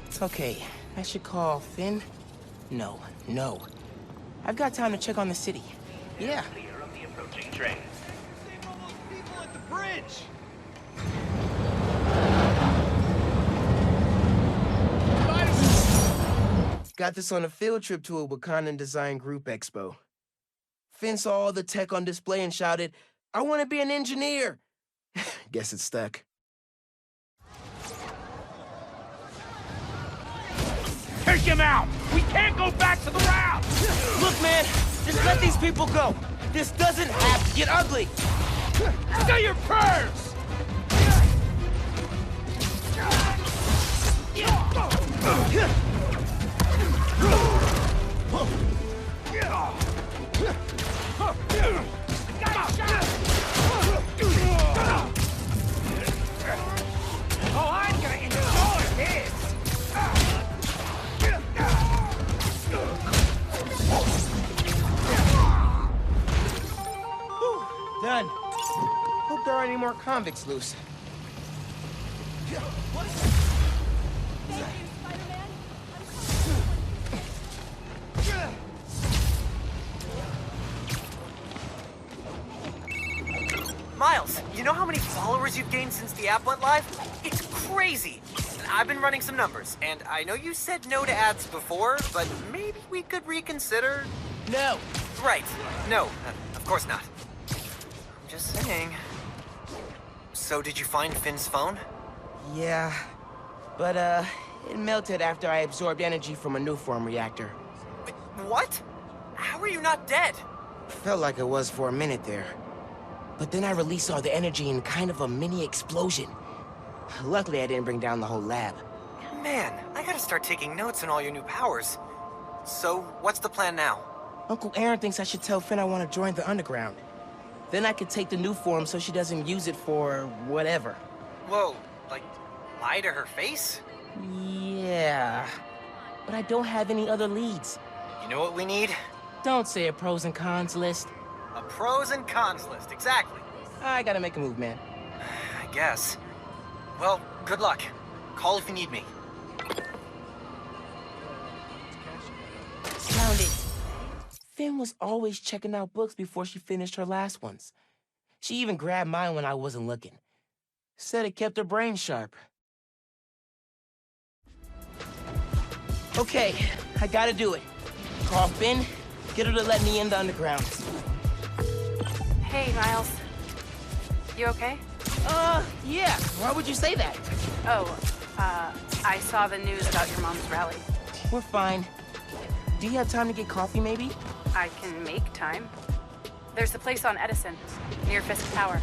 It's okay. I should call Phin. No. I've got time to check on the city. Yeah.
Clear of the approaching train.
Save all those people at the bridge! bridge!
Got this on a field trip to a Wakandan Design Group Expo. Phin saw all the tech on display and shouted, "I want to be an engineer!" Guess it stuck.
Take him out! We can't go back to the route!
Look, man, just let these people go. This doesn't have to get ugly.
Say your prayers!
Oh, I'm gonna enjoy this!
Done. Hope there aren't any more convicts loose.
Miles, you know how many followers you've gained since the app went live? It's crazy. I've been running some numbers, and I know you said no to ads before, but maybe we could reconsider?
No.
Right. No, of course not. I'm just saying. So did you find Finn's phone?
Yeah, but it melted after I absorbed energy from a Nuform reactor.
Wait, what? How are you not dead?
Felt like it was for a minute there. But then I released all the energy in kind of a mini explosion. Luckily, I didn't bring down the whole lab.
Man, I gotta start taking notes on all your new powers. So, what's the plan now?
Uncle Aaron thinks I should tell Phin I want to join the underground. Then I could take the new form so she doesn't use it for whatever.
Whoa, like, lie to her face?
Yeah, but I don't have any other leads.
You know what we need?
Don't say a pros and cons list.
A pros and cons list, exactly.
I gotta make a move, man.
I guess. Well, good luck. Call if you need me.
Found it. Phin was always checking out books before she finished her last ones. She even grabbed mine when I wasn't looking. Said it kept her brain sharp. Okay, I gotta do it. Call Phin, get her to let me in the underground.
Hey, Miles. You okay?
Yeah. Why would you say that?
Oh, I saw the news about your mom's rally.
We're fine. Do you have time to get coffee, maybe?
I can make time. There's a place on Edison, near Fisk Tower.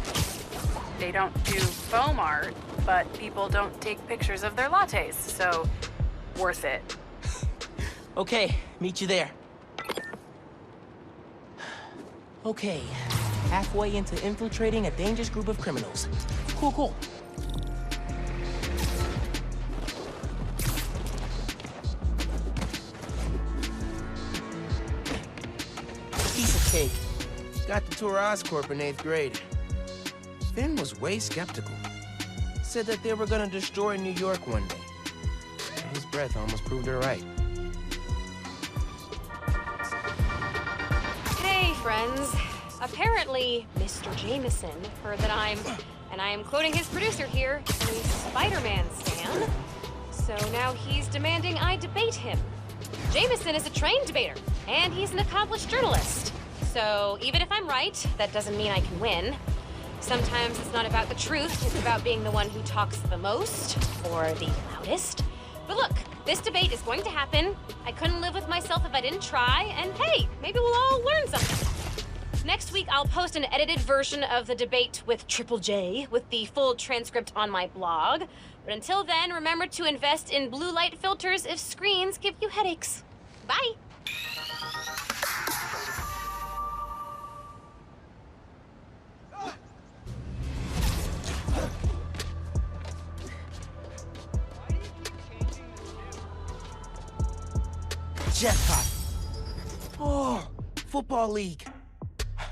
They don't do foam art, but people don't take pictures of their lattes, so worth it.
Okay, meet you there. Okay, halfway into infiltrating a dangerous group of criminals. Cool, cool. Piece of cake. Got the tour Oscorp in 8th grade. Phin was way skeptical. Said that they were gonna destroy New York one day. His breath almost proved her right.
Hey, friends. Apparently, Mr. Jameson heard that I'm, and I am quoting his producer here, a Spider-Man stan. So now he's demanding I debate him. Jameson is a trained debater, and he's an accomplished journalist. So even if I'm right, that doesn't mean I can win. Sometimes it's not about the truth, it's about being the one who talks the most, or the loudest. But look, this debate is going to happen. I couldn't live with myself if I didn't try, and hey, maybe we'll all learn something. Next week, I'll post an edited version of the debate with Triple J, with the full transcript on my blog. But until then, remember to invest in blue light filters if screens give you headaches. Bye!
Jackpot. Oh, football league.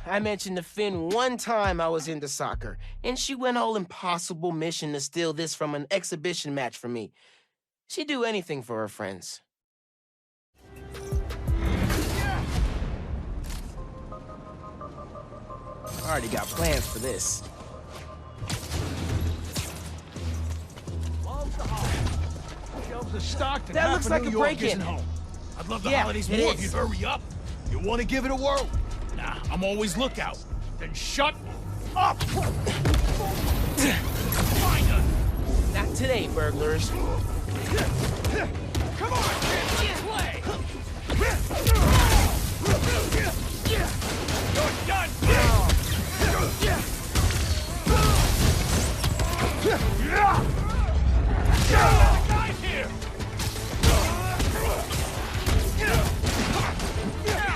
I mentioned to Phin one time I was into soccer, and she went all impossible mission to steal this from an exhibition match for me. She'd do anything for her friends. Already got plans for this.
The Stockton,
That
half
looks
of
like
New
a
York
break-in.
isn't home. I'd love the
Yeah,
holidays
it
more
is.
if you'd hurry up. You want to give it a whirl? Nah, I'm always lookout. Then shut up! Find us!
Not today, burglars.
Come on, kid, let's play! You're done! Guys here!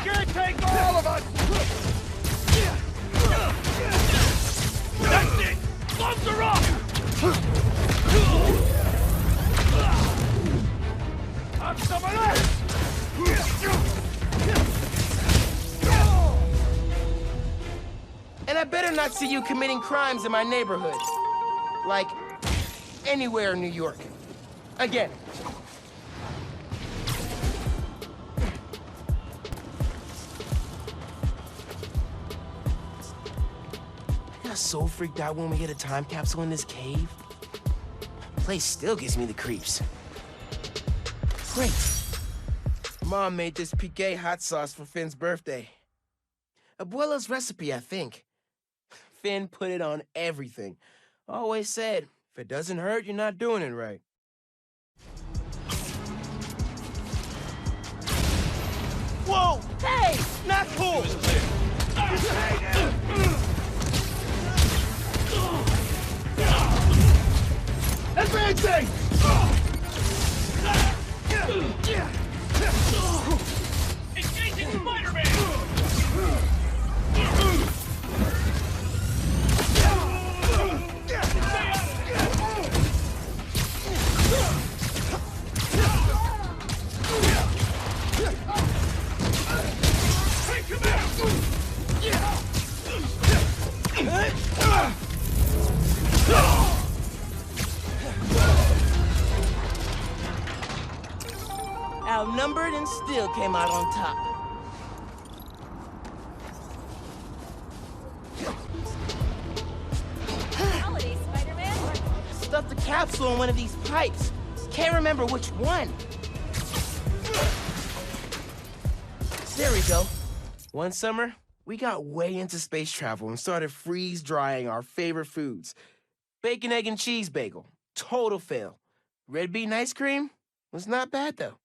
Can't take all of us! That's it! Gloves are off! Have some of this!
And I better not see you committing crimes in my neighborhood. Like, anywhere in New York. Again. I got so freaked out when we hit a time capsule in this cave. Place still gives me the creeps. Great. Mom made this piqué hot sauce for Finn's birthday. Abuela's recipe, I think. Phin put it on everything. Always said, if it doesn't hurt, you're not doing it right. Whoa! Hey! Not cool!
Advancing!
Engaging Spider-Man!
Outnumbered and still came out on top.
Holiday, Spider-Man.
Stuffed the capsule in one of these pipes. Can't remember which one. There we go. One summer, we got way into space travel and started freeze-drying our favorite foods. Bacon, egg, and cheese bagel. Total fail. Red bean ice cream was not bad, though.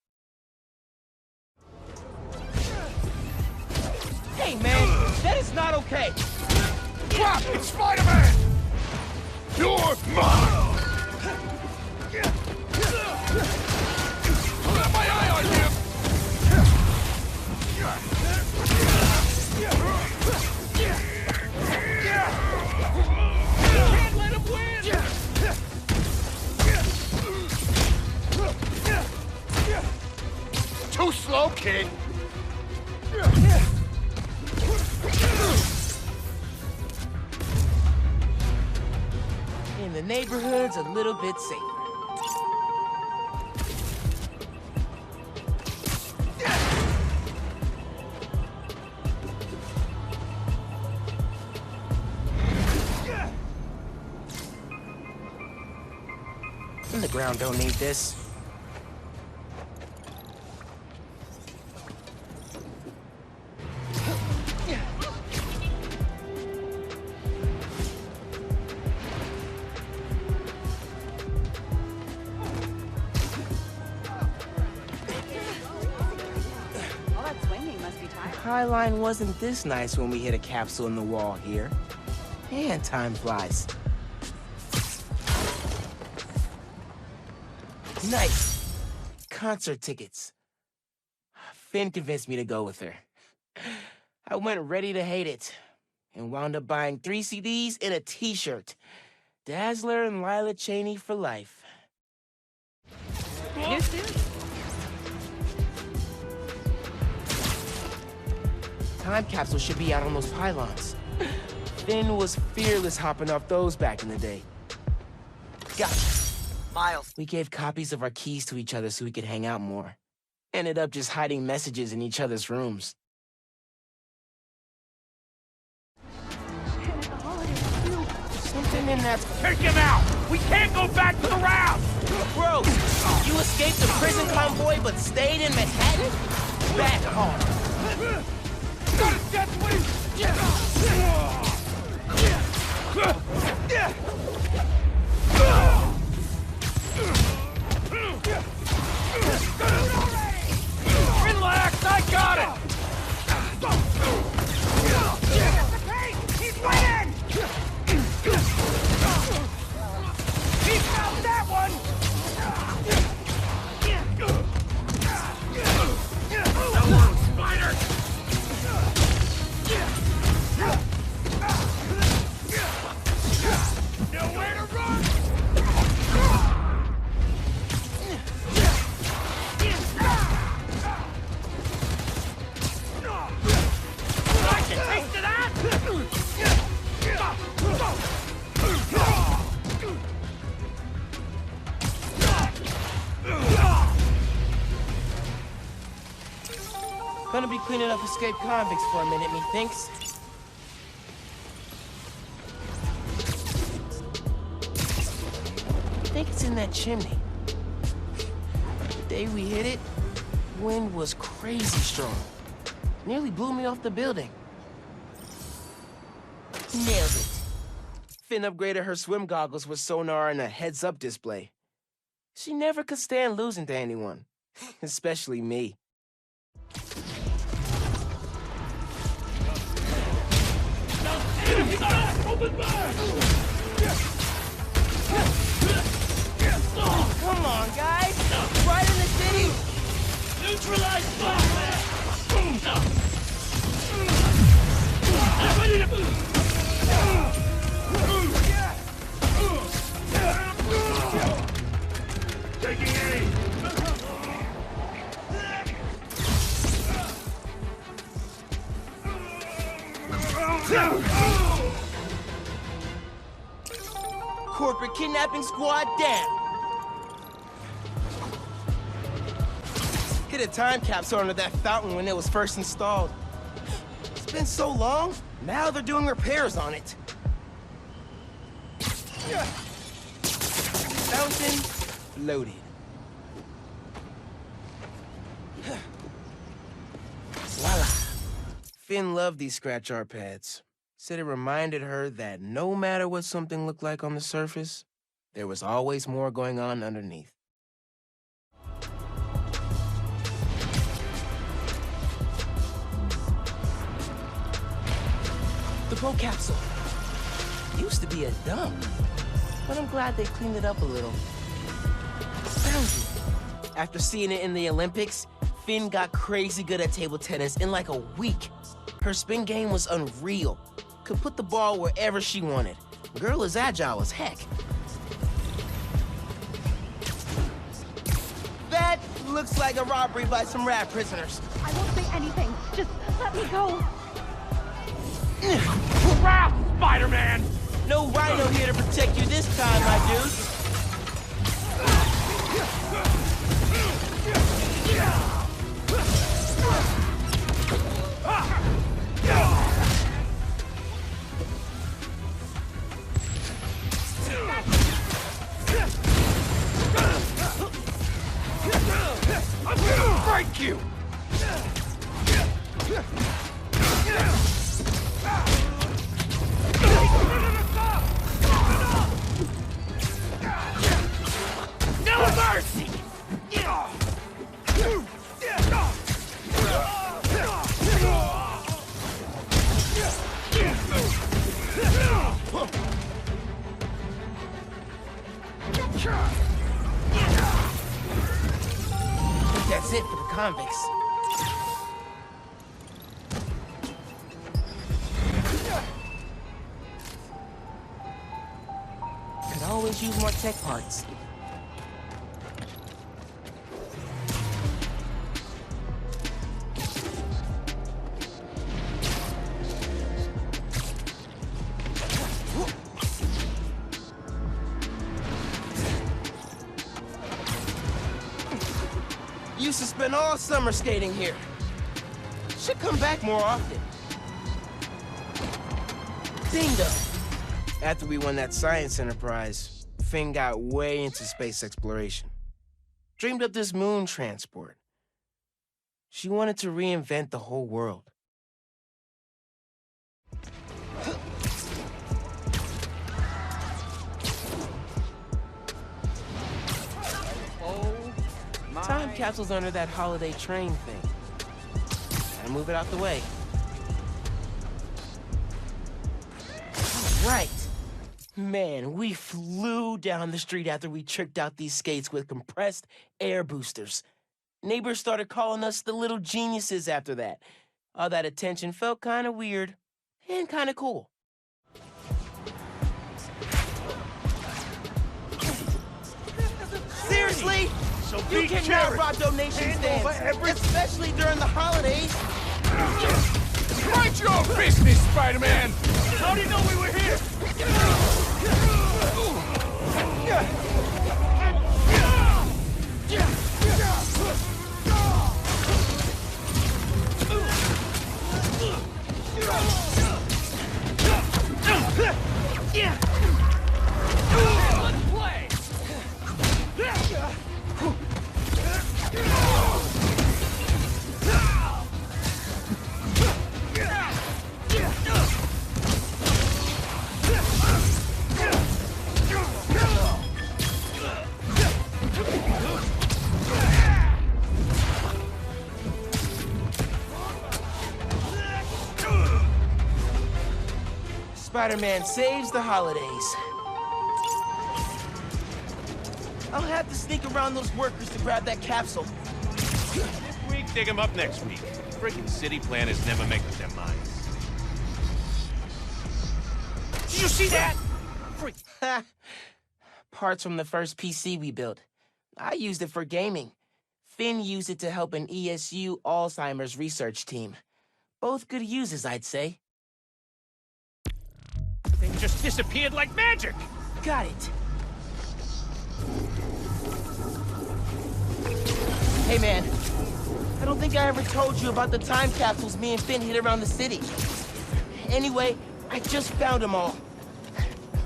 Hey, man, that is not okay.
Crap! It's Spider-Man! You're mine! Got my eye on him! Can't let him win! Too slow, kid!
In the neighborhood's a little bit safer. And the ground don't need this. Highline wasn't this nice when we hit a capsule in the wall here. And time flies. Nice. Concert tickets. Phin convinced me to go with her. I went ready to hate it, and wound up buying 3 CDs and a t-shirt. Dazzler and Lila Cheney for life.
New suit?
Time capsule should be out on those pylons. Phin was fearless hopping off those back in the day. Gotcha.
Miles.
We gave copies of our keys to each other so we could hang out more. Ended up just hiding messages in each other's rooms. Something Phin, that's...
Take him out! We can't go back to the round!
Bro, you escaped the prison convoy but stayed in Manhattan? Back home.
Got his death wish! Relax, I got it! He's winning! He found that one! Come on, Spider! Nowhere to run! Like a taste of that?
Gonna be cleaning up escaped convicts for a minute, methinks. I think it's in that chimney. The day we hit it, wind was crazy strong. Nearly blew me off the building. Nailed it. Phin upgraded her swim goggles with sonar and a heads-up display. She never could stand losing to anyone, especially me. Come on, guys! Right in the city!
Neutralize Spider-Man! Taking aim!
Corporate kidnapping squad down! Hit a time capsule under that fountain when it was first installed. It's been so long, now they're doing repairs on it. Fountain loaded. Voila. Phin loved these scratch art pads. Said it reminded her that no matter what something looked like on the surface, there was always more going on underneath. The boat capsule. Used to be a dump, but I'm glad they cleaned it up a little. Found you. After seeing it in the Olympics, Phin got crazy good at table tennis in like a week. Her spin game was unreal. Could put the ball wherever she wanted. Girl is agile as heck. That looks like a robbery by some rat prisoners.
I won't say anything. Just let me go.
Crap, Spider-Man!
No rhino here to protect you this time, my dude.
I'm gonna break you! No mercy!
That's it for the convicts. Could always use more tech parts. Used to spend all summer skating here. Should come back more often. Bingo! After we won that science enterprise, Phin got way into space exploration. Dreamed up this moon transport. She wanted to reinvent the whole world. Time capsule's under that holiday train thing. Gotta move it out the way. Right. Man, we flew down the street after we tricked out these skates with compressed air boosters. Neighbors started calling us the little geniuses after that. All that attention felt kind of weird and kind of cool. Seriously?
So
You cannot rob donation stands, especially during the holidays.
Mind your business, Spider-Man! How do you know we were here?
Let's play!
Spider-Man saves the holidays. I'll have to sneak around those workers to grab that capsule.
This week, dig them up next week. Freaking city planners never make up their minds.
Did you see that? Freak. Parts from the first PC we built. I used it for gaming. Phin used it to help an ESU Alzheimer's research team. Both good uses, I'd say.
They just disappeared like magic!
Got it. Hey, man. I don't think I ever told you about the time capsules me and Phin hid around the city. Anyway, I just found them all.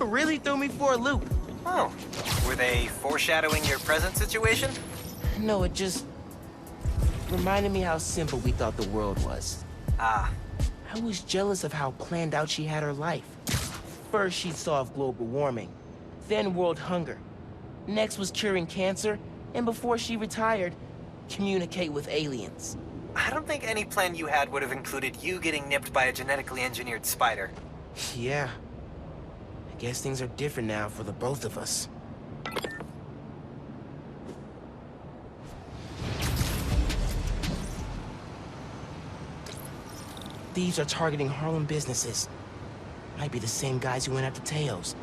Really threw me for a loop.
Oh. Were they foreshadowing your present situation?
No, it just reminded me how simple we thought the world was.
Ah.
I was jealous of how planned out she had her life. First, she'd solve global warming, then world hunger. Next was curing cancer, and before she retired, communicate with aliens.
I don't think any plan you had would have included you getting nipped by a genetically engineered spider.
Yeah. I guess things are different now for the both of us. Thieves are targeting Harlem businesses. Might be the same guys who went after Tailor's.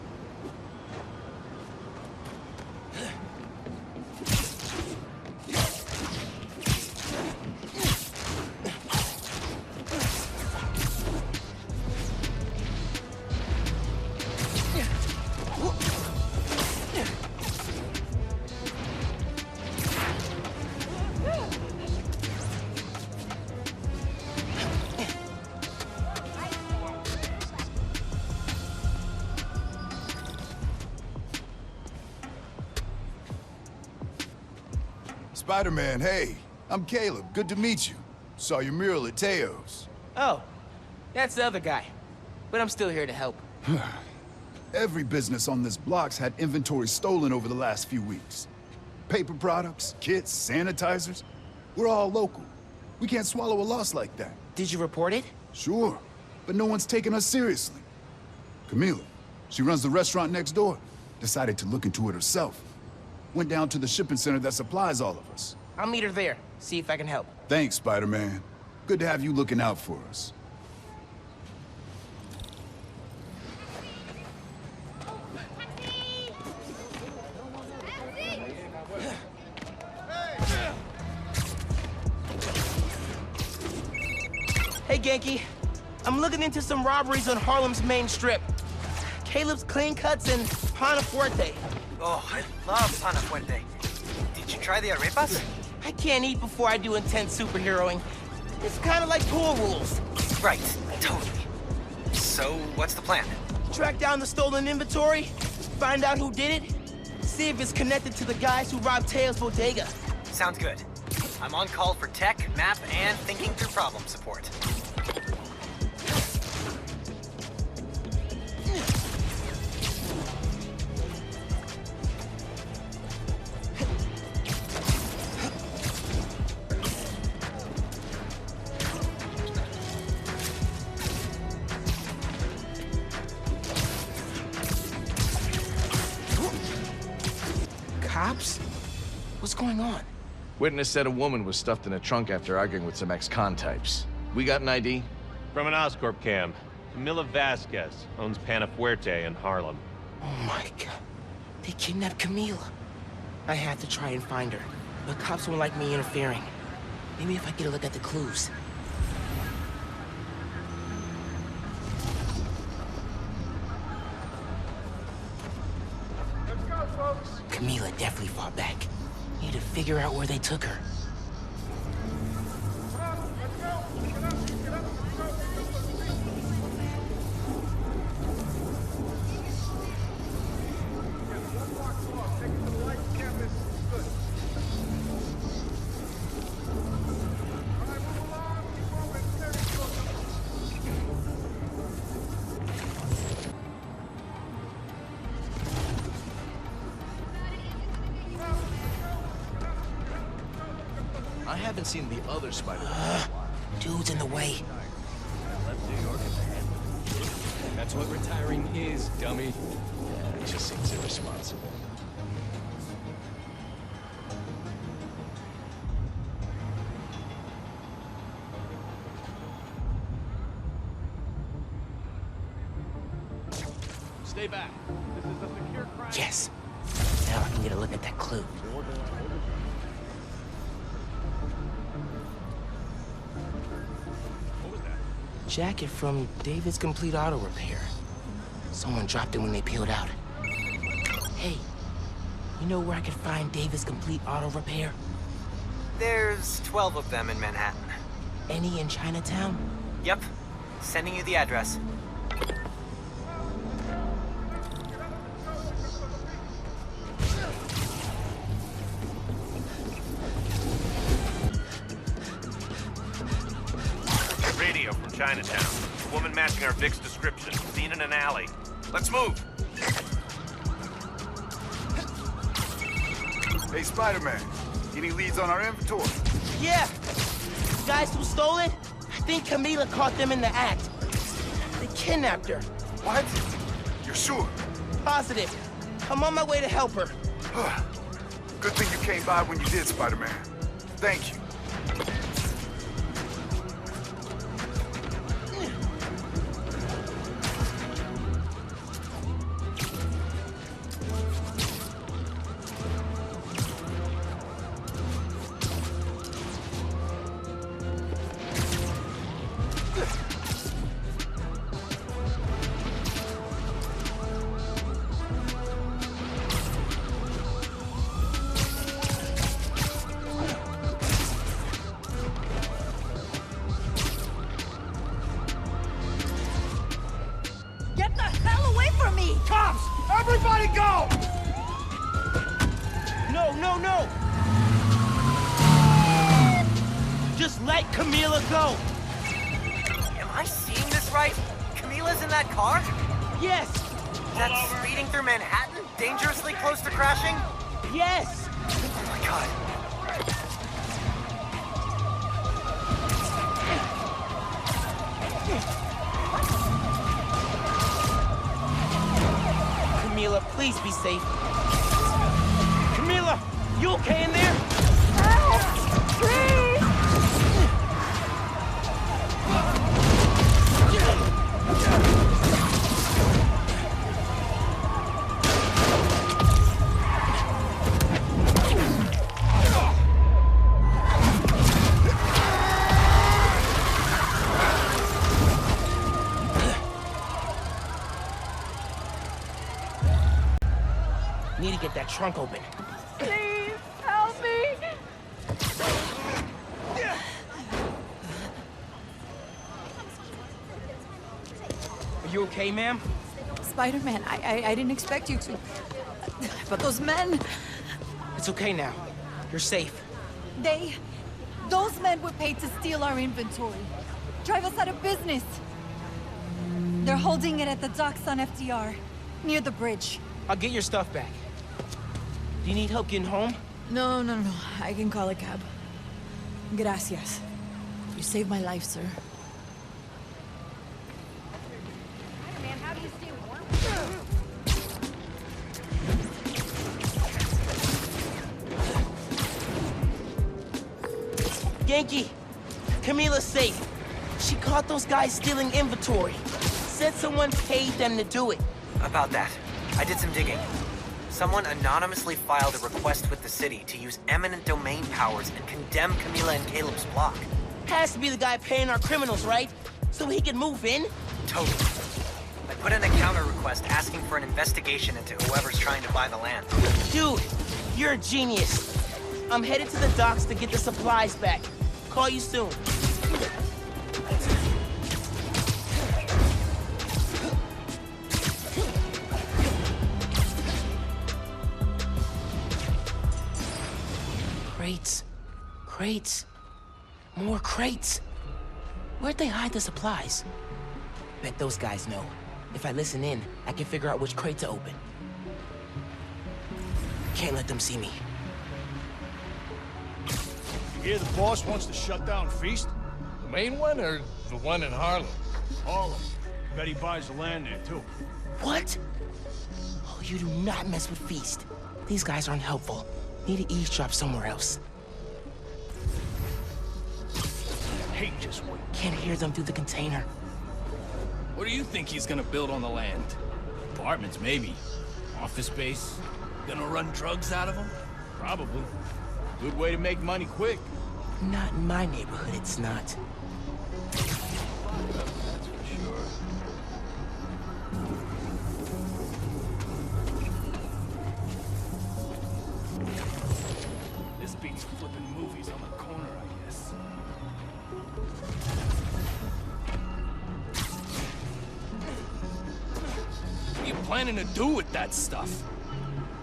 Spider-Man, hey. I'm Caleb. Good to meet you. Saw your mural at Teo's.
Oh, that's the other guy. But I'm still here to help.
Every business on this block's had inventory stolen over the last few weeks. Paper products, kits, sanitizers. We're all local. We can't swallow a loss like that.
Did you report it?
Sure, but no one's taking us seriously. Camilla, she runs the restaurant next door. Decided to look into it herself. Went down to the shipping center that supplies all of us.
I'll meet her there, see if I can help.
Thanks, Spider-Man. Good to have you looking out for us.
Hey, Genki. I'm looking into some robberies on Harlem's main strip. Caleb's Clean Cuts and Panafuerte.
Oh, I love Panafuerte. Did you try the arepas?
I can't eat before I do intense superheroing. It's kind of like pool rules.
Right, totally. So, what's the plan?
track down the stolen inventory, find out who did it, see if it's connected to the guys who robbed Tailor's bodega.
Sounds good. I'm on call for tech, map, and thinking through problem support.
Cops? What's going on?
Witness said a woman was stuffed in a trunk after arguing with some ex-con types. We got an ID?
From an Oscorp cam. Camilla Vasquez owns Panafuerte in Harlem.
Oh my god. They kidnapped Camilla. I had to try and find her, but cops won't like me interfering. Maybe if I get a look at the clues.
Let's go, folks.
Camilla definitely fought back. Need to figure out where they took her.
I haven't seen the other Spider.
Dude's in the way.
That's what retiring is, dummy.
Yeah, it just seems irresponsible.
Stay back. This is a secure crime.
Yes. Now I can get a look at that clue. Jacket from David's Complete Auto Repair. Someone dropped it when they peeled out. Hey, you know where I could find David's Complete Auto Repair?
There's 12 of them in Manhattan.
Any in Chinatown?
Yep. Sending you the address.
Radio from Chinatown. A woman matching our Vic's description. Seen in an alley. Let's move.
Hey, Spider-Man. Any leads on our inventory?
Yeah. The guys who stole it? I think Camilla caught them in the act. They kidnapped her.
What? You're sure?
Positive. I'm on my way to help her.
Good thing you came by when you did, Spider-Man. Thank you.
Get the hell away from me!
Cops! Everybody go!
No, no, no! Just let Camilla go!
Am I seeing this right? Camilla's in that car?
Yes!
That's speeding through Manhattan? Dangerously close to crashing?
Yes!
Oh my god.
Camilla, please be safe. Camilla, you okay in there?
Please!
Need to get that trunk open.
Please, help me!
Are you okay, ma'am?
Spider-Man. I didn't expect you to. But those men...
It's okay now. You're safe.
Those men were paid to steal our inventory. Drive us out of business. They're holding it at the docks on FDR, near the bridge.
I'll get your stuff back. Do you need help getting home?
No. I can call a cab. Gracias. You saved my life, sir.
Spider-Man, how do you stay warm?
Yankee! Camilla's safe. She caught those guys stealing inventory. Said someone paid them to do it.
About that, I did some digging. Someone anonymously filed a request with the city to use eminent domain powers and condemn Camilla and Caleb's block.
Has to be the guy paying our criminals, right? So he can move in?
Totally. I put in a counter request asking for an investigation into whoever's trying to buy the land.
Dude, you're a genius. I'm headed to the docks to get the supplies back. Call you soon. Crates. More crates. Where'd they hide the supplies? Bet those guys know. If I listen in, I can figure out which crate to open. Can't let them see me.
You hear the boss wants to shut down Feast?
The main one or the one in Harlem?
Harlem. Bet he buys the land there, too.
What? Oh, you do not mess with Feast. These guys aren't helpful. Need to eavesdrop somewhere else.
Hey, just wait.
Can't hear them through the container.
What do you think he's gonna build on the land? Apartments, maybe. Office space? Gonna run drugs out of them?
Probably. Good way to make money quick.
Not in my neighborhood, it's not.
That's for sure.
This beats flipping movies on the corner, I guess.
What are you planning to do with that stuff?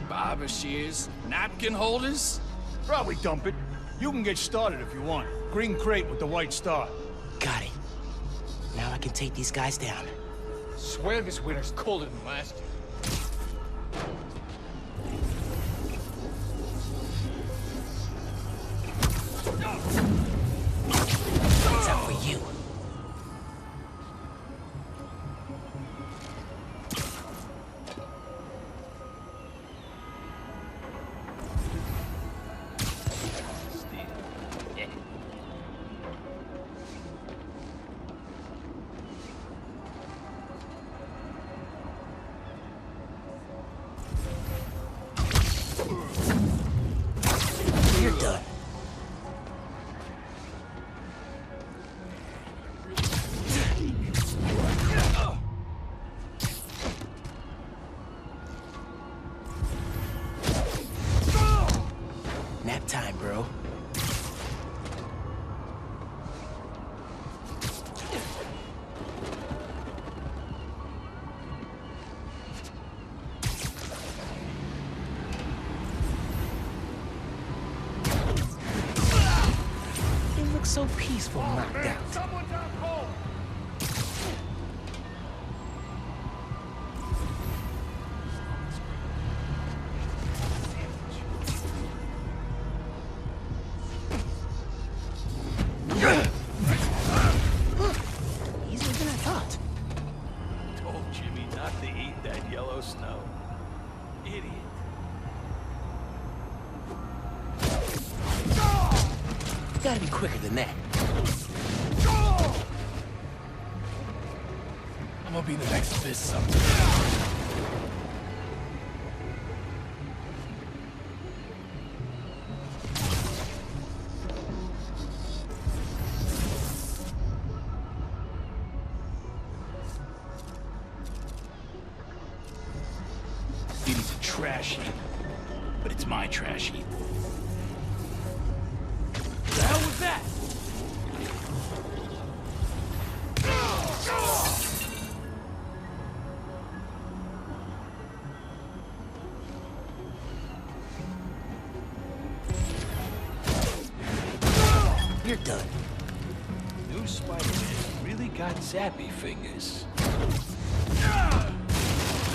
Barber shears? Napkin holders?
Probably dump it. You can get started if you want. Green crate with the white star.
Got it. Now I can take these guys down.
Swear this winter's colder than last year.
It's out for you. You're done. Nap time, bro. It looks so peaceful knocked out.
Someone's out cold.
Easier than I thought.
Told Jimmy not to eat that yellow snow. Idiot.
Gotta be quicker than that.
I'm gonna be the next fist something.
City's a trash heap. But it's my trash heap.
The hell was that?
it done.
New Spider-Man really got zappy fingers.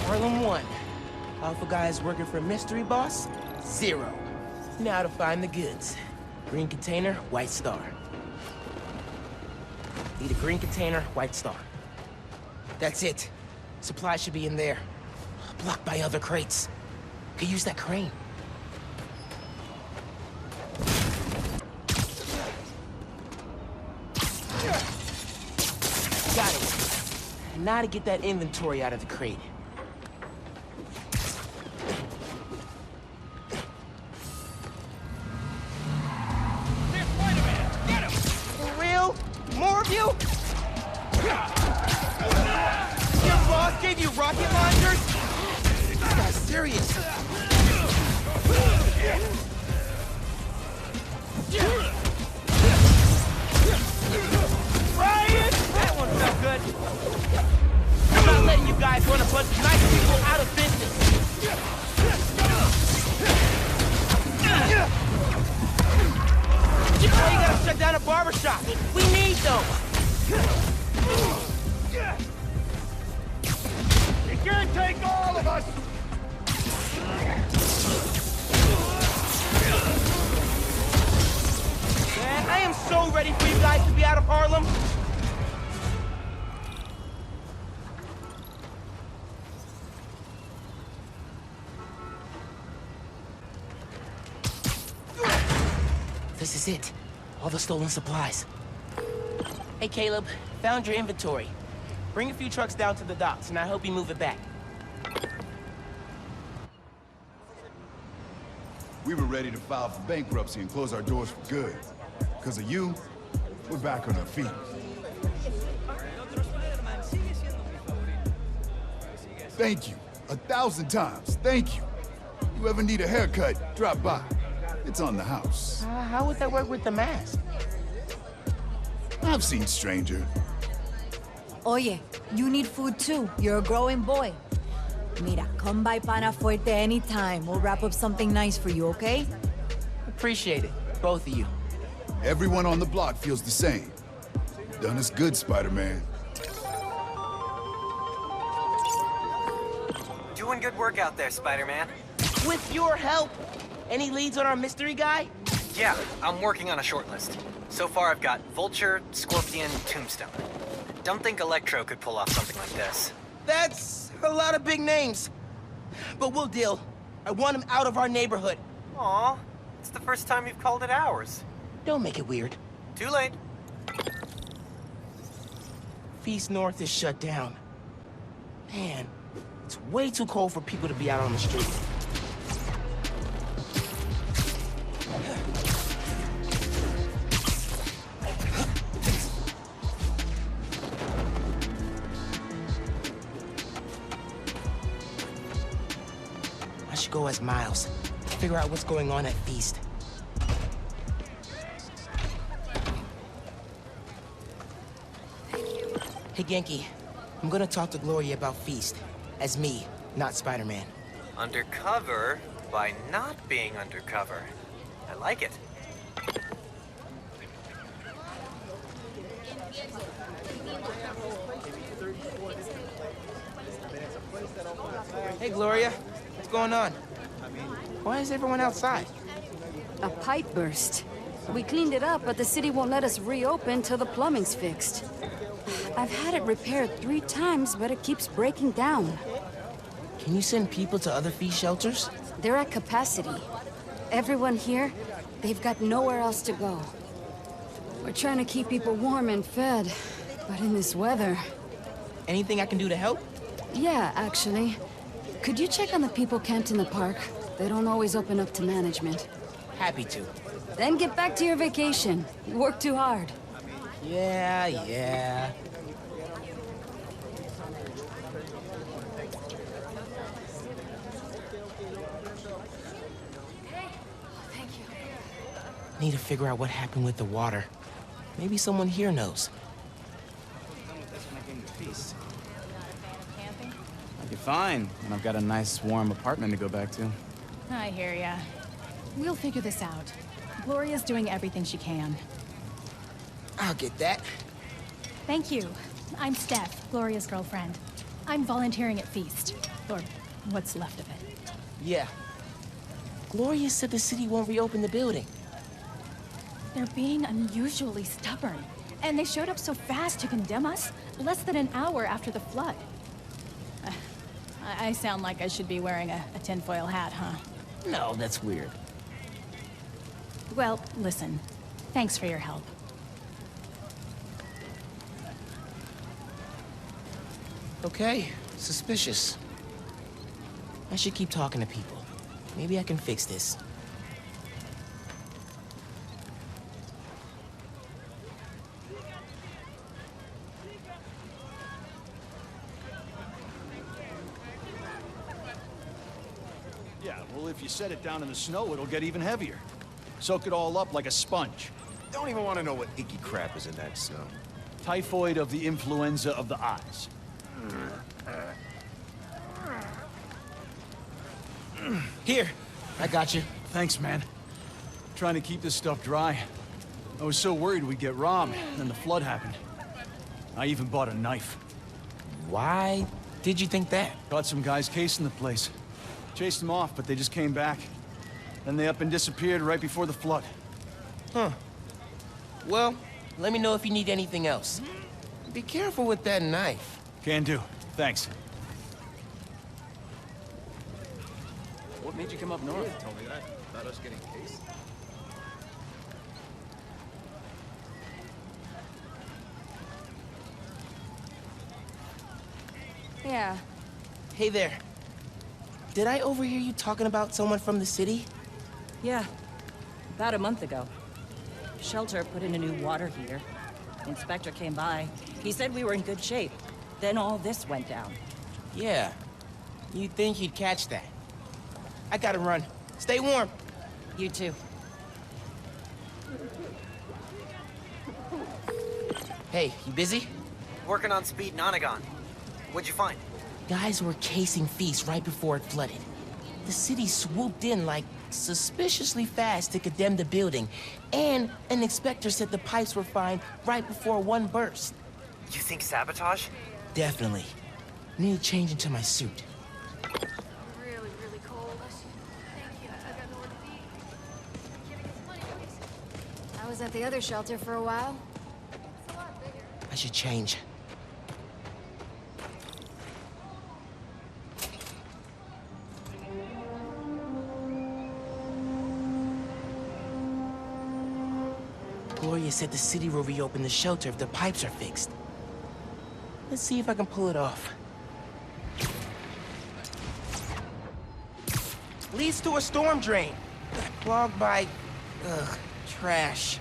Harlem 1. Alpha guys working for mystery boss? 0. Now to find the goods. Green container, white star. Need a green container, white star. That's it. Supplies should be in there. Blocked by other crates. Could use that crane. Got it. Now to get that inventory out of the crate.
There's Spider-Man! Get him!
For real? More of you? Your boss gave you rocket launchers? This guy's serious. Ryan! That one felt good. I'm not letting you guys run a bunch of nice people out of business. You gotta shut down a barbershop. We need those.
You can't take all of us!
Man, I am so ready for you guys to be out of Harlem. This is it. All the stolen supplies. Hey, Caleb. Found your inventory. Bring a few trucks down to the docks, and I hope you move it back.
We were ready to file for bankruptcy and close our doors for good. Because of you, we're back on our feet. Thank you. 1,000 times. Thank you. You ever need a haircut, drop by. It's on the house.
How would that work with the mask?
I've seen stranger.
Oye, you need food too. You're a growing boy. Mira, come by Pana Fuerte anytime. We'll wrap up something nice for you, okay?
Appreciate it, both of you.
Everyone on the block feels the same. Done us good, Spider-Man.
Doing good work out there, Spider-Man.
With your help. Any leads on our mystery guy?
Yeah, I'm working on a short list. So far I've got Vulture, Scorpion, Tombstone. Don't think Electro could pull off something like this.
That's a lot of big names. But we'll deal. I want him out of our neighborhood.
Aw, it's the first time you've called it ours.
Don't make it weird.
Too late.
Feast North is shut down. Man, it's way too cold for people to be out on the street. I should go as Miles. Figure out what's going on at Feast. Hey, Genki. I'm gonna talk to Gloria about Feast. As me, not Spider-Man.
Undercover by not being undercover. I like it.
Hey, Gloria. What's going on? Why is everyone outside?
A pipe burst. We cleaned it up, but the city won't let us reopen till the plumbing's fixed. I've had it repaired 3 times, but it keeps breaking down.
Can you send people to other Feast shelters?
They're at capacity. Everyone here, they've got nowhere else to go. We're trying to keep people warm and fed, but in this weather...
Anything I can do to help?
Yeah, actually. Could you check on the people camped in the park? They don't always open up to management.
Happy to.
Then get back to your vacation. You work too hard.
Yeah. Need to figure out what happened with the water. Maybe someone here knows.
I'll be fine, and I've got a nice, warm apartment to go back to.
I hear ya. We'll figure this out. Gloria's doing everything she can.
I'll get that.
Thank you. I'm Steph, Gloria's girlfriend. I'm volunteering at Feast. Or what's left of it.
Yeah. Gloria said the city won't reopen the building.
They're being unusually stubborn. And they showed up so fast to condemn us, less than an hour after the flood. I sound like I should be wearing a tinfoil hat, huh?
No, that's weird.
Well, listen. Thanks for your help.
Okay, suspicious. I should keep talking to people. Maybe I can fix this.
Yeah, well, if you set it down in the snow, it'll get even heavier. Soak it all up like a sponge.
Don't even want to know what icky crap is in that snow.
Typhoid of the influenza of the eyes.
Here, I got you.
Thanks, man. Trying to keep this stuff dry. I was so worried we'd get robbed, and then the flood happened. I even bought a knife.
Why did you think that?
Caught some guys casing the place. Chased them off, but they just came back. Then they up and disappeared right before the flood.
Huh. Well, let me know if you need anything else. Be careful with that knife.
Can do. Thanks.
What made you come up north?
Told me that. About us getting cased.
Yeah.
Hey there. Did I overhear you talking about someone from the city?
Yeah. About a month ago. Shelter put in a new water heater. Inspector came by. He said we were in good shape. Then all this went down.
Yeah. You'd think he'd catch that. I gotta run. Stay warm.
You too.
Hey, you busy?
Working on Speed Nonagon. What'd you find?
Guys were casing Feast right before it flooded. The city swooped in like suspiciously fast to condemn the building, and an inspector said the pipes were fine right before one burst.
You think sabotage?
Definitely. Need to change into my suit.
Really, really cold. Thank you. I got nowhere to be. I was at the other shelter for a while. It's a lot bigger.
I should change. Gloria said the city will reopen the shelter if the pipes are fixed. Let's see if I can pull it off. Leads to a storm drain. Clogged by... trash.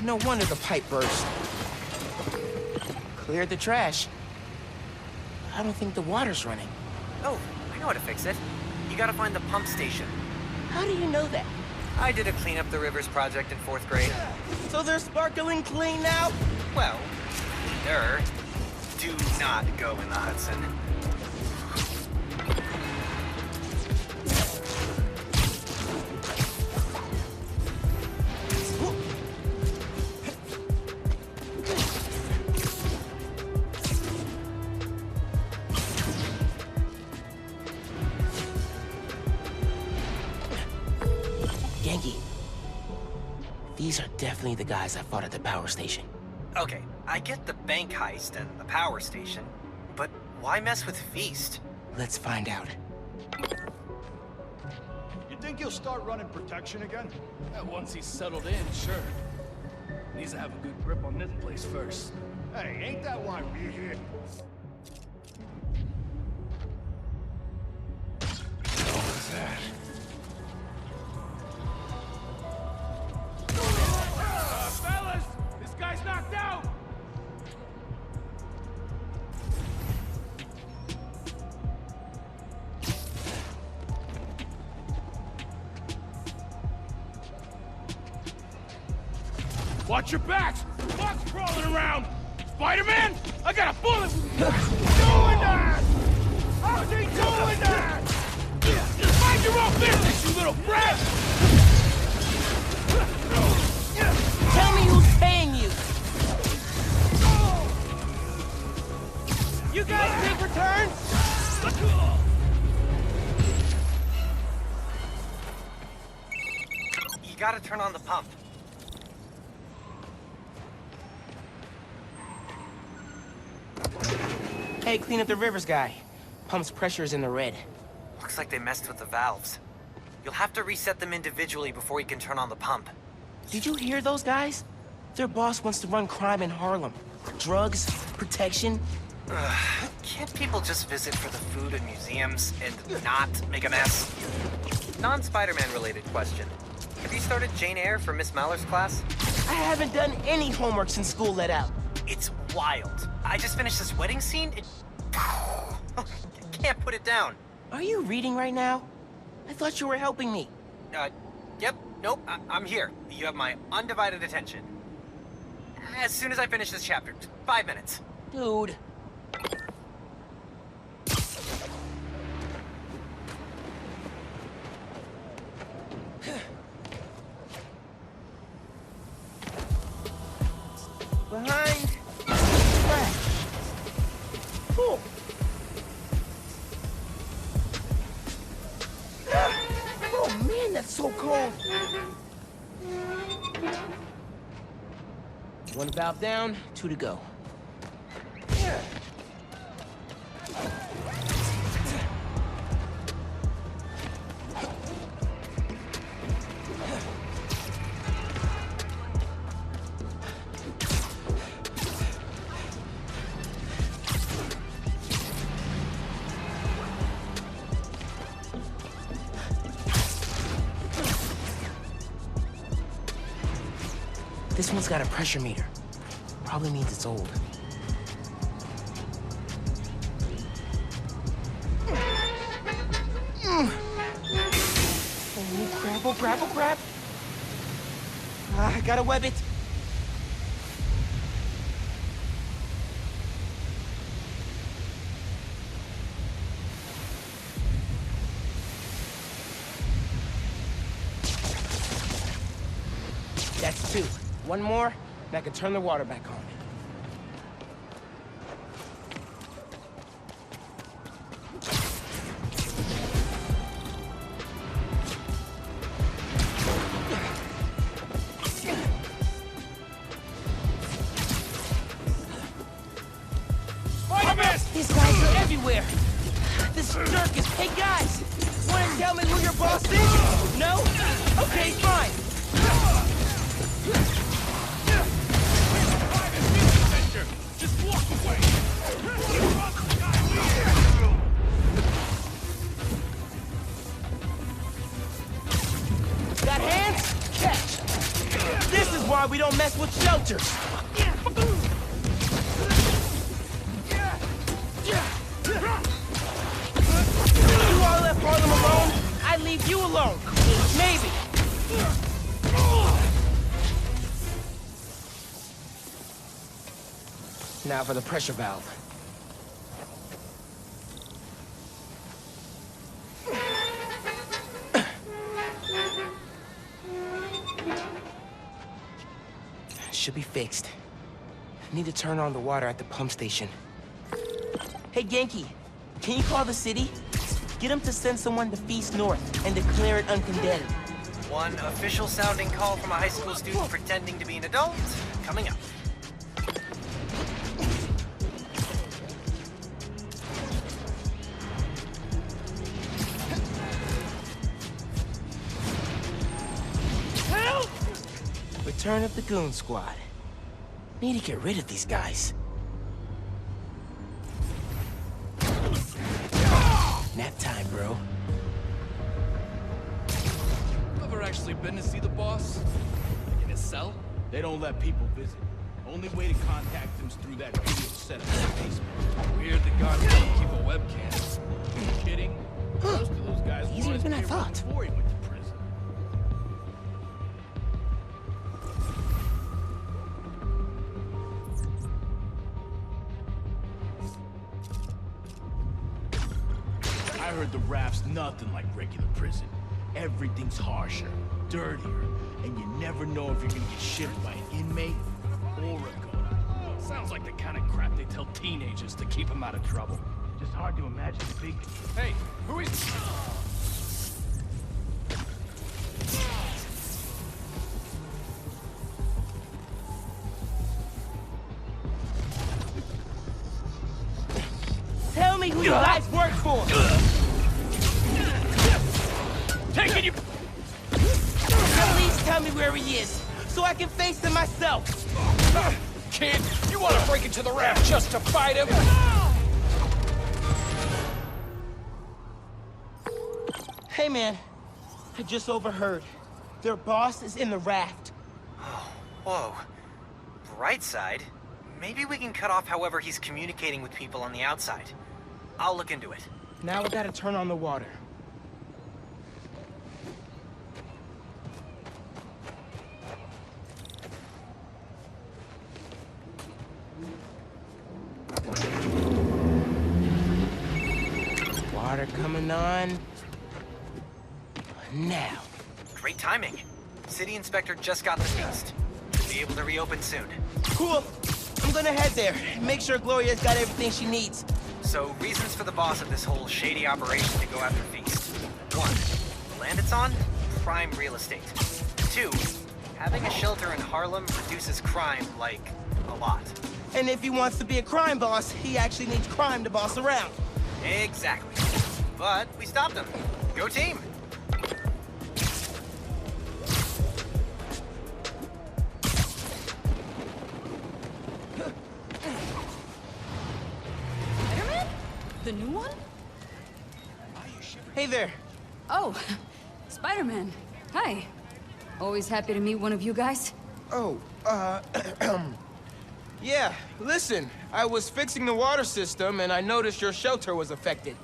No wonder the pipe burst. Cleared the trash. I don't think the water's running.
Oh, I know how to fix it. You gotta find the pump station.
How do you know that?
I did a clean up the rivers project in 4th grade.
So they're sparkling clean now?
Well, cleaner. Do not go in the Hudson.
These are definitely the guys I fought at the power station.
Okay, I get the bank heist and the power station, but why mess with Feast?
Let's find out.
You think he'll start running protection again?
Yeah, once he's settled in, sure. Needs to have a good grip on this place first.
Hey, ain't that why we're here?
What was that?
Fellas! This guy's knocked out! Watch your backs! Fox crawling around! Spider-Man! I got a bullet! Doing that! How's he doing that? Mind your own business, you little brat!
Tell me who's paying you!
gotta turn on the pump.
Hey, clean up the rivers guy. Pump's pressure is in the red.
Looks like they messed with the valves. You'll have to reset them individually before we can turn on the pump.
Did you hear those guys? Their boss wants to run crime in Harlem. Drugs, protection.
Can't people just visit for the food and museums and not make a mess? Non-Spider-Man related question. Have you started Jane Eyre for Miss Maller's class?
I haven't done any homework since school let out.
It's wild. I just finished this wedding scene. Can't put it down.
Are you reading right now? I thought you were helping me.
Yep. Nope. I'm here. You have my undivided attention. As soon as I finish this chapter. 5 minutes.
Dude. Behind. Crash. Cool. Oh man, that's so cold. One valve down, 2 to go. This one's got a pressure meter. Probably means it's old. Oh crap, oh crap. I gotta web it. That's 2. One more, and I can turn the water back on. These guys are everywhere. This jerk is... Hey guys, wanna tell me who your boss is? No? Okay, fine.
Just walk away!
Got hands? Catch! This is why we don't mess with shelters! You all left Harlem alone, I'd leave you alone. Maybe. Now for the pressure valve. Should be fixed. Need to turn on the water at the pump station. Hey, Genki, can you call the city? Get them to send someone to Feast North and declare it uncondemned.
One official sounding call from a high school student pretending to be an adult coming up.
Return of the Goon Squad. Need to get rid of these guys. Nap time, bro.
You ever actually been to see the boss? Like in his cell? They don't let people visit. Only way to contact him's through that video set up in the basement. Weird the guards don't keep a webcam. Are you kidding? Most of those guys
Easier than I thought.
Before he went to prison. I heard the raft's nothing like regular prison. Everything's harsher, dirtier, and you never know if you're gonna get shipped by an inmate or a gun. Sounds like the kind of crap they tell teenagers to keep them out of trouble. Just hard to imagine the big... Hey, who is...
Nice work for him.
Taking you.
At least tell me where he is, so I can face him myself.
Kid, you want to break into the raft just to fight him?
Hey, man. I just overheard. Their boss is in the raft.
Oh, whoa. Bright side? Maybe we can cut off however he's communicating with people on the outside. I'll look into it.
Now we gotta turn on the water. Water coming on. Now.
Great timing. City Inspector just got the feast. Should be able to reopen soon.
Cool. I'm gonna head there. Make sure Gloria's got everything she needs.
So, reasons for the boss of this whole shady operation to go after Feast. 1. The land it's on? Prime real estate. 2. Having a shelter in Harlem reduces crime, like, a lot.
And if he wants to be a crime boss, he actually needs crime to boss around.
Exactly. But we stopped him. Go team!
Spider-Man? The new one?
Hey there.
Oh, Spider-Man. Hi. Always happy to meet one of you guys.
Oh, yeah, listen, I was fixing the water system and I noticed your shelter was affected.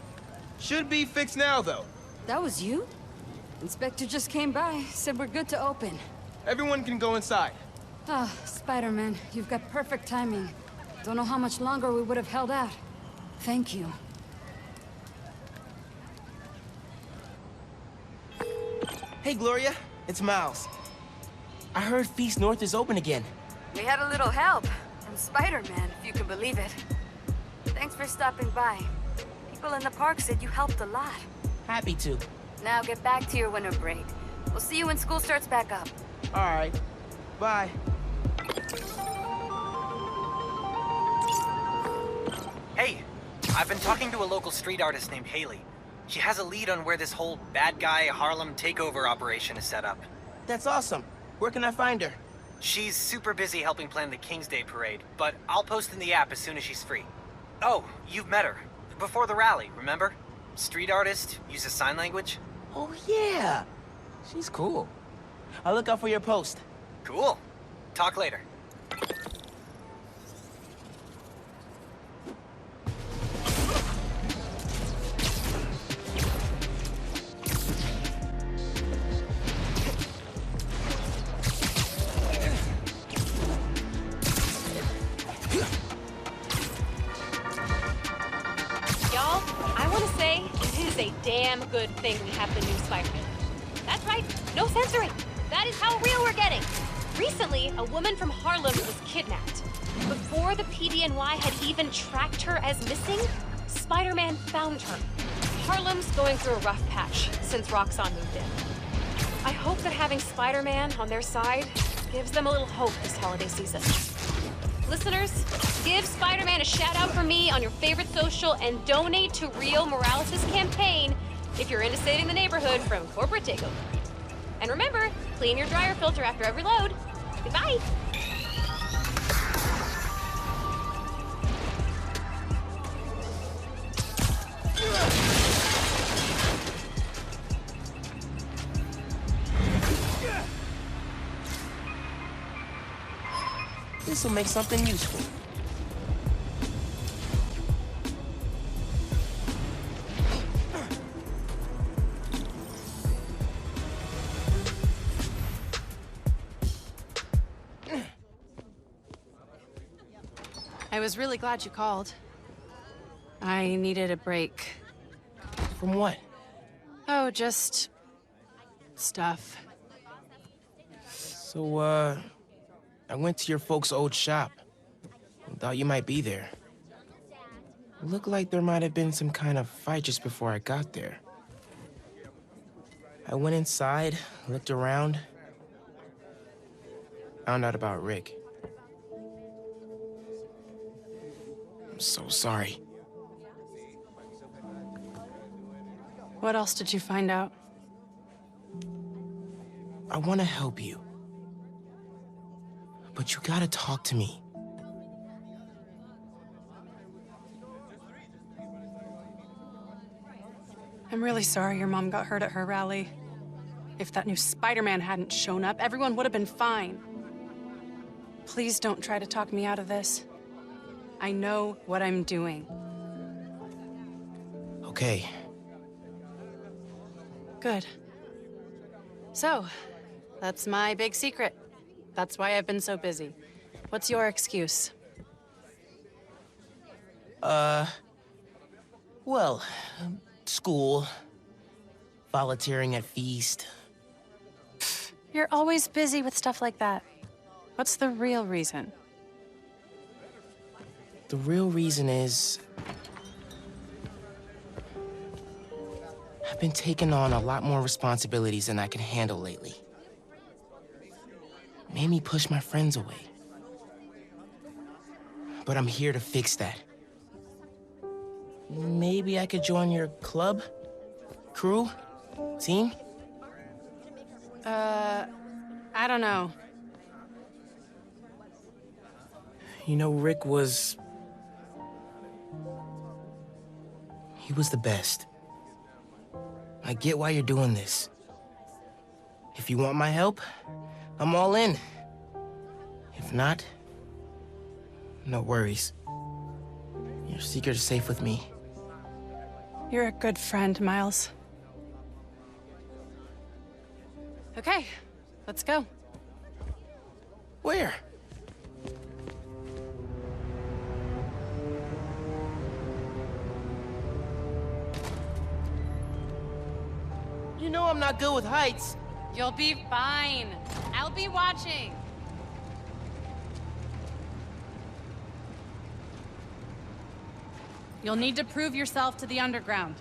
Should be fixed now, though.
That was you? Inspector just came by, said we're good to open.
Everyone can go inside.
Ah, Spider-Man, you've got perfect timing. Don't know how much longer we would have held out. Thank you.
Hey, Gloria, it's Miles. I heard Feast North is open again.
We had a little help from Spider-Man, if you can believe it. Thanks for stopping by. People in the park said you helped a lot.
Happy to.
Now get back to your winter break. We'll see you when school starts back up.
All right. Bye.
Hey, I've been talking to a local street artist named Hailey. She has a lead on where this whole bad guy Harlem takeover operation is set up.
That's awesome. Where can I find her?
She's super busy helping plan the King's Day parade, but I'll post in the app as soon as she's free. Oh, you've met her. Before the rally, remember? Street artist, uses sign language.
Oh, yeah. She's cool. I'll look out for your post.
Cool. Talk later.
Y'all, I want to say it is a damn good thing we have the new Spider-Man. That's right, no censoring. That is how real we're getting. Recently, a woman from Harlem was kidnapped. Before the PDNY had even tracked her as missing, Spider-Man found her. Harlem's going through a rough patch since Roxxon moved in. I hope that having Spider-Man on their side gives them a little hope this holiday season. Listeners, give Spider-Man a shout out from me on your favorite social and donate to Rio Morales' campaign if you're into saving the neighborhood from corporate takeover. And remember, clean your dryer filter after every load. Goodbye!
This'll make something useful.
I was really glad you called. I needed a break.
From what?
Oh, just... stuff.
So, I went to your folks' old shop. Thought you might be there. Looked like there might have been some kind of fight just before I got there. I went inside, looked around. Found out about Rick. I'm so sorry.
What else did you find out?
I want to help you. But you gotta talk to me.
I'm really sorry your mom got hurt at her rally. If that new Spider-Man hadn't shown up, everyone would have been fine. Please don't try to talk me out of this. I know what I'm doing.
Okay.
Good. So, that's my big secret. That's why I've been so busy. What's your excuse?
Well, school, volunteering at Feast.
You're always busy with stuff like that. What's the real reason?
The real reason is... I've been taking on a lot more responsibilities than I can handle lately. Made me push my friends away. But I'm here to fix that. Maybe I could join your club? Crew? Team?
I don't know.
You know, Rick was... He was the best. I get why you're doing this. If you want my help, I'm all in. If not, no worries. Your secret is safe with me.
You're a good friend, Miles. Okay, let's go.
Where? You know I'm not good with heights.
You'll be fine. I'll be watching. You'll need to prove yourself to the Underground.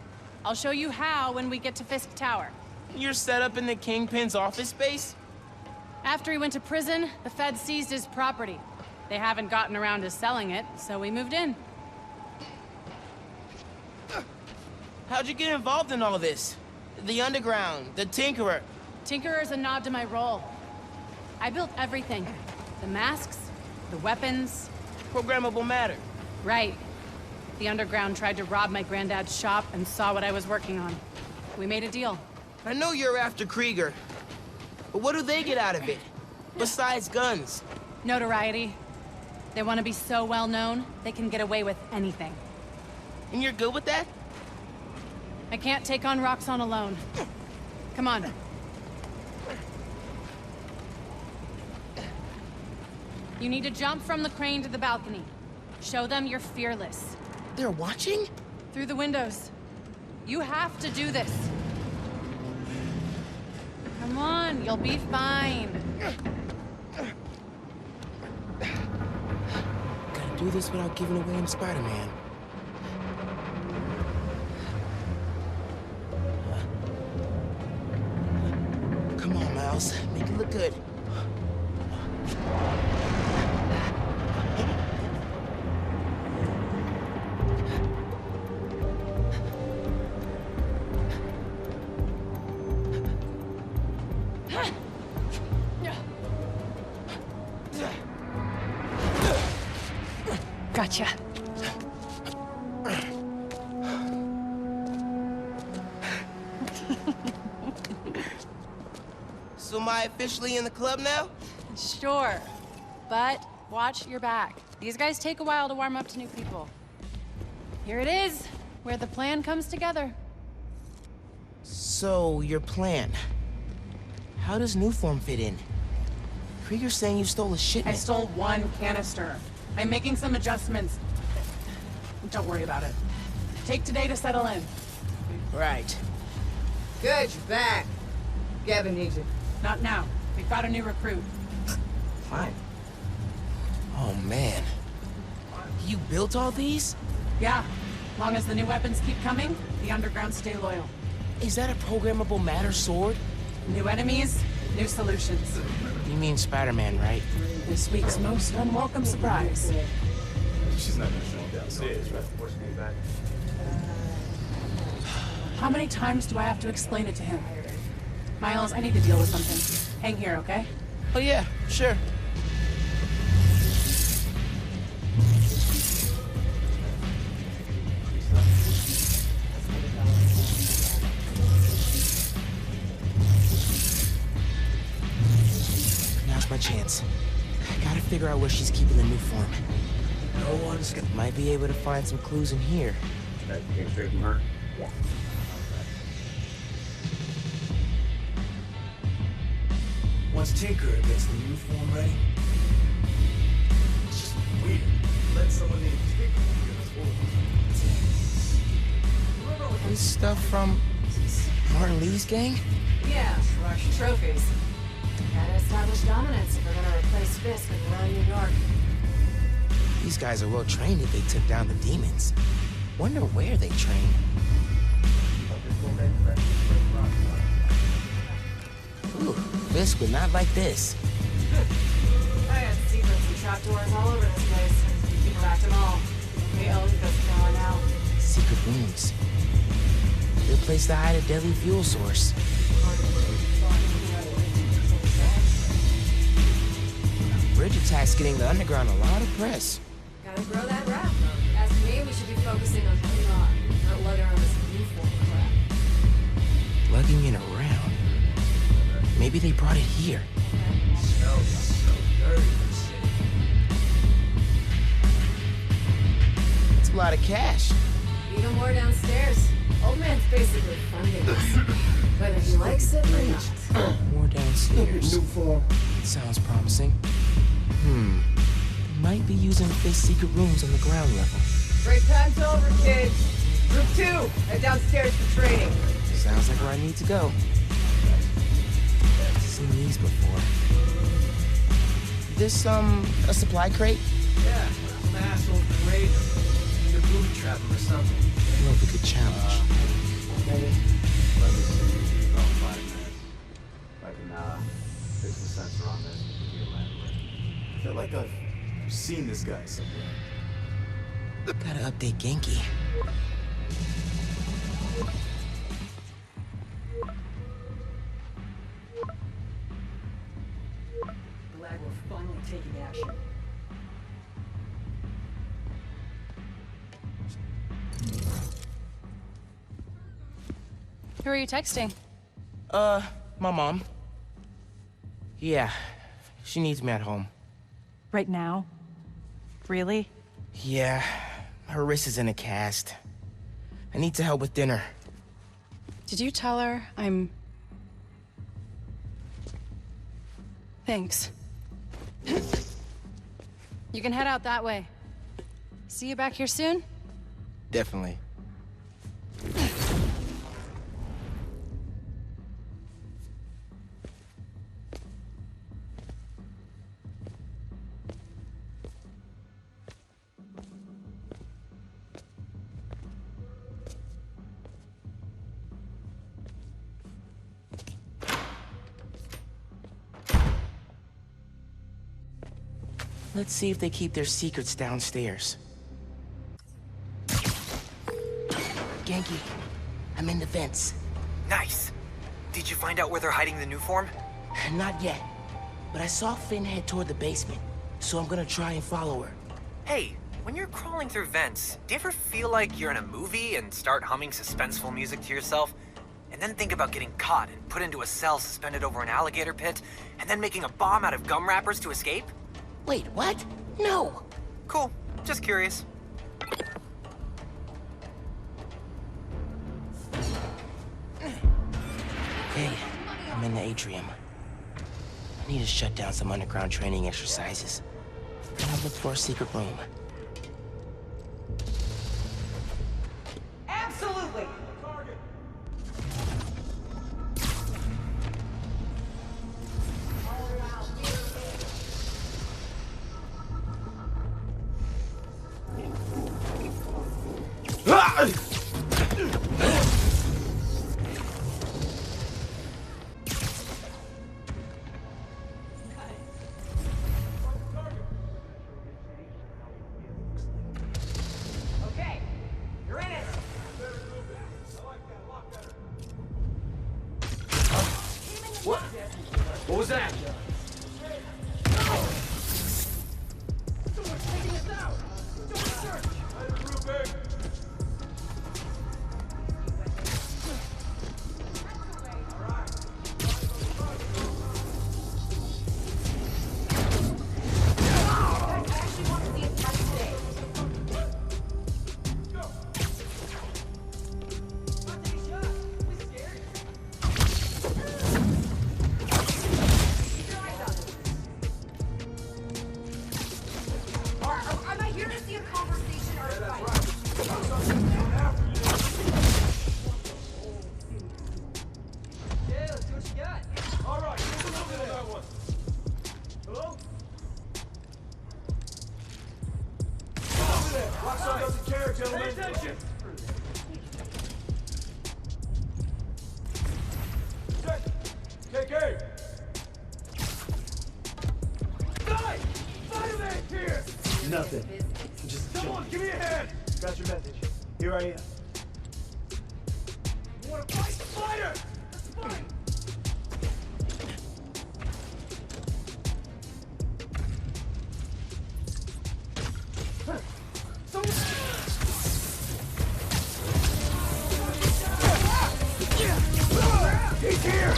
I'll show you how when we get to Fisk Tower.
You're set up in the Kingpin's office space?
After he went to prison, the Fed seized his property. They haven't gotten around to selling it, so we moved in.
How'd you get involved in all this? The Underground, the Tinkerer.
Tinkerer's a nod to my role. I built everything. The masks, the weapons.
Programmable matter.
Right. The Underground tried to rob my granddad's shop and saw what I was working on. We made a deal.
I know you're after Krieger, but what do they get out of it? Besides guns?
Notoriety. They want to be so well known, they can get away with anything.
And you're good with that?
I can't take on Roxxon alone. Come on. You need to jump from the crane to the balcony. Show them you're fearless.
They're watching?
Through the windows. You have to do this. Come on, you'll be fine.
Gotta do this without giving away I'm Spider-Man. Come on, Miles. Make it look good.
Gotcha.
So am I officially in the club now?
Sure, but watch your back. These guys take a while to warm up to new people. Here it is, where the plan comes together.
So, your plan. How does Newform fit in? Krieger's saying you stole a shipment.
I stole one canister. I'm making some adjustments. Don't worry about it. Take today to settle in.
Right.
Good, you're back. Gavin needs you.
Not now. We've got a new recruit.
Fine.
Oh, man. You built all these?
Yeah. Long as the new weapons keep coming, the Underground stay loyal.
Is that a programmable matter sword?
New enemies, new solutions.
You mean Spider-Man, right?
This week's most unwelcome surprise.
She's not gonna show up downstairs, right?
How many times do I have to explain it to him? Miles, I need to deal with something. Hang here, okay?
Oh yeah, sure. Now's my chance. I gotta figure out where she's keeping the new form.
No one's gonna...
Might be able to find some clues in here.
That came straight from her? Yeah. Once Tinker gets the new form ready, it's just weird. Let someone named Tinker get us orders.
This stuff from Martin Lee's gang?
Yeah, Russian trophies. Gotta establish dominance if we're gonna replace Fisk with around New York.
These guys are well trained if they took down the demons. Wonder where they train. Ooh, Fisk would not like this.
I had secrets and trapdoors all over this place. We cracked them all. We own this tower now.
Secret rooms. Good place to hide a deadly fuel source. Bridge attack's getting the underground a lot of press.
Gotta grow that rap. As for me, we should be focusing on putting on, not lugging around this new form crap.
Lugging it around. Maybe they brought it here.
Smells so dirty in the city.
It's a lot of cash.
Even more downstairs. Old man's basically funding us. Whether he likes it or not.
More downstairs.
New form.
Sounds promising. Might be using Fisk's secret rooms on the ground level.
Break time's over, kids. Group 2, head downstairs for training.
Sounds like where I need to go. Seen these before. This, a supply crate?
Yeah, some asshole's been raiding them. Need to booby trap him or something.
Love a good challenge.
Maybe. Let me see. About 5 minutes. If I can, fix the sensor on this, we can land. I feel like I've seen this guy somewhere.
Gotta update Genki.
Glad we're finally taking action.
Who are you texting?
My mom. Yeah, she needs me at home.
Right now? Really?
Yeah, her wrist is in a cast. I need to help with dinner.
Did you tell her I'm... Thanks. You can head out that way. See you back here soon?
Definitely. Let's see if they keep their secrets downstairs. Genki, I'm in the vents.
Nice. Did you find out where they're hiding the new form?
Not yet, but I saw Phin head toward the basement, so I'm gonna try and follow her.
Hey, when you're crawling through vents, do you ever feel like you're in a movie and start humming suspenseful music to yourself? And then think about getting caught and put into a cell suspended over an alligator pit, and then making a bomb out of gum wrappers to escape?
Wait, what? No!
Cool. Just curious.
Okay, I'm in the atrium. I need to shut down some underground training exercises. And I'll look for a secret room.
Absolutely!
What? What was that? Someone's taking us out! Don't search!
Roxxon doesn't care, gentlemen. Pay attention! Check! KK! Die! Spider-Man's here!
Nothing. Just
someone, give me a hand!
Got your message. Here I am.
You wanna fight Spider? Let's fight!
He's here!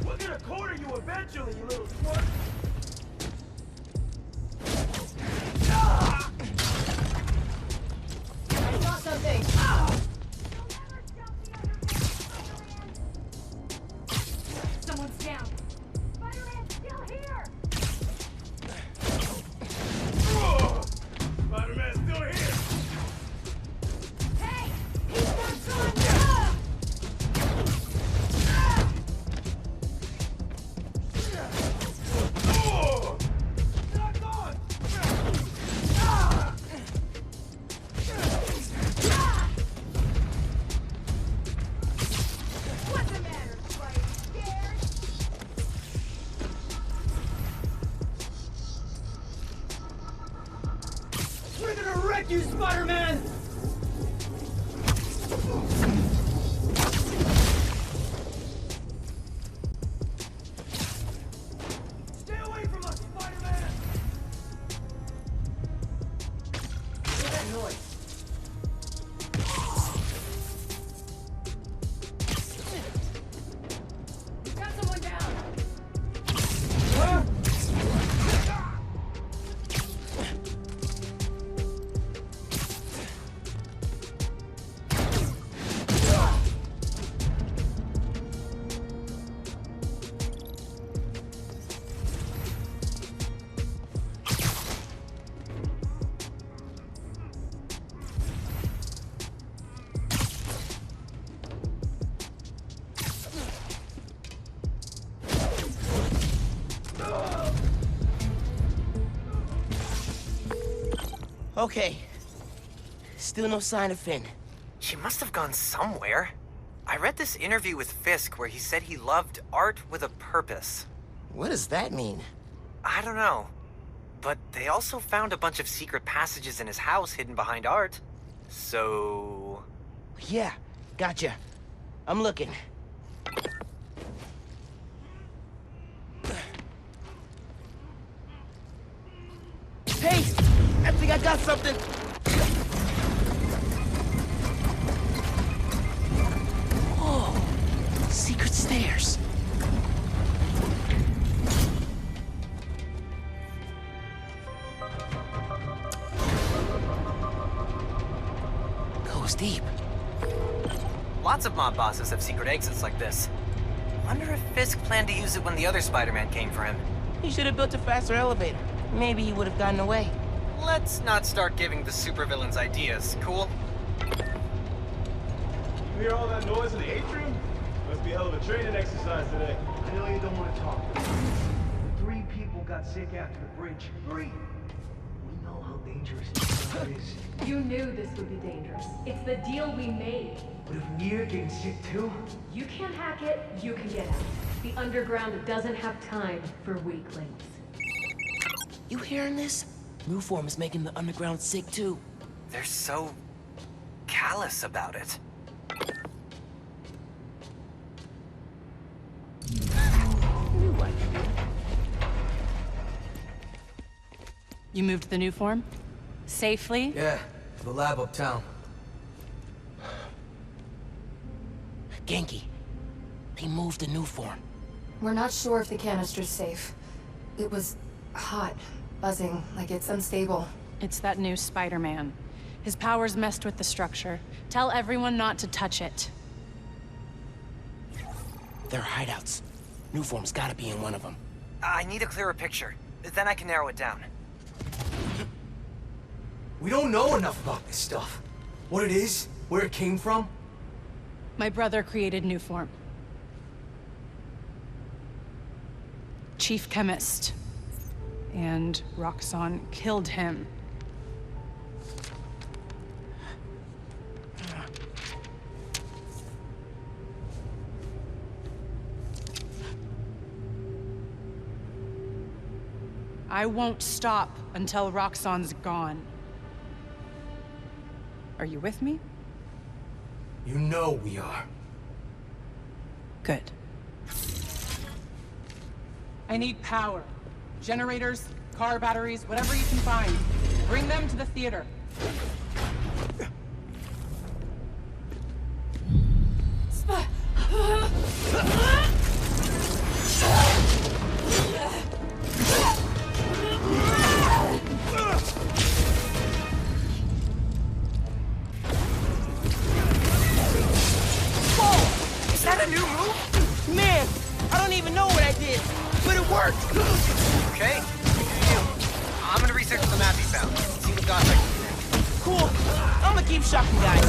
We're gonna corner you eventually, you little squirt!
I saw something!
Someone's down. Spider-Man's still here!
Spider-Man's still here!
Hey! He's not gone!
What's the matter, Spidey? Scared?
We're gonna wreck you, Spider-Man!
Stay away from us, Spider-Man!
What's that noise?
We've got someone down!
Okay. Still no sign of Phin.
She must have gone somewhere. I read this interview with Fisk where he said he loved art with a purpose.
What does that mean?
I don't know. But they also found a bunch of secret passages in his house hidden behind art. So...
Yeah, gotcha. I'm looking. Hey! I think I got something! Whoa! Secret stairs. Goes deep.
Lots of mob bosses have secret exits like this. Wonder if Fisk planned to use it when the other Spider-Man came for him.
He should have built a faster elevator. Maybe he would have gotten away.
Let's not start giving the supervillains ideas, cool?
You hear all that noise in the atrium? Must be a hell of a training exercise today.
I know you don't want to talk. The 3 people
people got sick after the bridge. Hurry! We know how dangerous this is.
You knew this would be dangerous. It's the deal we made.
But if we're getting sick too?
You can't hack it, you can get out. The underground doesn't have time for weaklings.
You hearing this? Nuform is making the underground sick too.
They're so callous about it.
You moved the new form? Safely?
Yeah, to the lab uptown.
Genki, they moved the Nuform.
We're not sure if the canister's safe. It was hot, buzzing, like it's unstable.
It's that new Spider-Man. His powers messed with the structure. Tell everyone not to touch it.
They're hideouts. Nuform's gotta be in one of them.
I need a clearer picture. Then I can narrow it down.
We don't know enough about this stuff. What it is, where it came from.
My brother created Nuform. Chief chemist. And Roxxon killed him. I won't stop until Roxxon's gone. Are you with me?
You know we are.
Good.
I need power. Generators, car batteries, whatever you can find. Bring them to the theater.
Is that a new move?
Man, I don't even know what I did, but it worked!
Okay, you do you. I'm gonna research the map you found. See what dots I can connect.
Cool. I'm gonna keep shocking guys.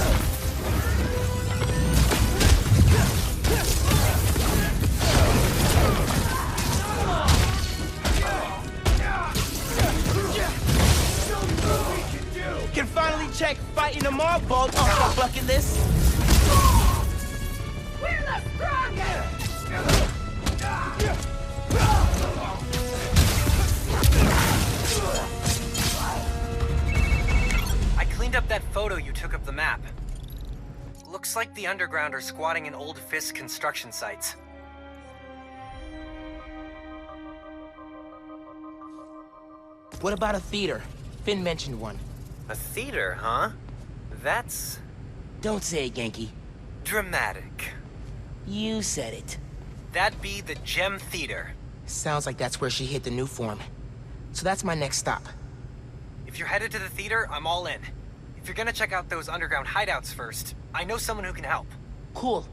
Can finally check fighting a mob ball off the bucket list.
We're the strongest!
I cleaned up that photo you took of the map. Looks like the underground are squatting in old Fisk construction sites.
What about a theater? Phin mentioned one.
A theater, huh? That's...
Don't say it, Genki.
dramatic.
You said it.
That'd be the Gem Theater.
Sounds like that's where she hit the Nuform. So that's my next stop.
If you're headed to the theater, I'm all in. If you're gonna check out those underground hideouts first, I know someone who can help.
Cool.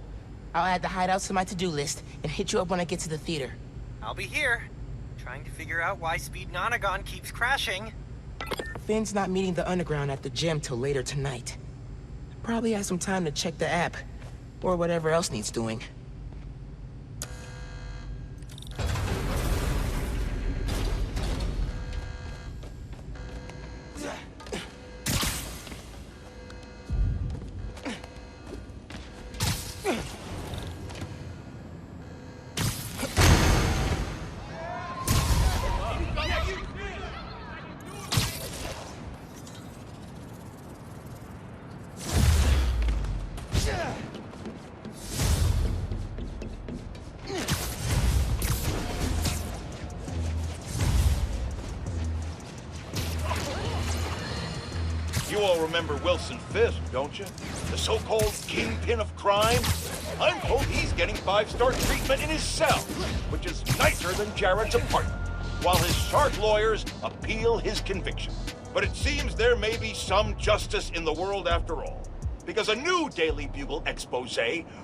I'll add the hideouts to my to-do list and hit you up when I get to the theater.
I'll be here, trying to figure out why Speed Nonagon keeps crashing.
Phin's not meeting the underground at the gym till later tonight. Probably has some time to check the app, or whatever else needs doing.
You all remember Wilson Fisk, don't you? The so-called kingpin of crime? I'm told he's getting 5-star treatment in his cell, which is nicer than Jared's apartment, while his shark lawyers appeal his conviction. But it seems there may be some justice in the world after all, because a new Daily Bugle expose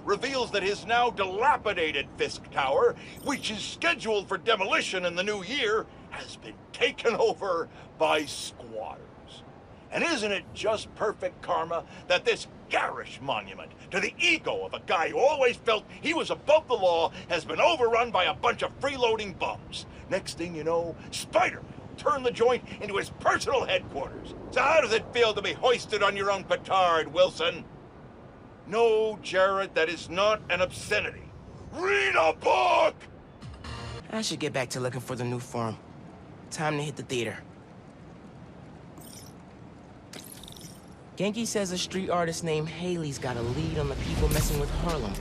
reveals that his now dilapidated Fisk Tower, which is scheduled for demolition in the new year, has been taken over by squatters. And isn't it just perfect karma that this garish monument to the ego of a guy who always felt he was above the law has been overrun by a bunch of freeloading bums? Next thing you know, Spider will turn the joint into his personal headquarters. So how does it feel to be hoisted on your own petard, Wilson? No, Jared, that is not an obscenity. Read a book!
I should get back to looking for the new forum. Time to hit the theater. Genki says a street artist named Hailey's got a lead on the people messing with Harlem.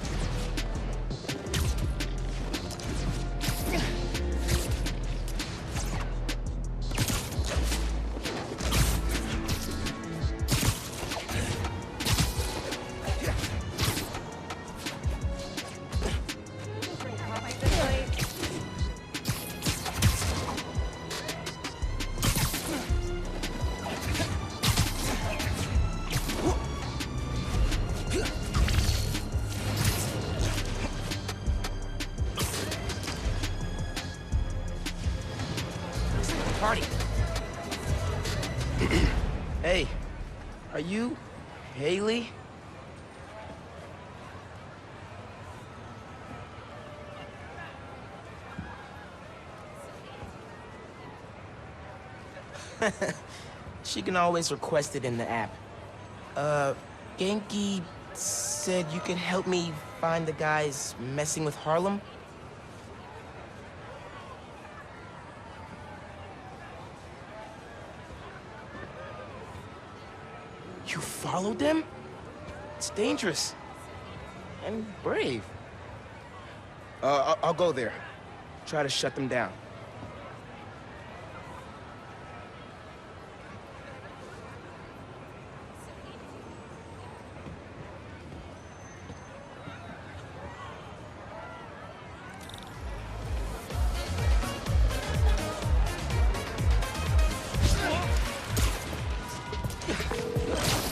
Party. Hey, are you Hailey? She can always request it in the app. Genki said you could help me find the guys messing with Harlem? You followed them? It's dangerous. And brave. I'll go there. Try to shut them down.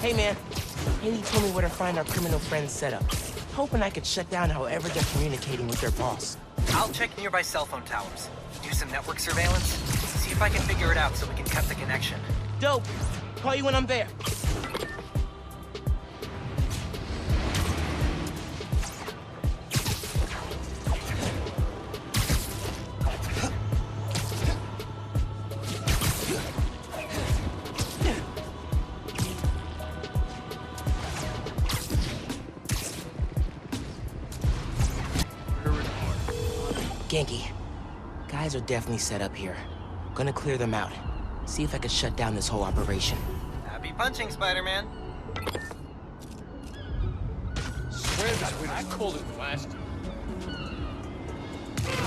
Hey, man. Hailey told me where to find our criminal friend's setup. Hoping I could shut down however they're communicating with their boss.
I'll check nearby cell phone towers. Do some network surveillance. See if I can figure it out so we can cut the connection.
Dope. Call you when I'm there. Genki, guys are definitely set up here. Gonna clear them out. See if I can shut down this whole operation.
Happy punching, Spider-Man.
Swear this way, I called it last year.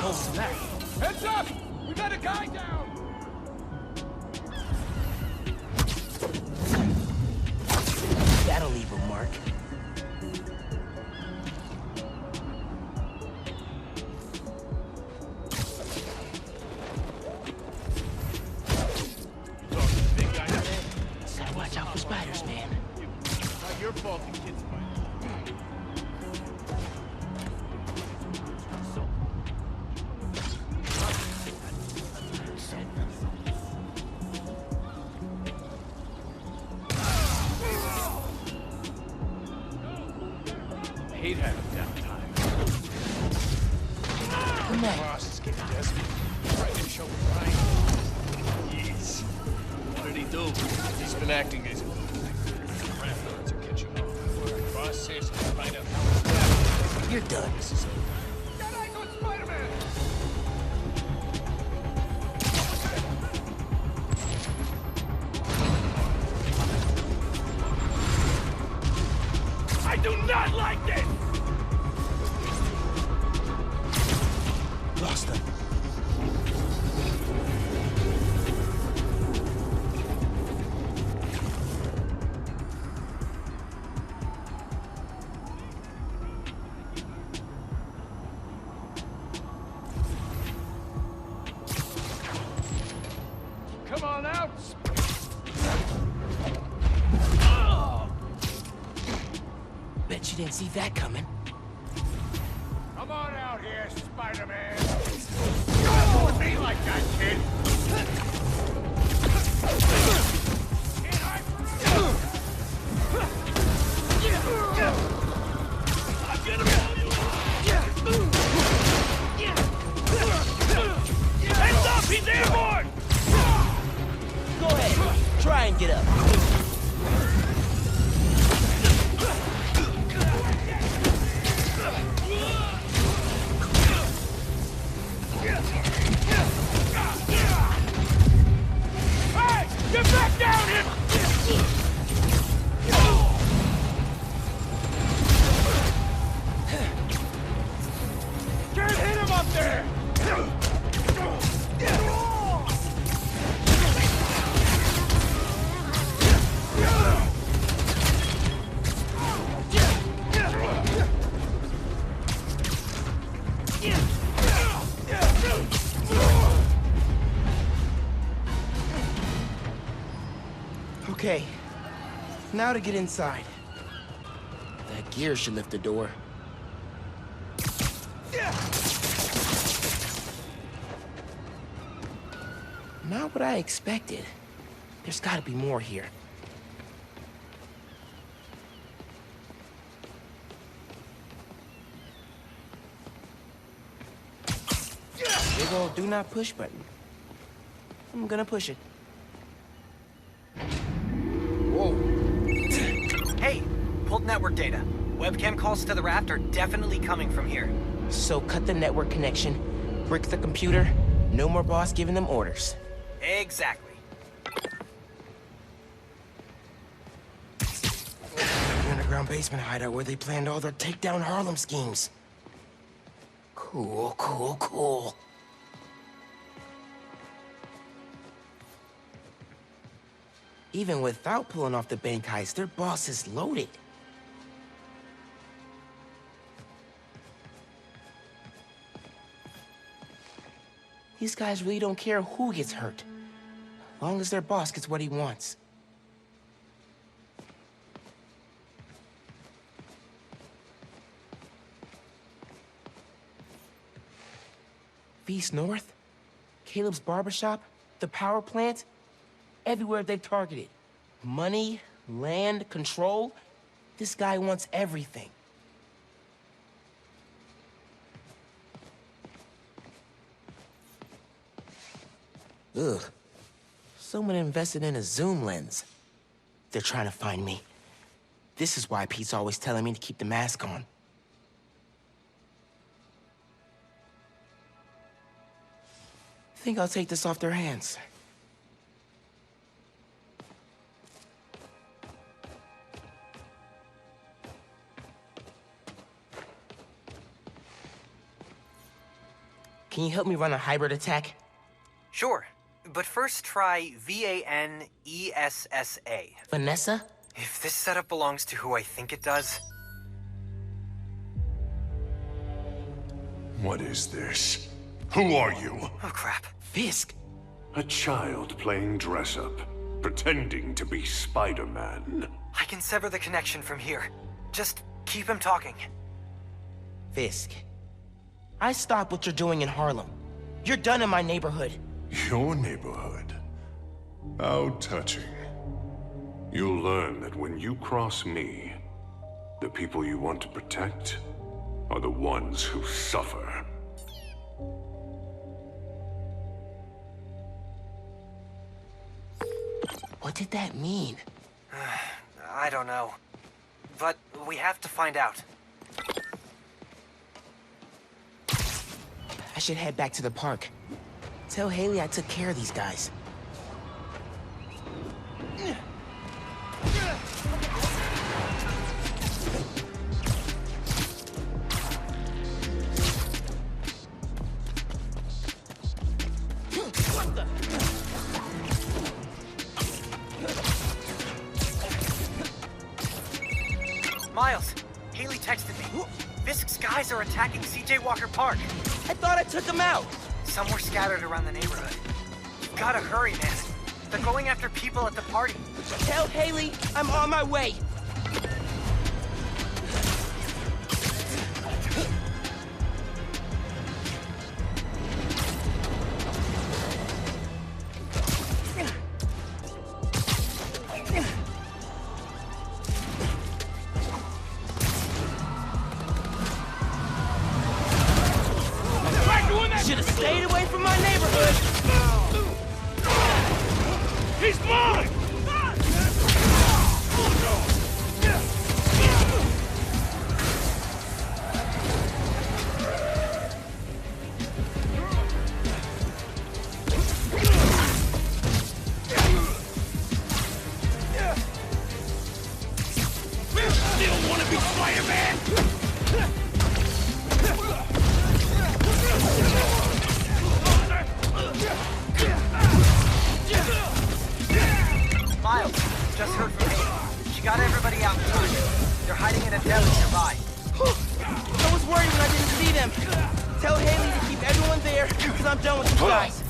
Oh, snap. Heads up! We got a guy down!
That'll leave a mark. Watch out for spiders, man.
Not your fault the kid's fighting. I hate having downtime.
Good night.
Boss is getting desperate. Right in show Brian. Yes. What did he do? He's been acting as if the landlords are catching on. Boss says to find out how it's
You're done.
This is Get eyes on Spider-Man! I do not like this!
Lost them.
Come on out!
Bet you didn't see that coming.
Come on out here, Spider-Man! Don't with me like that, kid! Can't hide from
get up.
Hey! Get back down here! Can't hit him up there!
Okay, now to get inside. That gear should lift the door. Not what I expected. There's gotta be more here. Big old do not push button. I'm gonna push it.
Whoa. Hey, pulled network data. Webcam calls to the raft are definitely coming from here.
So cut the network connection, brick the computer, no more boss giving them orders.
Exactly.
The underground basement hideout where they planned all their takedown Harlem schemes. Cool, cool, cool. Even without pulling off the bank heist, their boss is loaded. These guys really don't care who gets hurt, as long as their boss gets what he wants. Feast North, Caleb's barbershop, the power plant, everywhere they've targeted. Money, land, control. This guy wants everything. Ugh. Someone invested in a zoom lens. They're trying to find me. This is why Pete's always telling me to keep the mask on. I think I'll take this off their hands. Can you help me run a hybrid attack?
Sure, but first try V-A-N-E-S-S-A.
Vanessa?
If this setup belongs to who I think it does...
What is this? Who are you?
Oh, crap.
Fisk.
A child playing dress-up, pretending to be Spider-Man.
I can sever the connection from here. Just keep him talking.
Fisk. I stopped what you're doing in Harlem. You're done in my neighborhood.
Your neighborhood? How touching. You'll learn that when you cross me, the people you want to protect are the ones who suffer.
What did that mean?
I don't know. But we have to find out.
I should head back to the park. Tell Hailey I took care of these guys.
Miles, Hailey texted me. Fisk's guys are attacking CJ Walker Park.
I thought I took them out.
Some were scattered around the neighborhood. You've gotta hurry, man. They're going after people at the party.
Tell Hailey I'm on my way. Should have stayed away from my neighborhood.
He's mine!
I'm done with you guys.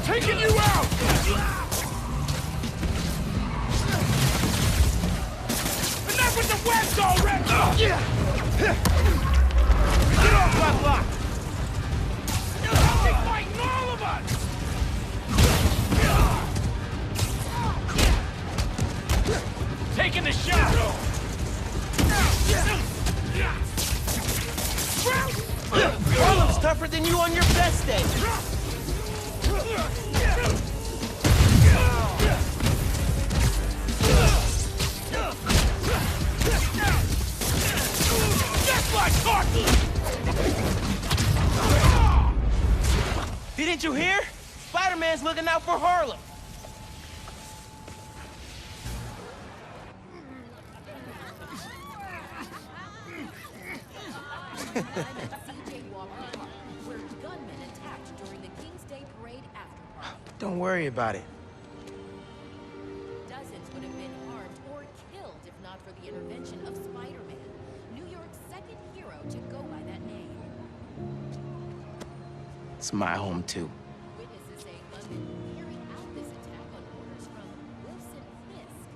Taking you out! Enough with the webs already! Get off my block! They're fighting all of us! Taking the shot!
Harlem's tougher than you on your best day.
That's my cartoon!
Didn't you hear? Spider-Man's looking out for Harlem. Don't worry about it.
Dozens would have been harmed or killed if not for the intervention of Spider-Man, New York's second hero to go by that name.
It's my home, too.
Witnesses say gunmen carried out this attack on orders from Wilson Fisk.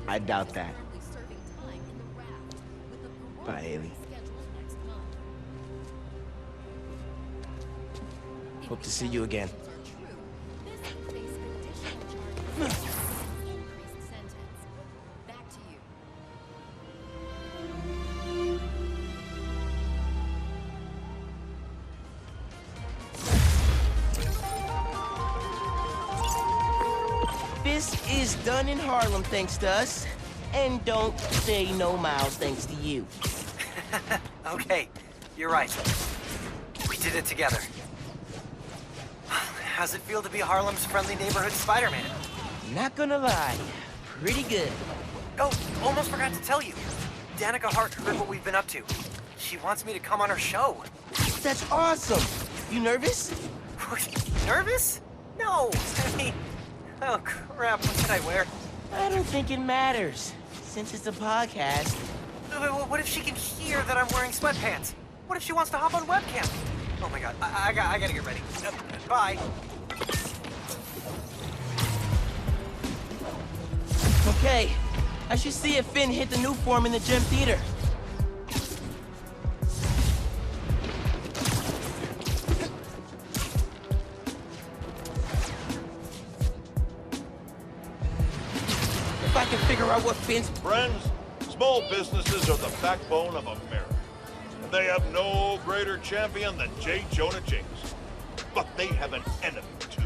I doubt that. Bye, Hailey. Hope to see you again. This is done in Harlem thanks to us. And don't say no miles thanks to you.
Okay, you're right. We did it together. How's it feel to be Harlem's friendly neighborhood Spider-Man?
Not gonna lie, pretty good.
Oh, almost forgot to tell you. Danica Hart heard what we've been up to. She wants me to come on her show.
That's awesome. You nervous?
Nervous? No. I mean, oh crap, what did I wear?
I don't think it matters, since it's a podcast.
What if she can hear that I'm wearing sweatpants? What if she wants to hop on webcam? Oh my god, I gotta get ready. Bye.
Okay, I should see if Phin hit the new form in the gym theater. If I can figure out what Phin's...
Friends, small businesses are the backbone of America. And they have no greater champion than J. Jonah Jameson. But they have an enemy, too.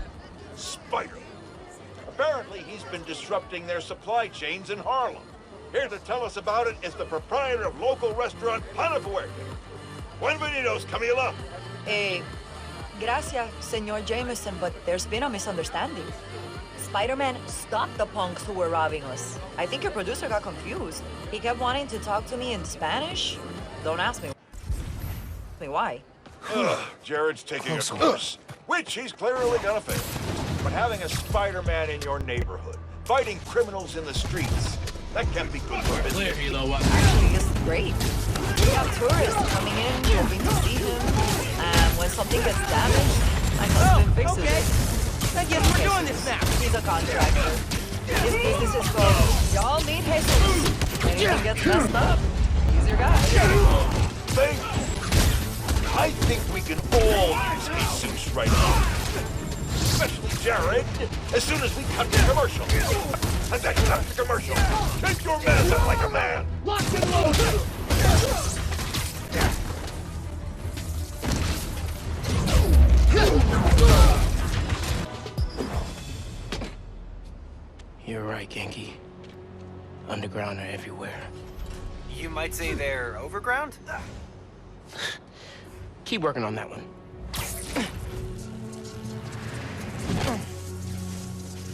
Spider. Apparently, he's been disrupting their supply chains in Harlem. Here to tell us about it is the proprietor of local restaurant Panafuerte. Buenvenidos, Camilla.
Gracias, Senor Jameson, but there's been a misunderstanding. Spider-Man stopped the punks who were robbing us. I think your producer got confused. He kept wanting to talk to me in Spanish. Don't ask me why.
Jared's taking a course, which he's clearly gonna fail. But having a Spider-Man in your neighborhood, fighting criminals in the streets, that can't be good for business.
Actually, it's great. We have tourists coming in, hoping to see him. And when something gets damaged, my husband fixes it.
I guess we're doing this now.
He's a contractor. His business is called Y'all Meet Jesus. Anything gets messed up, he's your guy.
I think we can all use Jesus right now. Especially Jared, as soon as we cut the commercial. And then cut the commercial. Take your medicine like a man. Locked and loaded.
right, Genki. Underground are everywhere.
You might say they're overground?
Keep working on that one.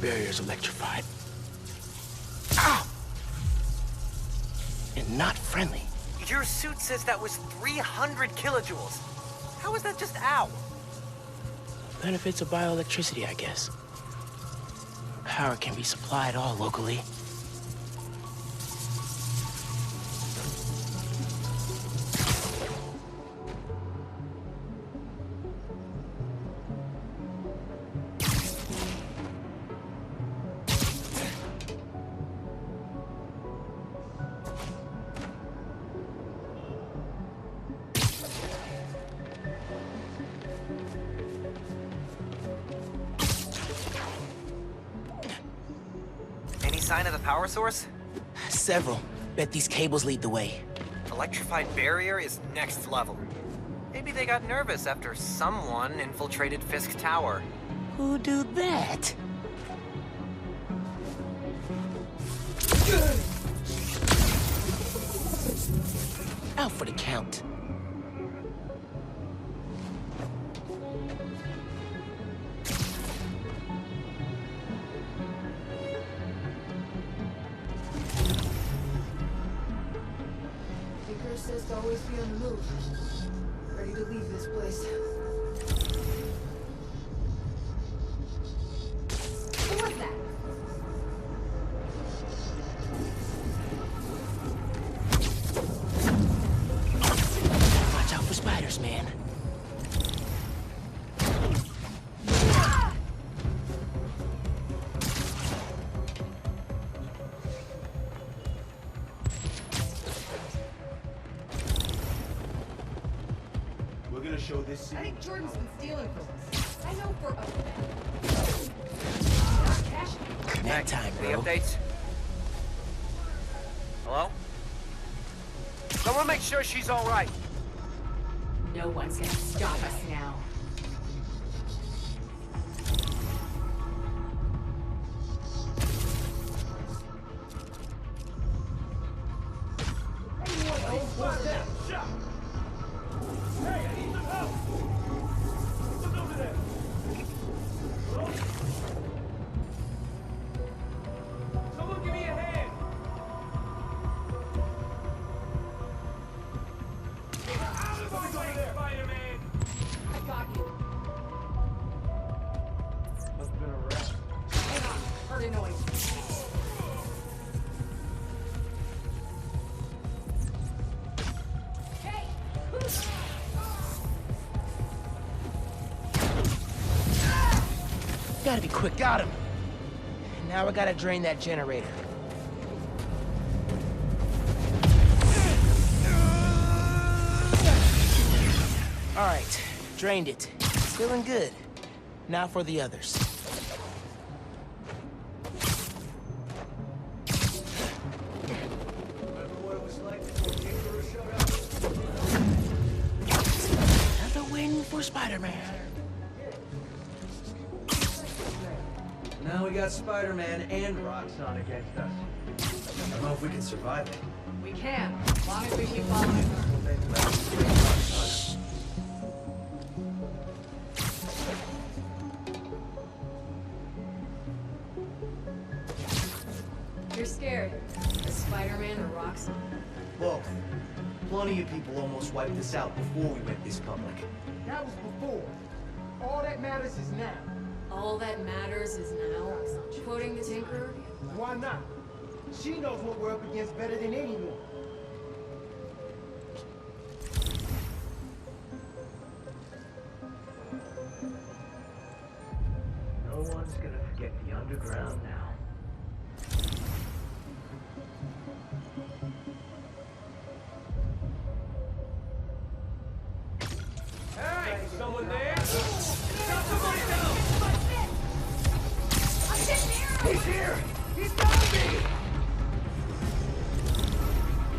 Barrier's electrified. Ow! And not friendly.
Your suit says that was 300 kilojoules. How is that just ow?
Benefits of bioelectricity, I guess. Power can be supplied all locally.
Sign of the power source?
Several. Bet these cables lead the way.
Electrified barrier is next level. Maybe they got nervous after someone infiltrated Fisk Tower.
Who do that? Out for the count.
Says to always be on the move. Ready to leave this place. What was that?
Watch out for spiders, man.
Show this scene.
I think Jordan's been stealing from us. I know for a fact.
Nap time,
Any
bro.
updates? Hello? Someone make sure she's all right.
No one's gonna stop us now.
Gotta be quick. Got him. Now I gotta drain that generator. All right, drained it. Feeling good. Now for the others. Another win for Spider-Man.
Now we got Spider-Man and Roxxon against us. I don't know if we can survive it.
We can, as long as we keep following her. You're scared. Is Spider-Man or Roxxon?
Both. Plenty of people almost wiped us out before we went this public.
That was before. All that matters is now.
All that matters is now. Quoting the Tinkerer?
Why not? She knows what we're up against better than anyone.
No one's gonna forget the underground now.
Hey, someone there?
He's here! He's got me!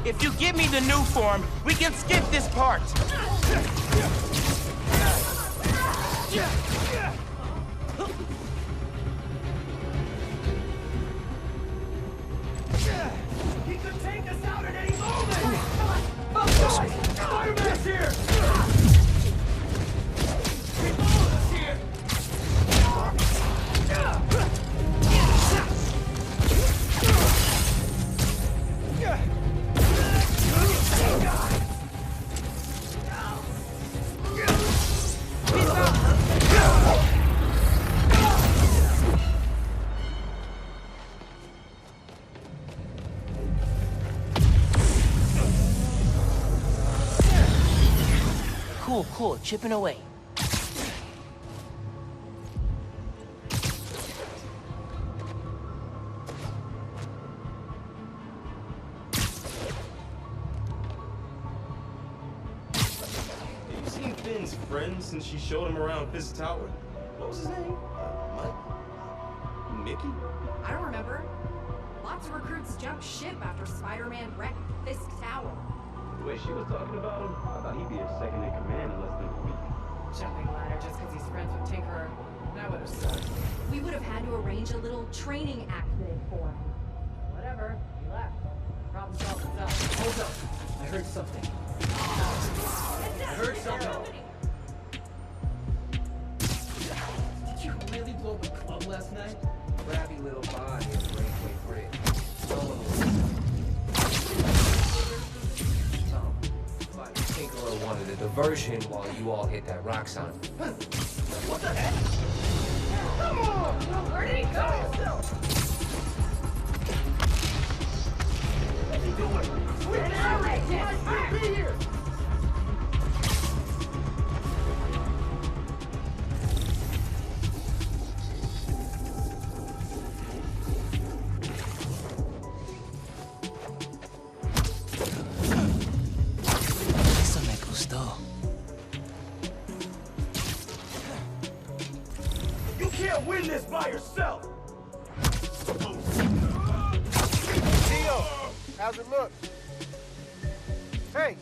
If you give me the new form, we can skip this part. cool, chipping away.
Have you seen Phin's friend since she showed him around Fisk Tower? What was his name? Mickey?
I don't remember. Lots of recruits jumped ship after Spider-Man wrecked Fisk Tower.
The way she was talking about him, I thought he'd be a second in command in less than a week.
Jumping ladder just because he's friends with Tinkerer. That would have sucked. We would have had to arrange a little training accident for him. Whatever, he left. Problem solved itself.
Hold up! I heard something. I heard something. Did you really blow up a club last night?
Crabby little body and breakaway bridge. Tom, but Tinkerer wanted a diversion while you all hit that Roxxon.
What the heck?
Come on! Where did he go?
What's he doing?
We're down!
Be here! You can't win this by yourself!
Theo, how's it look? Hey!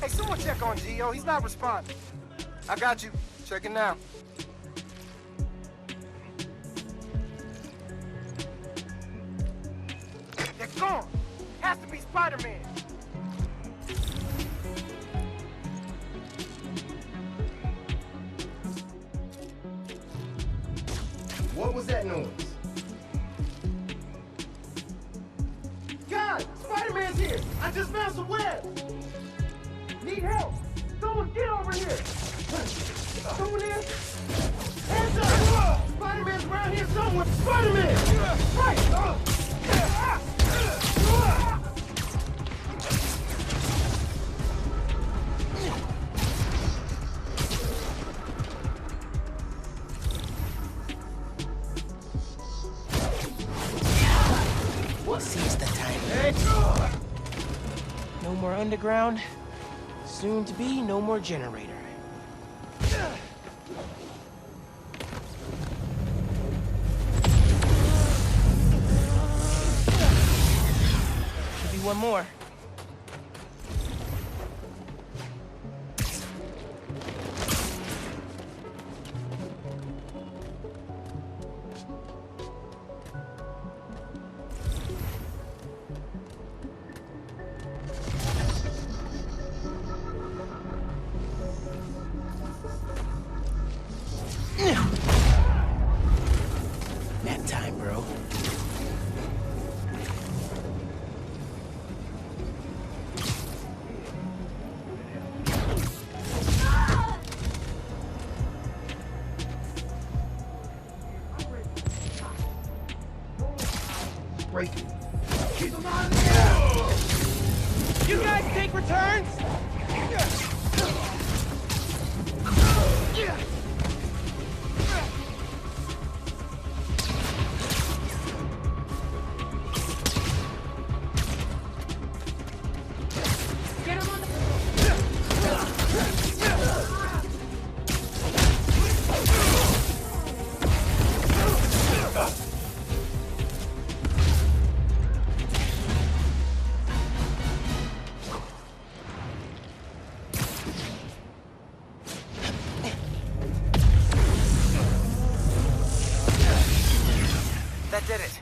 Hey, someone check on Gio. He's not responding. I got you. Checking now. They're gone! Has to be Spider-Man!
What was that noise?
God! Spider-Man's here! I just found some web! Need help! Someone get over here! Someone there? Hands up! Spider-Man's around here somewhere! Spider-Man! Right!
Seize the time. No more underground. Soon to be no more generator. Should be one more. Nap time, bro.
Break it.
Keep them out of the air!
You guys take returns?
Get him on the...
That did it.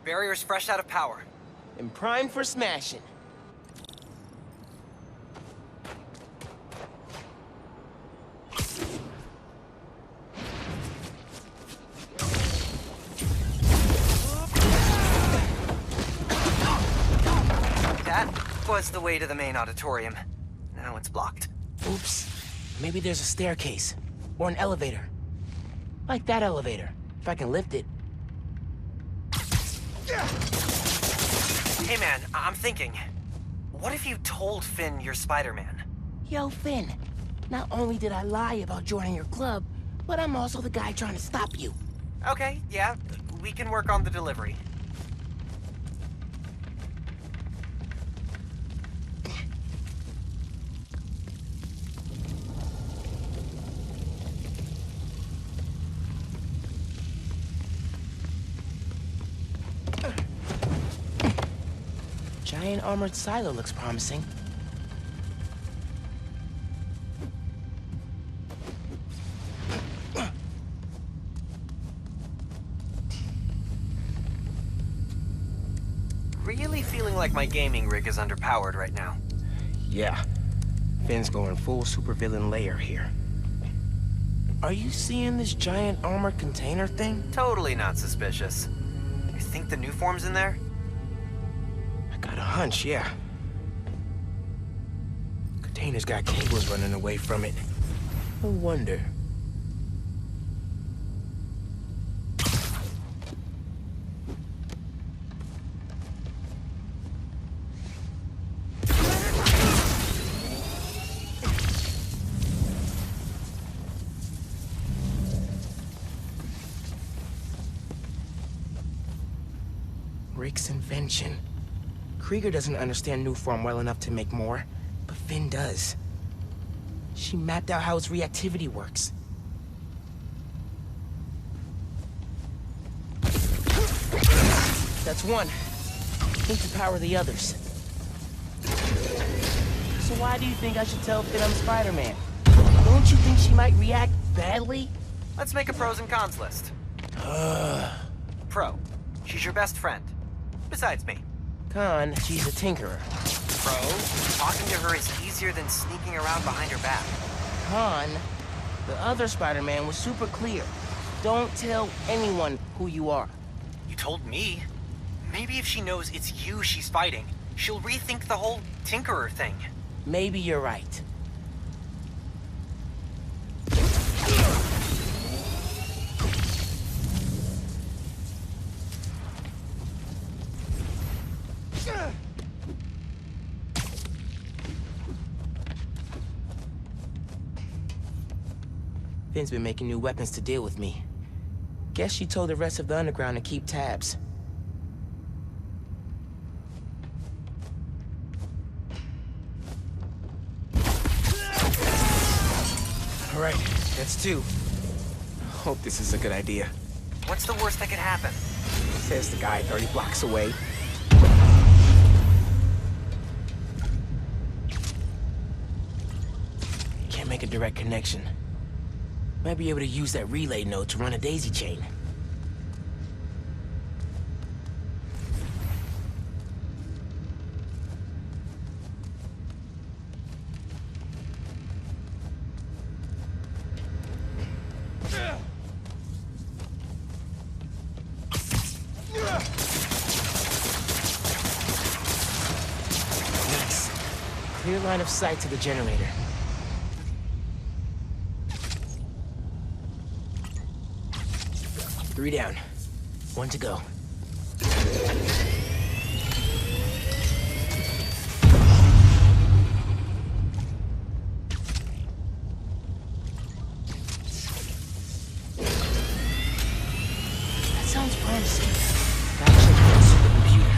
Barrier's fresh out of power.
And primed for smashing.
That was the way to the main auditorium. Now it's blocked.
Oops. Maybe there's a staircase. Or an elevator. Like that elevator. If I can lift it.
Hey man, I'm thinking. What if you told Phin you're Spider-Man?
Yo, Phin. Not only did I lie about joining your club, but I'm also the guy trying to stop you.
Okay, yeah, we can work on the delivery.
Giant armored silo looks promising.
Really feeling like my gaming rig is underpowered right now.
Yeah. Phin's going full supervillain layer here. Are you seeing this giant armored container thing?
Totally not suspicious. You think the new form's in there?
I got a hunch, yeah. Container's got cables running away from it. No wonder. Rick's invention. Krieger doesn't understand new form well enough to make more, but Phin does. She mapped out how its reactivity works. That's one. Need to power the others. So why do you think I should tell Phin I'm Spider-Man? Don't you think she might react badly?
Let's make a pros and cons list. Pro. She's your best friend. Besides me.
Con, she's a tinkerer.
Pro. Talking to her is easier than sneaking around behind her back.
Con, the other Spider-Man was super clear. Don't tell anyone who you are.
You told me. Maybe if she knows it's you she's fighting, she'll rethink the whole tinkerer thing.
Maybe you're right. Phin's been making new weapons to deal with me. Guess she told the rest of the underground to keep tabs. All right, that's two. Hope this is a good idea.
What's the worst that could happen?
Says the guy 30 blocks away. Can't make a direct connection. Might be able to use that relay node to run a daisy chain. Nice. Clear line of sight to the generator. Three down. One to go. That sounds promising. Gotta check that supercomputer.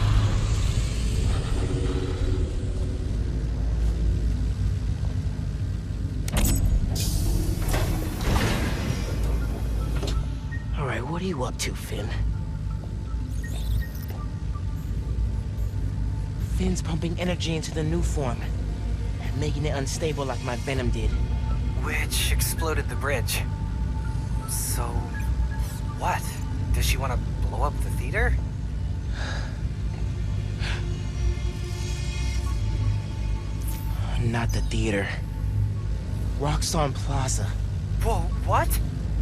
All right, what are you up to, Phin? Phin's pumping energy into the new form, making it unstable like my venom did.
Which exploded the bridge. So, what? Does she want to blow up the theater?
Not the theater. Roxxon Plaza.
Whoa, what?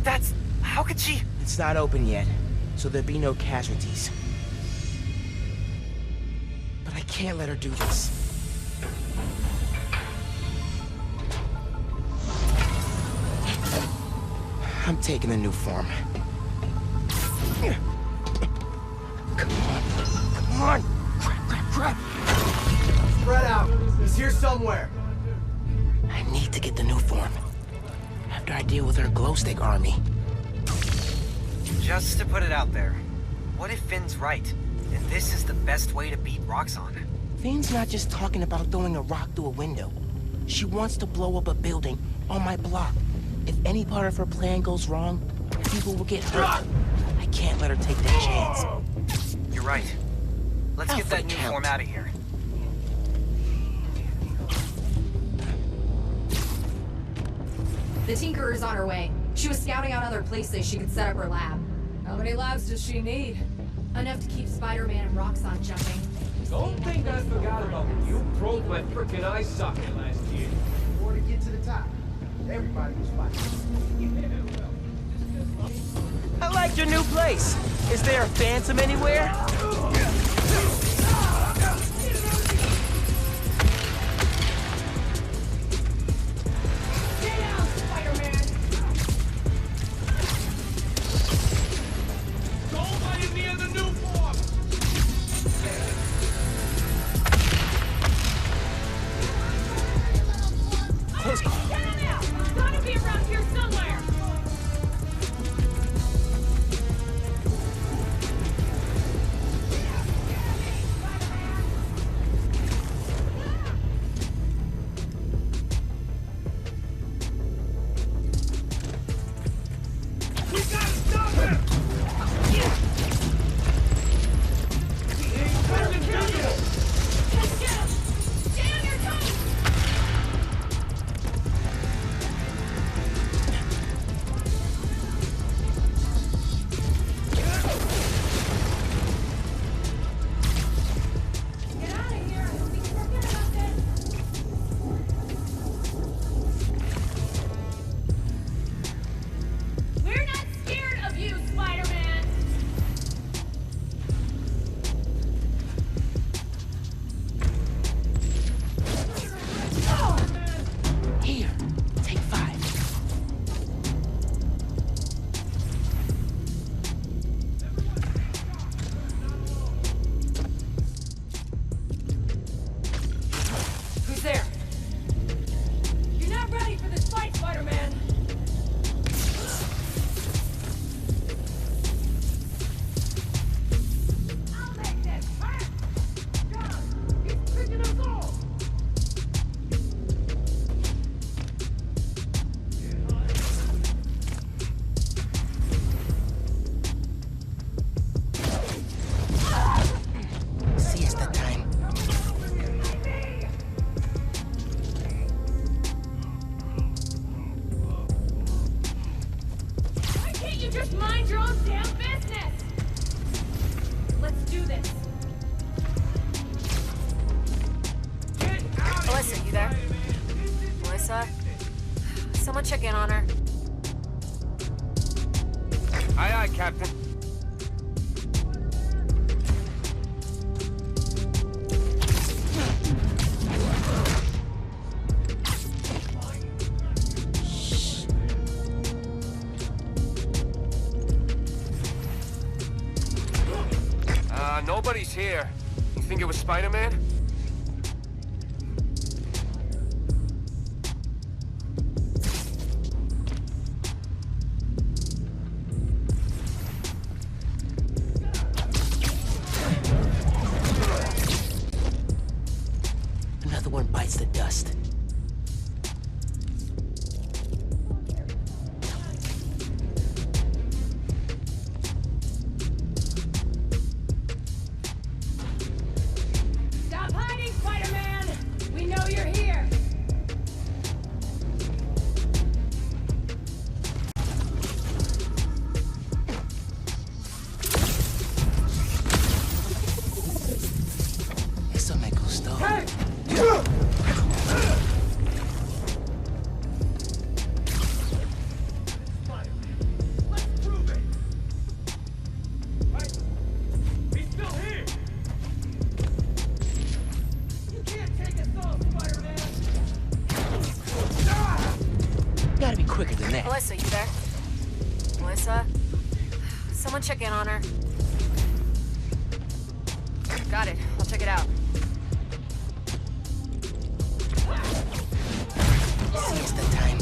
That's... how could she...
It's not open yet, so there'll be no casualties. But I can't let her do this. I'm taking the new form. Come on. Come on! Crap!
Spread out. He's here somewhere.
I need to get the new form. should I deal with her glow stick army?
Just to put it out there, what if Finn's right, and this is the best way to beat Roxxon?
Finn's not just talking about throwing a rock through a window. She wants to blow up a building on my block. If any part of her plan goes wrong, people will get hurt. I can't let her take that chance.
You're right. Let's get that new form out of here.
The Tinkerer's on her way. She was scouting out other places she could set up her lab.
How many labs does she need?
Enough to keep Spider-Man and Roxxon jumping.
Don't think I forgot about when you broke my frickin' eye socket last year.
In order to get to the top, everybody was fighting.
I like your new place. Is there a phantom anywhere?
Someone check in on her.
Aye, aye, Captain. Nobody's here. You think it was Spider-Man?
Another one bites the dust.
Stop hiding, Spider-Man! We know you're here!
Eso me gustó.
Hey!
Gotta be quicker than that.
Melissa, you there? Melissa? Someone check in on her. Got it. I'll check it out.
Siesta time.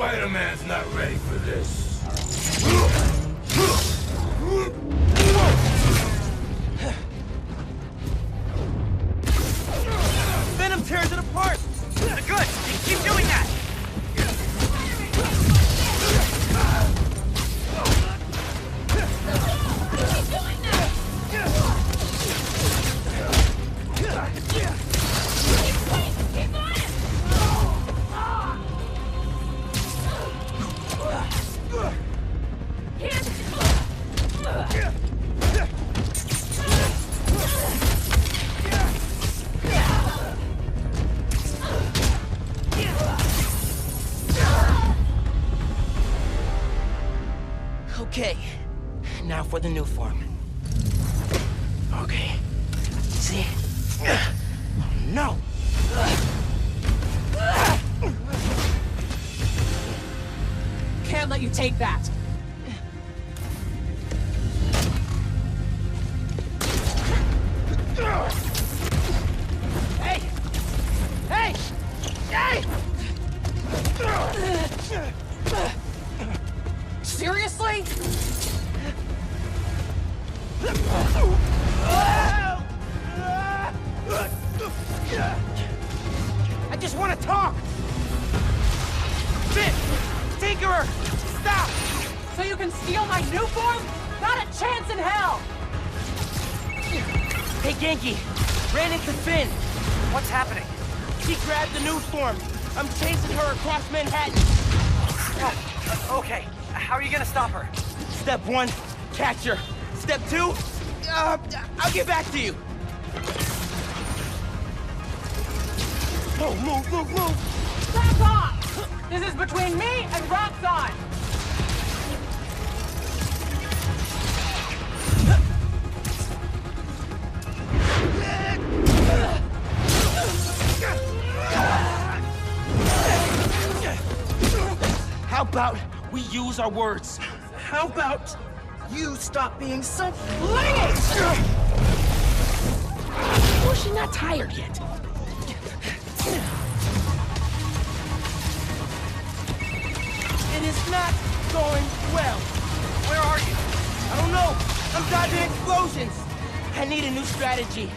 Spider-Man's not ready for this.
Venom tears it apart! Good! Keep doing that!
Okay, now for the new form. Okay, see? Oh, no!
Can't let you take that.
Hey! Hey! Hey!
Seriously?
I just want to talk! Phin! Tinkerer! Stop!
So you can steal my new form? Not a chance in hell!
Hey, Genki! Ran into Phin!
What's happening?
She grabbed the new form! I'm chasing her across Manhattan!
Okay, how are you gonna stop her?
Step 1, catch her. Step 2, I'll get back to you. Oh, move!
Back off! This is between me and Roxxon!
How about we use our words? How about you stop being so flingy? Or is she not tired yet? It is not going well.
Where are you?
I don't know. I'm dodging explosions. I need a new strategy.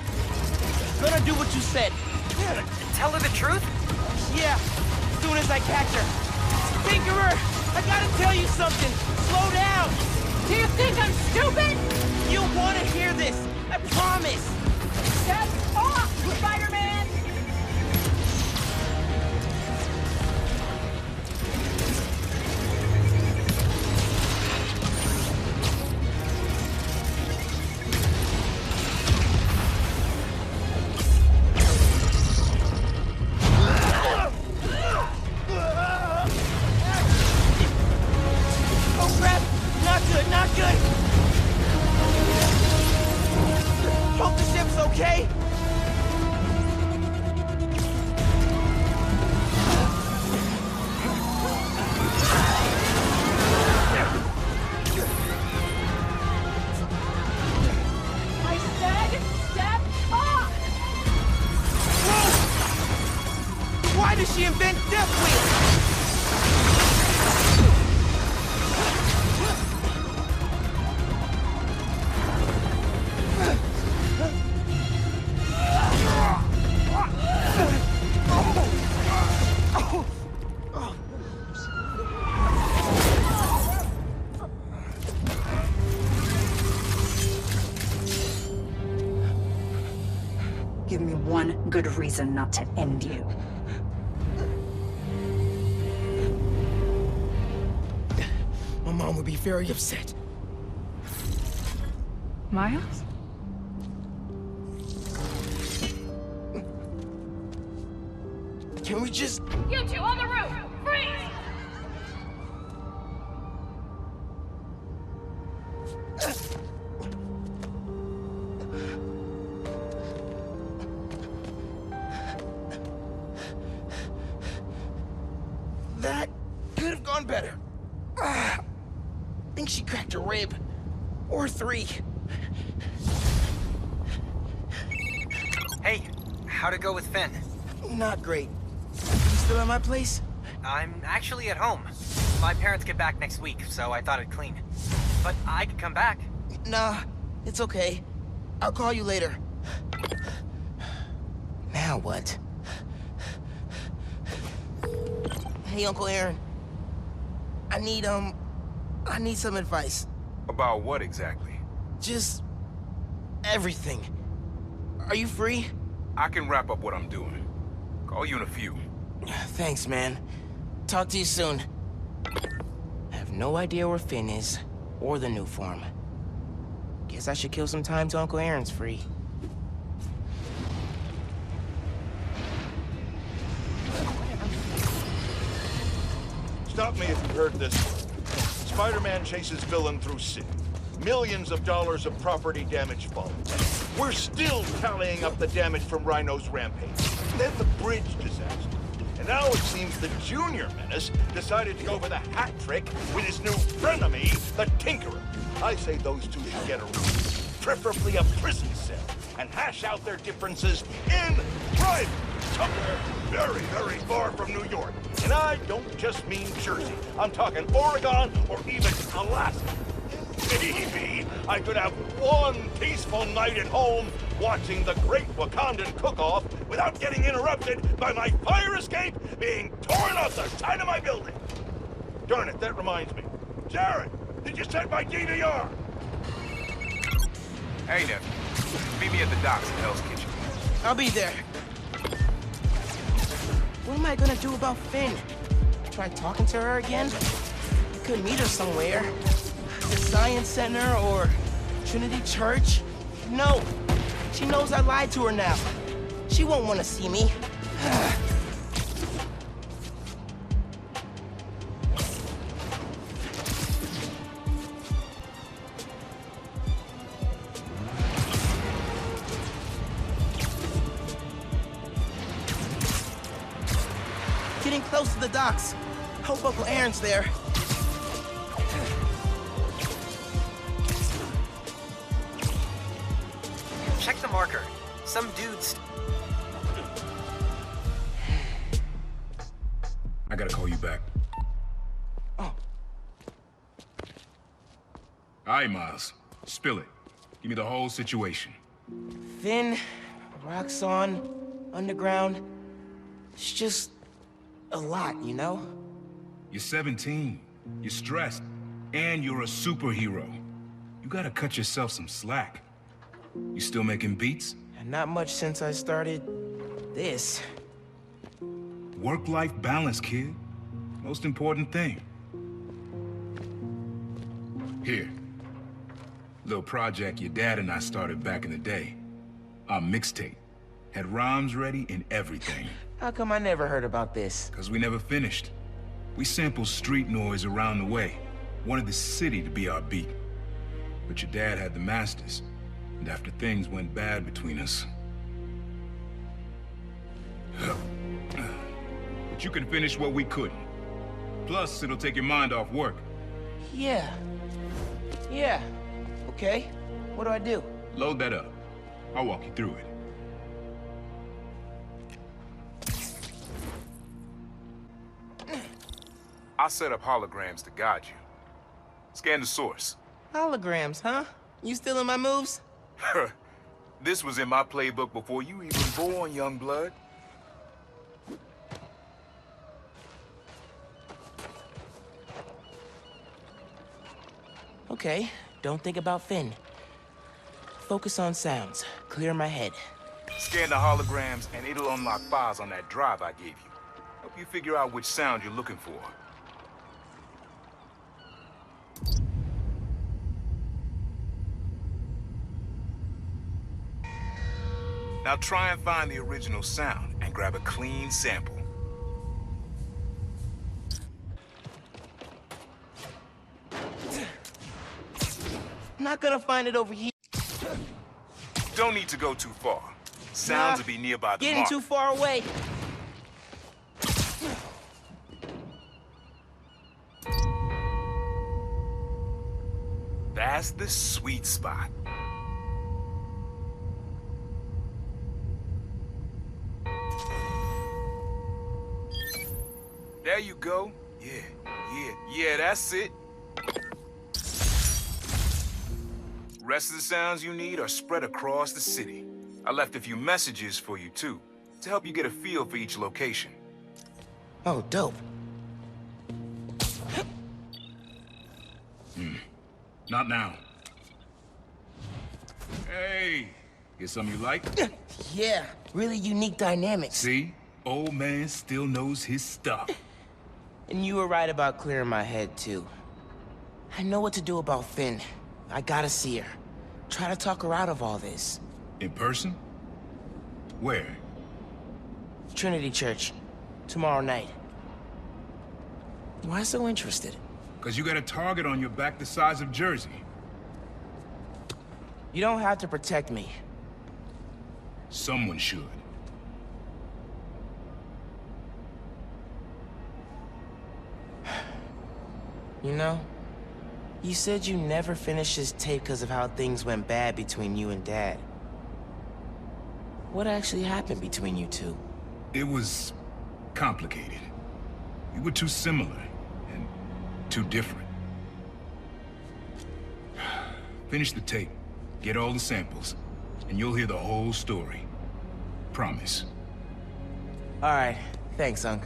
Gonna do what you said.
Tell her the truth?
Yeah, as soon as I catch her. Tinkerer, I gotta tell you something. Slow down.
Do you think I'm stupid?
You'll want to hear this. I promise.
Step off, Spider-Man!
Oh crap! Not good, not good! Hope the ship's okay!
I said step off!
Whoa! Why did she invent Death Wheel?
Give me one good reason not to end you.
My mom would be very upset.
Miles?
Can we just...
You two on the roof! Freeze!
That could have gone better. I think she cracked a rib. Or 3.
Hey, how'd it go with Phin?
Not great. You still at my place?
I'm actually at home. My parents get back next week, so I thought I'd clean. But I could come back.
Nah, it's okay. I'll call you later. Now what? Hey, Uncle Aaron. I need some advice.
About what exactly?
Just everything. Are you free?
I can wrap up what I'm doing. Call you in a few.
Thanks, man. Talk to you soon. I have no idea where Phin is, or the new form. Guess I should kill some time till Uncle Aaron's free.
Stop me if you've heard this. Spider-Man chases villain through city. Millions of dollars of property damage follow. We're still tallying up the damage from Rhino's rampage. Then the bridge disaster. And now it seems the Junior Menace decided to go for the hat trick with his new frenemy, the Tinkerer. I say those two should get a room, preferably a prison cell, and hash out their differences in private, somewhere very, very far from New York. And I don't just mean Jersey. I'm talking Oregon or even Alaska. Maybe I could have one peaceful night at home watching the great Wakandan cook-off without getting interrupted by my fire escape being torn off the side of my building. Darn it, that reminds me. Jared, did you set my DVR?
Hey, nephew. Meet me at the docks in Hell's Kitchen.
I'll be there. What am I gonna do about Phin? Try talking to her again? I could meet her somewhere. The Science Center or Trinity Church? No. She knows I lied to her now. She won't want to see me. Getting close to the docks. Hope Uncle Aaron's there.
Check the marker. Some dudes...
I gotta call you back.
Oh.
All right, Miles. Spill it. Give me the whole situation.
Phin, Roxxon, Underground. It's just a lot, you know?
You're 17. You're stressed. And you're a superhero. You gotta cut yourself some slack. You still making beats?
Not much since I started this.
Work-life balance, kid. Most important thing. Here. Little project your dad and I started back in the day. Our mixtape. Had rhymes ready and everything.
How come I never heard about this?
'Cause we never finished. We sampled street noise around the way. Wanted the city to be our beat. But your dad had the masters. And after things went bad between us... But you can finish what we couldn't. Plus, it'll take your mind off work.
Yeah. Yeah. Okay. What do I do?
Load that up. I'll walk you through it. I'll set up holograms to guide you. Scan the source.
Holograms, huh? You stealing my moves?
This was in my playbook before you even born, young blood.
Okay, don't think about Phin. Focus on sounds. Clear my head.
Scan the holograms and it'll unlock files on that drive I gave you. Help you figure out which sound you're looking for. Now try and find the original sound and grab a clean sample.
I'm not gonna find it over here.
Don't need to go too far. Sounds will be nearby the
Getting
mark.
too far away.
That's the sweet spot. There you go. Yeah, that's it. Rest of the sounds you need are spread across the city. I left a few messages for you, too, to help you get a feel for each location.
Oh, dope.
Not now. Hey, get something you like?
Yeah, really unique dynamics.
See? Old man still knows his stuff.
And you were right about clearing my head, too. I know what to do about Phin. I gotta see her. Try to talk her out of all this.
In person? Where?
Trinity Church. Tomorrow night. Why so interested?
Because you got a target on your back the size of Jersey.
You don't have to protect me.
Someone should.
You know, you said you never finished this tape because of how things went bad between you and Dad. What actually happened between you two?
It was complicated. We were too similar and too different. Finish the tape, get all the samples, and you'll hear the whole story. Promise.
All right, thanks, Unc.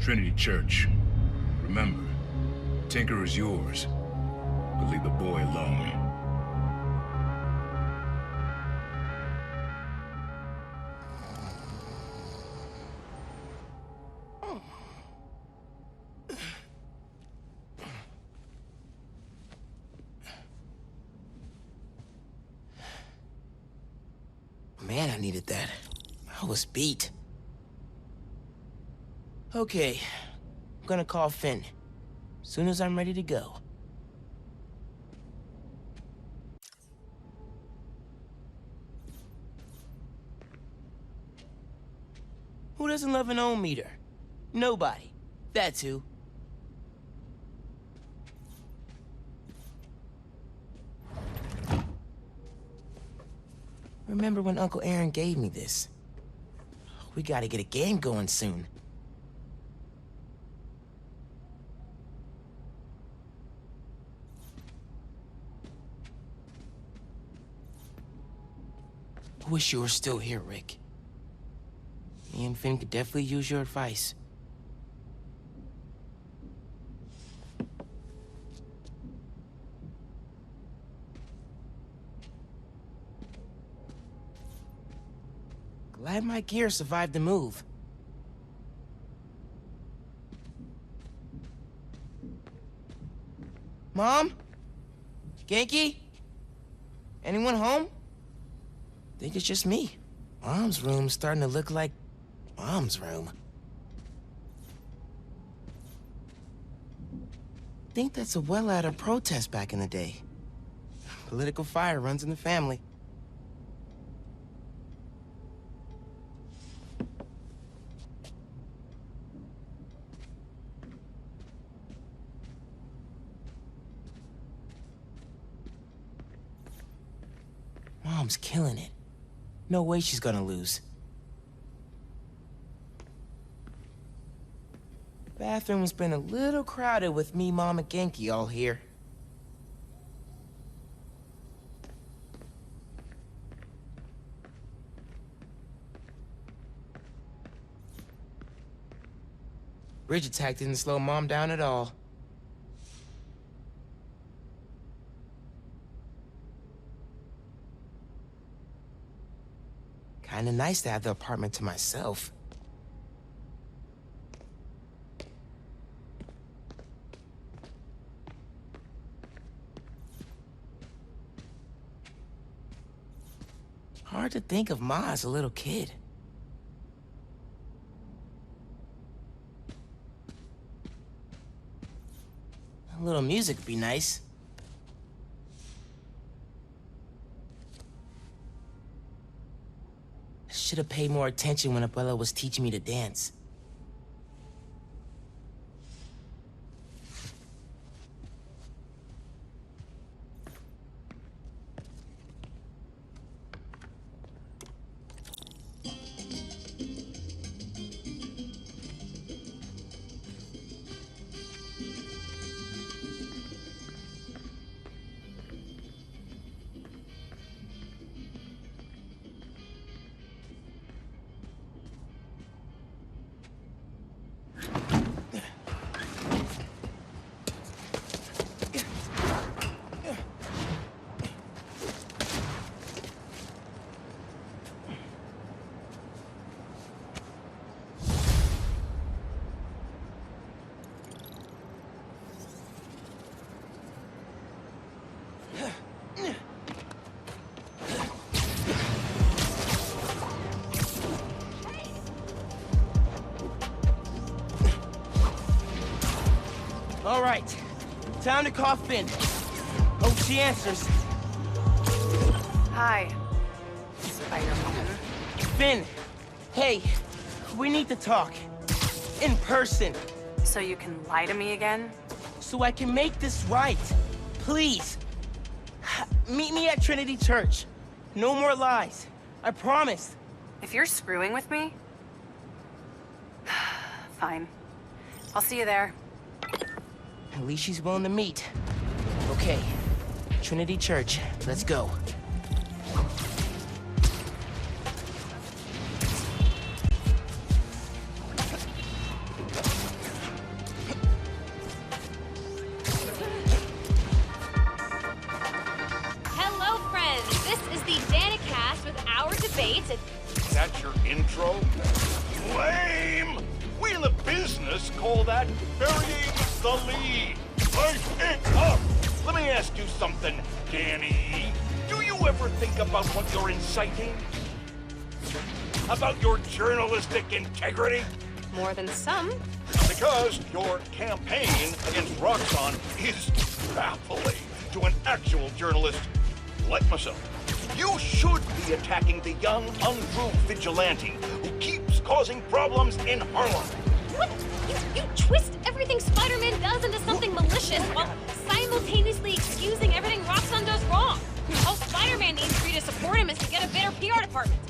Trinity Church. Remember, Tinker is yours, but leave the boy alone.
Man, I needed that. I was beat. Okay, I'm gonna call Phin. Soon as I'm ready to go. Who doesn't love an ohm meter? Nobody. That's who. Remember when Uncle Aaron gave me this? We gotta get a game going soon. I wish you were still here, Rick. Me and Phin could definitely use your advice. Glad my gear survived the move. Mom? Genki? Anyone home? Think it's just me. Mom's room's starting to look like Mom's room. Think that's a well out of protest back in the day. Political fire runs in the family. Mom's killing it. No way she's gonna lose. Bathroom's been a little crowded with me, Mom, and Genki all here. Bridge attack didn't slow Mom down at all. Kinda nice to have the apartment to myself. Hard to think of Ma as a little kid. A little music would be nice. Should have paid more attention when Abuela was teaching me to dance. All right, time to call Phin. Hope she answers.
Hi, Spider-Man.
Phin, hey, we need to talk. In person.
So you can lie to me again?
So I can make this right. Please. Meet me at Trinity Church. No more lies. I promise.
If you're screwing with me... Fine. I'll see you there.
At least she's willing to meet. Okay. Trinity Church. Let's go.
Hello, friends. This is the Danicast with our debate.
That's your intro? Lame! We in the business call that burying the lead. Pipe it up! Let me ask you something, Danny. Do you ever think about what you're inciting? About your journalistic integrity?
More than some.
Because your campaign against Roxxon is baffling to an actual journalist like myself. You should be attacking the young, unproved vigilante who keeps causing problems in Harlem.
What? You twist everything Spider-Man does into something malicious while simultaneously excusing everything Roxxon does wrong. All Spider-Man needs for you to support him is to get a better PR department.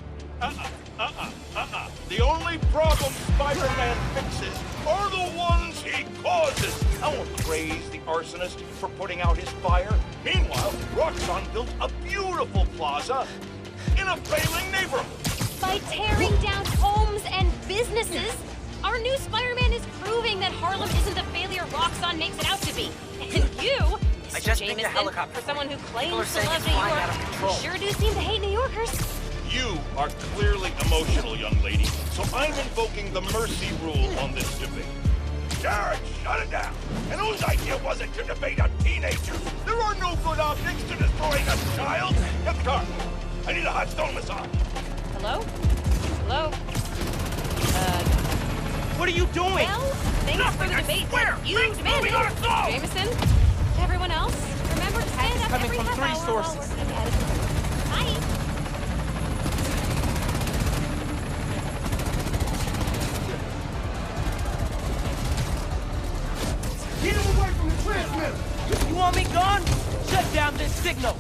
The only problem Spider-Man fixes are the ones he causes. I won't praise the arsonist for putting out his fire. Meanwhile, Roxxon built a beautiful plaza in a failing neighborhood.
By tearing down homes and businesses, our new Spider-Man is proving that Harlem isn't the failure Roxxon makes it out to be. And you,
I just
Mr.
pinged a
Jameson,
helicopter.
for someone who
People are
claims to
saying
love
it's
New
flying out of
York,
control.
sure do seem to hate New Yorkers.
You are clearly emotional, young lady, so I'm invoking the mercy rule on this debate. Jared, shut it down! And whose idea was it to debate a teenager? There are no good optics to destroying a child! Get the car! I need a hot stone massage!
Hello? Hello?
What are you doing?
Well, thanks for the debate that you demanded, Mr. Jameson. To everyone else, remember to stand up
coming
every
from
half
3
hour while
sources.
working at the editor. Bye.
Get him away from the transmitter!
You want me gone? Shut down this signal.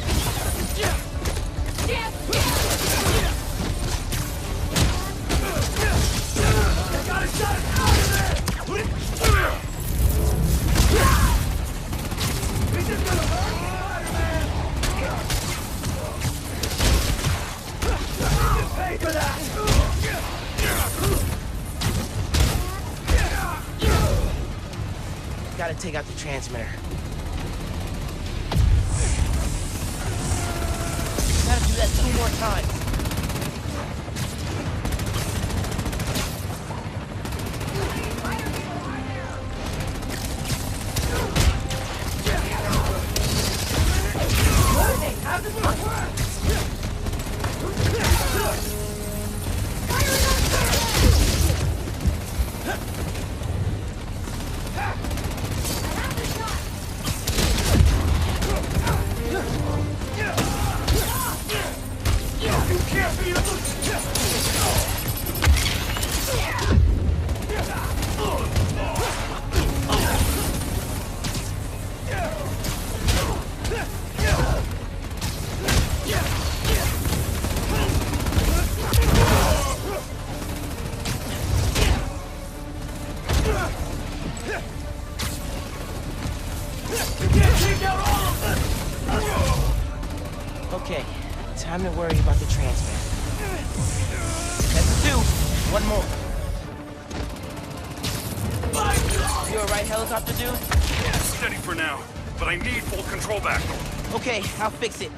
I gotta shut it out of there! He's just gonna hurt Spider-Man! Just pay for that!
Gotta take out the transmitter. Gotta do that 2 more times. Okay, time to worry about the transmitter. That's 2. 1 more. You alright, helicopter dude?
Steady for now, but I need full control back.
Okay, I'll fix it.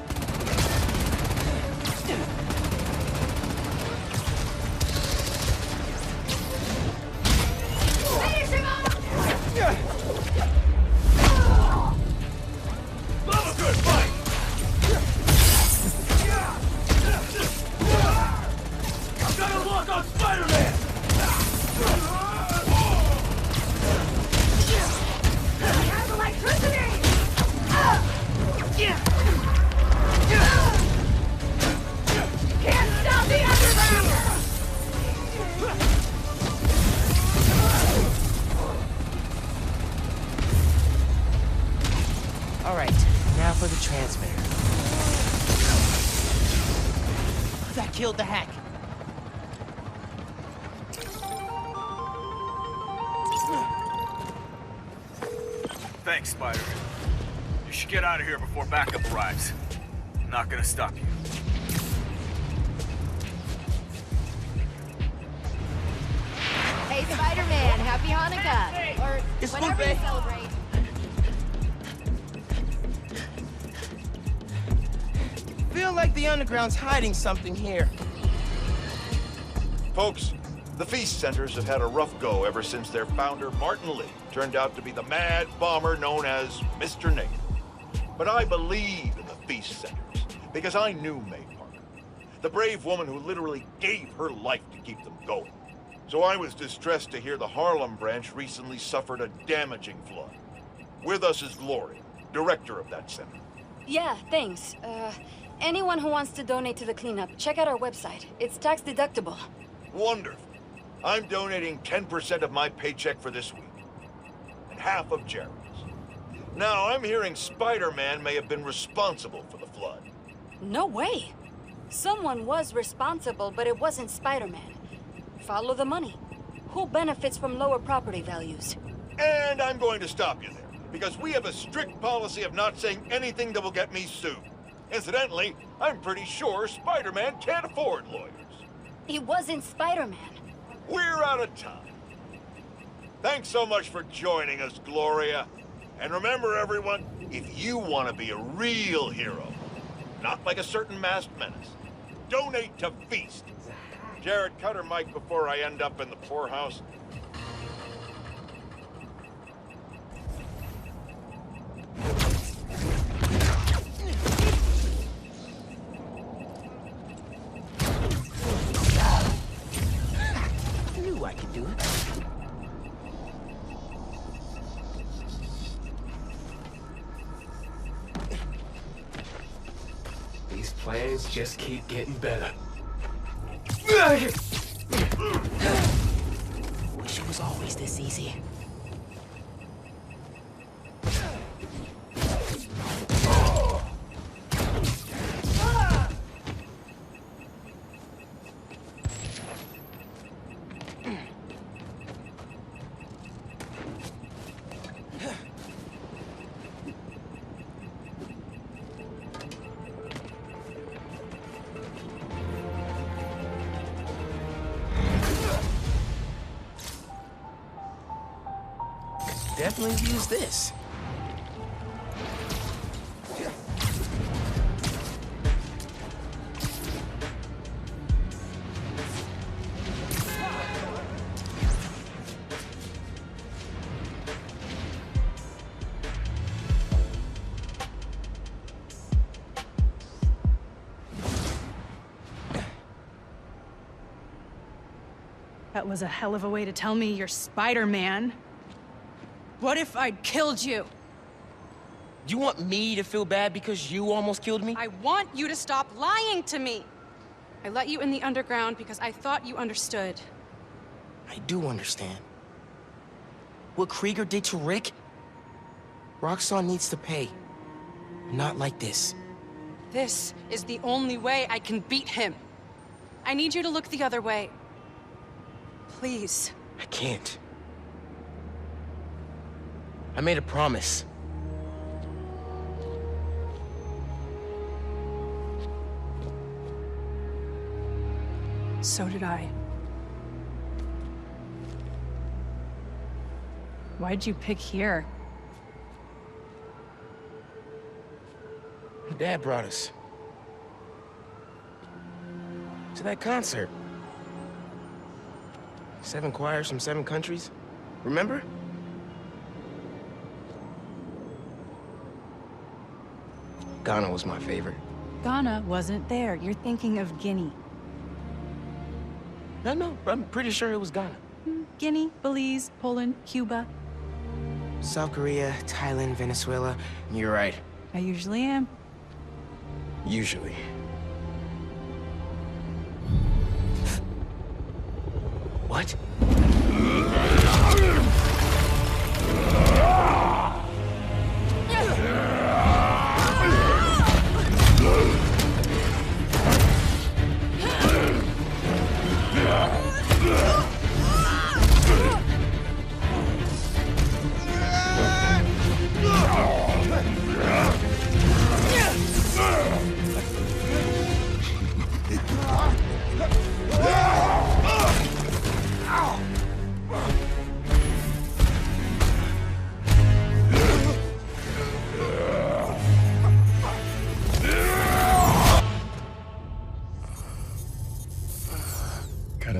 That was good fight! I'm gonna lock on Spider-Man!
for the transmitter. That killed the hack.
Thanks, Spider. You should get out of here before backup arrives. I'm not gonna stop you.
Hey, Spider-Man, happy Hanukkah! Or
It's
whatever
Lupe.
you celebrate.
Feel like the Underground's hiding something here.
Folks, the Feast Centers have had a rough go ever since their founder, Martin Lee, turned out to be the mad bomber known as Mr. Nate. But I believe in the Feast Centers because I knew May Parker, the brave woman who literally gave her life to keep them going. So I was distressed to hear the Harlem branch recently suffered a damaging flood. With us is Gloria, director of that center.
Yeah, thanks. Anyone who wants to donate to the cleanup, check out our website. It's tax deductible.
Wonderful. I'm donating 10% of my paycheck for this week, and half of Jared's. Now, I'm hearing Spider-Man may have been responsible for the flood.
No way. Someone was responsible, but it wasn't Spider-Man. Follow the money. Who benefits from lower property values?
And I'm going to stop you there, because we have a strict policy of not saying anything that will get me sued. Incidentally, I'm pretty sure Spider-Man can't afford lawyers.
He wasn't Spider-Man.
We're out of time. Thanks so much for joining us, Gloria. And remember, everyone, if you want to be a real hero, not like a certain masked menace, donate to Feast. Jared, cut her mic before I end up in the poorhouse.
I knew I could do it.
These plans just keep getting better.
Wish it was always this easy. Definitely use this.
That was a hell of a way to tell me you're Spider-Man. What if I'd killed you?
You want me to feel bad because you almost killed me?
I want you to stop lying to me. I let you in the underground because I thought you understood.
I do understand. What Krieger did to Rick? Roxxon needs to pay. Not like this.
This is the only way I can beat him. I need you to look the other way. Please.
I can't. I made a promise.
So did I. Why'd you pick here?
Dad brought us. To that concert. 7 choirs from 7 countries. Remember? Ghana was my favorite.
Ghana wasn't there. You're thinking of Guinea.
No, I'm pretty sure it was Ghana.
Guinea, Belize, Poland, Cuba.
South Korea, Thailand, Venezuela. You're right.
I usually am.
Usually. What?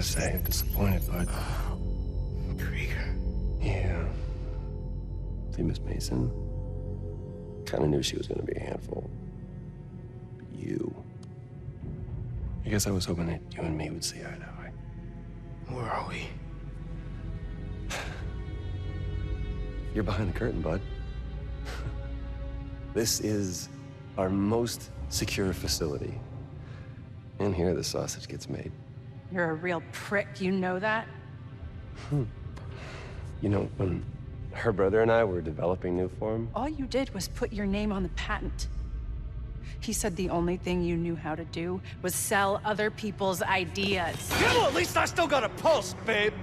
gotta say, I'm disappointed, bud.
Krieger.
Yeah. See, Miss Mason? Kinda knew she was gonna be a handful. But you. I guess I was hoping that you and me would see eye to eye.
Where are we?
You're behind the curtain, bud. This is our most secure facility. In here, the sausage gets made.
You're a real prick, you know that?
You know, when her brother and I were developing new form,
All you did was put your name on the patent. He said the only thing you knew how to do was sell other people's ideas.
Yeah, well, at least I still got a pulse, babe.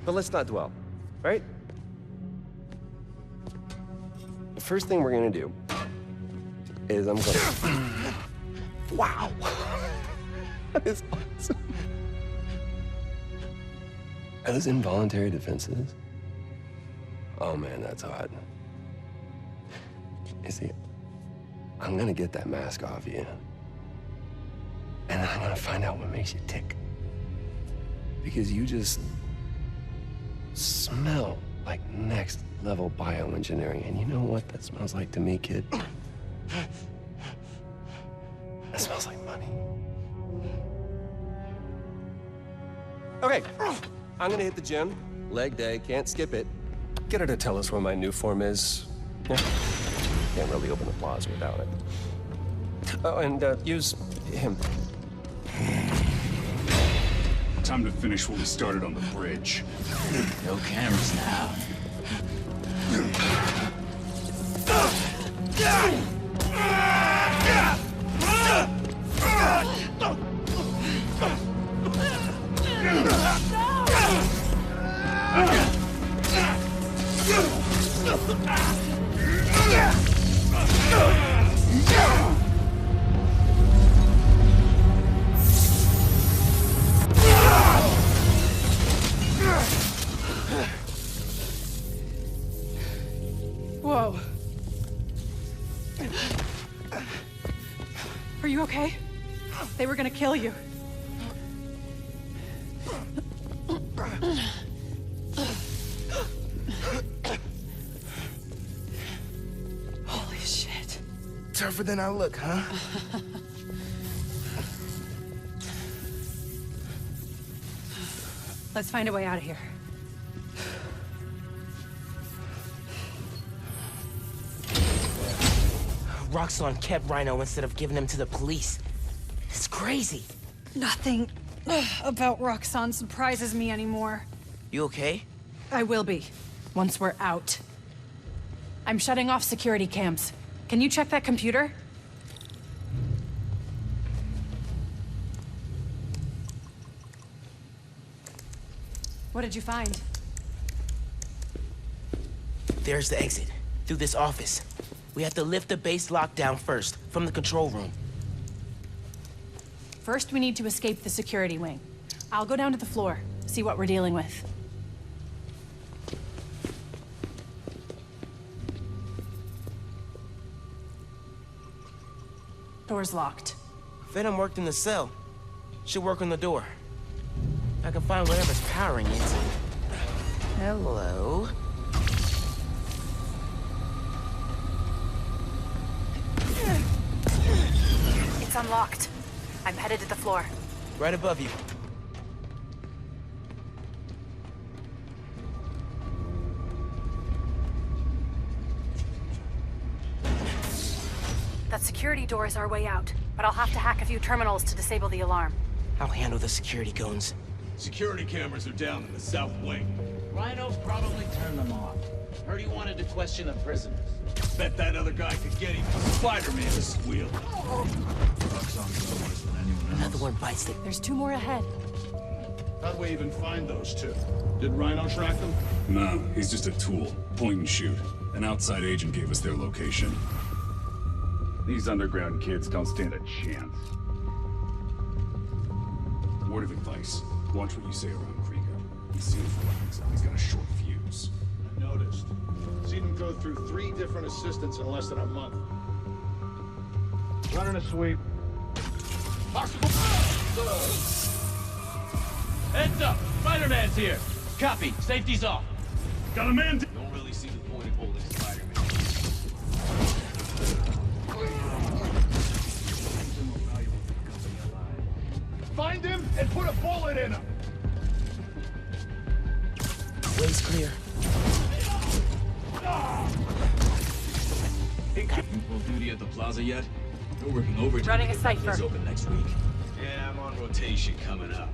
but let's not dwell, right? The first thing we're gonna do is I'm gonna... Wow! That is awesome. Are those involuntary defenses? Oh man, that's hot. You see, I'm gonna get that mask off you. And I'm gonna find out what makes you tick. Because you just smell like next level bioengineering. And you know what that smells like to me, kid? That smells like money. Okay, I'm gonna hit the gym. Leg day, can't skip it. Get her to tell us where my new form is. Yeah. Can't really open the Plaza without it. Oh, and use him.
Time to finish what we started on the bridge.
No cameras now.
Whoa. Are you okay? They were gonna kill you. Holy shit.
Tougher than I look, huh?
Let's find a way out of here.
Roxxon kept Rhino instead of giving him to the police. It's crazy.
Nothing about Roxxon surprises me anymore.
You okay?
I will be, once we're out. I'm shutting off security cams. Can you check that computer? What did you find?
There's the exit. Through this office. We have to lift the base lockdown first, from the control room.
First, we need to escape the security wing. I'll go down to the floor, see what we're dealing with. Door's locked.
Phin worked in the cell. Should work on the door. I can find whatever's powering it. Hello?
It's unlocked. I'm headed to the floor.
Right above you.
That security door is our way out, but I'll have to hack a few terminals to disable the alarm.
I'll handle the security goons.
Security cameras are down in the south wing.
Rhino probably turned them off. Heard he wanted to question the prisoners.
Bet that other guy could get him. Spider-Man is squealing. Roxxon's no worse than anyone else.
Another one bites the...
There's two more ahead.
How'd we even find those two? Did Rhino track them?
No, he's just a tool. Point and shoot. An outside agent gave us their location.
These underground kids don't stand a chance.
Word of advice. Watch what you say around Krieger. He's seen flags. He's got a short fuse.
I noticed. Seen him go through 3 different assistants in less than a month. Running a sweep.
Heads up! Spider-Man's here! Copy. Safety's off.
Got a man.
Don't really see the point of holding Spider-Man.
Find him and put a bullet in him.
Way's clear.
Full duty at the Plaza yet? We're working overtime.
Running
to
a
get that
cipher.
place open next week. Yeah, I'm on rotation coming up.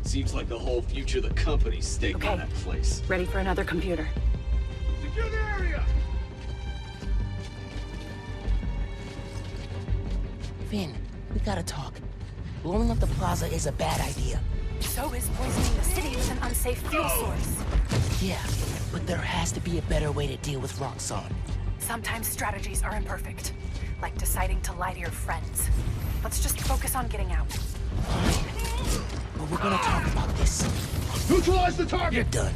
Seems like the whole future of the company's staked on that place.
Ready for another computer.
Secure the area.
Phin, we gotta talk. Blowing up the plaza is a bad idea.
So is poisoning the city with an unsafe fuel source.
Yeah, but there has to be a better way to deal with Roxxon.
Sometimes strategies are imperfect, like deciding to lie to your friends. Let's just focus on getting out.
Fine, but we're gonna talk about this.
Neutralize the target!
You're done.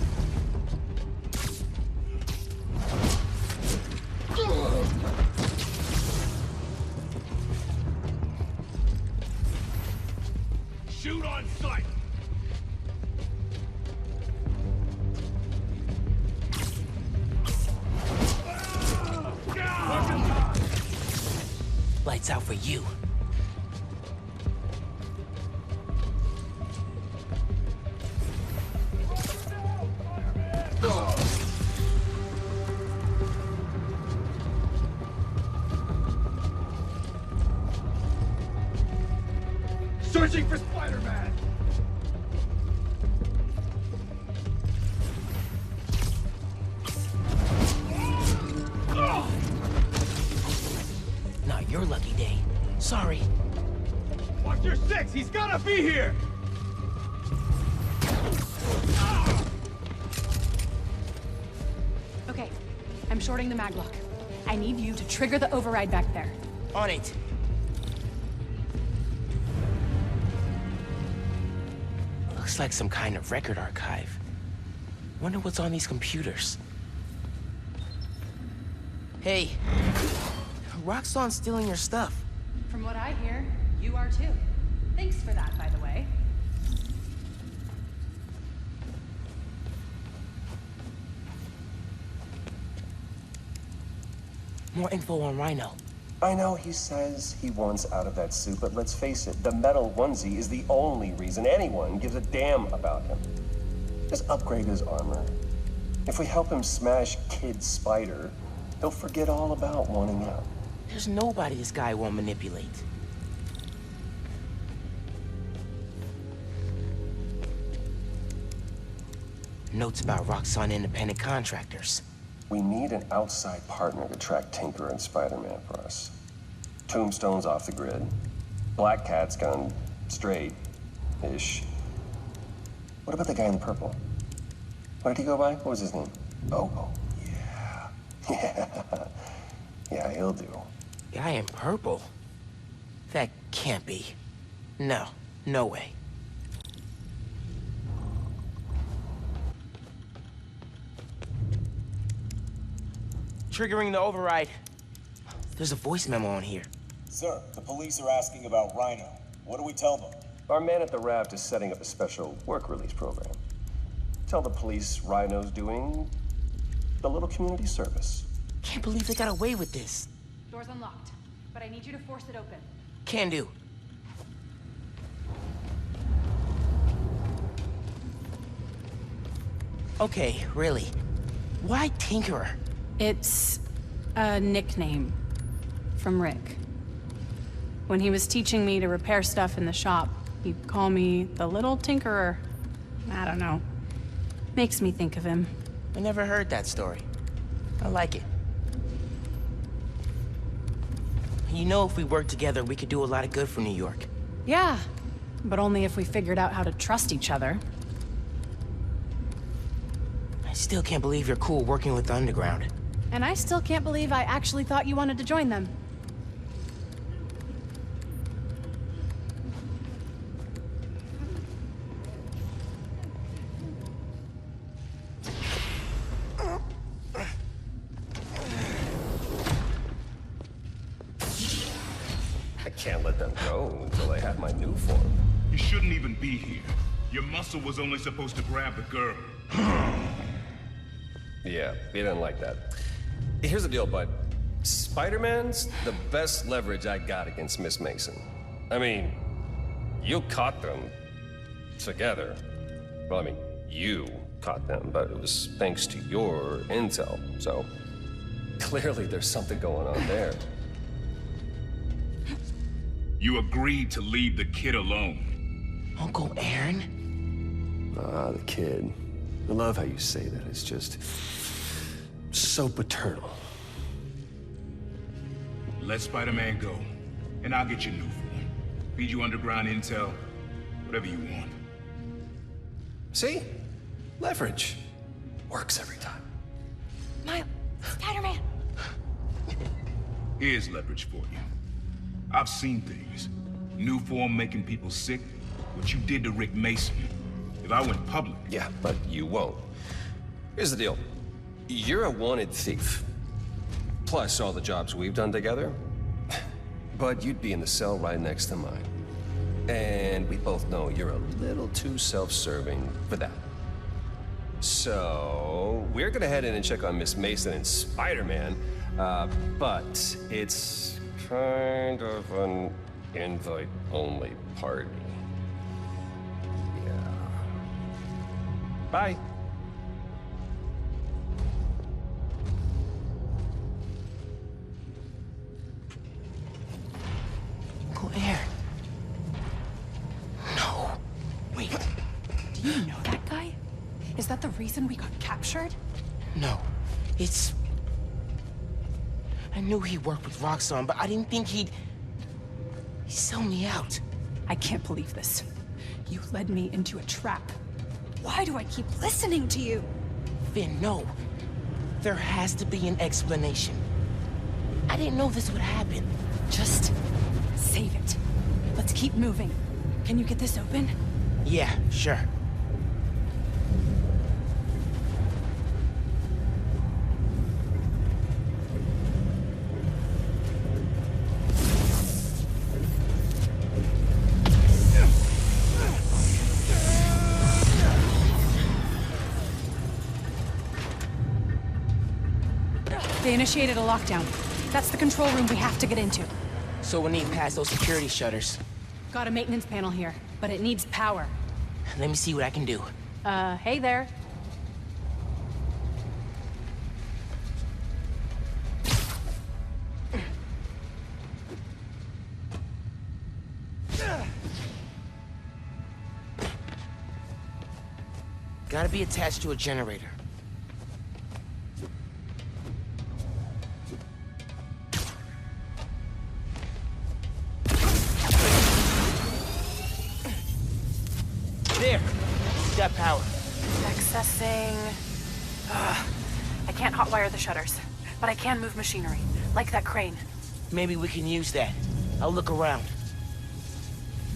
Shoot on sight!
Lights out for you.
Searching for Spider-Man!
Not your lucky day. Sorry.
Watch your six! He's gotta be here!
Okay, I'm shorting the maglock. I need you to trigger the override back there.
On it. Looks like some kind of record archive. Wonder what's on these computers. Hey, Roxxon's stealing your stuff.
From what I hear, you are too. Thanks for that, by the way.
More info on Rhino.
I know he says he wants out of that suit, but let's face it, the metal onesie is the only reason anyone gives a damn about him. Just upgrade his armor. If we help him smash Kid Spider, he'll forget all about wanting out.
There's nobody this guy won't manipulate. Notes about Roxxon independent contractors.
We need an outside partner to track Tinker and Spider-Man for us. Tombstone's off the grid. Black Cat's gone straight-ish. What about the guy in the purple? What did he go by? What was his name? Oh, yeah. Yeah. Yeah, he'll do.
Guy in purple? That can't be. No, no way. Triggering the override. There's a voice memo on here.
Sir, the police are asking about Rhino. What do we tell them?
Our man at the raft is setting up a special work release program. Tell the police Rhino's doing a little community service.
Can't believe they got away with this.
Door's unlocked, but I need you to force it open.
Can do. Okay, really. Why Tinkerer?
It's a nickname from Rick. When he was teaching me to repair stuff in the shop, he'd call me the Little Tinkerer. I don't know. Makes me think of him.
I never heard that story. I like it. You know, if we work together, we could do a lot of good for New York.
Yeah, but only if we figured out how to trust each other.
I still can't believe you're cool working with the Underground.
And I still can't believe I actually thought you wanted to join them.
I
can't let them go until I have my new form.
You shouldn't even be here. Your muscle was only supposed to grab the girl.
Yeah, he didn't like that. Here's the deal, bud. Spider-Man's the best leverage I got against Miss Mason. I mean, you caught them together. Well, I mean, you caught them, but it was thanks to your intel. So, clearly there's something going on there.
You agreed to leave the kid alone.
Uncle Aaron?
Ah, the kid. I love how you say that. It's just so paternal.
Let Spider-Man go, and I'll get you new form. Feed you underground intel, whatever you want.
See? Leverage. Works every time.
Miles, Spider-Man.
Here's leverage for you. I've seen things. New form making people sick. What you did to Rick Mason. If I went public...
Yeah, but you won't. Here's the deal. You're a wanted thief. Plus all the jobs we've done together. But you'd be in the cell right next to mine. And we both know you're a little too self-serving for that. So, we're gonna head in and check on Miss Mason and Spider-Man, but it's kind of an invite-only party. Yeah. Bye.
Uncle Aaron. No. Wait.
Do you know that guy? Is that the reason we got captured?
No. It's... I knew he worked with Roxxon, but I didn't think he'd sell me out.
I can't believe this. You led me into a trap. Why do I keep listening to you?
Phin, no. There has to be an explanation. I didn't know this would happen.
Just save it. Let's keep moving. Can you get this open?
Yeah, sure.
They initiated a lockdown. That's the control room we have to get into.
So we'll need past those security shutters.
Got a maintenance panel here, but it needs power.
Let me see what I can do.
Hey there.
Gotta be attached to a generator. There! Got power.
Accessing... I can't hotwire the shutters, but I can move machinery, like that crane.
Maybe we can use that. I'll look around.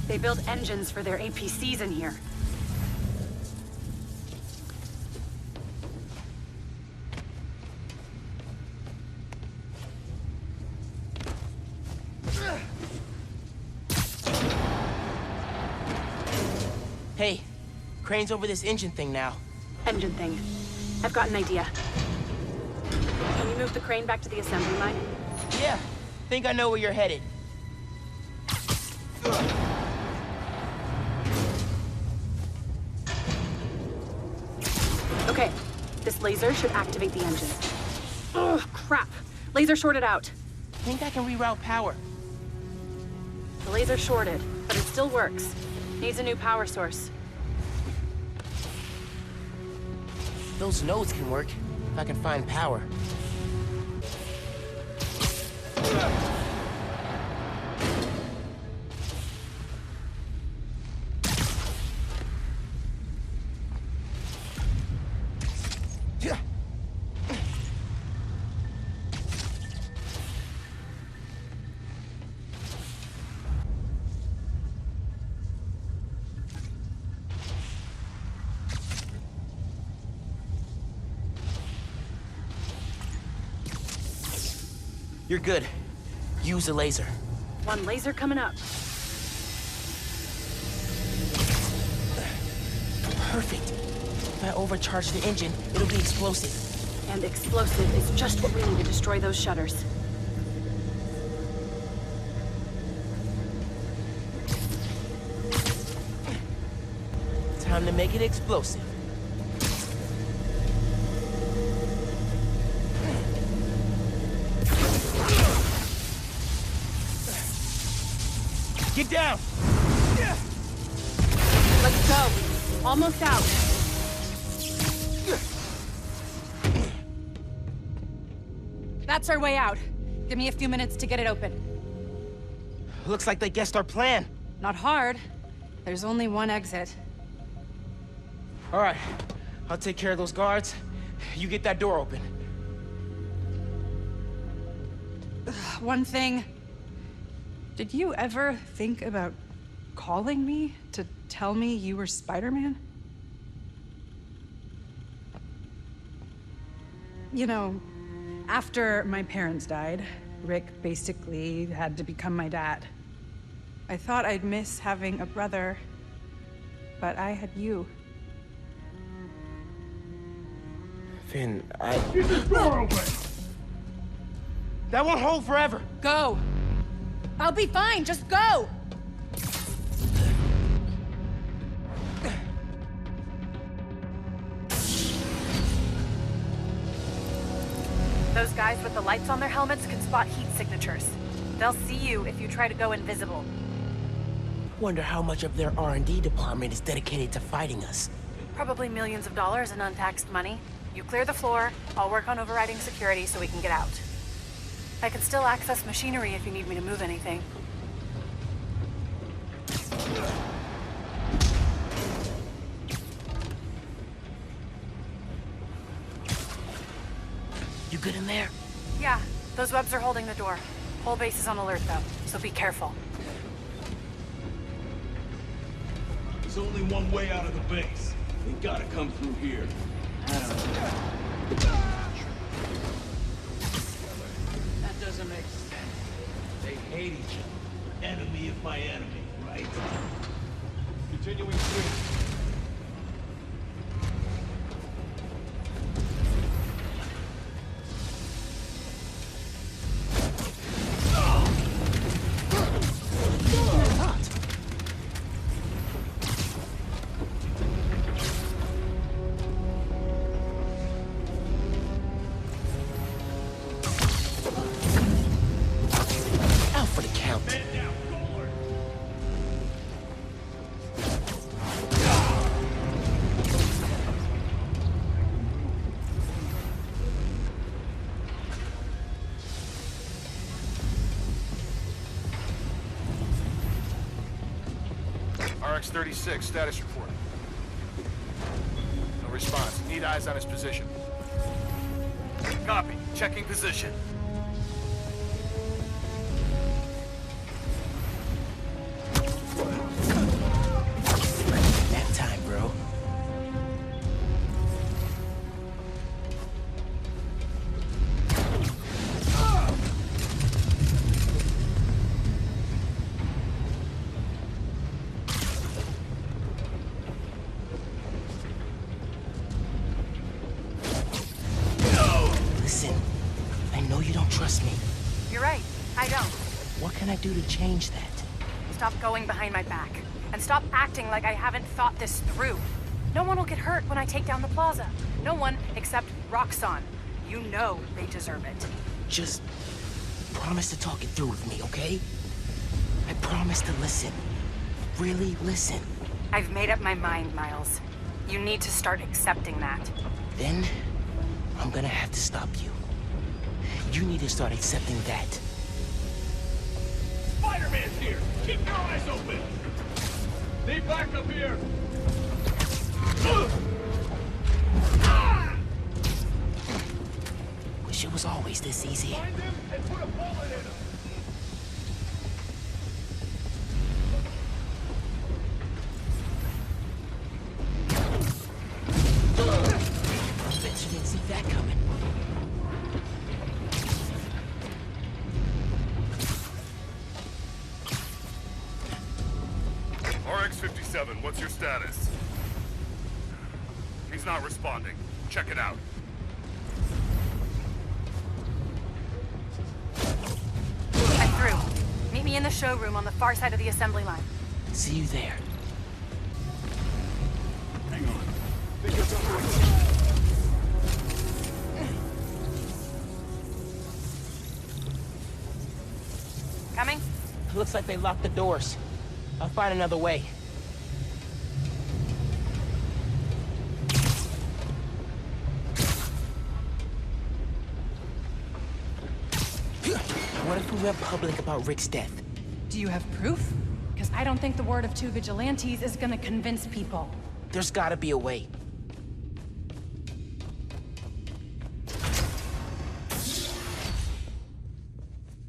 They build engines for their APCs in here.
Hey, crane's over this engine thing now.
Engine thing. I've got an idea. Can you move the crane back to the assembly line?
Yeah, think I know where you're headed.
Okay, this laser should activate the engine. Ugh, crap. Laser shorted out.
Think I can reroute power.
The laser shorted, but it still works. Needs a new power source.
Those nodes can work, if I can find power. You're good. Use the laser.
One laser coming up.
Perfect. If I overcharge the engine, it'll be explosive.
And explosive is just what we need to destroy those shutters.
Time to make it explosive. Get down!
Let's go. Almost out. That's our way out. Give me a few minutes to get it open.
Looks like they guessed our plan.
Not hard. There's only one exit.
All right, I'll take care of those guards. You get that door open.
One thing. Did you ever think about calling me to tell me you were Spider-Man? You know, after my parents died, Rick basically had to become my dad. I thought I'd miss having a brother, but I had you.
Phin,
Get this door open!
That won't hold forever!
Go! I'll be fine, just go! Those guys with the lights on their helmets can spot heat signatures. They'll see you if you try to go invisible.
Wonder how much of their R&D department is dedicated to fighting us.
Probably millions of dollars in untaxed money. You clear the floor, I'll work on overriding security so we can get out. I can still access machinery if you need me to move anything.
You good in there?
Yeah, those webs are holding the door. Whole base is on alert though, so be careful.
There's only one way out of the base. We gotta come through here.
That doesn't make sense. They hate each other.
Enemy of my enemy, right?
Continuing through.
RX-36, status report. No response. Need eyes on his position.
Copy. Checking position.
That time, bro. Listen, I know you don't trust me.
You're right, I don't.
What can I do to change that?
Stop going behind my back. And stop acting like I haven't thought this through. No one will get hurt when I take down the Plaza. No one except Roxxon. You know they deserve it.
Just promise to talk it through with me, okay? I promise to listen. Really listen.
I've made up my mind, Miles. You need to start accepting that.
Then, I'm gonna have to stop you. You need to start accepting that.
Spider-Man's here! Keep your eyes open! Need backup here!
Wish it was always this easy.
Find him and put a bullet in him!
Bet you didn't see that coming.
7, what's your status? He's not responding. Check it out.
I'm through. Meet me in the showroom on the far side of the assembly line.
See you there.
Hang on.
Coming?
Looks like they locked the doors. I'll find another way. What if we went public about Rick's death?
Do you have proof? Because I don't think the word of 2 vigilantes is gonna convince people.
There's gotta be a way.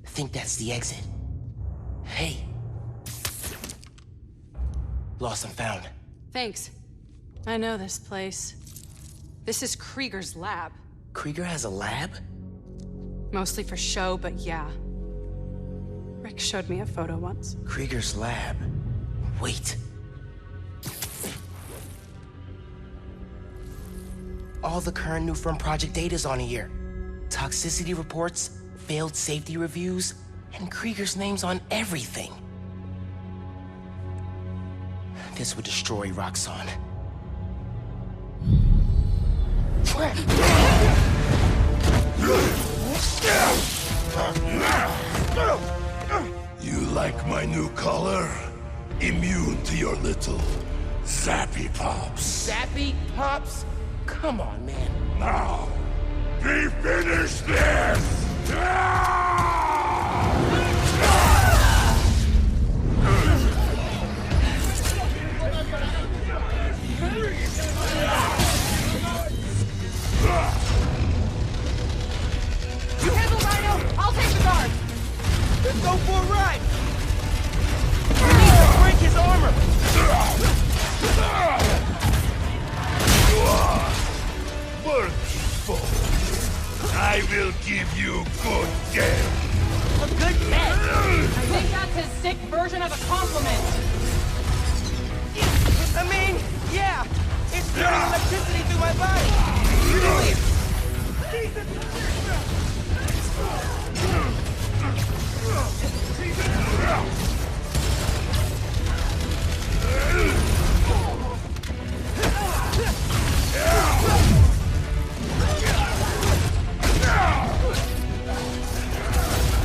I think that's the exit. Hey. Lost and found.
Thanks. I know this place. This is Krieger's lab.
Krieger has a lab?
Mostly for show, but yeah. Rick showed me a photo once.
Krieger's lab. Wait. All the current new firm project data's on here. Toxicity reports, failed safety reviews, and Krieger's name's on everything. This would destroy Roxxon.
You like my new color? Immune to your little zappy pops.
Zappy pops? Come on, man.
Now, we finish this!
You handle Rhino, I'll take the guard.
Let's go for a ride! We need to break his armor!
You are wonderful. I will give you good death.
A good death?
I think that's his sick version of a compliment.
I mean, yeah, it's turning electricity through my body. Really?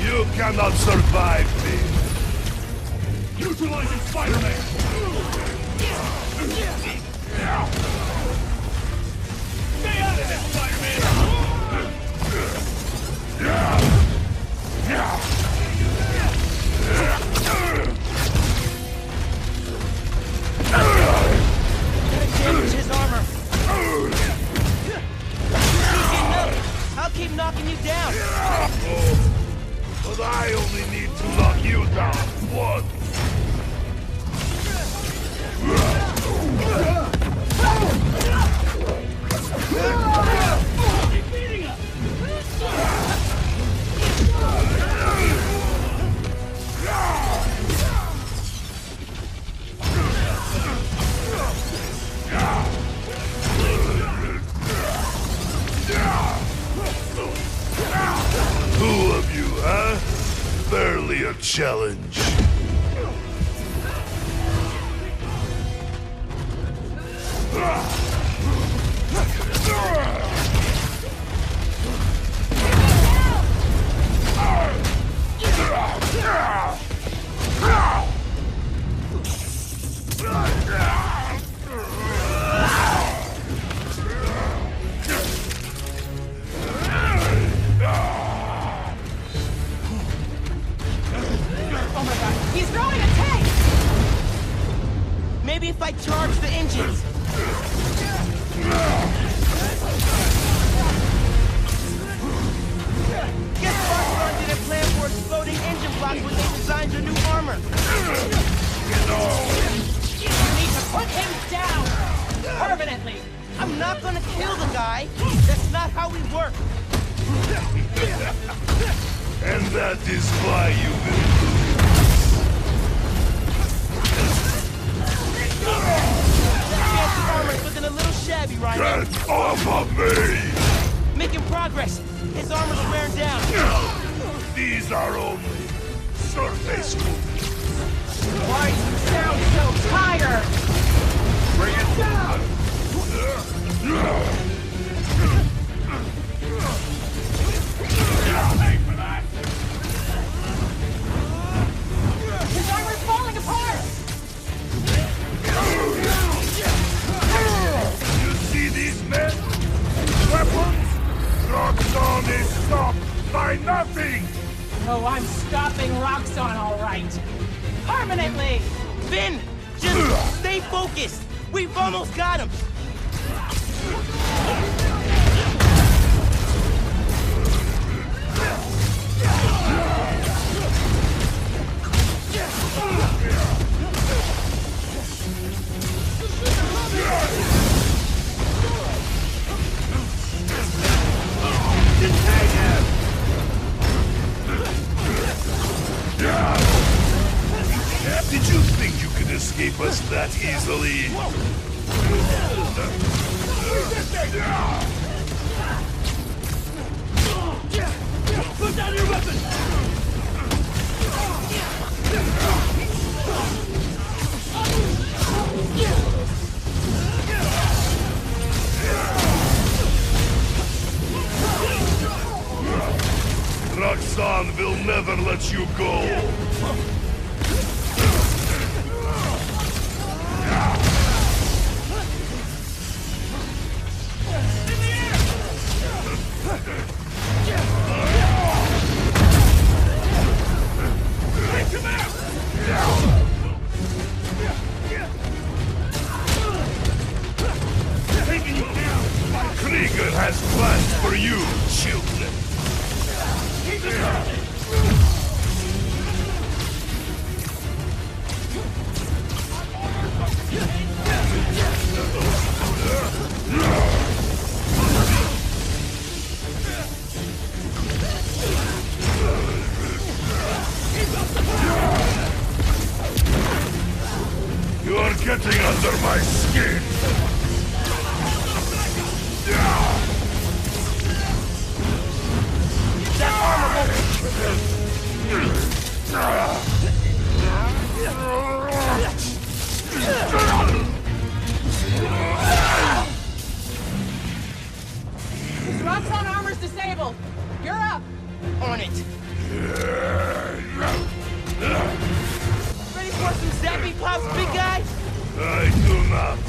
You cannot survive me.
Neutralizing Spider-Man! Stay out of this, Spider-Man!
Damage his armor. I'll keep knocking you down.
But I only need to knock you down once. Who of you, huh? Barely a challenge.
Oh my god, he's throwing a tank!
Maybe if I charge the engines. Guess Roxxon didn't plan for exploding engine blocks when they designed their new armor.
You need to put him down! Permanently!
I'm not gonna kill the guy. That's not how we work.
And that is why you will lose.
Fancy armor's looking a little shabby right now.
Get off of me!
Making progress. His armor's wearing down.
These are only surface wounds.
Why do you sound so tired?
Bring it down!
His armor's falling apart!
You see these men? Weapons? Roxxon is stopped by nothing!
Oh, I'm stopping Roxxon, all right. Permanently!
Phin, just stay focused. We've almost got him.
Did you think you could escape us that easily?
Put down your weapon!
Roxxon will never let you go! Krieger has plans for you, children. You are getting under my skin.
His Roxxon armor's disabled. You're up.
On it. Ready for some zappy pops, big guy?
I do not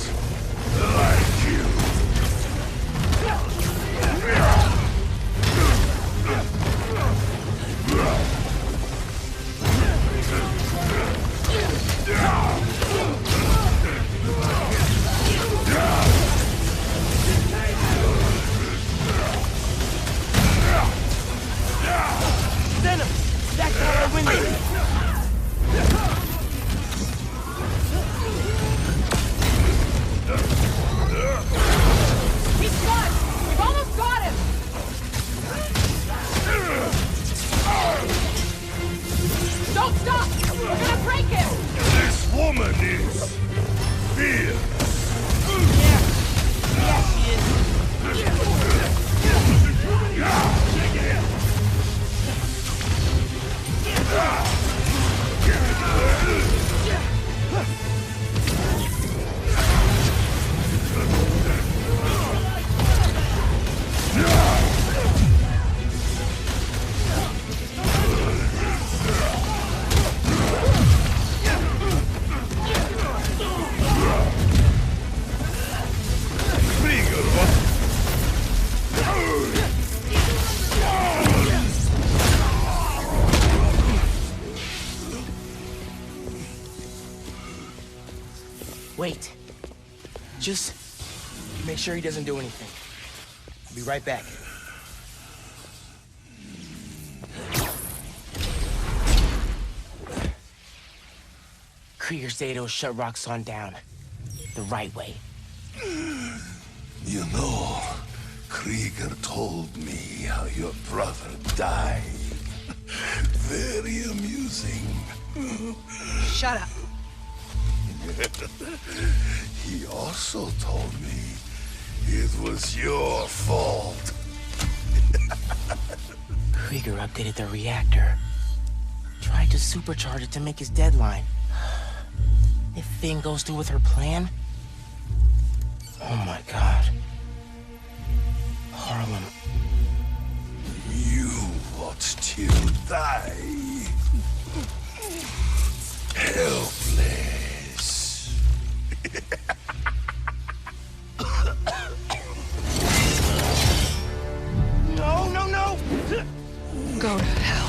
like you.
Send him. That's how I win this.
He's gone. We've almost got him. Don't stop. We're gonna break him.
This woman is fear.
Yeah, she is. Wait. Just make sure he doesn't do anything. I'll be right back. Krieger's Zato shut Roxxon down. The right way.
You know, Krieger told me how your brother died. Very amusing.
Shut up.
He also told me it was your fault.
Krieger updated the reactor. Tried to supercharge it to make his deadline. If Phin goes through with her plan... Oh my god. Harlem.
You want to die. Helpless.
No, no, no!
Go to hell.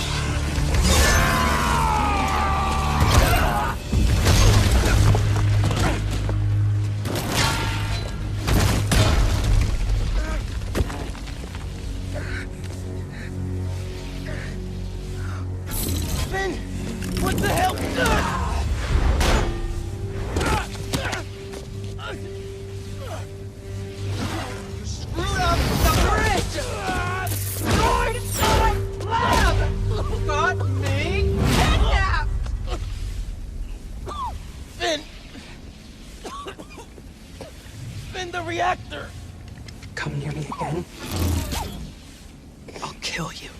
Phin! What the hell?
You screwed up the bridge! Going to my lab! Got me kidnapped!
Phin! Phin, the reactor!
Come near me again. I'll kill you.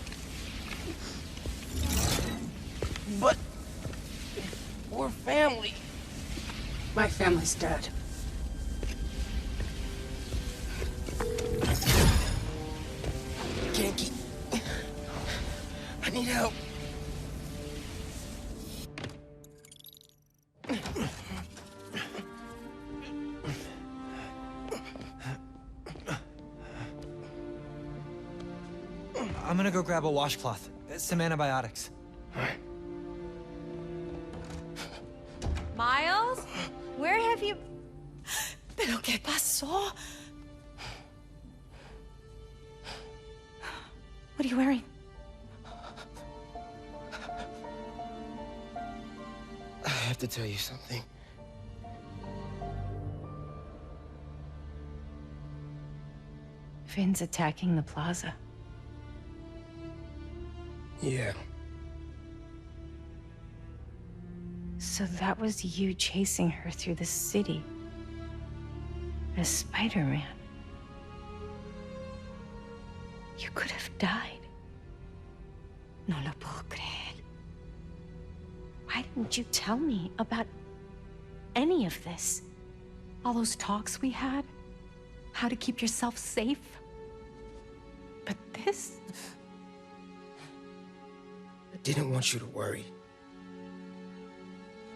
But... we're family.
My family's dead.
Can't keep... I need help.
I'm gonna go grab a washcloth. Some antibiotics.
Miles? Where have you... ¿Pero qué pasó? What are you wearing?
I have to tell you something.
Phin's attacking the plaza.
Yeah.
So that was you chasing her through the city. As Spider-Man. You could have died. No lo puedo creer. Why didn't you tell me about any of this? All those talks we had? How to keep yourself safe? But this?
I didn't want you to worry.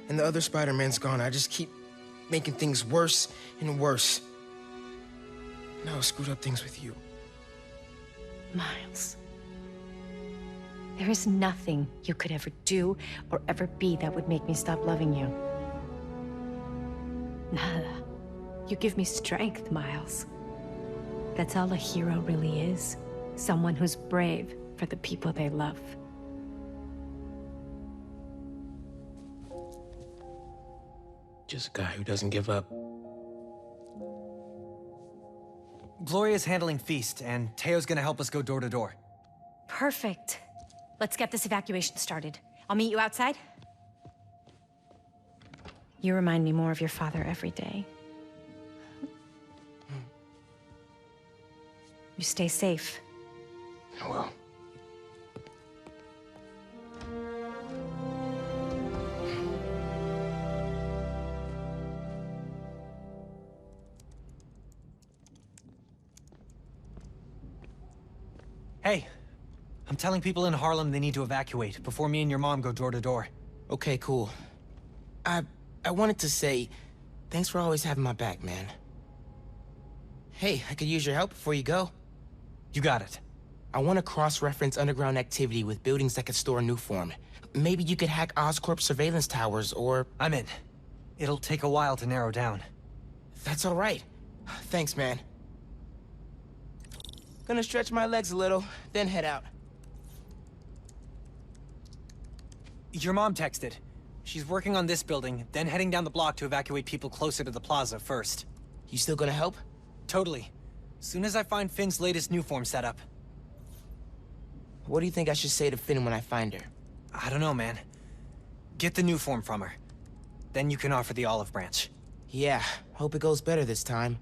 And the other Spider-Man's gone. I just keep making things worse and worse. Now I screwed up things with you.
Miles. There is nothing you could ever do or ever be that would make me stop loving you. Nada. You give me strength, Miles. That's all a hero really is. Someone who's brave for the people they love.
Just a guy who doesn't give up.
Gloria's handling Feast, and Teo's gonna help us go door to door.
Perfect. Let's get this evacuation started. I'll meet you outside. You remind me more of your father every day. You stay safe.
I will.
Hey, I'm telling people in Harlem they need to evacuate before me and your mom go door to door.
Okay, cool. I wanted to say, thanks for always having my back, man. Hey, I could use your help before you go.
You got it.
I want to cross-reference underground activity with buildings that could store Nuform. Maybe you could hack Oscorp's surveillance towers, or...
I'm in. It'll take a while to narrow down.
That's all right. Thanks, man. Gonna stretch my legs a little, then head out.
Your mom texted. She's working on this building, then heading down the block to evacuate people closer to the plaza first.
You still gonna help?
Totally. Soon as I find Phin's latest Nuform setup.
What do you think I should say to Phin when I find her?
I don't know, man. Get the Nuform from her. Then you can offer the olive branch.
Yeah, hope it goes better this time.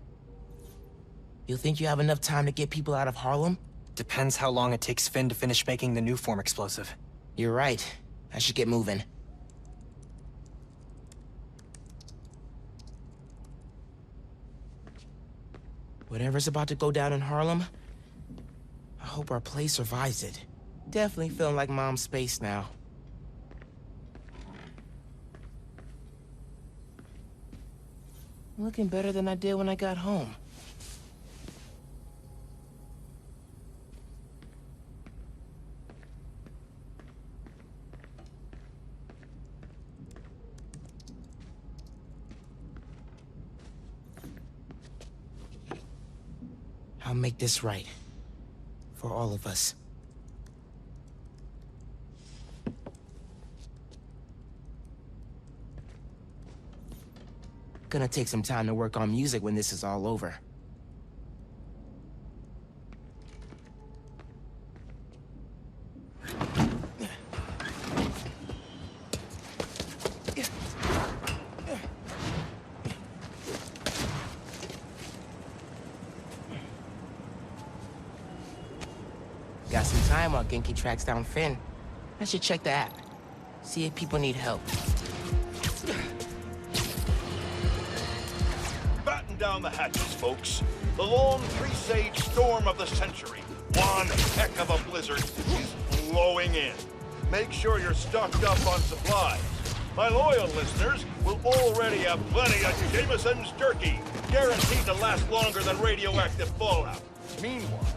You think you have enough time to get people out of Harlem?
Depends how long it takes Phin to finish making the new form explosive.
You're right. I should get moving. Whatever's about to go down in Harlem, I hope our place survives it. Definitely feeling like Mom's space now. Looking better than I did when I got home. I'll make this right. For all of us. Gonna take some time to work on music when this is all over. Got some time while Genki tracks down Phin. I should check the app. See if people need help.
Batten down the hatches, folks. The long presage storm of the century. One heck of a blizzard is blowing in. Make sure you're stocked up on supplies. My loyal listeners will already have plenty of Jameson's jerky, guaranteed to last longer than radioactive fallout. Meanwhile,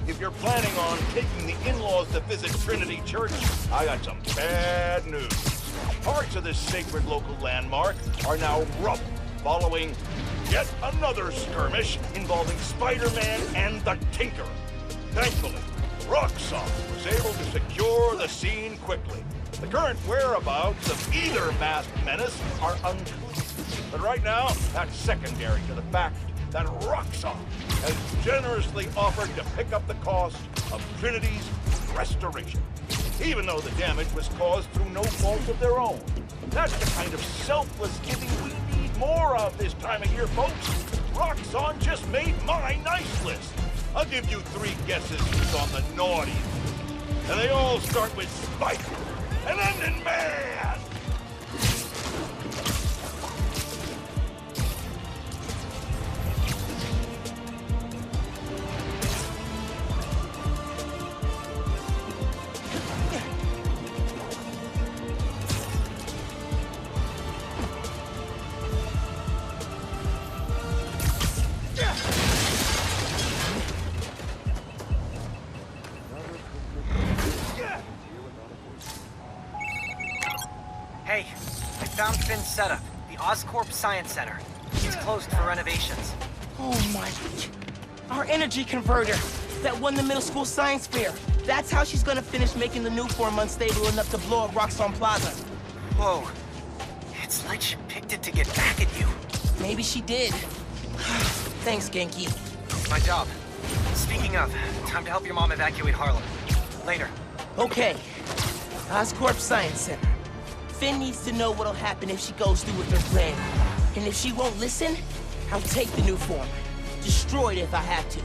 if you're planning on taking the in-laws to visit Trinity Church, I got some bad news. Parts of this sacred local landmark are now rubble, following yet another skirmish involving Spider-Man and the Tinkerer. Thankfully, Roxxon was able to secure the scene quickly. The current whereabouts of either masked menace are unclear. But right now, that's secondary to the fact that Roxxon has generously offered to pick up the cost of Trinity's restoration, even though the damage was caused through no fault of their own. That's the kind of selfless giving we need more of this time of year, folks. Roxxon just made my nice list. I'll give you 3 guesses who's on the naughty list. And they all start with Spidey and end in Man.
Hey, I found Phin's setup, the Oscorp Science Center. It's closed for renovations.
Oh my... Our energy converter that won the middle school science fair. That's how she's gonna finish making the new form unstable enough to blow up Roxxon Plaza.
Whoa. It's like she picked it to get back at you.
Maybe she did. Thanks, Genki.
It's my job. Speaking of, time to help your mom evacuate Harlem. Later.
Okay. Oscorp Science Center. Phin needs to know what'll happen if she goes through with her plan. And if she won't listen, I'll take the new form. Destroy it if I have to.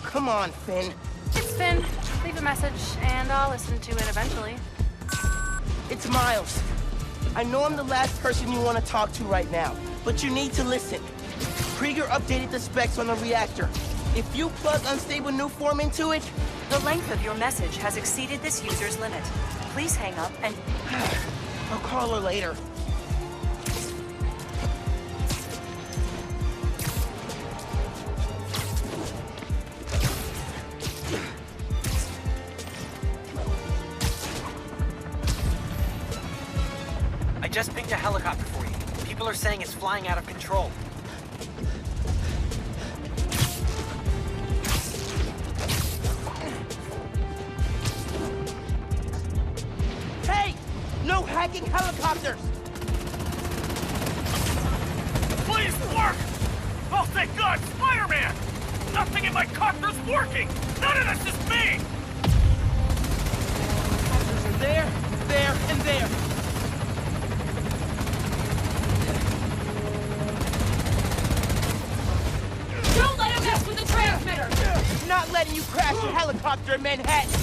Come on, Phin.
It's Phin. Leave a message, and I'll listen to it eventually.
It's Miles. I know I'm the last person you want to talk to right now, but you need to listen. Krieger updated the specs on the reactor. If you plug unstable new form into it...
The length of your message has exceeded this user's limit. Please hang up and...
I'll call her later.
I just pinged a helicopter for you. People are saying it's flying out of control.
attacking helicopters!
Please work! Oh, thank God, Spider-Man! Nothing in my copter's working! None of this is me!
Helicopters are there, and there.
Don't let him mess with the transmitter!
I'm not letting you crash a helicopter in Manhattan!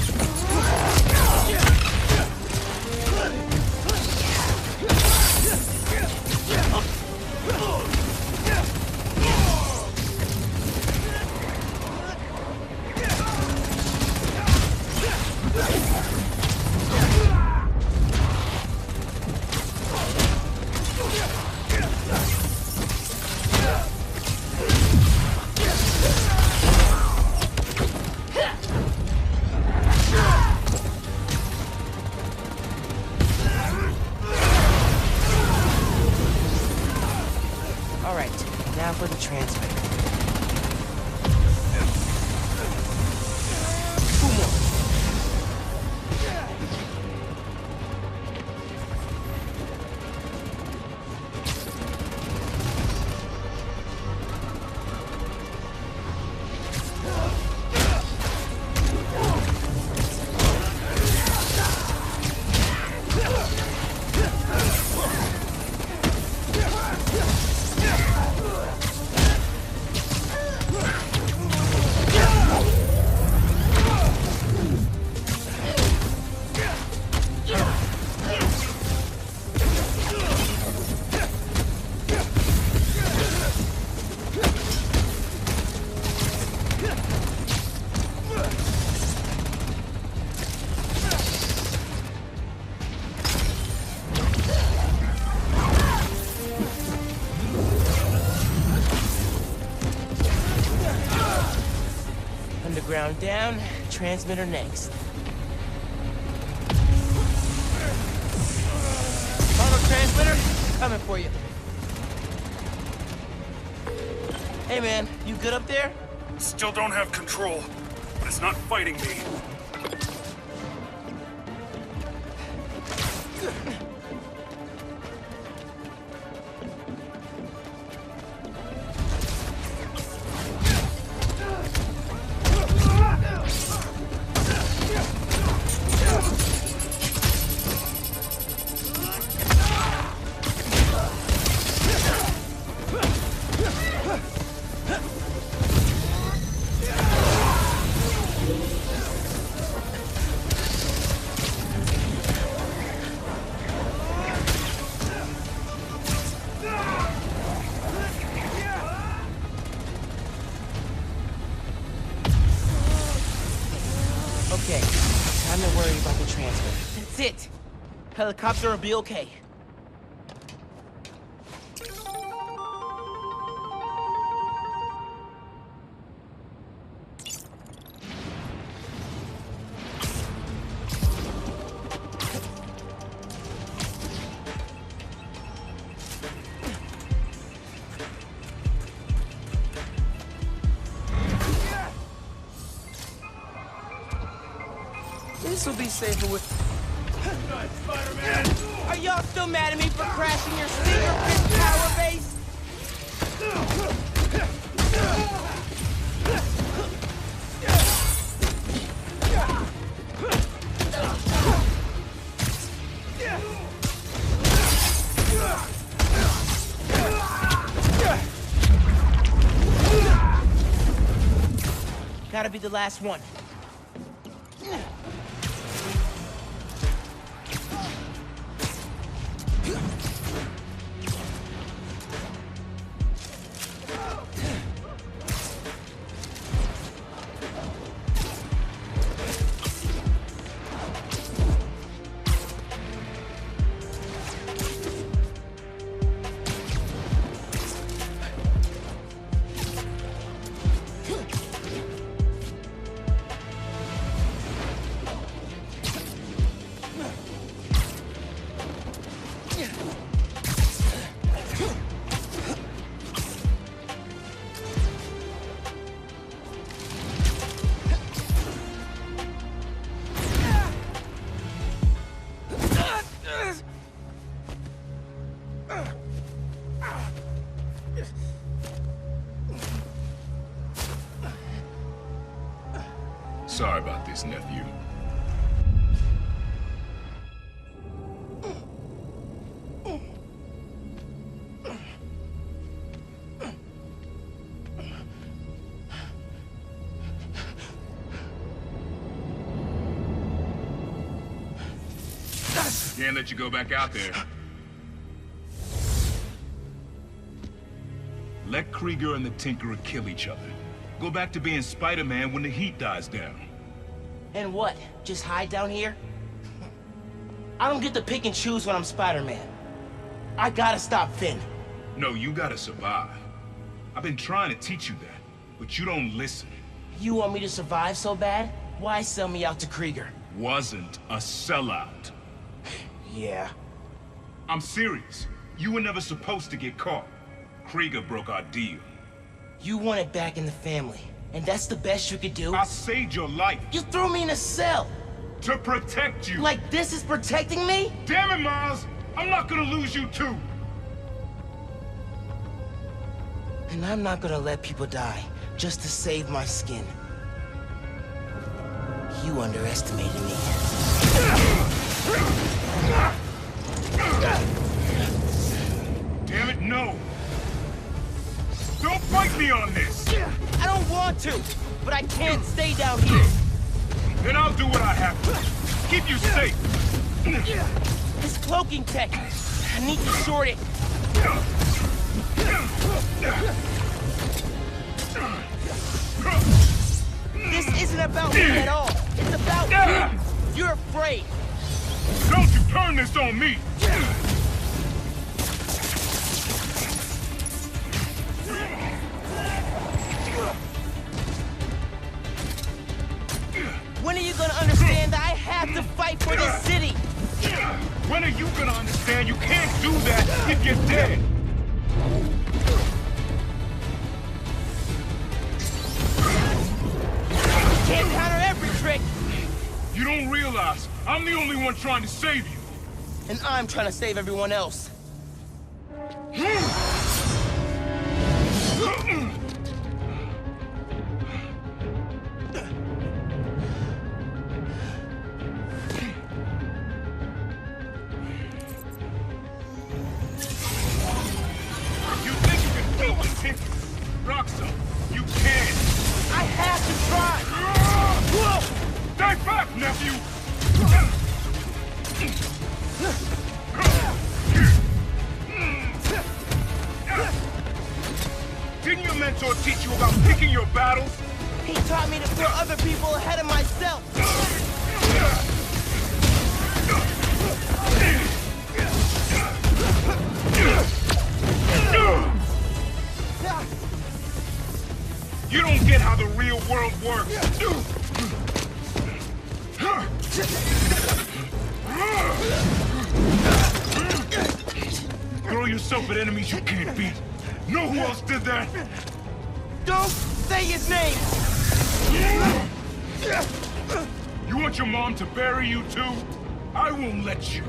Now for the transmitter. Underground down, transmitter next. Auto transmitter, coming for you. Hey man, you good up there?
Still don't have control, but it's not fighting me.
Okay, time to worry about the transmitter. That's it. Helicopter will be okay. This will be safer with... Spider-Man! Are y'all still mad at me for crashing your Stinger power base? Gotta be the last one.
Sorry about this, nephew. Can't let you go back out there. Let Krieger and the Tinkerer kill each other. Go back to being Spider-Man when the heat dies down.
And what? Just hide down here? I don't get to pick and choose when I'm Spider-Man. I gotta stop Phin.
No, you gotta survive. I've been trying to teach you that, but you don't listen.
You want me to survive so bad? Why sell me out to Krieger?
Wasn't a sellout.
Yeah.
I'm serious. You were never supposed to get caught. Krieger broke our deal.
You want it back in the family, and that's the best you could do?
I saved your life.
You threw me in a cell!
To protect you!
Like this is protecting me?
Damn it, Miles! I'm not gonna lose you too!
And I'm not gonna let people die just to save my skin. You underestimated me.
Damn it, no! Don't fight me on this!
I don't want to, but I can't stay down here.
Then I'll do what I have to. Keep you safe.
This cloaking tech, I need to short it. This isn't about me at all. It's about you. You're afraid.
Don't you turn this on me!
When are you gonna understand that I have to fight for this city?
When are you gonna understand you can't do that if you're dead?
Can't counter every trick!
You don't realize I'm the only one trying to save you.
And I'm trying to save everyone else.
Roxxon, you can!
I have to try!
Stay back, nephew! Didn't your mentor teach you about picking your battles?
He taught me to put other people ahead of myself!
You don't get how the real world works. Throw yourself at enemies you can't beat. Know who else did that?
Don't say his name!
You want your mom to bury you too? I won't let you.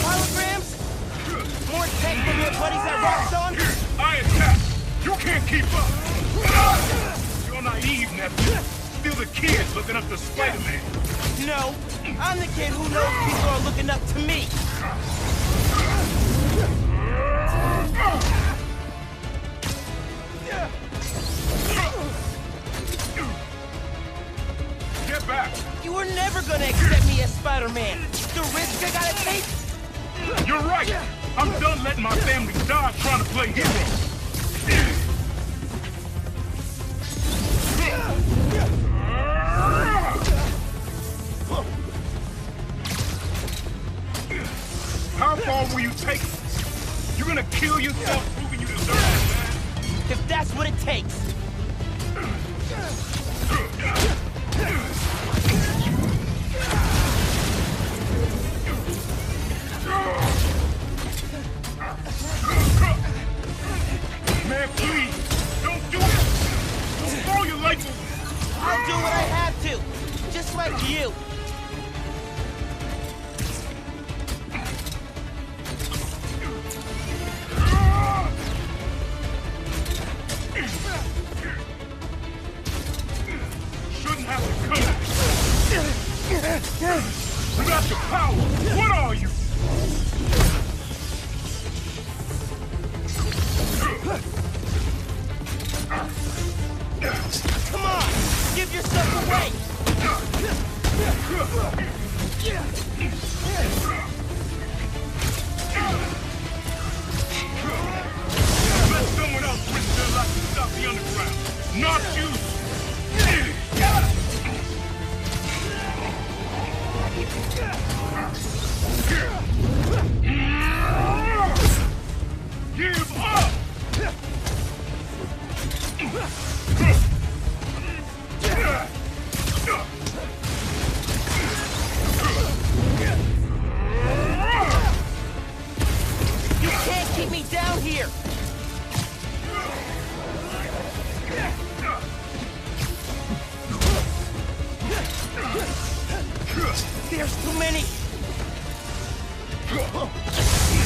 Holograms? More tech from your buddies at Roxxon?
I attack! You can't keep up! You're naive, nephew. Still the kid looking up to Spider-Man.
No, I'm the kid who knows people are looking up to me.
Get back!
You were never gonna accept me as Spider-Man. The risk I gotta take?
You're right! I'm done letting my family die trying to play hero. How far will you take it? You're gonna kill yourself proving you deserve it, man?
If that's what it takes.
Man, please, don't do it! Don't throw your life away!
I'll do what I have to, just like you.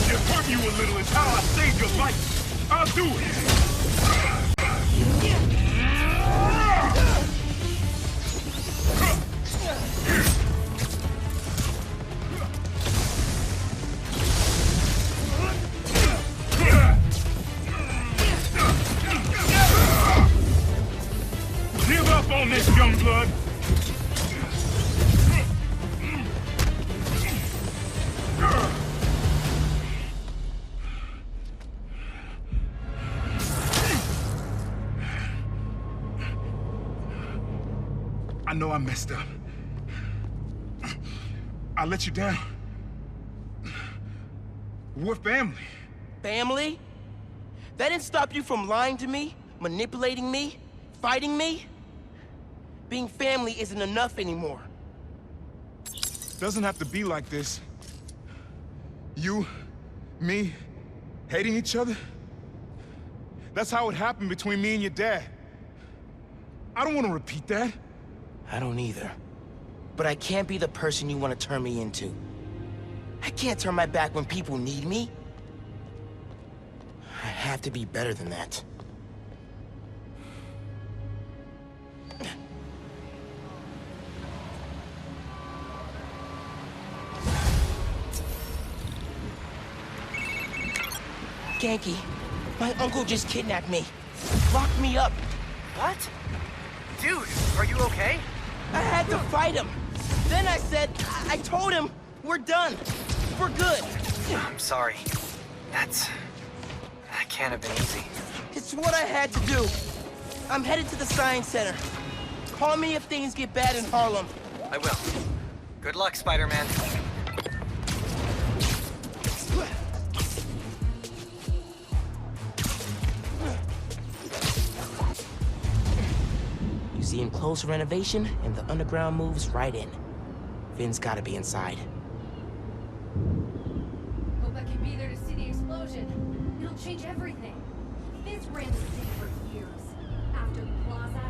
Just hurt you a little is how I saved your life. I'll do it. Give up on this, young blood. I know I messed up. I let you down. We're family.
Family? That didn't stop you from lying to me, manipulating me, fighting me? Being family isn't enough anymore.
Doesn't have to be like this. You, me, hating each other? That's how it happened between me and your dad. I don't want to repeat that.
I don't either. But I can't be the person you want to turn me into. I can't turn my back when people need me. I have to be better than that. Ganke, my uncle just kidnapped me. Locked me up.
What? Dude, are you okay?
I had to fight him. Then I told him, we're done. We're good.
I'm sorry. That can't have been easy.
It's what I had to do. I'm headed to the Science Center. Call me if things get bad in Harlem.
I will. Good luck, Spider-Man.
Museum closed for renovation, and the underground moves right in. Phin's gotta be inside.
Hope I can be there to see the explosion. It'll change everything. Phin's ran the city for years. After Plaza...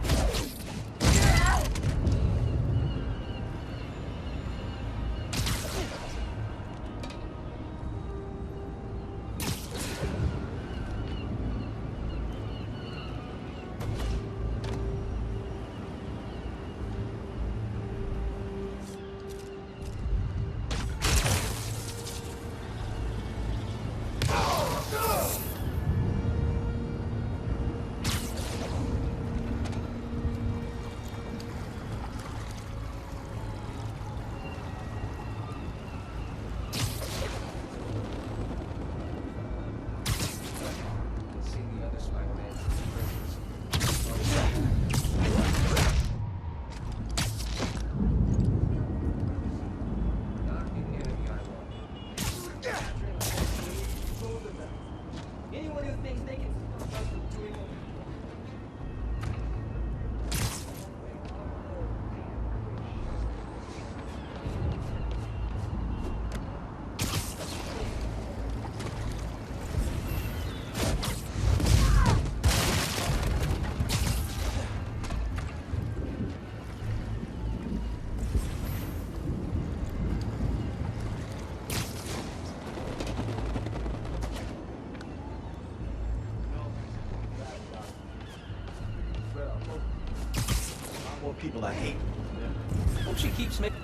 People I hate. Hope she keeps making.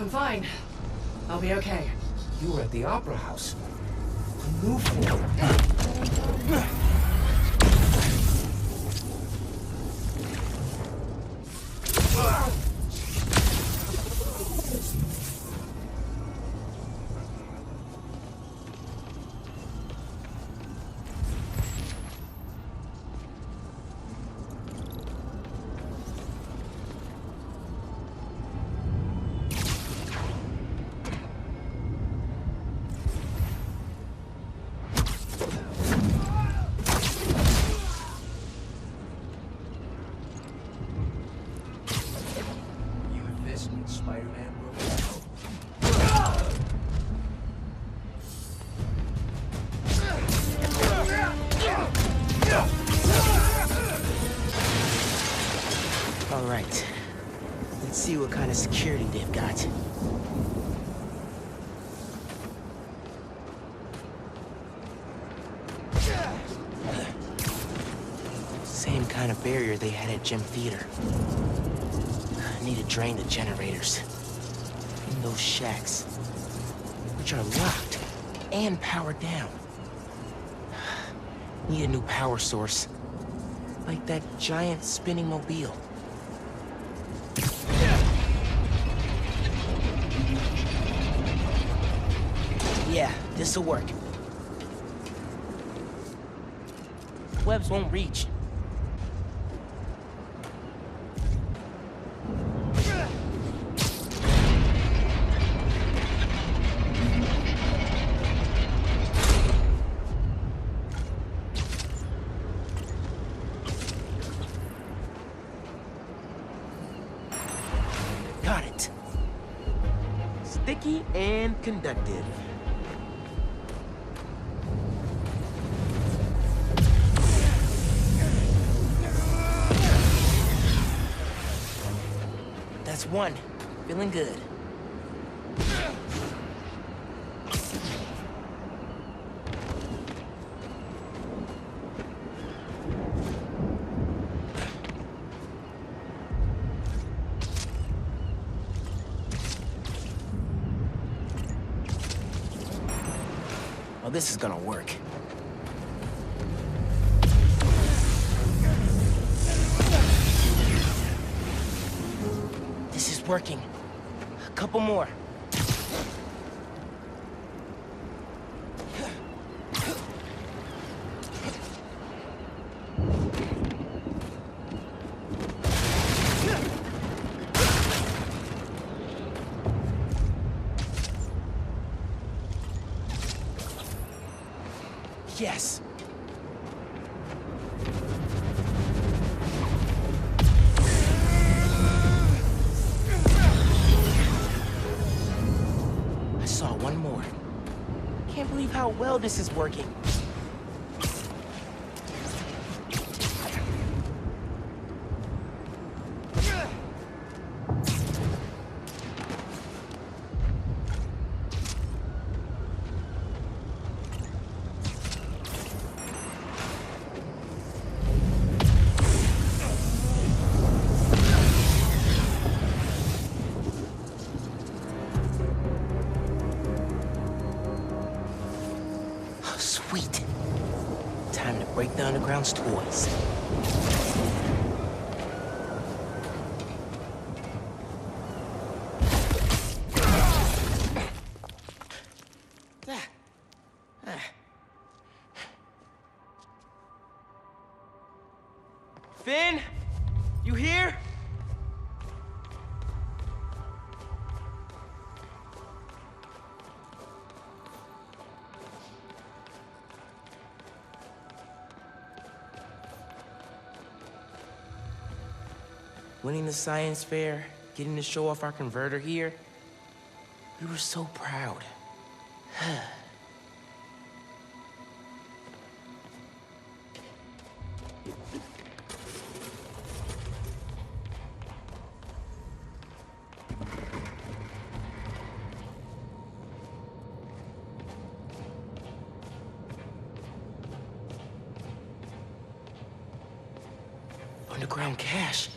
I'm fine. I'll be okay.
You were at the Opera House. A new form.
Spider-Man,
All right. Let's see what kind of security they've got. Same kind of barrier they had at Gym Theater. I need to drain the generators. In those shacks, which are locked and powered down. Need a new power source. Like that giant spinning mobile. Yeah, this'll work. Webs won't reach. Got it. Sticky and conductive. That's one. Feeling good. Oh, this is gonna work. This is working. A couple more. Yes. I saw one more. Can't believe how well this is working. Sweet. Time to break the Underground's toys. Phin? You here? Winning the science fair, getting to show off our converter here. We were so proud. Underground cache.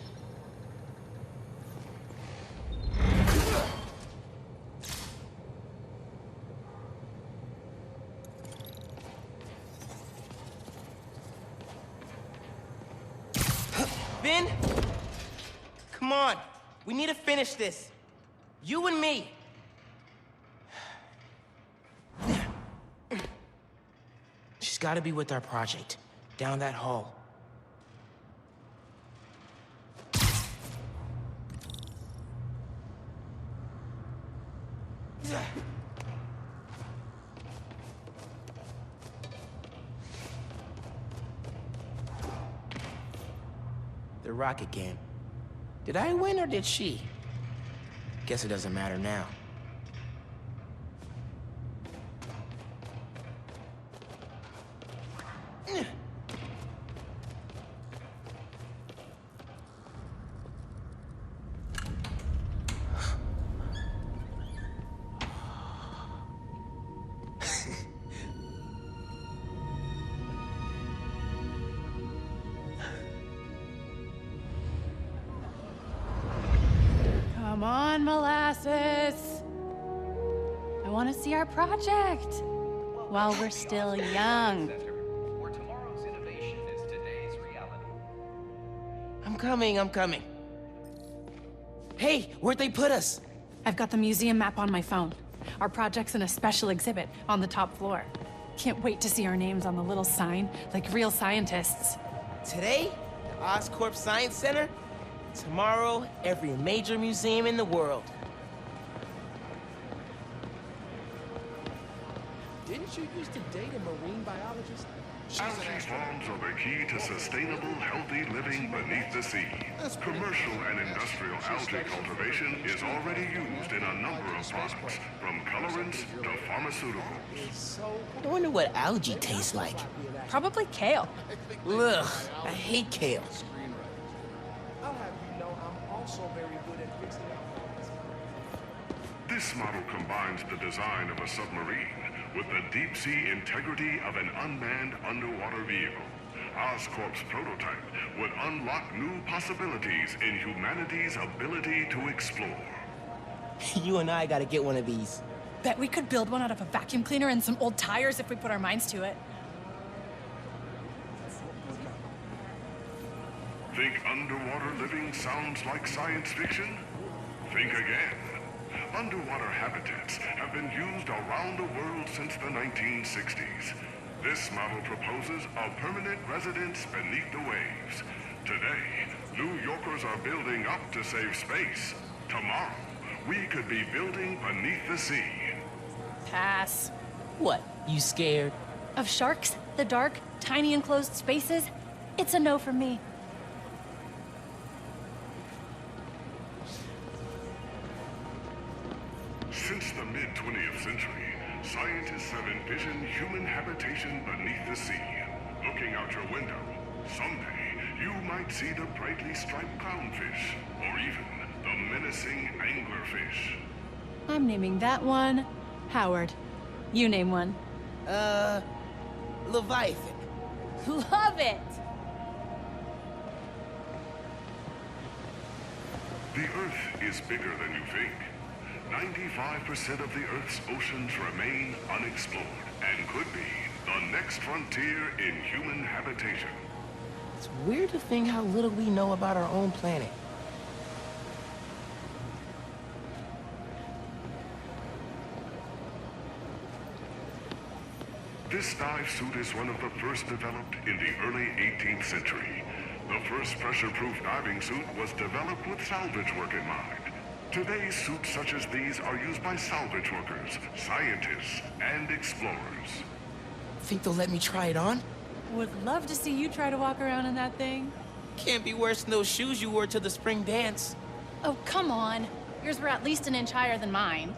Phin? Come on. We need to finish this. You and me. She's got to be with our project. Down that hall. The rocket game. Did I win or did she? Guess it doesn't matter now.
Come on, Molasses. I want to see our project while we're still young.
Where tomorrow's innovation is today's reality.
I'm coming. Hey, where'd they put us?
I've got the museum map on my phone. Our project's in a special exhibit on the top floor. Can't wait to see our names on the little sign, like real scientists.
Today, the Oscorp Science Center. Tomorrow, every major museum in the world.
Didn't you used to date a marine biologist?
Algae farms are the key to sustainable, healthy living beneath the sea. Commercial and industrial algae cultivation is already used in a number of products, from colorants to pharmaceuticals.
I wonder what algae tastes like.
Probably kale.
Ugh, I hate kale.
I'll have you know I'm also very good at fixing up.
This model combines the design of a submarine with the deep-sea integrity of an unmanned underwater vehicle. Oscorp's prototype would unlock new possibilities in humanity's ability to explore.
You and I gotta get one of these.
Bet we could build one out of a vacuum cleaner and some old tires if we put our minds to it.
Think underwater living sounds like science fiction? Think again. Underwater habitats have been used around the world since the 1960s. This model proposes a permanent residence beneath the waves. Today, New Yorkers are building up to save space. Tomorrow, we could be building beneath the sea.
Pass.
What, you scared?
Of sharks, the dark, tiny enclosed spaces? It's a no for me.
Since the mid-20th century, scientists have envisioned human habitation beneath the sea. Looking out your window, someday you might see the brightly striped clownfish, or even the menacing anglerfish.
I'm naming that one Howard. You name one.
Leviathan.
Love it!
The Earth is bigger than you think. 95% of the Earth's oceans remain unexplored and could be the next frontier in human habitation.
It's weird to think how little we know about our own planet.
This dive suit is one of the first developed in the early 18th century. The first pressure-proof diving suit was developed with salvage work in mind. Today's suits such as these are used by salvage workers, scientists, and explorers.
Think they'll let me try it on?
Would love to see you try to walk around in that thing.
Can't be worse than those shoes you wore to the spring dance.
Oh, come on. Yours were at least an inch higher than mine.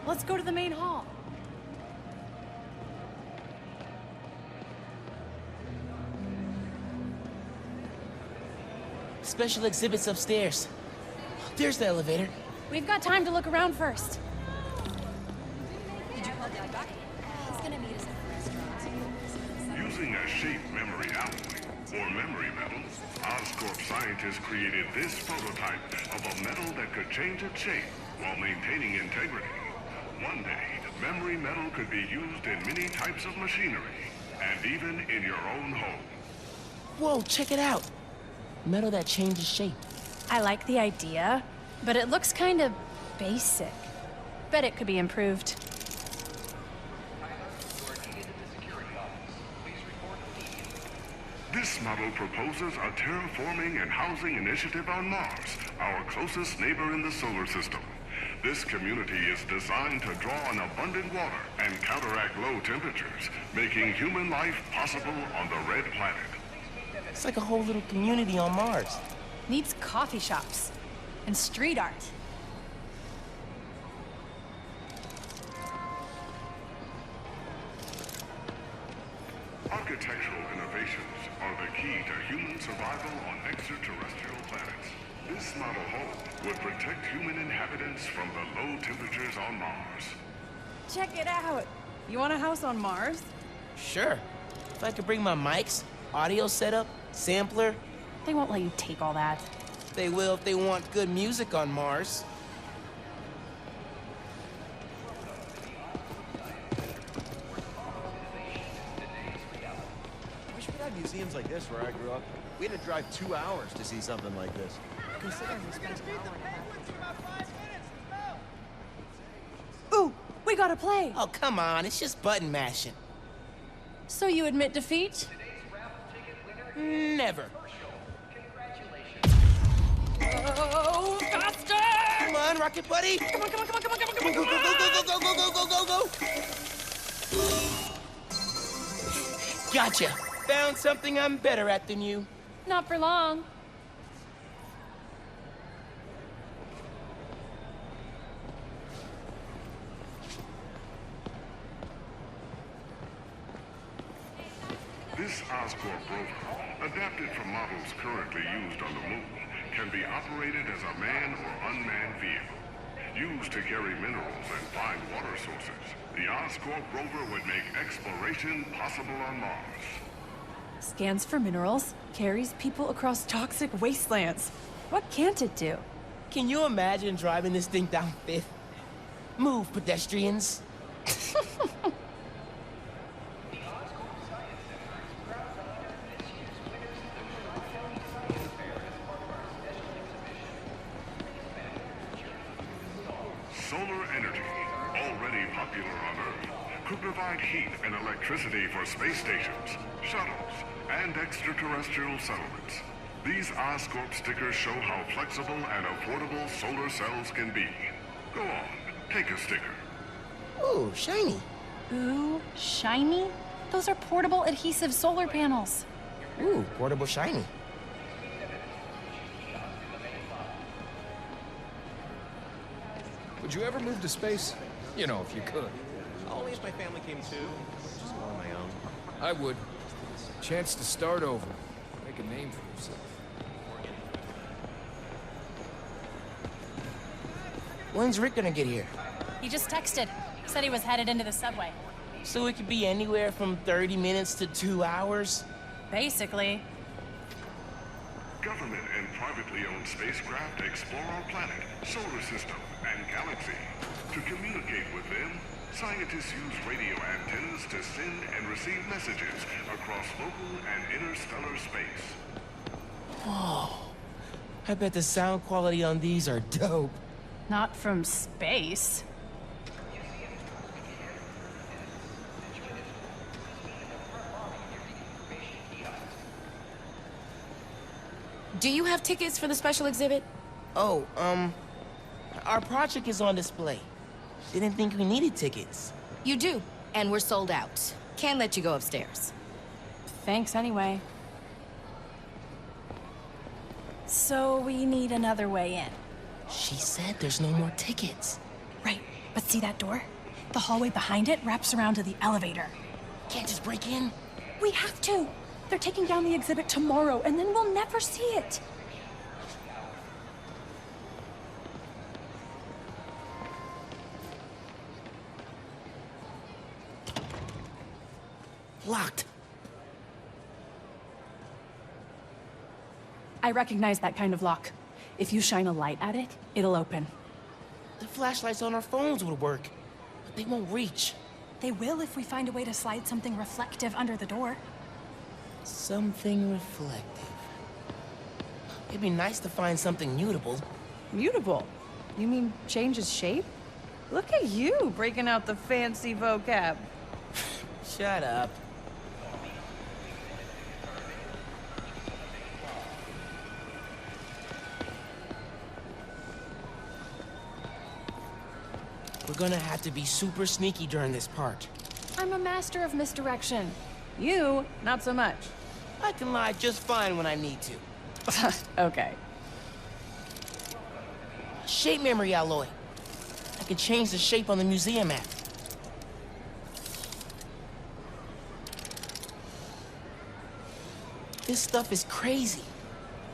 Let's go to the main hall.
Special exhibits upstairs. There's the elevator.
We've got time to look around first.
Did you call Dad back? He's gonna meet us at the restaurant.
Using a shape memory alloy, or memory metal, Oscorp scientists created this prototype of a metal that could change its shape while maintaining integrity. One day, memory metal could be used in many types of machinery, and even in your own home.
Whoa, check it out. Metal that changes shape.
I like the idea, but it looks kind of basic. Bet it could be improved.
This model proposes a terraforming and housing initiative on Mars, our closest neighbor in the solar system. This community is designed to draw on abundant water and counteract low temperatures, making human life possible on the Red Planet.
It's like a whole little community on Mars.
Needs coffee shops and street art.
Architectural innovations are the key to human survival on extraterrestrial planets. This model home would protect human inhabitants from the low temperatures on Mars.
Check it out. You want a house on Mars?
Sure. If I could bring my mics, audio setup, sampler.
They won't let you take all that.
They will if they want good music on Mars.
I wish we had museums like this where I grew up. We had to drive 2 hours to see something like this.
Considering we spent an hour and a half.
Ooh, we gotta play.
Oh, come on. It's just button mashing.
So you admit defeat?
Never.
Oh, faster!
Come on, Rocket Buddy!
Come on, come on, come on, come on, come on, come on,
Go,
come
go,
on!
go, go, go, go, go, go, go, go! Gotcha! Found something I'm better at than you.
Not for long.
This Oscorp rover, adapted from models currently used on the moon, can be operated as a manned or unmanned vehicle, used to carry minerals and find water sources. The Oscorp rover would make exploration possible on Mars.
Scans for minerals, carries people across toxic wastelands. What can't it do?
Can you imagine driving this thing down Fifth? Move, pedestrians.
Solar energy, already popular on Earth, could provide heat and electricity for space stations, shuttles, and extraterrestrial settlements. These Oscorp stickers show how flexible and affordable solar cells can be. Go on, take a sticker.
Ooh, shiny.
Ooh, shiny? Those are portable adhesive solar panels.
Ooh, portable shiny.
Would you ever move to space? You know, if you could.
Only if my family came too. Just go on my own.
I would. Chance to start over. Make a name for yourself.
When's Rick gonna get here?
He just texted. Said he was headed into the subway.
So it could be anywhere from 30 minutes to 2 hours?
Basically.
Government and privately owned spacecraft explore our planet, solar system, and galaxy. To communicate with them, scientists use radio antennas to send and receive messages across local and interstellar space.
Whoa. I bet the sound quality on these are dope.
Not from space.
Do you have tickets for the special exhibit?
Oh, our project is on display. Didn't think we needed tickets.
You do, and we're sold out. Can't let you go upstairs.
Thanks anyway. So we need another way in.
She said there's no more tickets.
Right, but see that door? The hallway behind it wraps around to the elevator.
Can't just break in?
We have to. They're taking down the exhibit tomorrow, and then we'll never see it.
Locked.
I recognize that kind of lock. If you shine a light at it, it'll open.
The flashlights on our phones would work, but they won't reach.
They will if we find a way to slide something reflective under the door.
Something reflective. It'd be nice to find something mutable.
Mutable? You mean change its shape? Look at you, breaking out the fancy vocab.
Shut up. We're gonna have to be super sneaky during this part.
I'm a master of misdirection. You, not so much.
I can lie just fine when I need to.
Okay.
Shape memory alloy. I can change the shape on the museum map. This stuff is crazy.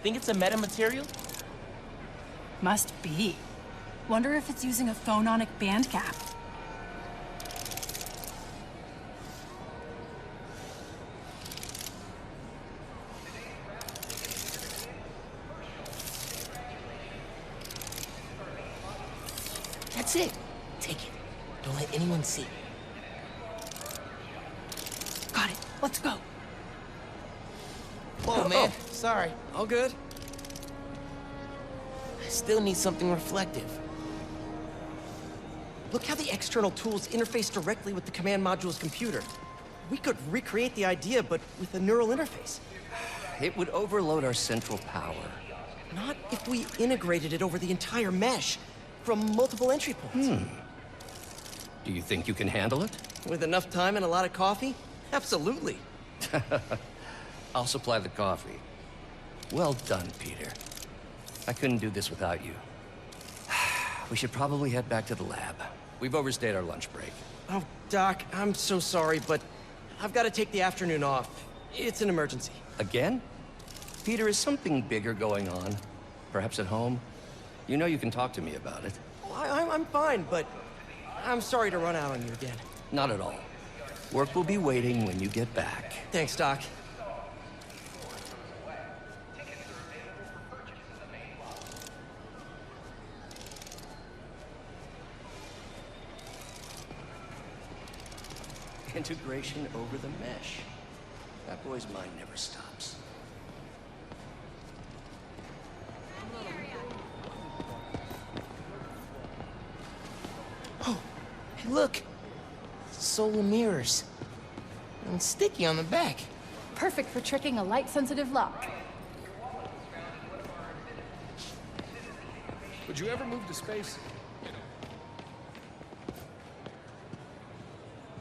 Think it's a metamaterial?
Must be. Wonder if it's using a phononic band gap.
That's it. Take it. Don't let anyone see.
Got it. Let's go.
Whoa, man. Sorry.
All good.
I still need something reflective.
Look how the external tools interface directly with the command module's computer. We could recreate the idea, but with a neural interface.
It would overload our central power.
Not if we integrated it over the entire mesh, from multiple entry points.
Do you think you can handle it?
With enough time and a lot of coffee? Absolutely.
I'll supply the coffee. Well done, Peter. I couldn't do this without you. We should probably head back to the lab. We've overstayed our lunch break.
Oh, Doc, I'm so sorry, but I've got to take the afternoon off. It's an emergency.
Again? Peter, is something bigger going on? Perhaps at home? You know you can talk to me about it.
I'm fine, but I'm sorry to run out on you again.
Not at all. Work will be waiting when you get back.
Thanks, Doc.
Integration over the mesh. That boy's mind never stops.
Oh, hey, look. Solar mirrors. And sticky on the back.
Perfect for tricking a light-sensitive lock.
Would you ever move to space?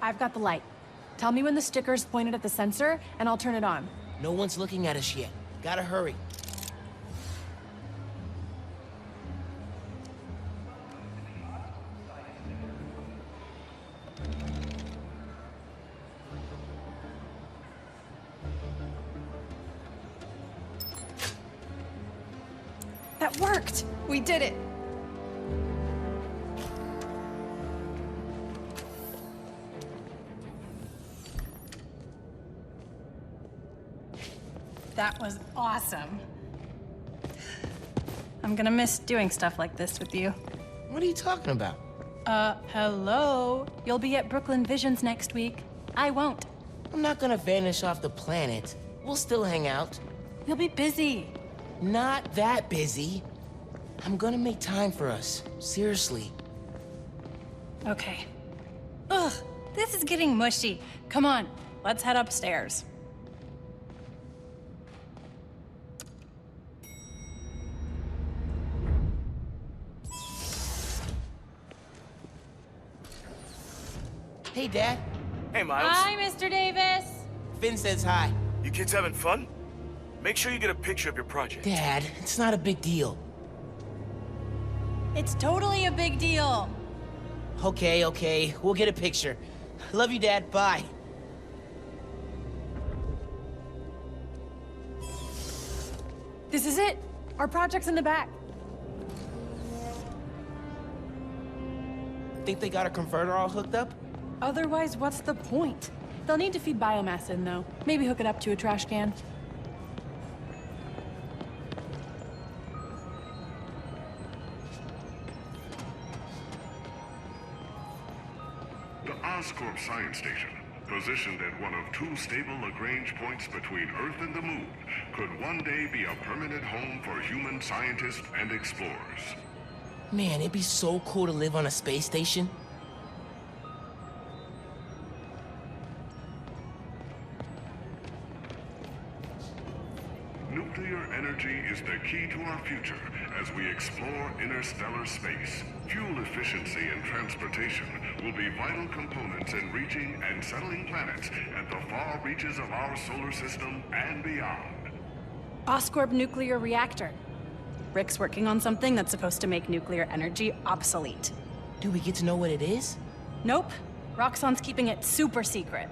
I've got the light. Tell me when the sticker's pointed at the sensor, and I'll turn it on.
No one's looking at us yet. Gotta hurry.
That worked! We did it! That was awesome. I'm gonna miss doing stuff like this with you.
What are you talking about?
Hello? You'll be at Brooklyn Visions next week. I won't.
I'm not gonna vanish off the planet. We'll still hang out.
You'll be busy.
Not that busy. I'm gonna make time for us. Seriously.
Okay. Ugh, this is getting mushy. Come on, let's head upstairs.
Hey, Dad.
Hey, Miles.
Hi, Mr. Davis.
Phin says hi.
You kids having fun? Make sure you get a picture of your project.
Dad, it's not a big deal.
It's totally a big deal.
Okay. We'll get a picture. Love you, Dad. Bye.
This is it. Our project's in the back.
Think they got a converter all hooked up?
Otherwise, what's the point? They'll need to feed biomass in, though. Maybe hook it up to a trash can.
The Oscorp Science Station. positioned at one of two stable Lagrange points between Earth and the Moon, could one day be a permanent home for human scientists and explorers.
Man, it'd be so cool to live on a space station.
Nuclear energy is the key to our future as we explore interstellar space. Fuel efficiency and transportation will be vital components in reaching and settling planets at the far reaches of our solar system and beyond.
Oscorp nuclear reactor. Rick's working on something that's supposed to make nuclear energy obsolete.
Do we get to know what it is?
Nope. Roxxon's keeping it super secret.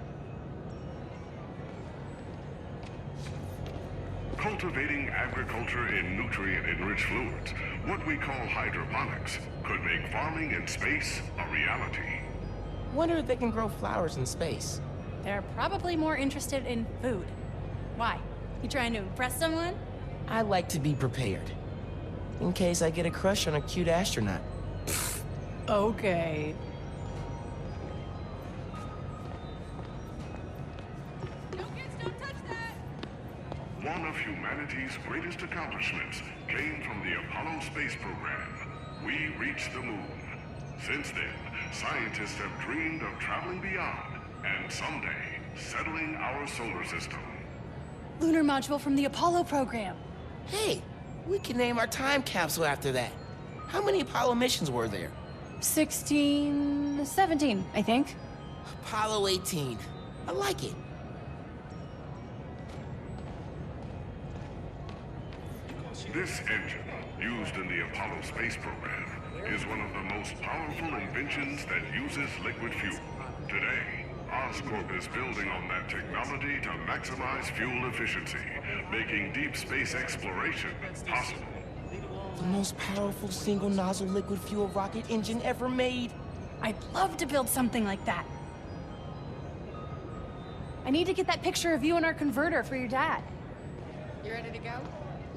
Cultivating agriculture in nutrient-enriched fluids, what we call hydroponics, could make farming in space a reality.
Wonder if they can grow flowers in space.
They're probably more interested in food. Why? You trying to impress someone?
I like to be prepared. In case I get a crush on a cute astronaut.
Okay.
One of humanity's greatest accomplishments came from the Apollo space program. We reached the moon. Since then, scientists have dreamed of traveling beyond and someday settling our solar system.
Lunar module from the Apollo program.
Hey, we can name our time capsule after that. How many Apollo missions were there?
17, I think.
Apollo 18. I like it.
This engine, used in the Apollo space program, is one of the most powerful inventions that uses liquid fuel. Today, Oscorp is building on that technology to maximize fuel efficiency, making deep space exploration possible.
The most powerful single-nozzle liquid fuel rocket engine ever made.
I'd love to build something like that. I need to get that picture of you in our converter for your dad.
You ready to go?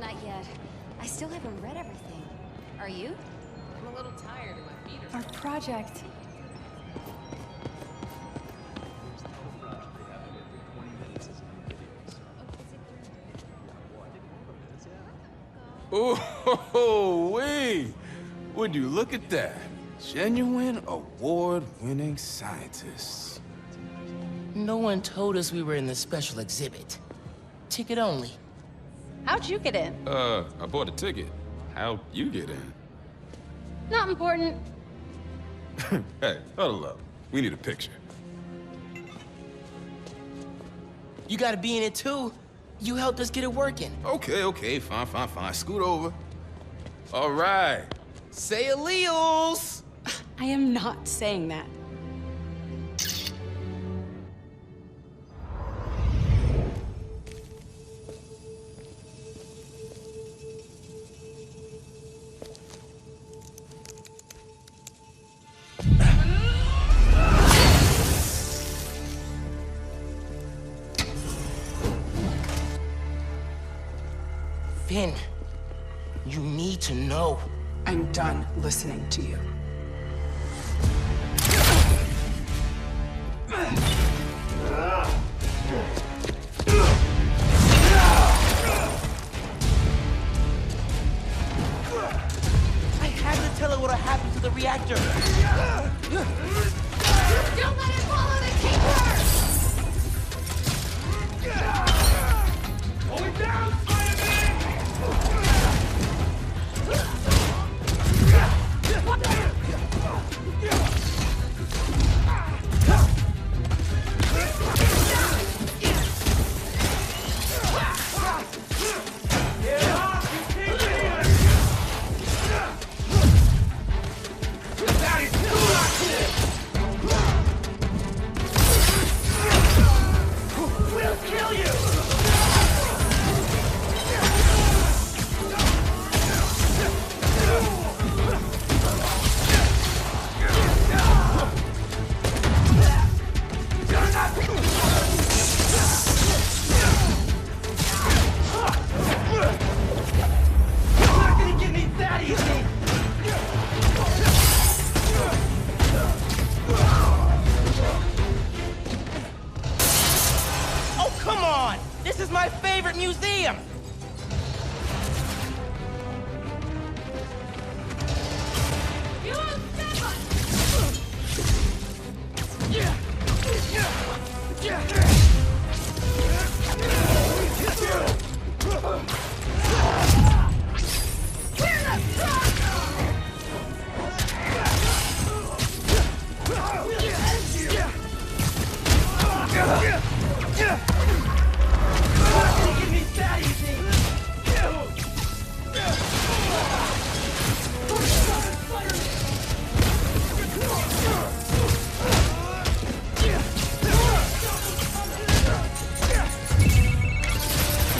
Not yet. I still haven't read everything. Are you?
I'm a little tired and my feet are...
Our project.
Oh, would you look at that? Genuine award-winning scientists.
No one told us we were in the special exhibit. Ticket only.
How'd you get in?
I bought a ticket. How'd you get in?
Not important.
Hey, huddle up. We need a picture.
You gotta be in it too. You helped us get it working.
Okay, fine. Scoot over. All right.
Say alleles.
I am not saying that.
Phin, you need to know.
I'm done listening to you.
I had to tell her what happened to the reactor.
Don't let it follow the Tinker!
Hold it down, Spider-Man!
This is my favorite museum!
You won't stop us!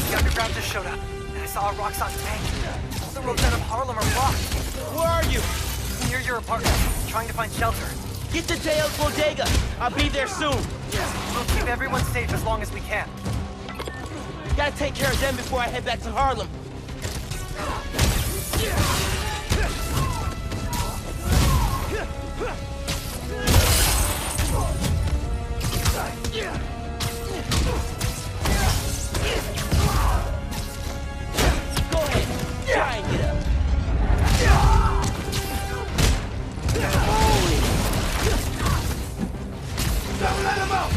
The underground just showed up, and I saw a Roxxon tank. All the roads out of Harlem are blocked.
Where are you?
Near your apartment, trying to find shelter.
Get to Tailor's bodega. I'll be there soon.
We'll keep everyone safe as long as we can.
Gotta take care of them before I head back to Harlem. Go ahead. Try and get up. Holy!
Don't let him out!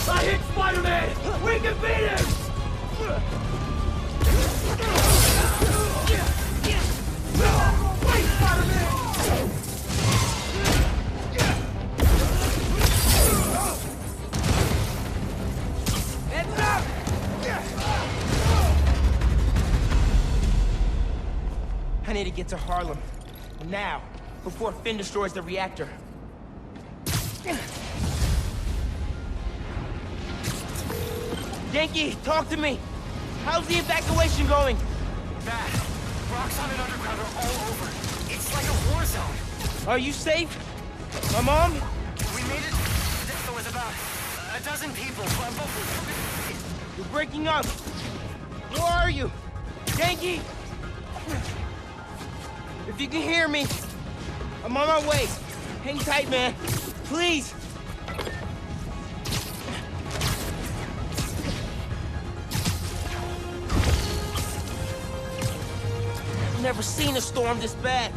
I hit Spider-Man! We can beat him! Wait, Spider-Man! Heads up!
I need to get to Harlem. Now, before Phin destroys the reactor. Yankee, talk to me. How's the evacuation going?
Bad. Roxxon and Underground are all over. It's like a war zone.
Are you safe? My mom?
We made it. There was about a dozen people.
You're breaking up. Where are you? Yankee? If you can hear me, I'm on my way. Hang tight, man. Please. I've never seen a storm this bad.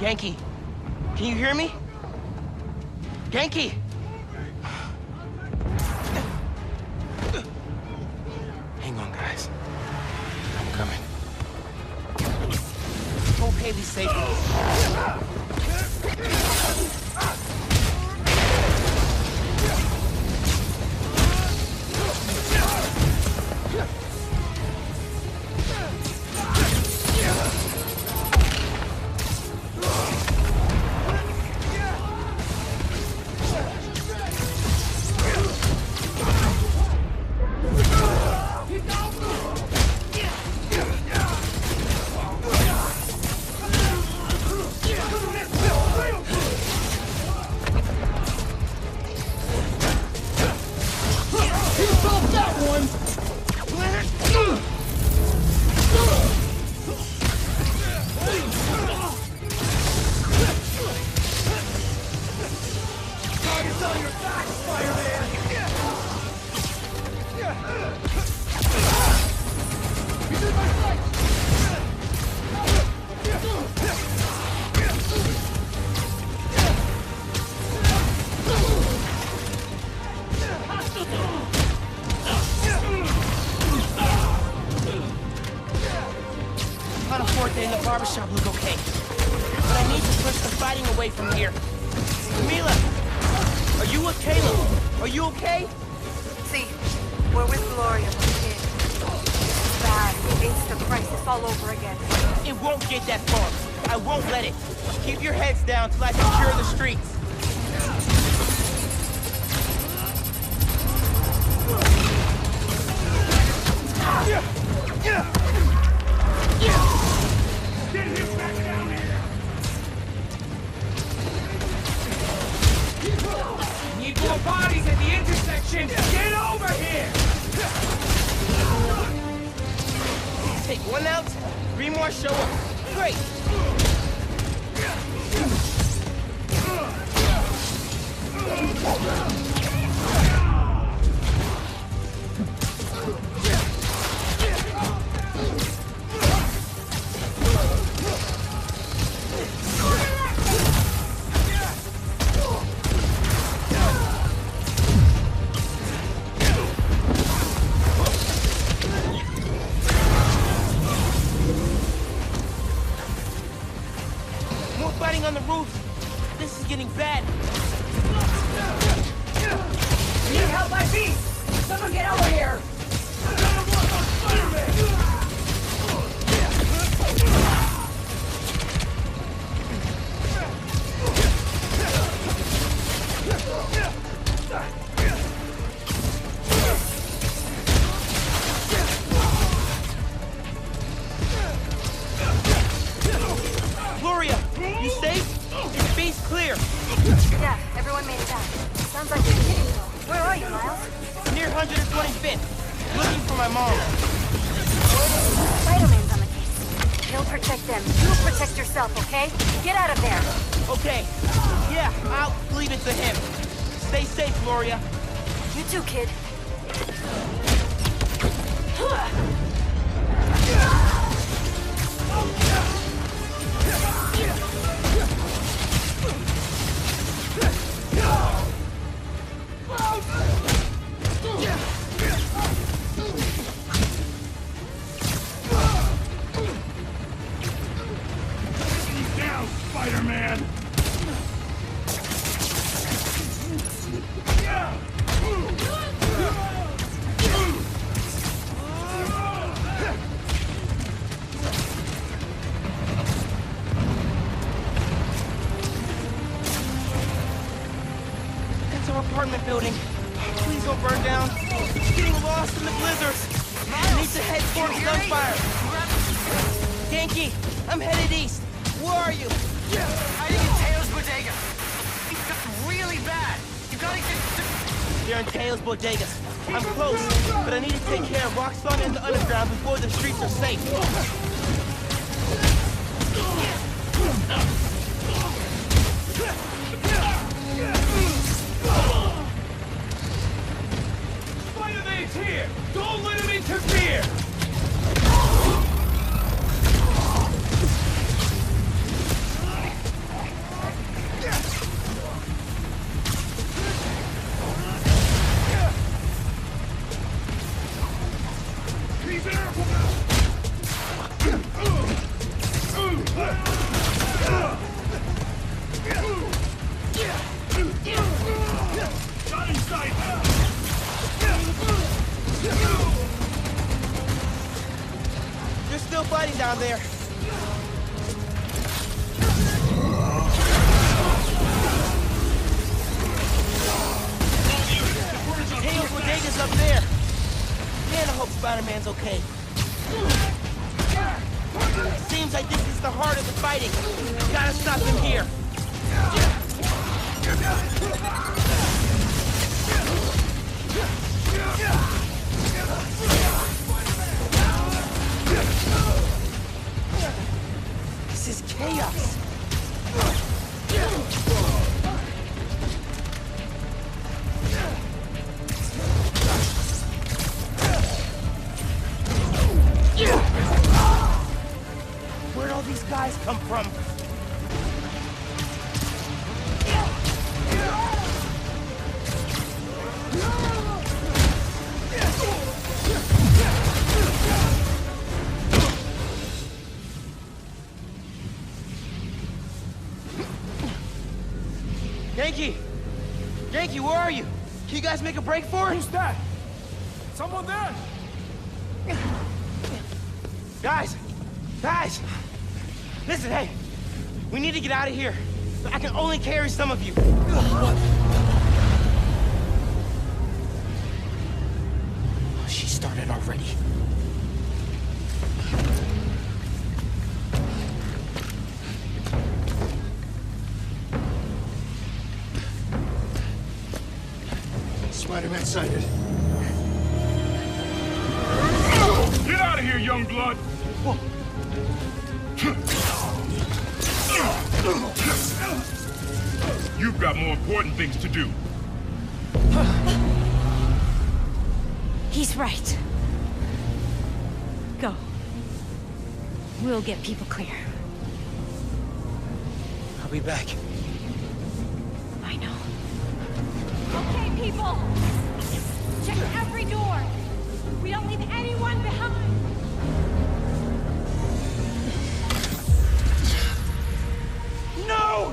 Yankee, can you hear me? Yankee! Hang on, guys. I'm coming. Hope Hailey's safe. working in the barbershop look okay. But I need to push the fighting away from here. Camilla! Are you with Caleb? Are you okay?
See, we're with Gloria, the kid. It's bad. It's the crisis all over again.
It won't get that far. I won't let it. Keep your heads down till I secure the streets.
Get him back down here!
Need more bodies at the intersection! Get over here!
Take one out, 3 more show up. Great! On the roof. This is getting bad.
Need help by feet! Someone get over here!
Gloria, you safe? Your base clear.
Yeah, everyone made it back. Sounds like you're kidding though. Where are you, Miles?
Near 125th. Looking for my mom.
Spider-Man's on the case. He'll protect them. You protect yourself, okay? Get out of there.
Okay. Yeah, I'll leave it to him. Stay safe, Gloria.
You too, kid.
Down, Spider-Man!
That's our apartment building. Please don't burn down. Getting lost in the blizzards. I need to head towards gunfire. Yankee, I'm headed east. Where are you?
I think it's Tailor's bodega. It's got really bad. You gotta get...
They're in Tailor's bodega. I'm close, but I need to take care of Roxxon and the underground before the streets are safe.
Spider-Man's here! Don't let him interfere!
They're still fighting down there. Tailor's bodega's up there. Man, I hope Spider-Man's okay. Seems like this is the heart of the fighting. Gotta stop him here. This is chaos. Where'd all these guys come from? Yankee! Yankee, where are you? Can you guys make a break for it?
Who's that? Someone there?
Guys! Guys! Listen, hey! We need to get out of here. I can only carry some of you. What? She started already.
Spider-Man sighted.
Get out of here, young blood! You've got more important things to do.
He's right. Go. We'll get people clear.
I'll be back.
I know. Okay, people! Check every door! We don't leave anyone behind!
No!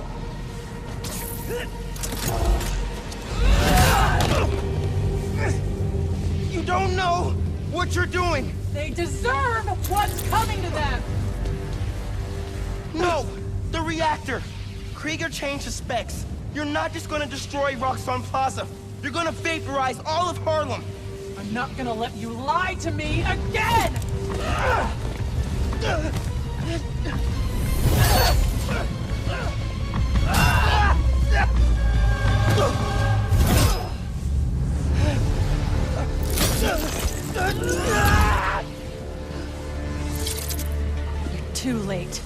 You don't know what you're doing!
They deserve what's coming to them!
No! The reactor! Krieger changed the specs. You're not just gonna destroy Roxxon Plaza. You're gonna vaporize all of Harlem.
I'm not gonna let you lie to me again! You're too late.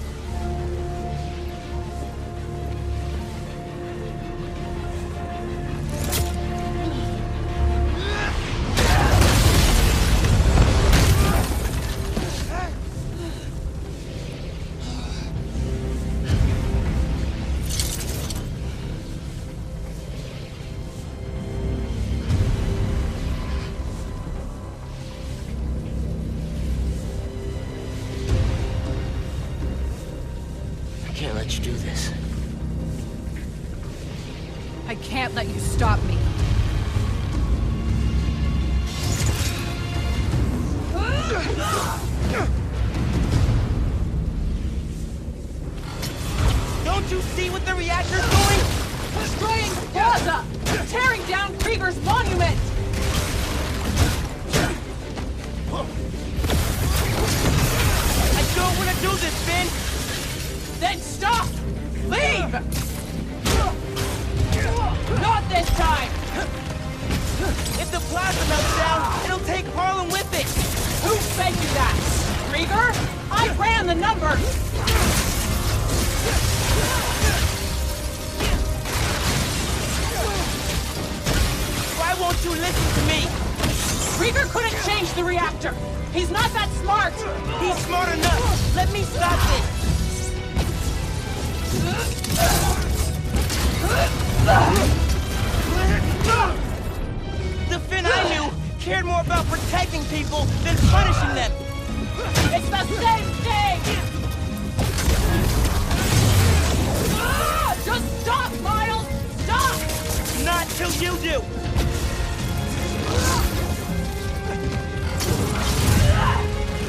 I can't let you do this.
I can't let you stop me.
Don't you see what the reactor's doing?
Destroying Plaza! Tearing down Krieger's monument!
I don't want to do this, Phin!
Then stop! Leave! Not this time!
If the Plaza melts down, it'll take Harlem with it!
Who fed you that? Krieger? I ran the numbers!
Why won't you listen to me?
Krieger couldn't change the reactor! He's not that smart!
He's smart enough! Let me stop this! The Phin I knew cared more about protecting people than punishing them!
It's the same thing! Just stop, Miles! Stop!
Not till you do!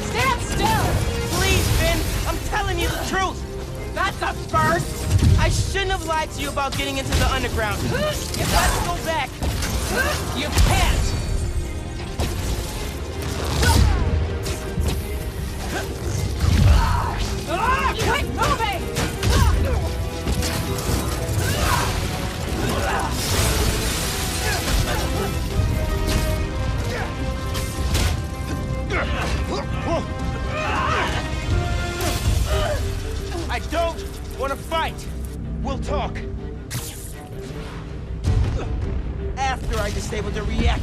Stand still!
Please, Phin! I'm telling you the truth!
That's a first!
I shouldn't have lied to you about getting into the underground. If I have to go back,
you can't! Quit moving!
I don't want to fight. We'll talk. After I disable the reactor.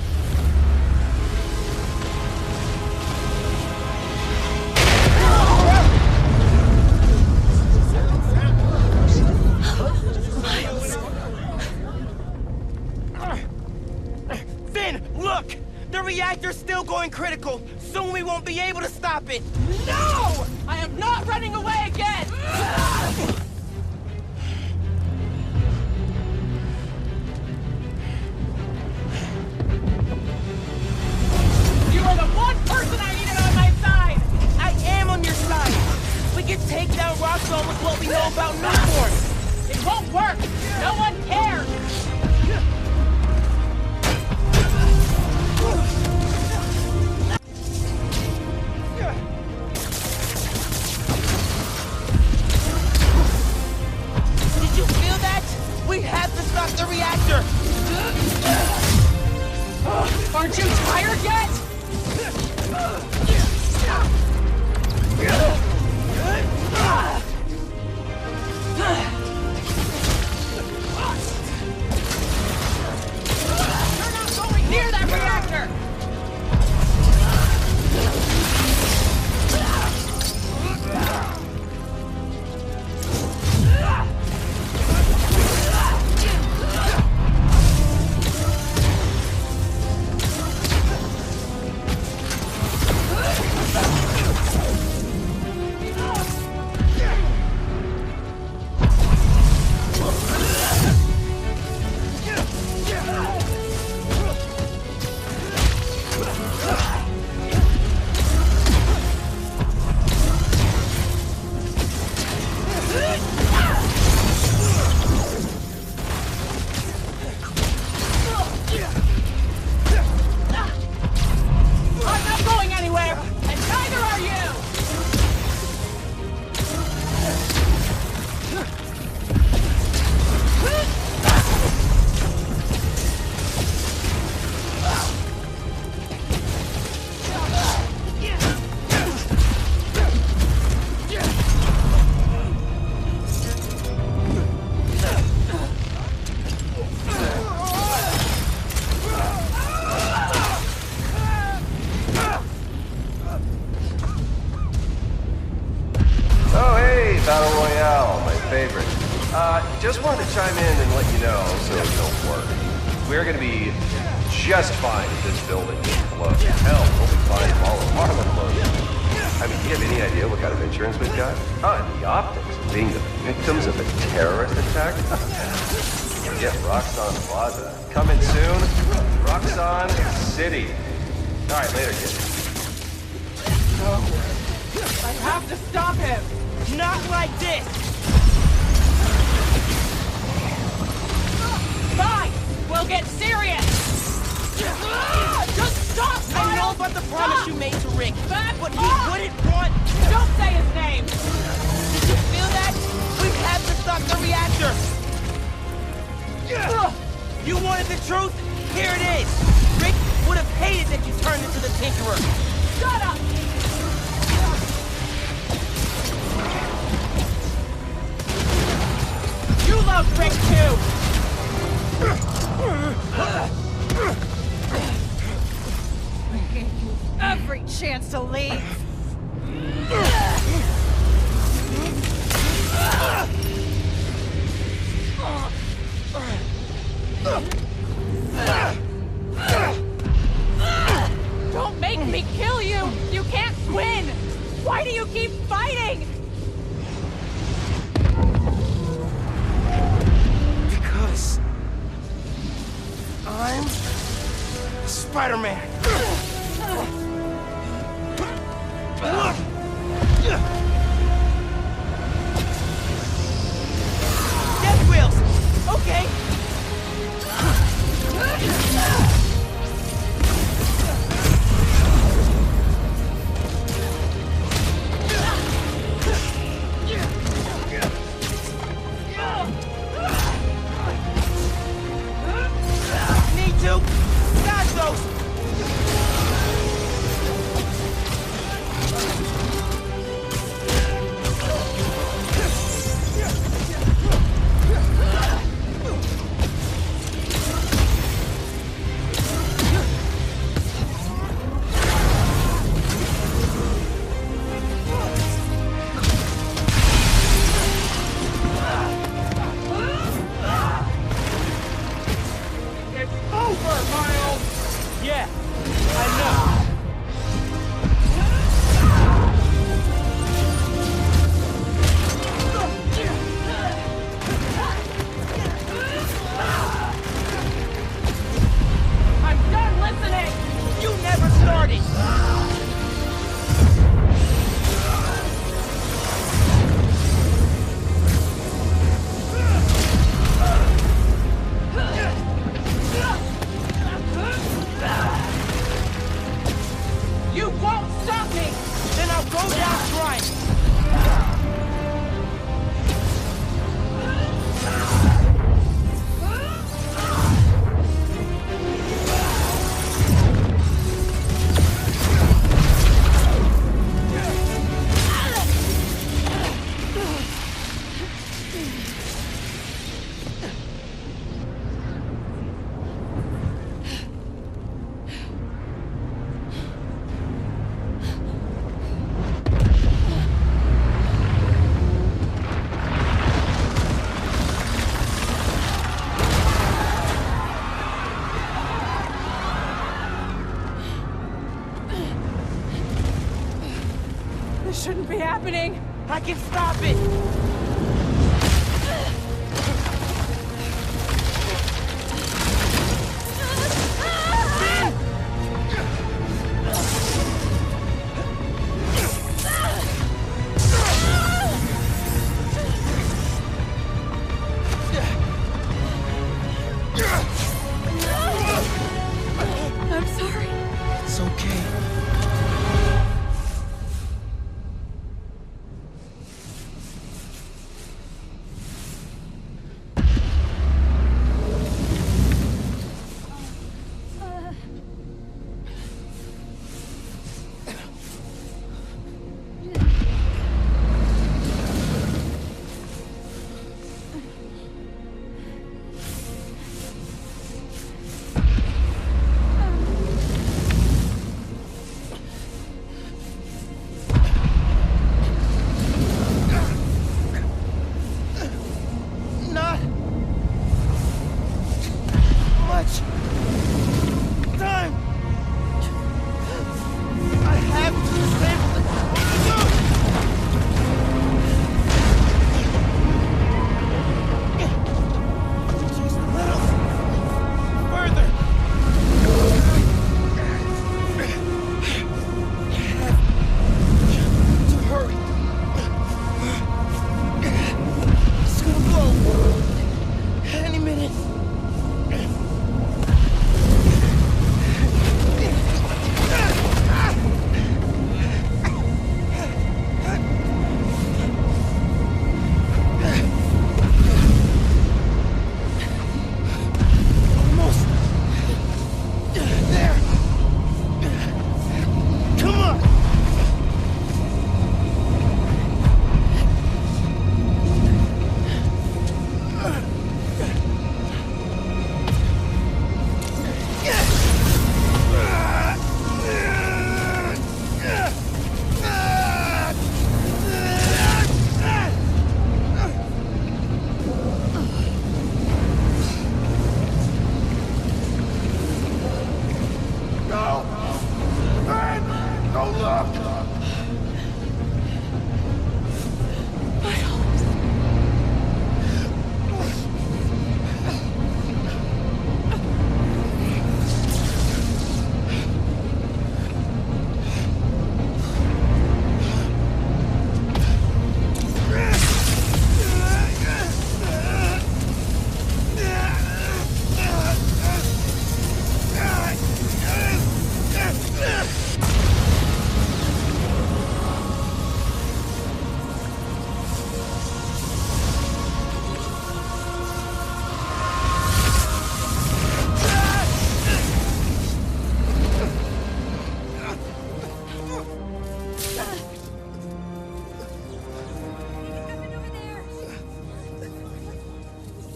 Phin, look! The reactor's still going critical. Soon we won't be able to stop it.
No! I am not running away again!
can take down Roxxon with what we know about newborns.
It won't work! No one cares!
Did you feel that? We have to stop the reactor!
Aren't you tired yet? You're not going near that reactor!
Just wanted to chime in and let you know, so don't worry. We're gonna be just fine if this building explodes. Hell, we'll be fine if all of Harlem blows. I mean, do you have any idea what kind of insurance we've got? And the optics of being the victims of a terrorist attack? Yeah, Roxxon Plaza. Coming soon, Roxxon City. All right, later, kid.
No. I have to stop him!
Not like this!
Fine! We'll get serious! Just stop!
I know about the promise you made to Rick, but he wouldn't want...
Don't say his name!
Did you feel that? We have to stop the reactor! You wanted the truth? Here it is! Rick would have hated that you turned into the Tinkerer!
Shut up! You love Rick too! I gave you every chance to leave! Don't make me kill you! You can't win! Why do you keep fighting?
Because... I'm... Spider-Man! Death wheels! Okay! Need to dodge those!
happening?
I can stop it!
I'm sorry.
It's okay.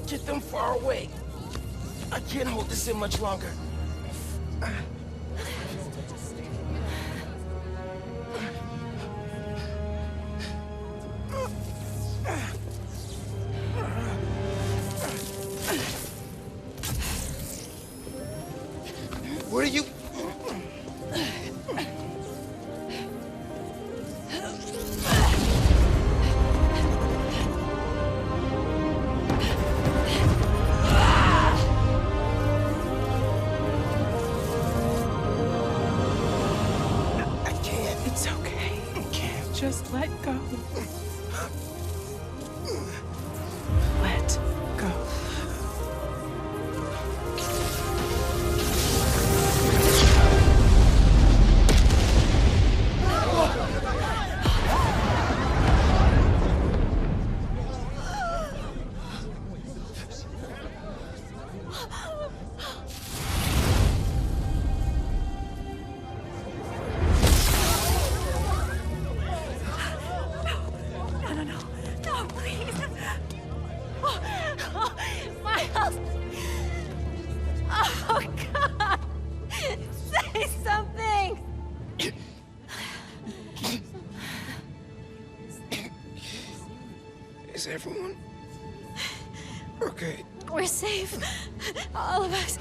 Get them far away. I can't hold this in much longer. What are you...
Just let go. Let go.
Is everyone okay?
We're safe. All of us.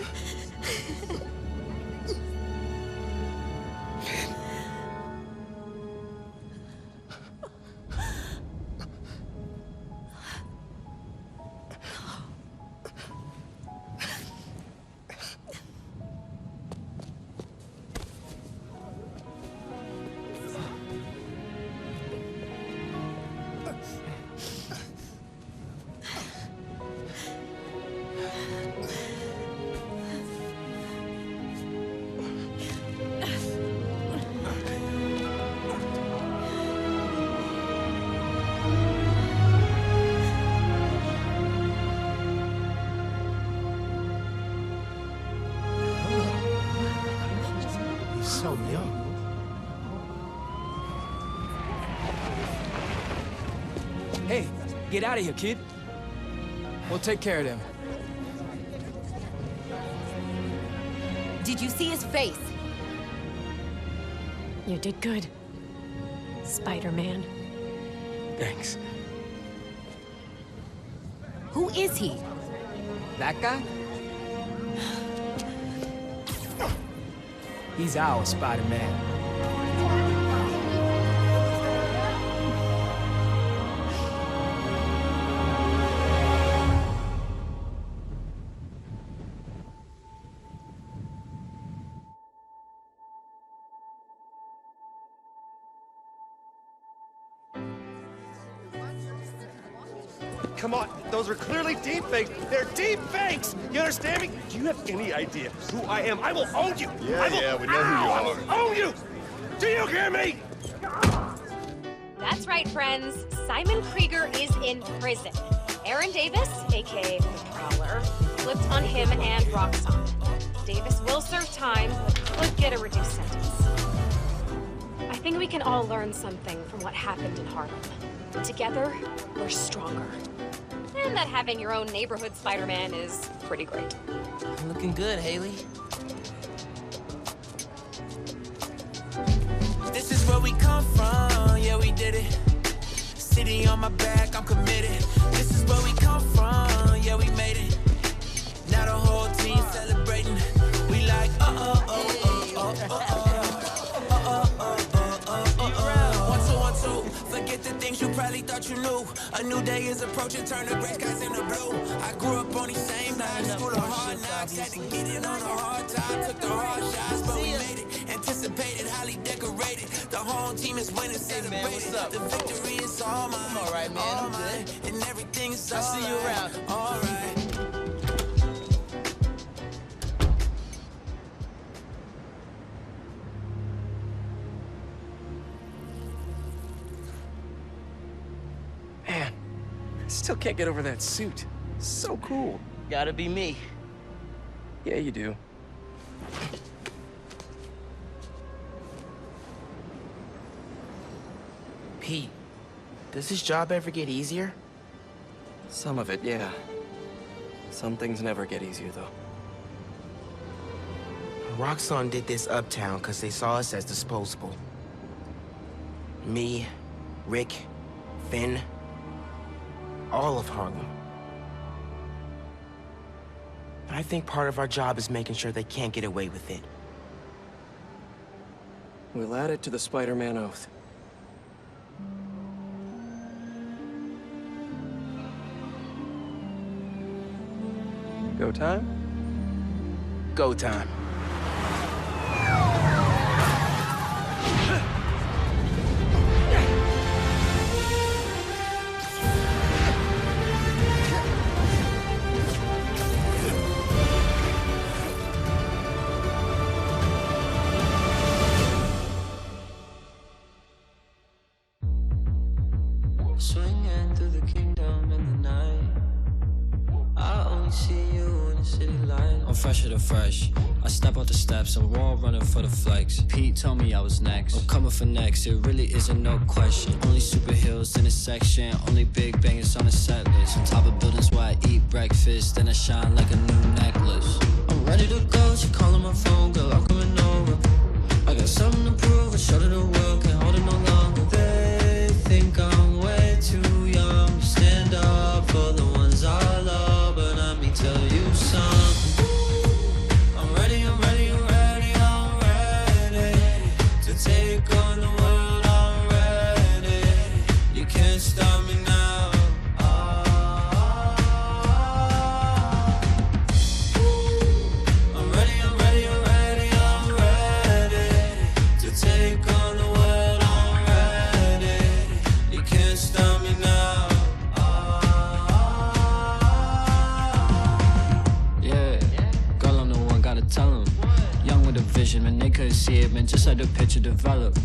Hey, get out of here, kid. We'll take care of them.
Did you see his face?
You did good, Spider-Man.
Thanks.
Who is he?
That guy? He's our Spider-Man.
Come on, those are clearly deepfakes. They're deepfakes! You understand me? Do you have any idea who I am? I will own you!
Yeah, we know who you
I
are.
will own you! Do you hear me?
That's right, friends. Simon Krieger is in prison. Aaron Davis, aka the Prowler, flipped on him and Roxxon. Davis will serve time, but could get a reduced sentence. I think we can all learn something from what happened in Harlem. Together, we're stronger. And that having your own neighborhood Spider-Man is pretty great.
Looking good, Hailey.
This is where we come from, yeah, we did it. City on my back, I'm committed. This is where we come from, yeah, we made it. Now the whole team celebrating. We like, One, two. Forget the things you probably thought you knew. A new day is approaching, turn the gray skies into blue. I grew up on these same nights, school of hard knocks. Had to get it on a hard time, took the hard shots, but we made it. Anticipated, highly decorated. The whole team is winning, celebrated. The victory is all mine.
I'm alright, man.
All
I'm
mine.
good.
And everything's
I'll see you around.
Alright.
Man, I still can't get over that suit. So cool.
Gotta be me.
Yeah, you do.
Pete, does this job ever get easier?
Some of it, yeah. Some things never get easier, though.
Roxxon did this uptown because they saw us as disposable. Me, Rick, Phin, all of Harlem. I think part of our job is making sure they can't get away with it.
We'll add it to the Spider-Man oath. Go time?
Go time.
Swinging through the kingdom in the night. I only see you in the city light.
I'm fresher than fresh. I step out the steps, I'm wall running for the flex. Pete told me I was next. I'm coming for next, it really isn't no question. Only superheroes in this section, only big bangers on the set list. On top of buildings where I eat breakfast, then I shine like a new necklace. I'm ready to go, she calling my phone, girl, I'm coming over. I got something to prove, I showed her the world, can't hold it no longer. They think I'm way too young to stand up for the ones I love, but let me tell you something. I'm ready, I'm ready, I'm ready, I'm ready to take on the world, I'm ready. You can't stop me now. I'm ready, I'm ready, I'm ready, I'm ready to take on the world, I'm ready. You can't stop me now. Yeah, girl, I'm the one, gotta tell 'em. Young with a vision, man, they couldn't see it, man, just let the picture develop.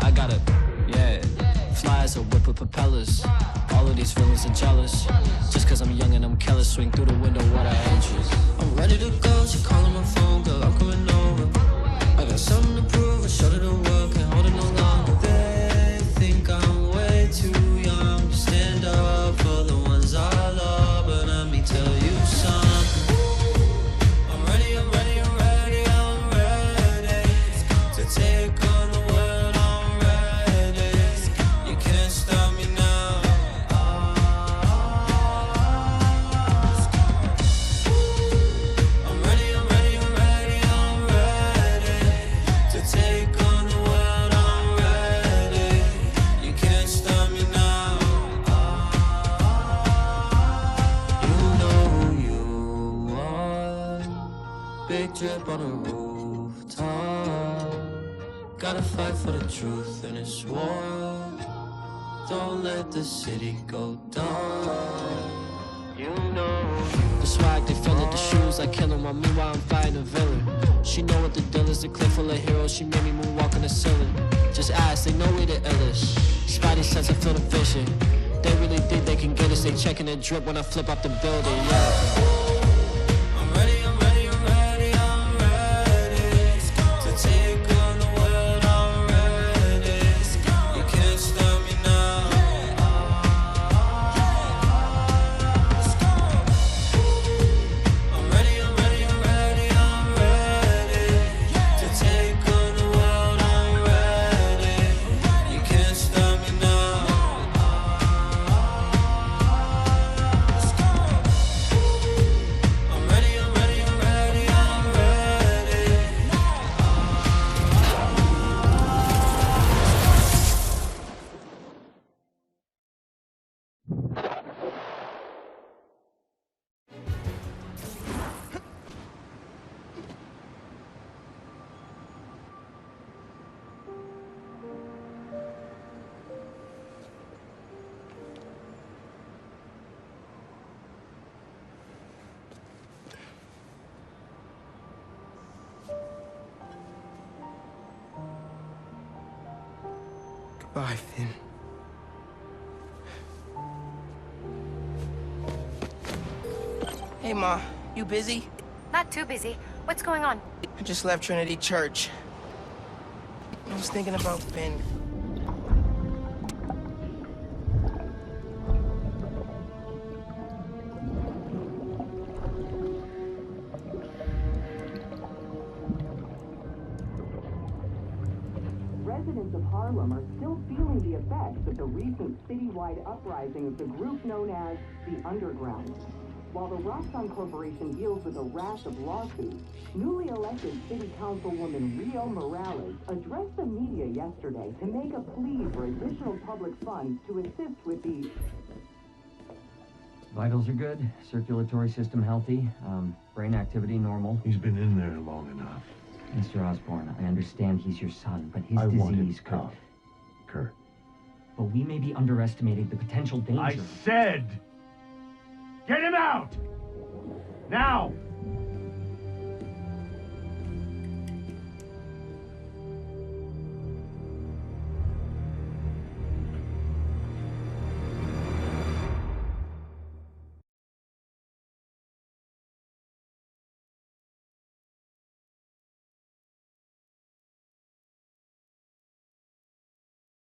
I gotta, yeah, fly as a whip with propellers. All of these feelings are jealous. Just cause I'm young and I'm careless, swing through the window, what I interest. I'm ready to go, she calling my phone, girl, I'm coming over. I got something to prove, I showed her the world, can't hold it no longer. They think I'm way too young to stand up drip on a rooftop. Gotta fight for the truth in this war. Don't let the city go down. You know the swag, they fill it, the shoes, I kill them. While meanwhile I'm fighting a villain. She know what the deal is, the clip full of heroes. She made me moonwalk on the ceiling. Just ask, they know we the illest. Spidey sense, I feel the vision. They really think they can get us. They checking the drip when I flip off the building, yeah.
Bye, Phin. Hey, Ma. You busy?
Not too busy. What's going on?
I just left Trinity Church. I was thinking about Phin.
Residents of Harlem are still feeling the effects of the recent citywide uprising of the group known as the Underground. While the Roxxon Corporation deals with a rash of lawsuits, newly elected City Councilwoman Rio Morales addressed the media yesterday to make a plea for additional public funds to assist with the...
Vitals are good, circulatory system healthy, brain activity normal.
He's been in there long enough.
Mr. Osborn, I understand he's your son, but his disease could...
Kurt.
But we may be underestimating the potential danger.
I said, get him out! Now!